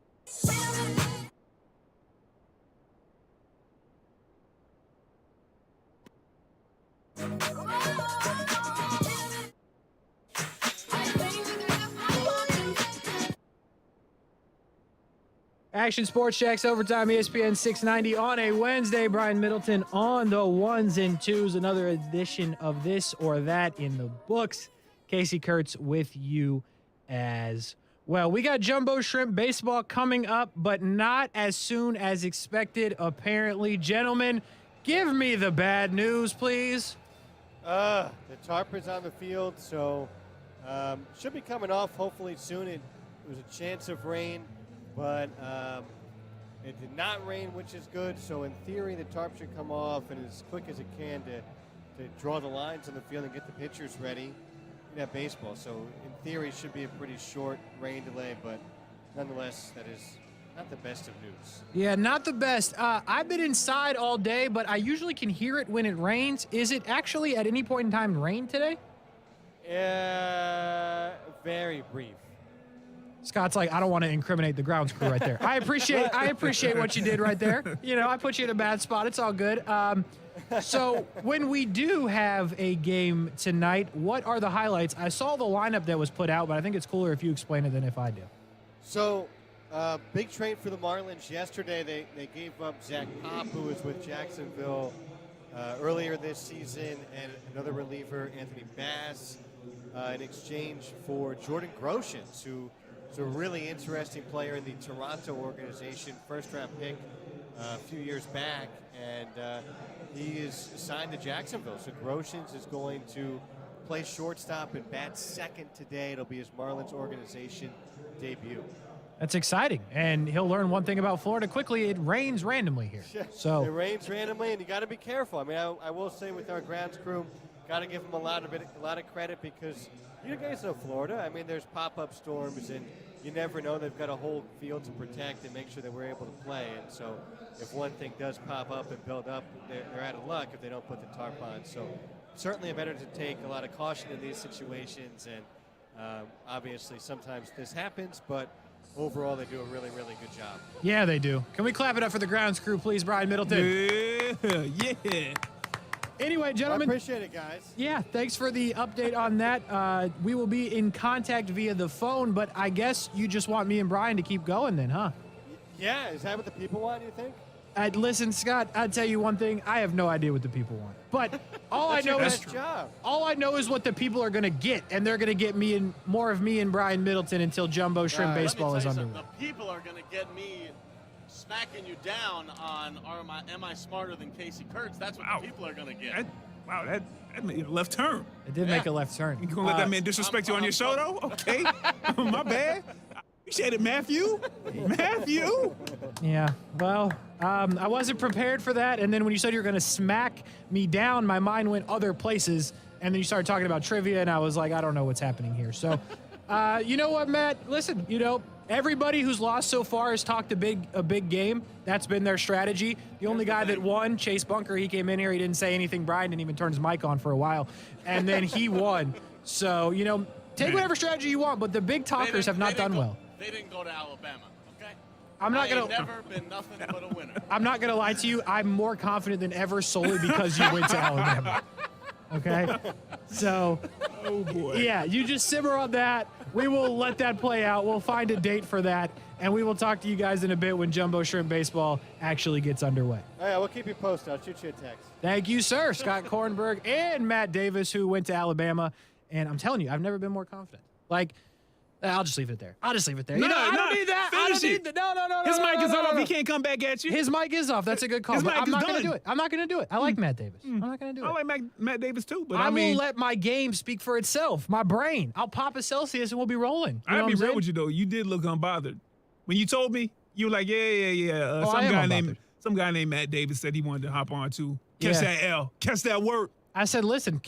Action Sports Jacks Overtime, ESPN 690 on a Wednesday. Brian Middleton on the ones and twos. Another edition of This or That in the books. Casey Kurtz with you as well. We got Jumbo Shrimp baseball coming up, but not as soon as expected, apparently. Gentlemen, give me the bad news, please. The tarp is on the field, so should be coming off hopefully soon. It was a chance of rain, but it did not rain, which is good. So in theory, the tarp should come off and as quick as it can to draw the lines on the field and get the pitchers ready. That baseball, so in theory should be a pretty short rain delay, but nonetheless that is not the best of news. Yeah, not the best. I've been inside all day, but I usually can hear it when it rains. Is it actually at any point in time rain today? Very brief. Scott's like, I don't want to incriminate the grounds crew right there. I appreciate what you did right there. You know, I put you in a bad spot. It's all good. So when we do have a game tonight, what are the highlights? I saw the lineup that was put out, but I think it's cooler if you explain it than if I do. So big trade for the Marlins yesterday. They gave up Zach Pop, who was with Jacksonville earlier this season, and another reliever, Anthony Bass, in exchange for Jordan Groshans, who is a really interesting player in the Toronto organization, first-round pick a few years back, and he is signed to Jacksonville. So Groshans is going to play shortstop and bat second today. It'll be his Marlins organization debut. That's exciting. And he'll learn one thing about Florida quickly. It rains randomly here. So it rains randomly, and you got to be careful. I mean, I will say with our grounds crew, got to give them a lot of credit because you guys know Florida. I mean, there's pop-up storms, and you never know. They've got a whole field to protect and make sure that we're able to play. And so if one thing does pop up and build up, they're out of luck if they don't put the tarp on. So certainly better to take a lot of caution in these situations. And obviously sometimes this happens, but overall they do a really, really good job. Yeah, they do. Can we clap it up for the grounds crew, please, Brian Middleton? Yeah. Anyway, gentlemen. I appreciate it, guys. Yeah, thanks for the update on that. We will be in contact via the phone, but I guess you just want me and Brian to keep going then, huh? Yeah, is that what the people want, you think? Listen, Scott, I'll tell you one thing. I have no idea what the people want. But all I know is what the people are going to get, and they're going to get more of me and Brian Middleton until Jumbo Shrimp Baseball is underway. The people are going to get me smacking you down on Am I Smarter Than Casey Kurtz? That's what the people are going to get. That made a left turn. It did make a left turn. You going to let that man disrespect you on your show, though? Okay. My bad. Appreciate it, Matthew. Matthew. Yeah, well, I wasn't prepared for that. And then when you said you were going to smack me down, my mind went other places. And then you started talking about trivia, and I was like, I don't know what's happening here. So, you know what, Matt? Listen, everybody who's lost so far has talked a big game. That's been their strategy. The only guy that won, Chase Bunker, he came in here. He didn't say anything. Brian didn't even turn his mic on for a while. And then he won. So, take whatever strategy you want, but the big talkers have not done well. They didn't go to Alabama, okay? I'm not gonna. Never been nothing but a winner. I'm not gonna lie to you. I'm more confident than ever solely because you went to Alabama. Okay, so. Oh boy. Yeah, you just simmer on that. We will let that play out. We'll find a date for that, and we will talk to you guys in a bit when Jumbo Shrimp Baseball actually gets underway. Oh, yeah, we'll keep you posted. I'll shoot you a text. Thank you, sir. Scott Kornberg and Matt Davis, who went to Alabama, and I'm telling you, I've never been more confident. I'll just leave it there. No, I don't need that. I don't need that. No. His mic is off. He can't come back at you. His mic is off. That's a good call. But I'm not going to do it. I'm not going to do it. I like Matt Davis. I'm not going to do it. I like Matt Davis too. But I will let my game speak for itself. My brain. I'll pop a Celsius and we'll be rolling. I'll be real with you though. You did look unbothered when you told me. You were like, yeah. Some guy named Matt Davis said he wanted to hop on too. Catch that L. Catch that word. I said, listen,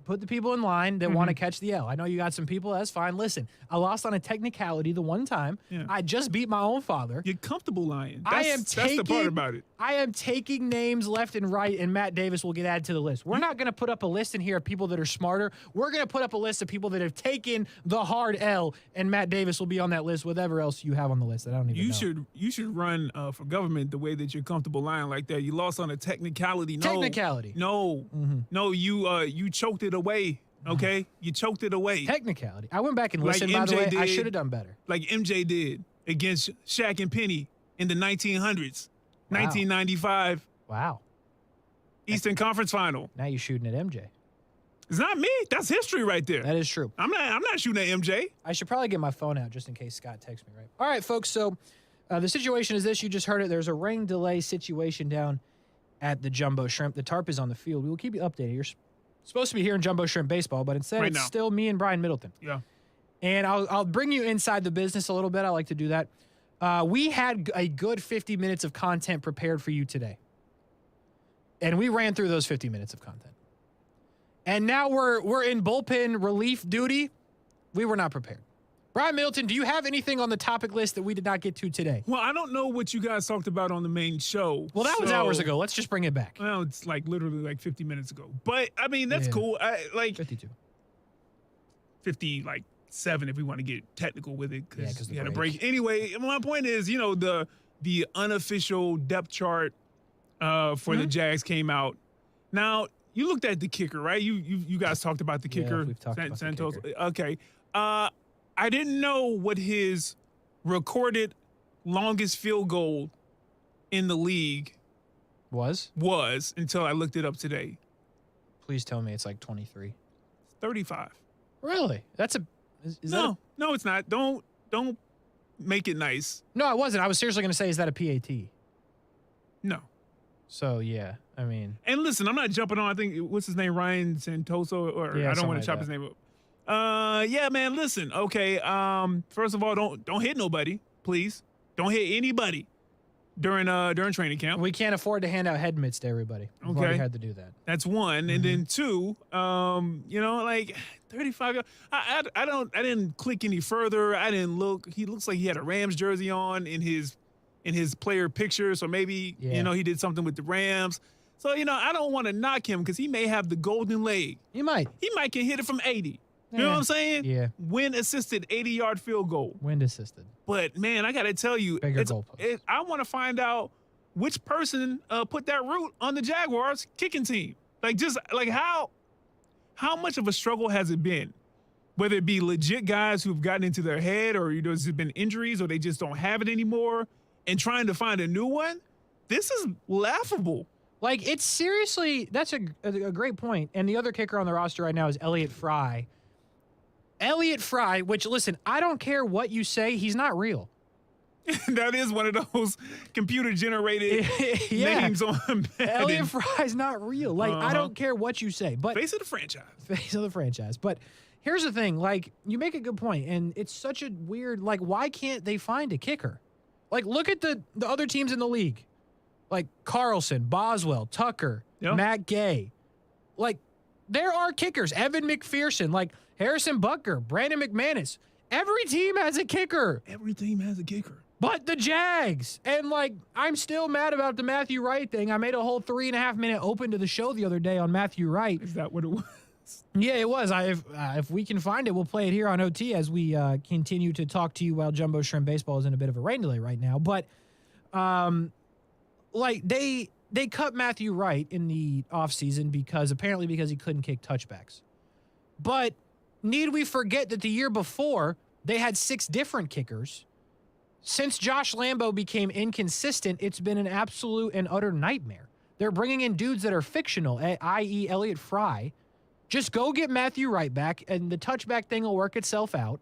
put the people in line that want to catch the L. I know you got some people. That's fine. Listen, I lost on a technicality the one time. Yeah. I just beat my own father. You're comfortable lying. That's the part about it. I am taking names left and right, and Matt Davis will get added to the list. We're not going to put up a list in here of people that are smarter. We're going to put up a list of people that have taken the hard L, and Matt Davis will be on that list, whatever else you have on the list that I don't even know. You should run for government the way that you're comfortable lying like that. You lost on a technicality. No. Technicality. No. Mm-hmm. No, you choked it away. Okay? You choked it away. Technicality. I went back and listened, by the way. I should have done better. Like MJ did against Shaq and Penny in the 1900s. Wow. 1995. Wow. Eastern Conference Final. Now you're shooting at MJ. It's not me. That's history right there. That is true. I'm not shooting at MJ. I should probably get my phone out just in case Scott texts me, right? All right, folks. So the situation is this. You just heard it. There's a rain delay situation down at the Jumbo Shrimp. The tarp is on the field. We will keep you updated. You're supposed to be here in Jumbo Shrimp Baseball, but instead it's still me and Brian Middleton. Yeah. And I'll bring you inside the business a little bit. I like to do that. We had a good 50 minutes of content prepared for you today. And we ran through those 50 minutes of content. And now we're in bullpen relief duty. We were not prepared. Brian Middleton, do you have anything on the topic list that we did not get to today? Well, I don't know what you guys talked about on the main show. Well, that was hours ago. Let's just bring it back. Well, it's literally 50 minutes ago. But, I mean, that's cool. 52. 57 if we want to get technical with it because we had a break. Anyway, my point is, the unofficial depth chart for the Jags came out. Now, you looked at the kicker, right? You guys talked about the kicker. Yeah, we've talked about Santos. the kicker. Okay. I didn't know what his recorded longest field goal in the league was until I looked it up today. Please tell me it's like 23. 35. Really? That's no, it's not. Don't make it nice. No, I wasn't. I was seriously going to say, is that a PAT? No. So, yeah, I mean. And listen, I'm not jumping on, I think, what's his name, Ryan Santoso, or I don't want to chop his name up. Yeah, man, listen, okay, first of all, don't hit nobody, please. Don't hit anybody during training camp. We can't afford to hand out head mitts to everybody. We've already had to do that. That's one. And then two, 35. I didn't click any further. I didn't look. He looks like he had a Rams jersey on in his player picture. So maybe, he did something with the Rams. So, I don't want to knock him because he may have the golden leg. He might can hit it from 80. You know what I'm saying? Yeah. Wind assisted 80-yard field goal. Wind assisted. But man, I got to tell you, I want to find out which person put that route on the Jaguars kicking team. How much of a struggle has it been? Whether it be legit guys who've gotten into their head, or there's been injuries, or they just don't have it anymore, and trying to find a new one. This is laughable. Like, it's seriously, that's a great point. And the other kicker on the roster right now is Elliott Fry. Elliott Fry, which, listen, I don't care what you say, he's not real. That is one of those computer-generated names on Madden. Elliott Fry's not real. Like, I don't care what you say. But face of the franchise. Face of the franchise. But here's the thing. Like, you make a good point, and it's such a weird, like, why can't they find a kicker? Like, look at the other teams in the league. Like, Carlson, Boswell, Tucker, Matt Gay. Like, there are kickers. Evan McPherson, like Harrison Butker, Brandon McManus. Every team has a kicker. Every team has a kicker. But the Jags. And, like, I'm still mad about the Matthew Wright thing. I made a whole 3.5-minute open to the show the other day on Matthew Wright. Is that what it was? Yeah, it was. If we can find it, we'll play it here on OT as we continue to talk to you while Jumbo Shrimp Baseball is in a bit of a rain delay right now. But, they cut Matthew Wright in the offseason because he couldn't kick touchbacks. But need we forget that the year before, they had 6 different kickers? Since Josh Lambo became inconsistent, it's been an absolute and utter nightmare. They're bringing in dudes that are fictional, i.e. Elliott Fry. Just go get Matthew Wright back, and the touchback thing will work itself out.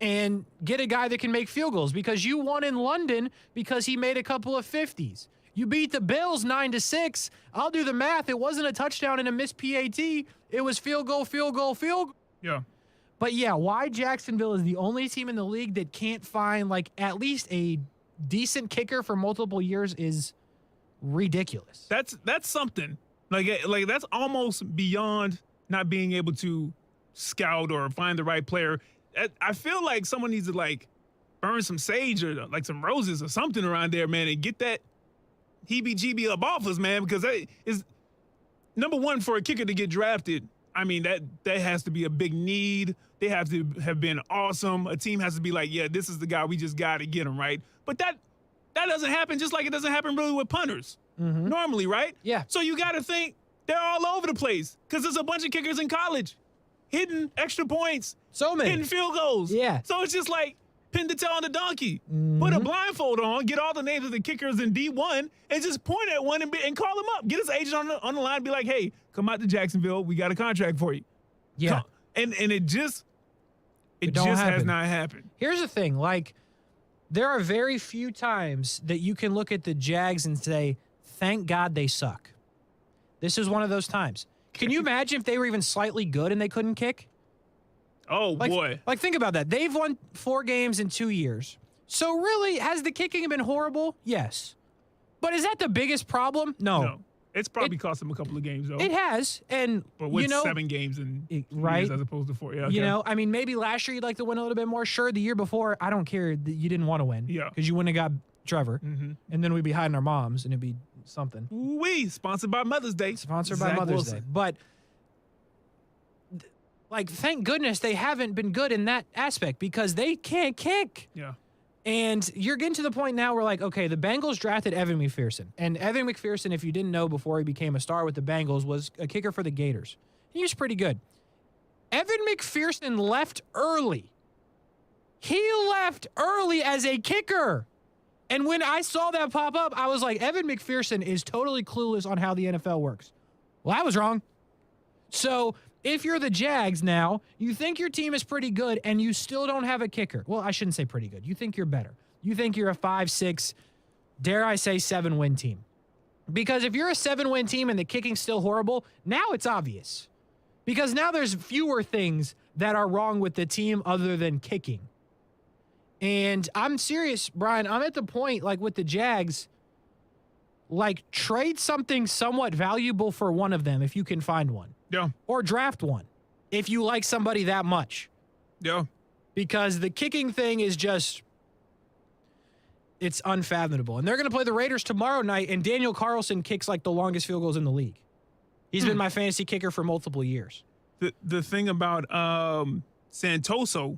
And get a guy that can make field goals, because you won in London because he made a couple of 50s. You beat the Bills 9-6. I'll do the math. It wasn't a touchdown and a missed PAT. It was field goal. Yeah. But yeah, why Jacksonville is the only team in the league that can't find like at least a decent kicker for multiple years is ridiculous. That's something. Like that's almost beyond not being able to scout or find the right player. I feel like someone needs to like burn some sage or like some roses or something around there, man, and get that heebie-jeebie up off us, man, because that is number one for a kicker to get drafted. I mean, that has to be a big need. They have to have been awesome. A team has to be like, yeah, this is the guy. We just got to get him, right? But that doesn't happen, just like it doesn't happen really with punters normally, right? Yeah. So you got to think they're all over the place because there's a bunch of kickers in college hitting extra points. So many. Hitting field goals. Yeah. So it's just like pin the tail on the donkey. Put a blindfold on, get all the names of the kickers in D1, and just point at one and call him up. Get his agent on the line and be like, hey, come out to Jacksonville. We got a contract for you. Yeah. And it just has not happened. Here's the thing. Like, there are very few times that you can look at the Jags and say, thank God they suck. This is one of those times. Can you imagine if they were even slightly good and they couldn't kick? Oh, boy. Like, think about that. They've won 4 games in 2 years. So, really, has the kicking been horrible? Yes. But is that the biggest problem? No. It's probably cost them a couple of games, though. It has. But with 7 games in 2 years as opposed to 4. Yeah, okay. I mean, maybe last year you'd like to win a little bit more. Sure, the year before, I don't care that you didn't want to win. Yeah. Because you wouldn't have got Trevor. And then we'd be hiding our moms, and it'd be something. Ooh-wee. Sponsored by Mother's Day. Sponsored by Mother's Day. But like, thank goodness they haven't been good in that aspect because they can't kick. Yeah. And you're getting to the point now where, like, okay, the Bengals drafted Evan McPherson. And Evan McPherson, if you didn't know before he became a star with the Bengals, was a kicker for the Gators. He was pretty good. Evan McPherson left early. He left early as a kicker. And when I saw that pop up, I was like, Evan McPherson is totally clueless on how the NFL works. Well, I was wrong. So if you're the Jags now, you think your team is pretty good and you still don't have a kicker. Well, I shouldn't say pretty good. You think you're better. You think you're a 5-6, dare I say 7-win team. Because if you're a 7-win team and the kicking's still horrible, now it's obvious. Because now there's fewer things that are wrong with the team other than kicking. And I'm serious, Brian. I'm at the point, like with the Jags, like trade something somewhat valuable for one of them if you can find one. Yeah. Or draft one if you like somebody that much. Yeah. Because the kicking thing is just, it's unfathomable. And they're going to play the Raiders tomorrow night, and Daniel Carlson kicks like the longest field goals in the league. He's been my fantasy kicker for multiple years. The thing about Santoso.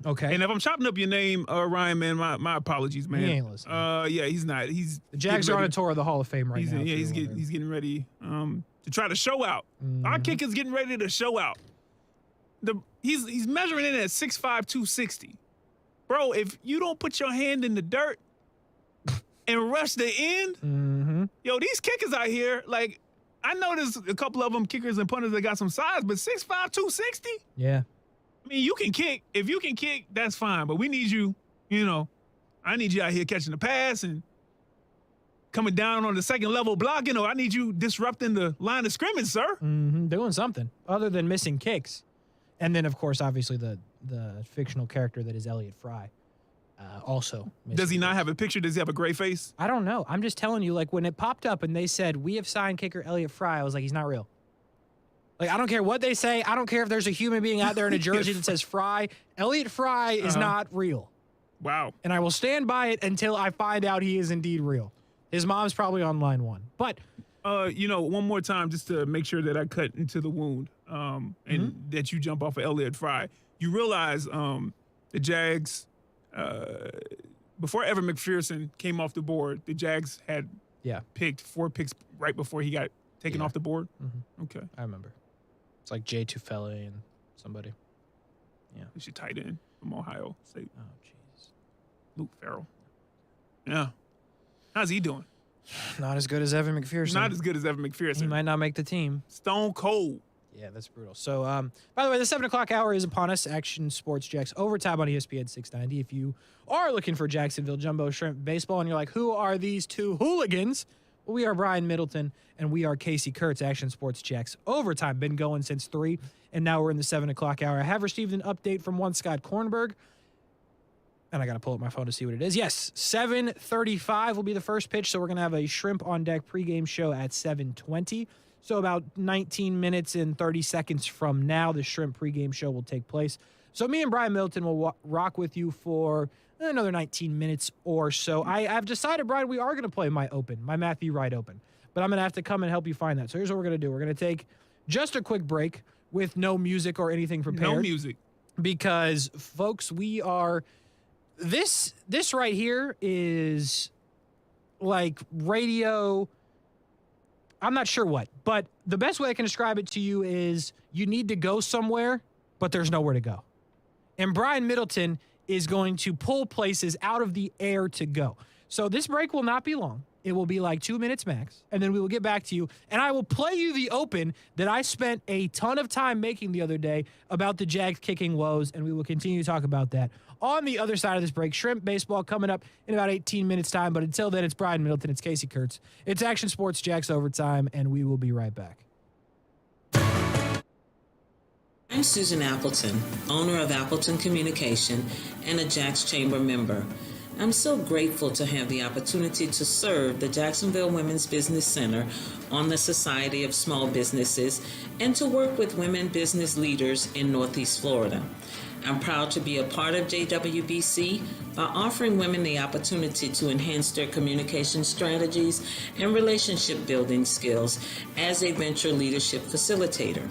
Okay. And if I'm chopping up your name, Ryan, man, my apologies, man. He ain't listening. Yeah, he's not. The Jags are on a tour of the Hall of Fame right now. Yeah, he's getting ready to try to show out. Our kicker's getting ready to show out. He's measuring in at 6'5", 260. Bro, if you don't put your hand in the dirt and rush the end, yo, these kickers out here, like, I know there's a couple of them kickers and punters that got some size, but 6'5", 260? Yeah. I mean, you can kick. If you can kick, that's fine. But we need you, I need you out here catching the pass and coming down on the second level blocking, or I need you disrupting the line of scrimmage, sir. Doing something other than missing kicks. And then, of course, obviously the fictional character that is Elliot Fry also. Does he not have a picture? Does he have a gray face? I don't know. I'm just telling you, like, when it popped up and they said, we have signed kicker Elliot Fry, I was like, he's not real. Like, I don't care what they say. I don't care if there's a human being out there in a jersey that says Fry. Elliot Fry is not real. Wow. And I will stand by it until I find out he is indeed real. His mom's probably on line one. But, one more time just to make sure that I cut into the wound and that you jump off of Elliot Fry. You realize the Jags, before Evan McPherson came off the board, the Jags had picked 4 picks right before he got taken off the board? Okay. I remember. It's like Jay Tufele and somebody. Yeah. He's your tight end from Ohio State. Oh, jeez. Luke Farrell. Yeah. How's he doing? Not as good as Evan McPherson. Not as good as Evan McPherson. He might not make the team. Stone cold. Yeah, that's brutal. So, by the way, the 7 o'clock hour is upon us. Action Sports Jacks Overtime on ESPN 690. If you are looking for Jacksonville Jumbo Shrimp Baseball and you're like, who are these two hooligans? Well, we are Brian Middleton and we are Casey Kurtz. Action Sports Jacks Overtime. Been going since 3, and now we're in the 7 o'clock hour. I have received an update from one Scott Kornberg, and I got to pull up my phone to see what it is. Yes, 7:35 will be the first pitch, so we're going to have a Shrimp on Deck pregame show at 7:20. So about 19 minutes and 30 seconds from now, the Shrimp pregame show will take place. So me and Brian Middleton will rock with you for another 19 minutes or so. I've decided, Brian, we are going to play my Matthew Wright Open. But I'm going to have to come and help you find that. So here's what we're going to do. We're going to take just a quick break with no music or anything prepared. No music. Because, folks, we are... This right here is like radio... I'm not sure what, but the best way I can describe it to you is you need to go somewhere, but there's nowhere to go. And Brian Middleton is going to pull places out of the air to go. So this break will not be long. It will be like 2 minutes max, and then we will get back to you, and I will play you the open that I spent a ton of time making the other day about the Jags kicking woes, and we will continue to talk about that on the other side of this break. Shrimp baseball coming up in about 18 minutes' time, but until then, it's Brian Middleton, it's Casey Kurtz, it's Action Sports Jacks Overtime, and we will be right back. I'm Susan Appleton, owner of Appleton Communication and a Jacks Chamber member. I'm so grateful to have the opportunity to serve the Jacksonville Women's Business Center on the Society of Small Businesses and to work with women business leaders in Northeast Florida. I'm proud to be a part of JWBC by offering women the opportunity to enhance their communication strategies and relationship building skills as a venture leadership facilitator.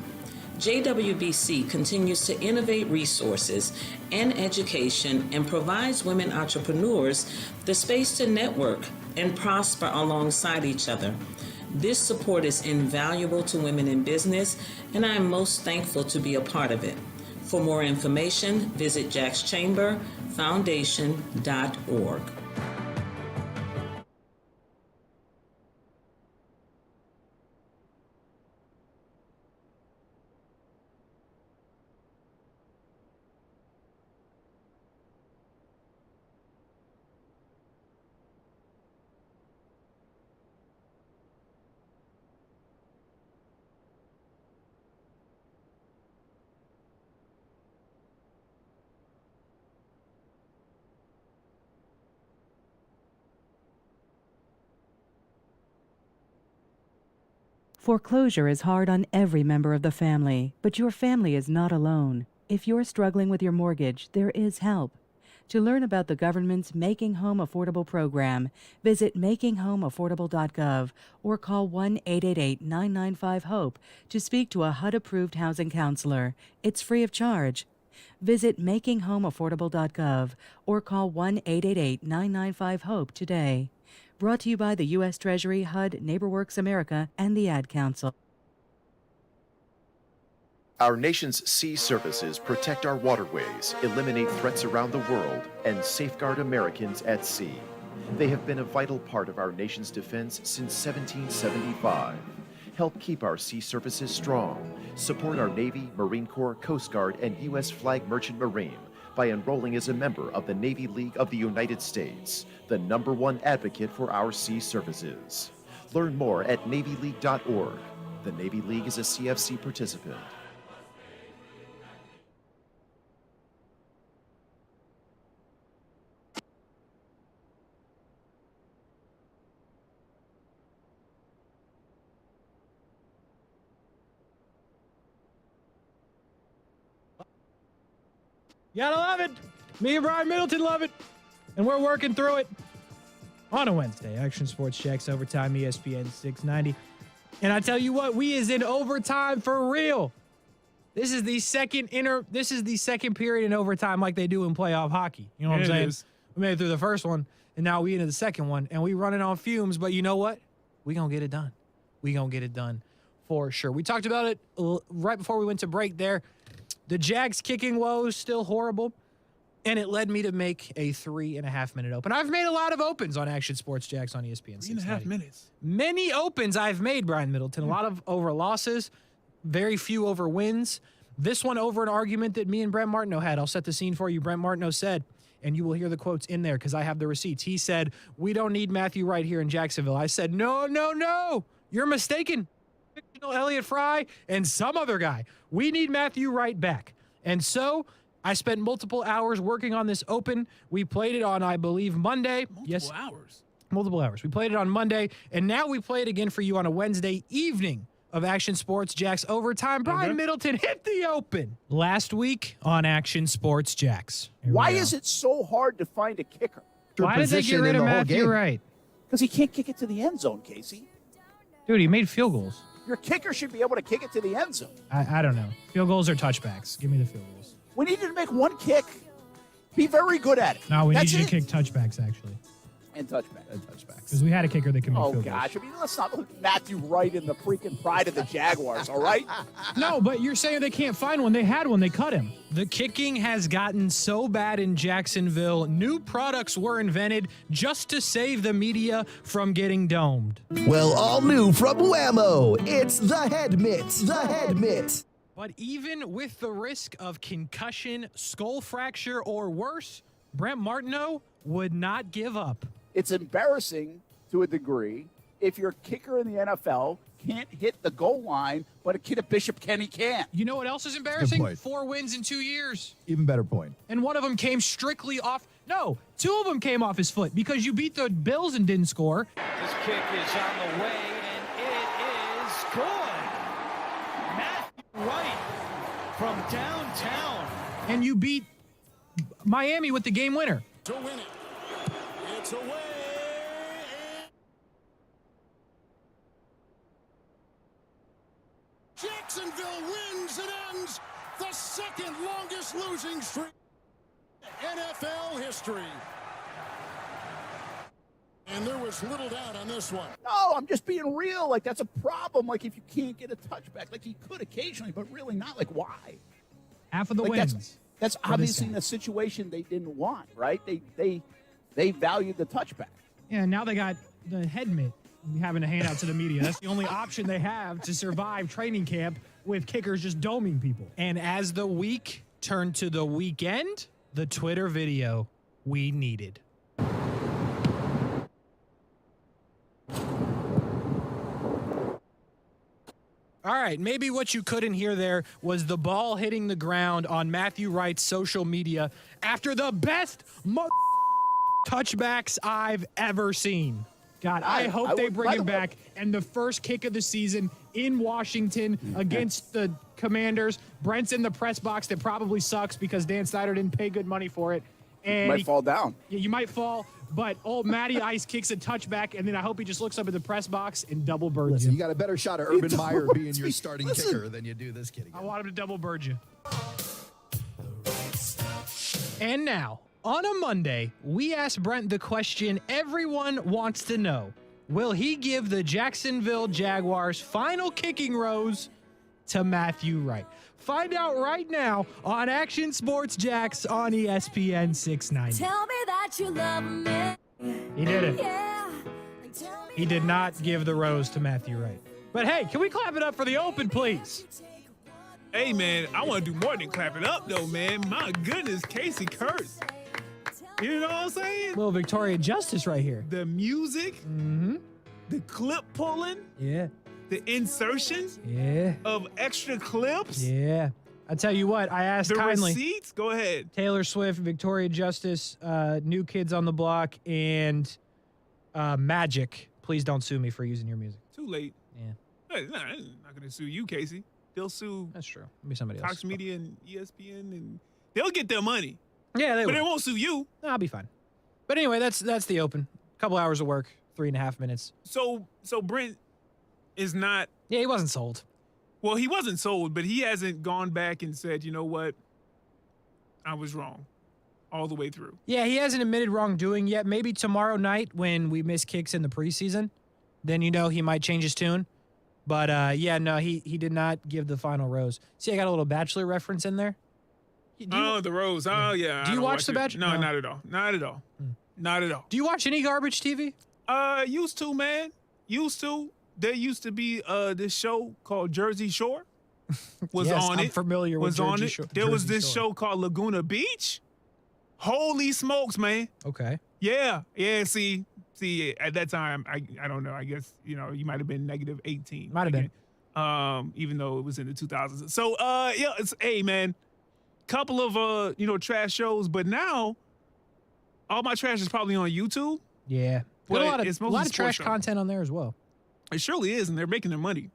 JWBC continues to innovate resources and education and provides women entrepreneurs the space to network and prosper alongside each other. This support is invaluable to women in business, and I am most thankful to be a part of it. For more information, visit jackschamberfoundation.org. Foreclosure is hard on every member of the family, but your family is not alone. If you're struggling with your mortgage, there is help. To learn about the government's Making Home Affordable program, visit makinghomeaffordable.gov or call 1-888-995-HOPE to speak to a HUD-approved housing counselor. It's free of charge. Visit makinghomeaffordable.gov or call 1-888-995-HOPE today. Brought to you by the U.S. Treasury, HUD, NeighborWorks America, and the Ad Council. Our nation's sea services protect our waterways, eliminate threats around the world, and safeguard Americans at sea. They have been a vital part of our nation's defense since 1775. Help keep our sea services strong. Support our Navy, Marine Corps, Coast Guard, and U.S. Flag Merchant Marine by enrolling as a member of the Navy League of the United States, the #1 advocate for our sea services. Learn more at NavyLeague.org. The Navy League is a CFC participant. You gotta love it. Me and Brian Middleton love it. And we're working through it on a Wednesday. Action Sports Jacks Overtime, ESPN 690. And I tell you what, we is in overtime for real. This is the second period in overtime like they do in playoff hockey. You know what I'm saying? We made it through the first one, and now we into the second one, and we running on fumes. But you know what? We gonna get it done. We gonna get it done for sure. We talked about it right before we went to break there. The Jags kicking woes still horrible, and it led me to make a 3.5-minute open. I've made a lot of opens on Action Sports Jacks on ESPN 690. 3.5 minutes. Many opens I've made, Brian Middleton. A lot of over losses, very few over wins. This one over an argument that me and Brent Martineau had. I'll set the scene for you. Brent Martineau said, and you will hear the quotes in there because I have the receipts. He said, "We don't need Matthew Wright here in Jacksonville." I said, No. You're mistaken. Elliott Fry and some other guy. We need Matthew Wright back. And so I spent multiple hours working on this open. We played it on, I believe, Monday. Multiple hours. We played it on Monday, and now we play it again for you on a Wednesday evening of Action Sports Jacks Overtime. Brian Middleton hit the open last week on Action Sports Jacks. Why is it so hard to find a kicker? Why did they get rid of Matthew Wright? Because he can't kick it to the end zone, Casey. Dude, he made field goals. Your kicker should be able to kick it to the end zone. I don't know. Field goals or touchbacks? Give me the field goals. We need you to make one kick. Be very good at it. No, we need you to kick touchbacks, actually. And touchbacks. Because we had a kicker that can make field goals. Oh, gosh. I mean, let's not look Matthew Wright in the freaking pride of the Jaguars, all right? No, but you're saying they can't find one. They had one. They cut him. The kicking has gotten so bad in Jacksonville, new products were invented just to save the media from getting domed. Well, all new from Whammo, it's the head mitt. The head mitt. But even with the risk of concussion, skull fracture, or worse, Brent Martineau would not give up. It's embarrassing to a degree if your kicker in the NFL can't hit the goal line, but a kid at Bishop Kenny can't. You know what else is embarrassing? 4 wins in 2 years. Even better point. And one of them came strictly off. No, 2 of them came off his foot because you beat the Bills and didn't score. This kick is on the way, and it is good. Matthew Wright from downtown. And you beat Miami with the game winner. To win it. It's away. Jacksonville wins and ends the second longest losing streak in NFL history. And there was little doubt on this one. No, I'm just being real. Like, that's a problem. Like, if you can't get a touchback, like he could occasionally, but really not. Like, why? Half of the wins. That's obviously in a situation they didn't want, right? They valued the touchback. Yeah, and now they got the head mitt having to hand out to the media. That's the only option they have to survive training camp with kickers just doming people. And as the week turned to the weekend, the Twitter video we needed. All right, maybe what you couldn't hear there was the ball hitting the ground on Matthew Wright's social media after the best touchbacks I've ever seen. God, I hope they bring him back, and the first kick of the season in Washington against the Commanders. Brent's in the press box that probably sucks because Dan Snyder didn't pay good money for it. And might fall down. Yeah, you might fall. But old Matty Ice kicks a touchback, and then I hope he just looks up at the press box and double birds you. You got a better shot of Urban Meyer being your starting kicker than you do this kid again. I want him to double bird you. And now, on a Monday, we ask Brent the question everyone wants to know. Will he give the Jacksonville Jaguars final kicking rose to Matthew Wright? Find out right now on Action Sports Jacks on ESPN 690. Tell me that you love me. He did it. Yeah. He did not give the rose to Matthew Wright. But hey, can we clap it up for the Open, please? Hey, man, I want to do more than clap it up, though, man. My goodness, Casey Kurtz. You know what I'm saying? Little Victoria Justice right here. The music, the clip pulling, the insertions of extra clips. Yeah. I tell you what, I asked the kindly. Receipts? Go ahead. Taylor Swift, Victoria Justice, New Kids on the Block, and Magic. Please don't sue me for using your music. Too late. Yeah. Hey, nah, I'm not going to sue you, Casey. They'll sue. That's true. Maybe somebody else. Fox Media and ESPN, and they'll get their money. Yeah, but they won't sue you. No, I'll be fine. But anyway, that's the Open. Couple hours of work, 3.5 minutes. So Brent is not. Yeah, he wasn't sold. Well, he wasn't sold, but he hasn't gone back and said, you know what, I was wrong all the way through. Yeah, he hasn't admitted wrongdoing yet. Maybe tomorrow night when we miss kicks in the preseason, then he might change his tune. But no, he did not give the final rose. See, I got a little Bachelor reference in there. The rose. Oh, yeah. Do you watch The Bachelor? No, not at all. Not at all. Not at all. Do you watch any garbage TV? Used to, man. Used to. There used to be this show called Jersey Shore. Was yes, on I'm it. familiar with Jersey Shore. There was this Shore. show called Laguna Beach. Holy smokes, man. Okay. Yeah. See, at that time, I don't know. I guess, you might have been negative 18. Might have been. Even though it was in the 2000s. So, hey, man, couple of, trash shows. But now, all my trash is probably on YouTube. Yeah. But a lot of sports trash show. content on there as well. It surely is, and they're making their money.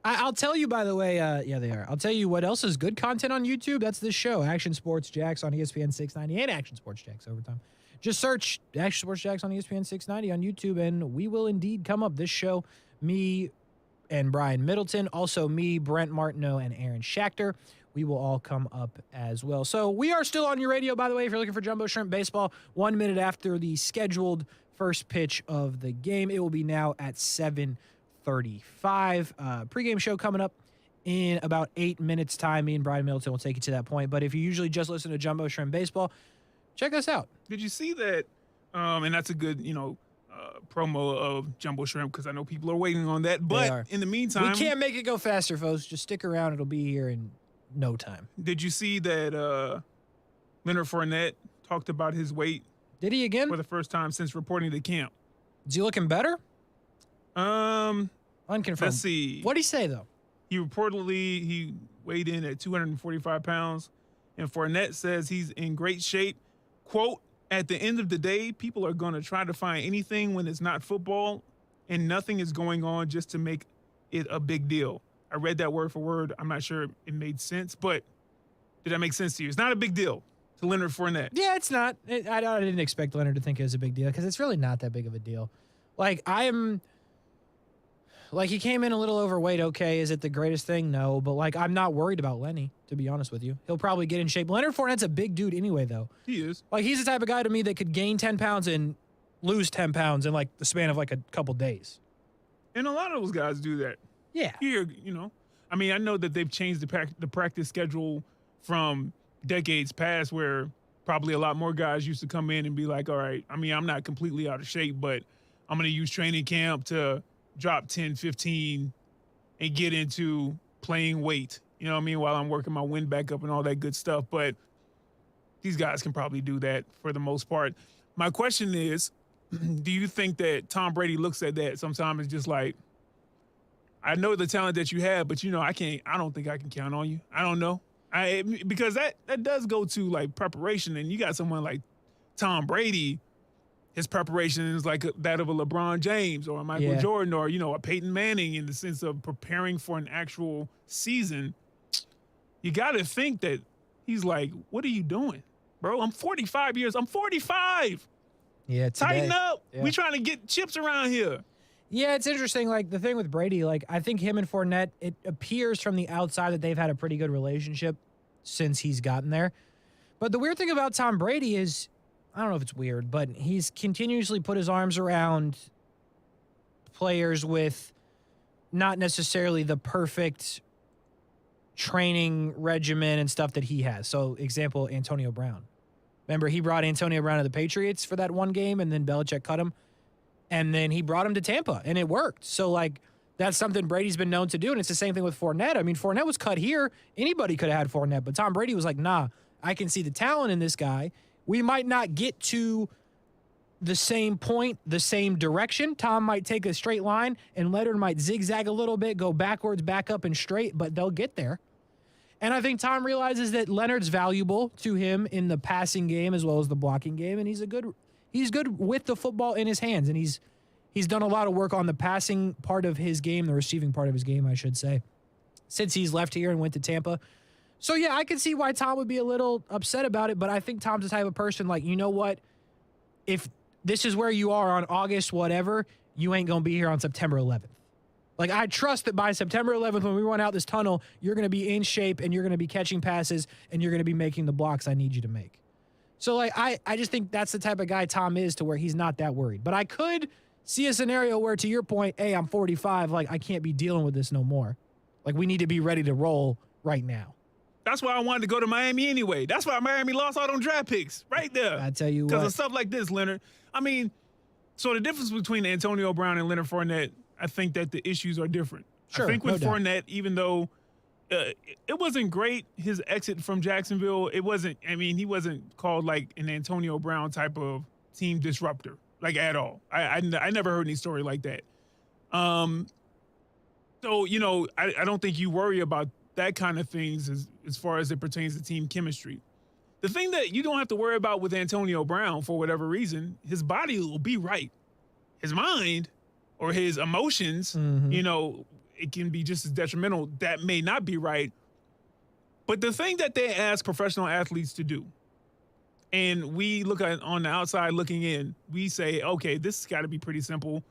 I'll tell you, by the way, yeah, they are. I'll tell you what else is good content on YouTube. That's this show, Action Sports Jacks on ESPN 690 and Action Sports Jacks Overtime. Just search Action Sports Jacks on ESPN 690 on YouTube, and we will indeed come up. This show, me and Brian Middleton, also me, Brent Martineau, and Aaron Schachter. We will all come up as well. So we are still on your radio, by the way, if you're looking for Jumbo Shrimp Baseball. 1 minute after the scheduled first pitch of the game. It will be now at 7:35. Pregame show coming up in about 8 minutes' time. Me and Brian Middleton will take you to that point. But if you usually just listen to Jumbo Shrimp Baseball, check us out. Did you see that? And that's a good, promo of Jumbo Shrimp because I know people are waiting on that. But in the meantime, we can't make it go faster, folks. Just stick around. It'll be here in no time. Did you see that Leonard Fournette talked about his weight? Did he again? For the first time since reporting to camp. Is he looking better? Unconfirmed. Let's see. What'd he say, though? He weighed in at 245 pounds, and Fournette says he's in great shape. Quote, at the end of the day, people are going to try to find anything when it's not football, and nothing is going on just to make it a big deal. I read that word for word. I'm not sure it made sense, but did that make sense to you? It's not a big deal to Leonard Fournette. Yeah, it's not. I didn't expect Leonard to think it was a big deal because it's really not that big of a deal. He came in a little overweight. Okay, is it the greatest thing? No, but I'm not worried about Lenny, to be honest with you. He'll probably get in shape. Leonard Fournette's a big dude anyway, though. He is. He's the type of guy to me that could gain 10 pounds and lose 10 pounds in the span of a couple days. And a lot of those guys do that. Yeah. Here, I mean, I know that they've changed the practice schedule from decades past where probably a lot more guys used to come in and be like, all right, I mean, I'm not completely out of shape, but I'm going to use training camp to drop 10, 15 and get into playing weight, while I'm working my wind back up and all that good stuff. But these guys can probably do that for the most part. My question is, do you think that Tom Brady looks at that sometimes it's just like, I know the talent that you have, but I don't think I can count on you. I don't know. Because that does go to preparation, and you got someone like Tom Brady his preparation is like that of a LeBron James or a Michael Jordan or, a Peyton Manning in the sense of preparing for an actual season, you got to think that he's like, what are you doing, bro? I'm 45. Yeah, tighten up. Yeah. We trying to get chips around here. Yeah, it's interesting. Like, the thing with Brady, like, I think him and Fournette, it appears from the outside that they've had a pretty good relationship since he's gotten there. But the weird thing about Tom Brady is, I don't know if it's weird, but he's continuously put his arms around players with not necessarily the perfect training regimen and stuff that he has. So, example, Antonio Brown. Remember, he brought Antonio Brown to the Patriots for that one game, and then Belichick cut him. And then he brought him to Tampa, and it worked. So, like, that's something Brady's been known to do, and it's the same thing with Fournette. I mean, Fournette was cut here. Anybody could have had Fournette, but Tom Brady was like, nah, I can see the talent in this guy. We might not get to the same point, the same direction. Tom might take a straight line, and Leonard might zigzag a little bit, go backwards, back up, and straight, but they'll get there. And I think Tom realizes that Leonard's valuable to him in the passing game as well as the blocking game, and he's good with the football in his hands, and he's done a lot of work on the passing part of his game, the receiving part of his game, I should say, since he's left here and went to Tampa. So, yeah, I can see why Tom would be a little upset about it, but I think Tom's the type of person like, you know what? If this is where you are on August whatever, you ain't going to be here on September 11th. Like, I trust that by September 11th, when we run out this tunnel, you're going to be in shape and you're going to be catching passes and you're going to be making the blocks I need you to make. So, like, I just think that's the type of guy Tom is to where he's not that worried. But I could see a scenario where, to your point, hey, I'm 45, like, I can't be dealing with this no more. Like, we need to be ready to roll right now. That's why I wanted to go to Miami anyway. That's why Miami lost all them draft picks right there. I tell you what. Because of stuff like this, Leonard. I mean, so the difference between Antonio Brown and Leonard Fournette, I think that the issues are different. Sure, I think with no doubt. Fournette, even though it wasn't great, his exit from Jacksonville, he wasn't called like an Antonio Brown type of team disruptor, like at all. I never heard any story like that. So, I don't think you worry about that kind of things as far as it pertains to team chemistry. The thing that you don't have to worry about with Antonio Brown, for whatever reason, his body will be right. His mind or his emotions, it can be just as detrimental. That may not be right. But the thing that they ask professional athletes to do, and we look at on the outside looking in, we say, okay, this has got to be pretty simple.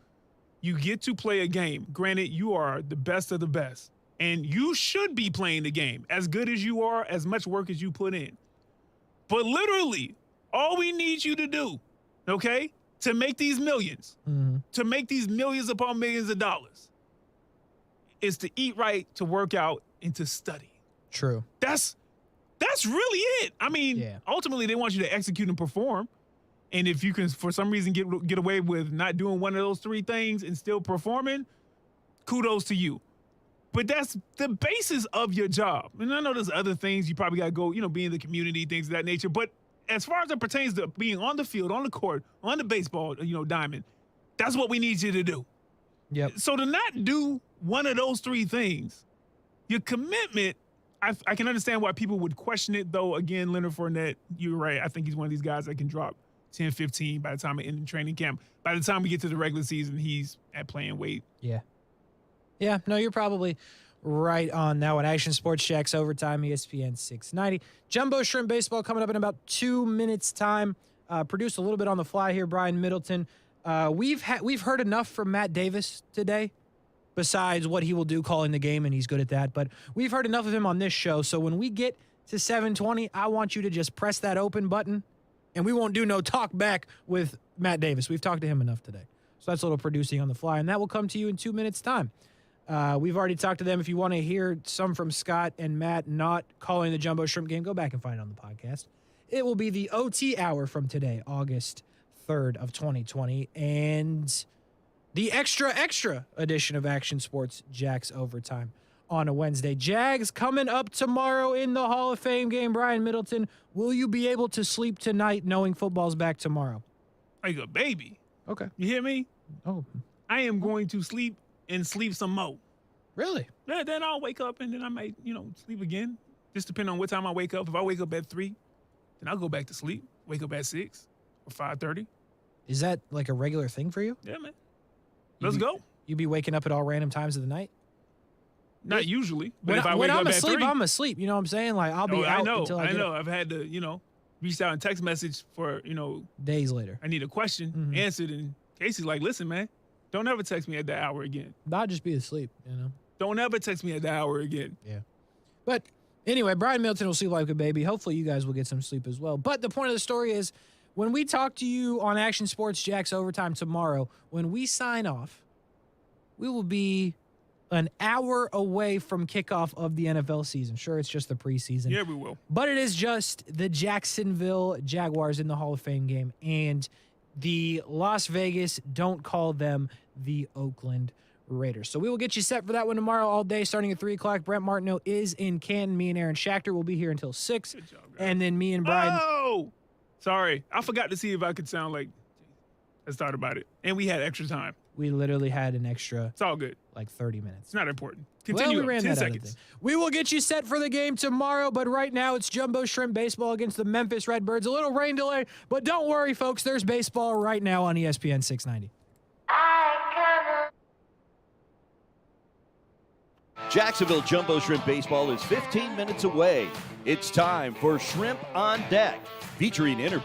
You get to play a game. Granted, you are the best of the best. And you should be playing the game as good as you are, as much work as you put in. But literally, all we need you to do, okay, to make these millions, to make these millions upon millions of dollars, is to eat right, to work out, and to study. True. That's really it. I mean, ultimately, they want you to execute and perform. And if you can, for some reason, get away with not doing one of those three things and still performing, kudos to you. But that's the basis of your job. And I know there's other things you probably got to go, be in the community, things of that nature. But as far as it pertains to being on the field, on the court, on the baseball, diamond, that's what we need you to do. Yep. So to not do one of those three things, your commitment, I can understand why people would question it, though. Again, Leonard Fournette, you're right. I think he's one of these guys that can drop 10, 15 by the time we end in training camp. By the time we get to the regular season, he's at playing weight. Yeah. Yeah, no, you're probably right on that one. Action Sports Jacks Overtime, ESPN 690. Jumbo Shrimp Baseball coming up in about 2 minutes' time. Produced a little bit on the fly here, Brian Middleton. We've heard enough from Matt Davis today, besides what he will do calling the game, and he's good at that. But we've heard enough of him on this show, so when we get to 7:20, I want you to just press that open button, and we won't do no talk back with Matt Davis. We've talked to him enough today. So that's a little producing on the fly, and that will come to you in 2 minutes' time. We've already talked to them. If you want to hear some from Scott and Matt not calling the Jumbo Shrimp game, go back and find it on the podcast. It will be the OT hour from today, August 3rd of 2020, and the extra edition of Action Sports Jacks Overtime on a Wednesday. Jags coming up tomorrow in the Hall of Fame game. Brian Middleton, will you be able to sleep tonight knowing football's back tomorrow? Like a baby. Okay. You hear me? Oh. I am going to sleep and sleep some more. Really? Yeah, then I'll wake up and then I might, sleep again. Just depending on what time I wake up. If I wake up at 3, then I'll go back to sleep. Wake up at 6 or 5:30. Is that like a regular thing for you? Yeah, man. Let's go. You be waking up at all random times of the night? Not usually, but if I when wake I'm up asleep, at 3, I'm asleep. You know what I'm saying? Like I'll be out until I get up. I've had to, reach out and text message for, days later. I need a question answered, and Casey's like, "Listen, man, don't ever text me at that hour again. Not just be asleep, Don't ever text me at that hour again." Yeah. But anyway, Brian Middleton will sleep like a baby. Hopefully you guys will get some sleep as well. But the point of the story is, when we talk to you on Action Sports Jax Overtime tomorrow, when we sign off, we will be an hour away from kickoff of the NFL season. Sure, it's just the preseason. Yeah, we will. But it is just the Jacksonville Jaguars in the Hall of Fame game. And the Las Vegas, don't call them the Oakland Raiders. So we will get you set for that one tomorrow all day, starting at 3 o'clock. Brent Martineau is in Canton. Me and Aaron Schachter will be here until 6. Good job, guys. And then me and Brian. Oh! Sorry. I forgot to see if I could sound like. Let's talk about it. And we had extra time. We literally had an extra. It's all good. Like 30 minutes. It's not important. Continue. Well, we ran 10 that seconds. We will get you set for the game tomorrow, but right now it's Jumbo Shrimp Baseball against the Memphis Redbirds. A little rain delay, but don't worry, folks. There's baseball right now on ESPN 690. Jacksonville Jumbo Shrimp Baseball is 15 minutes away. It's time for Shrimp on Deck, featuring interviews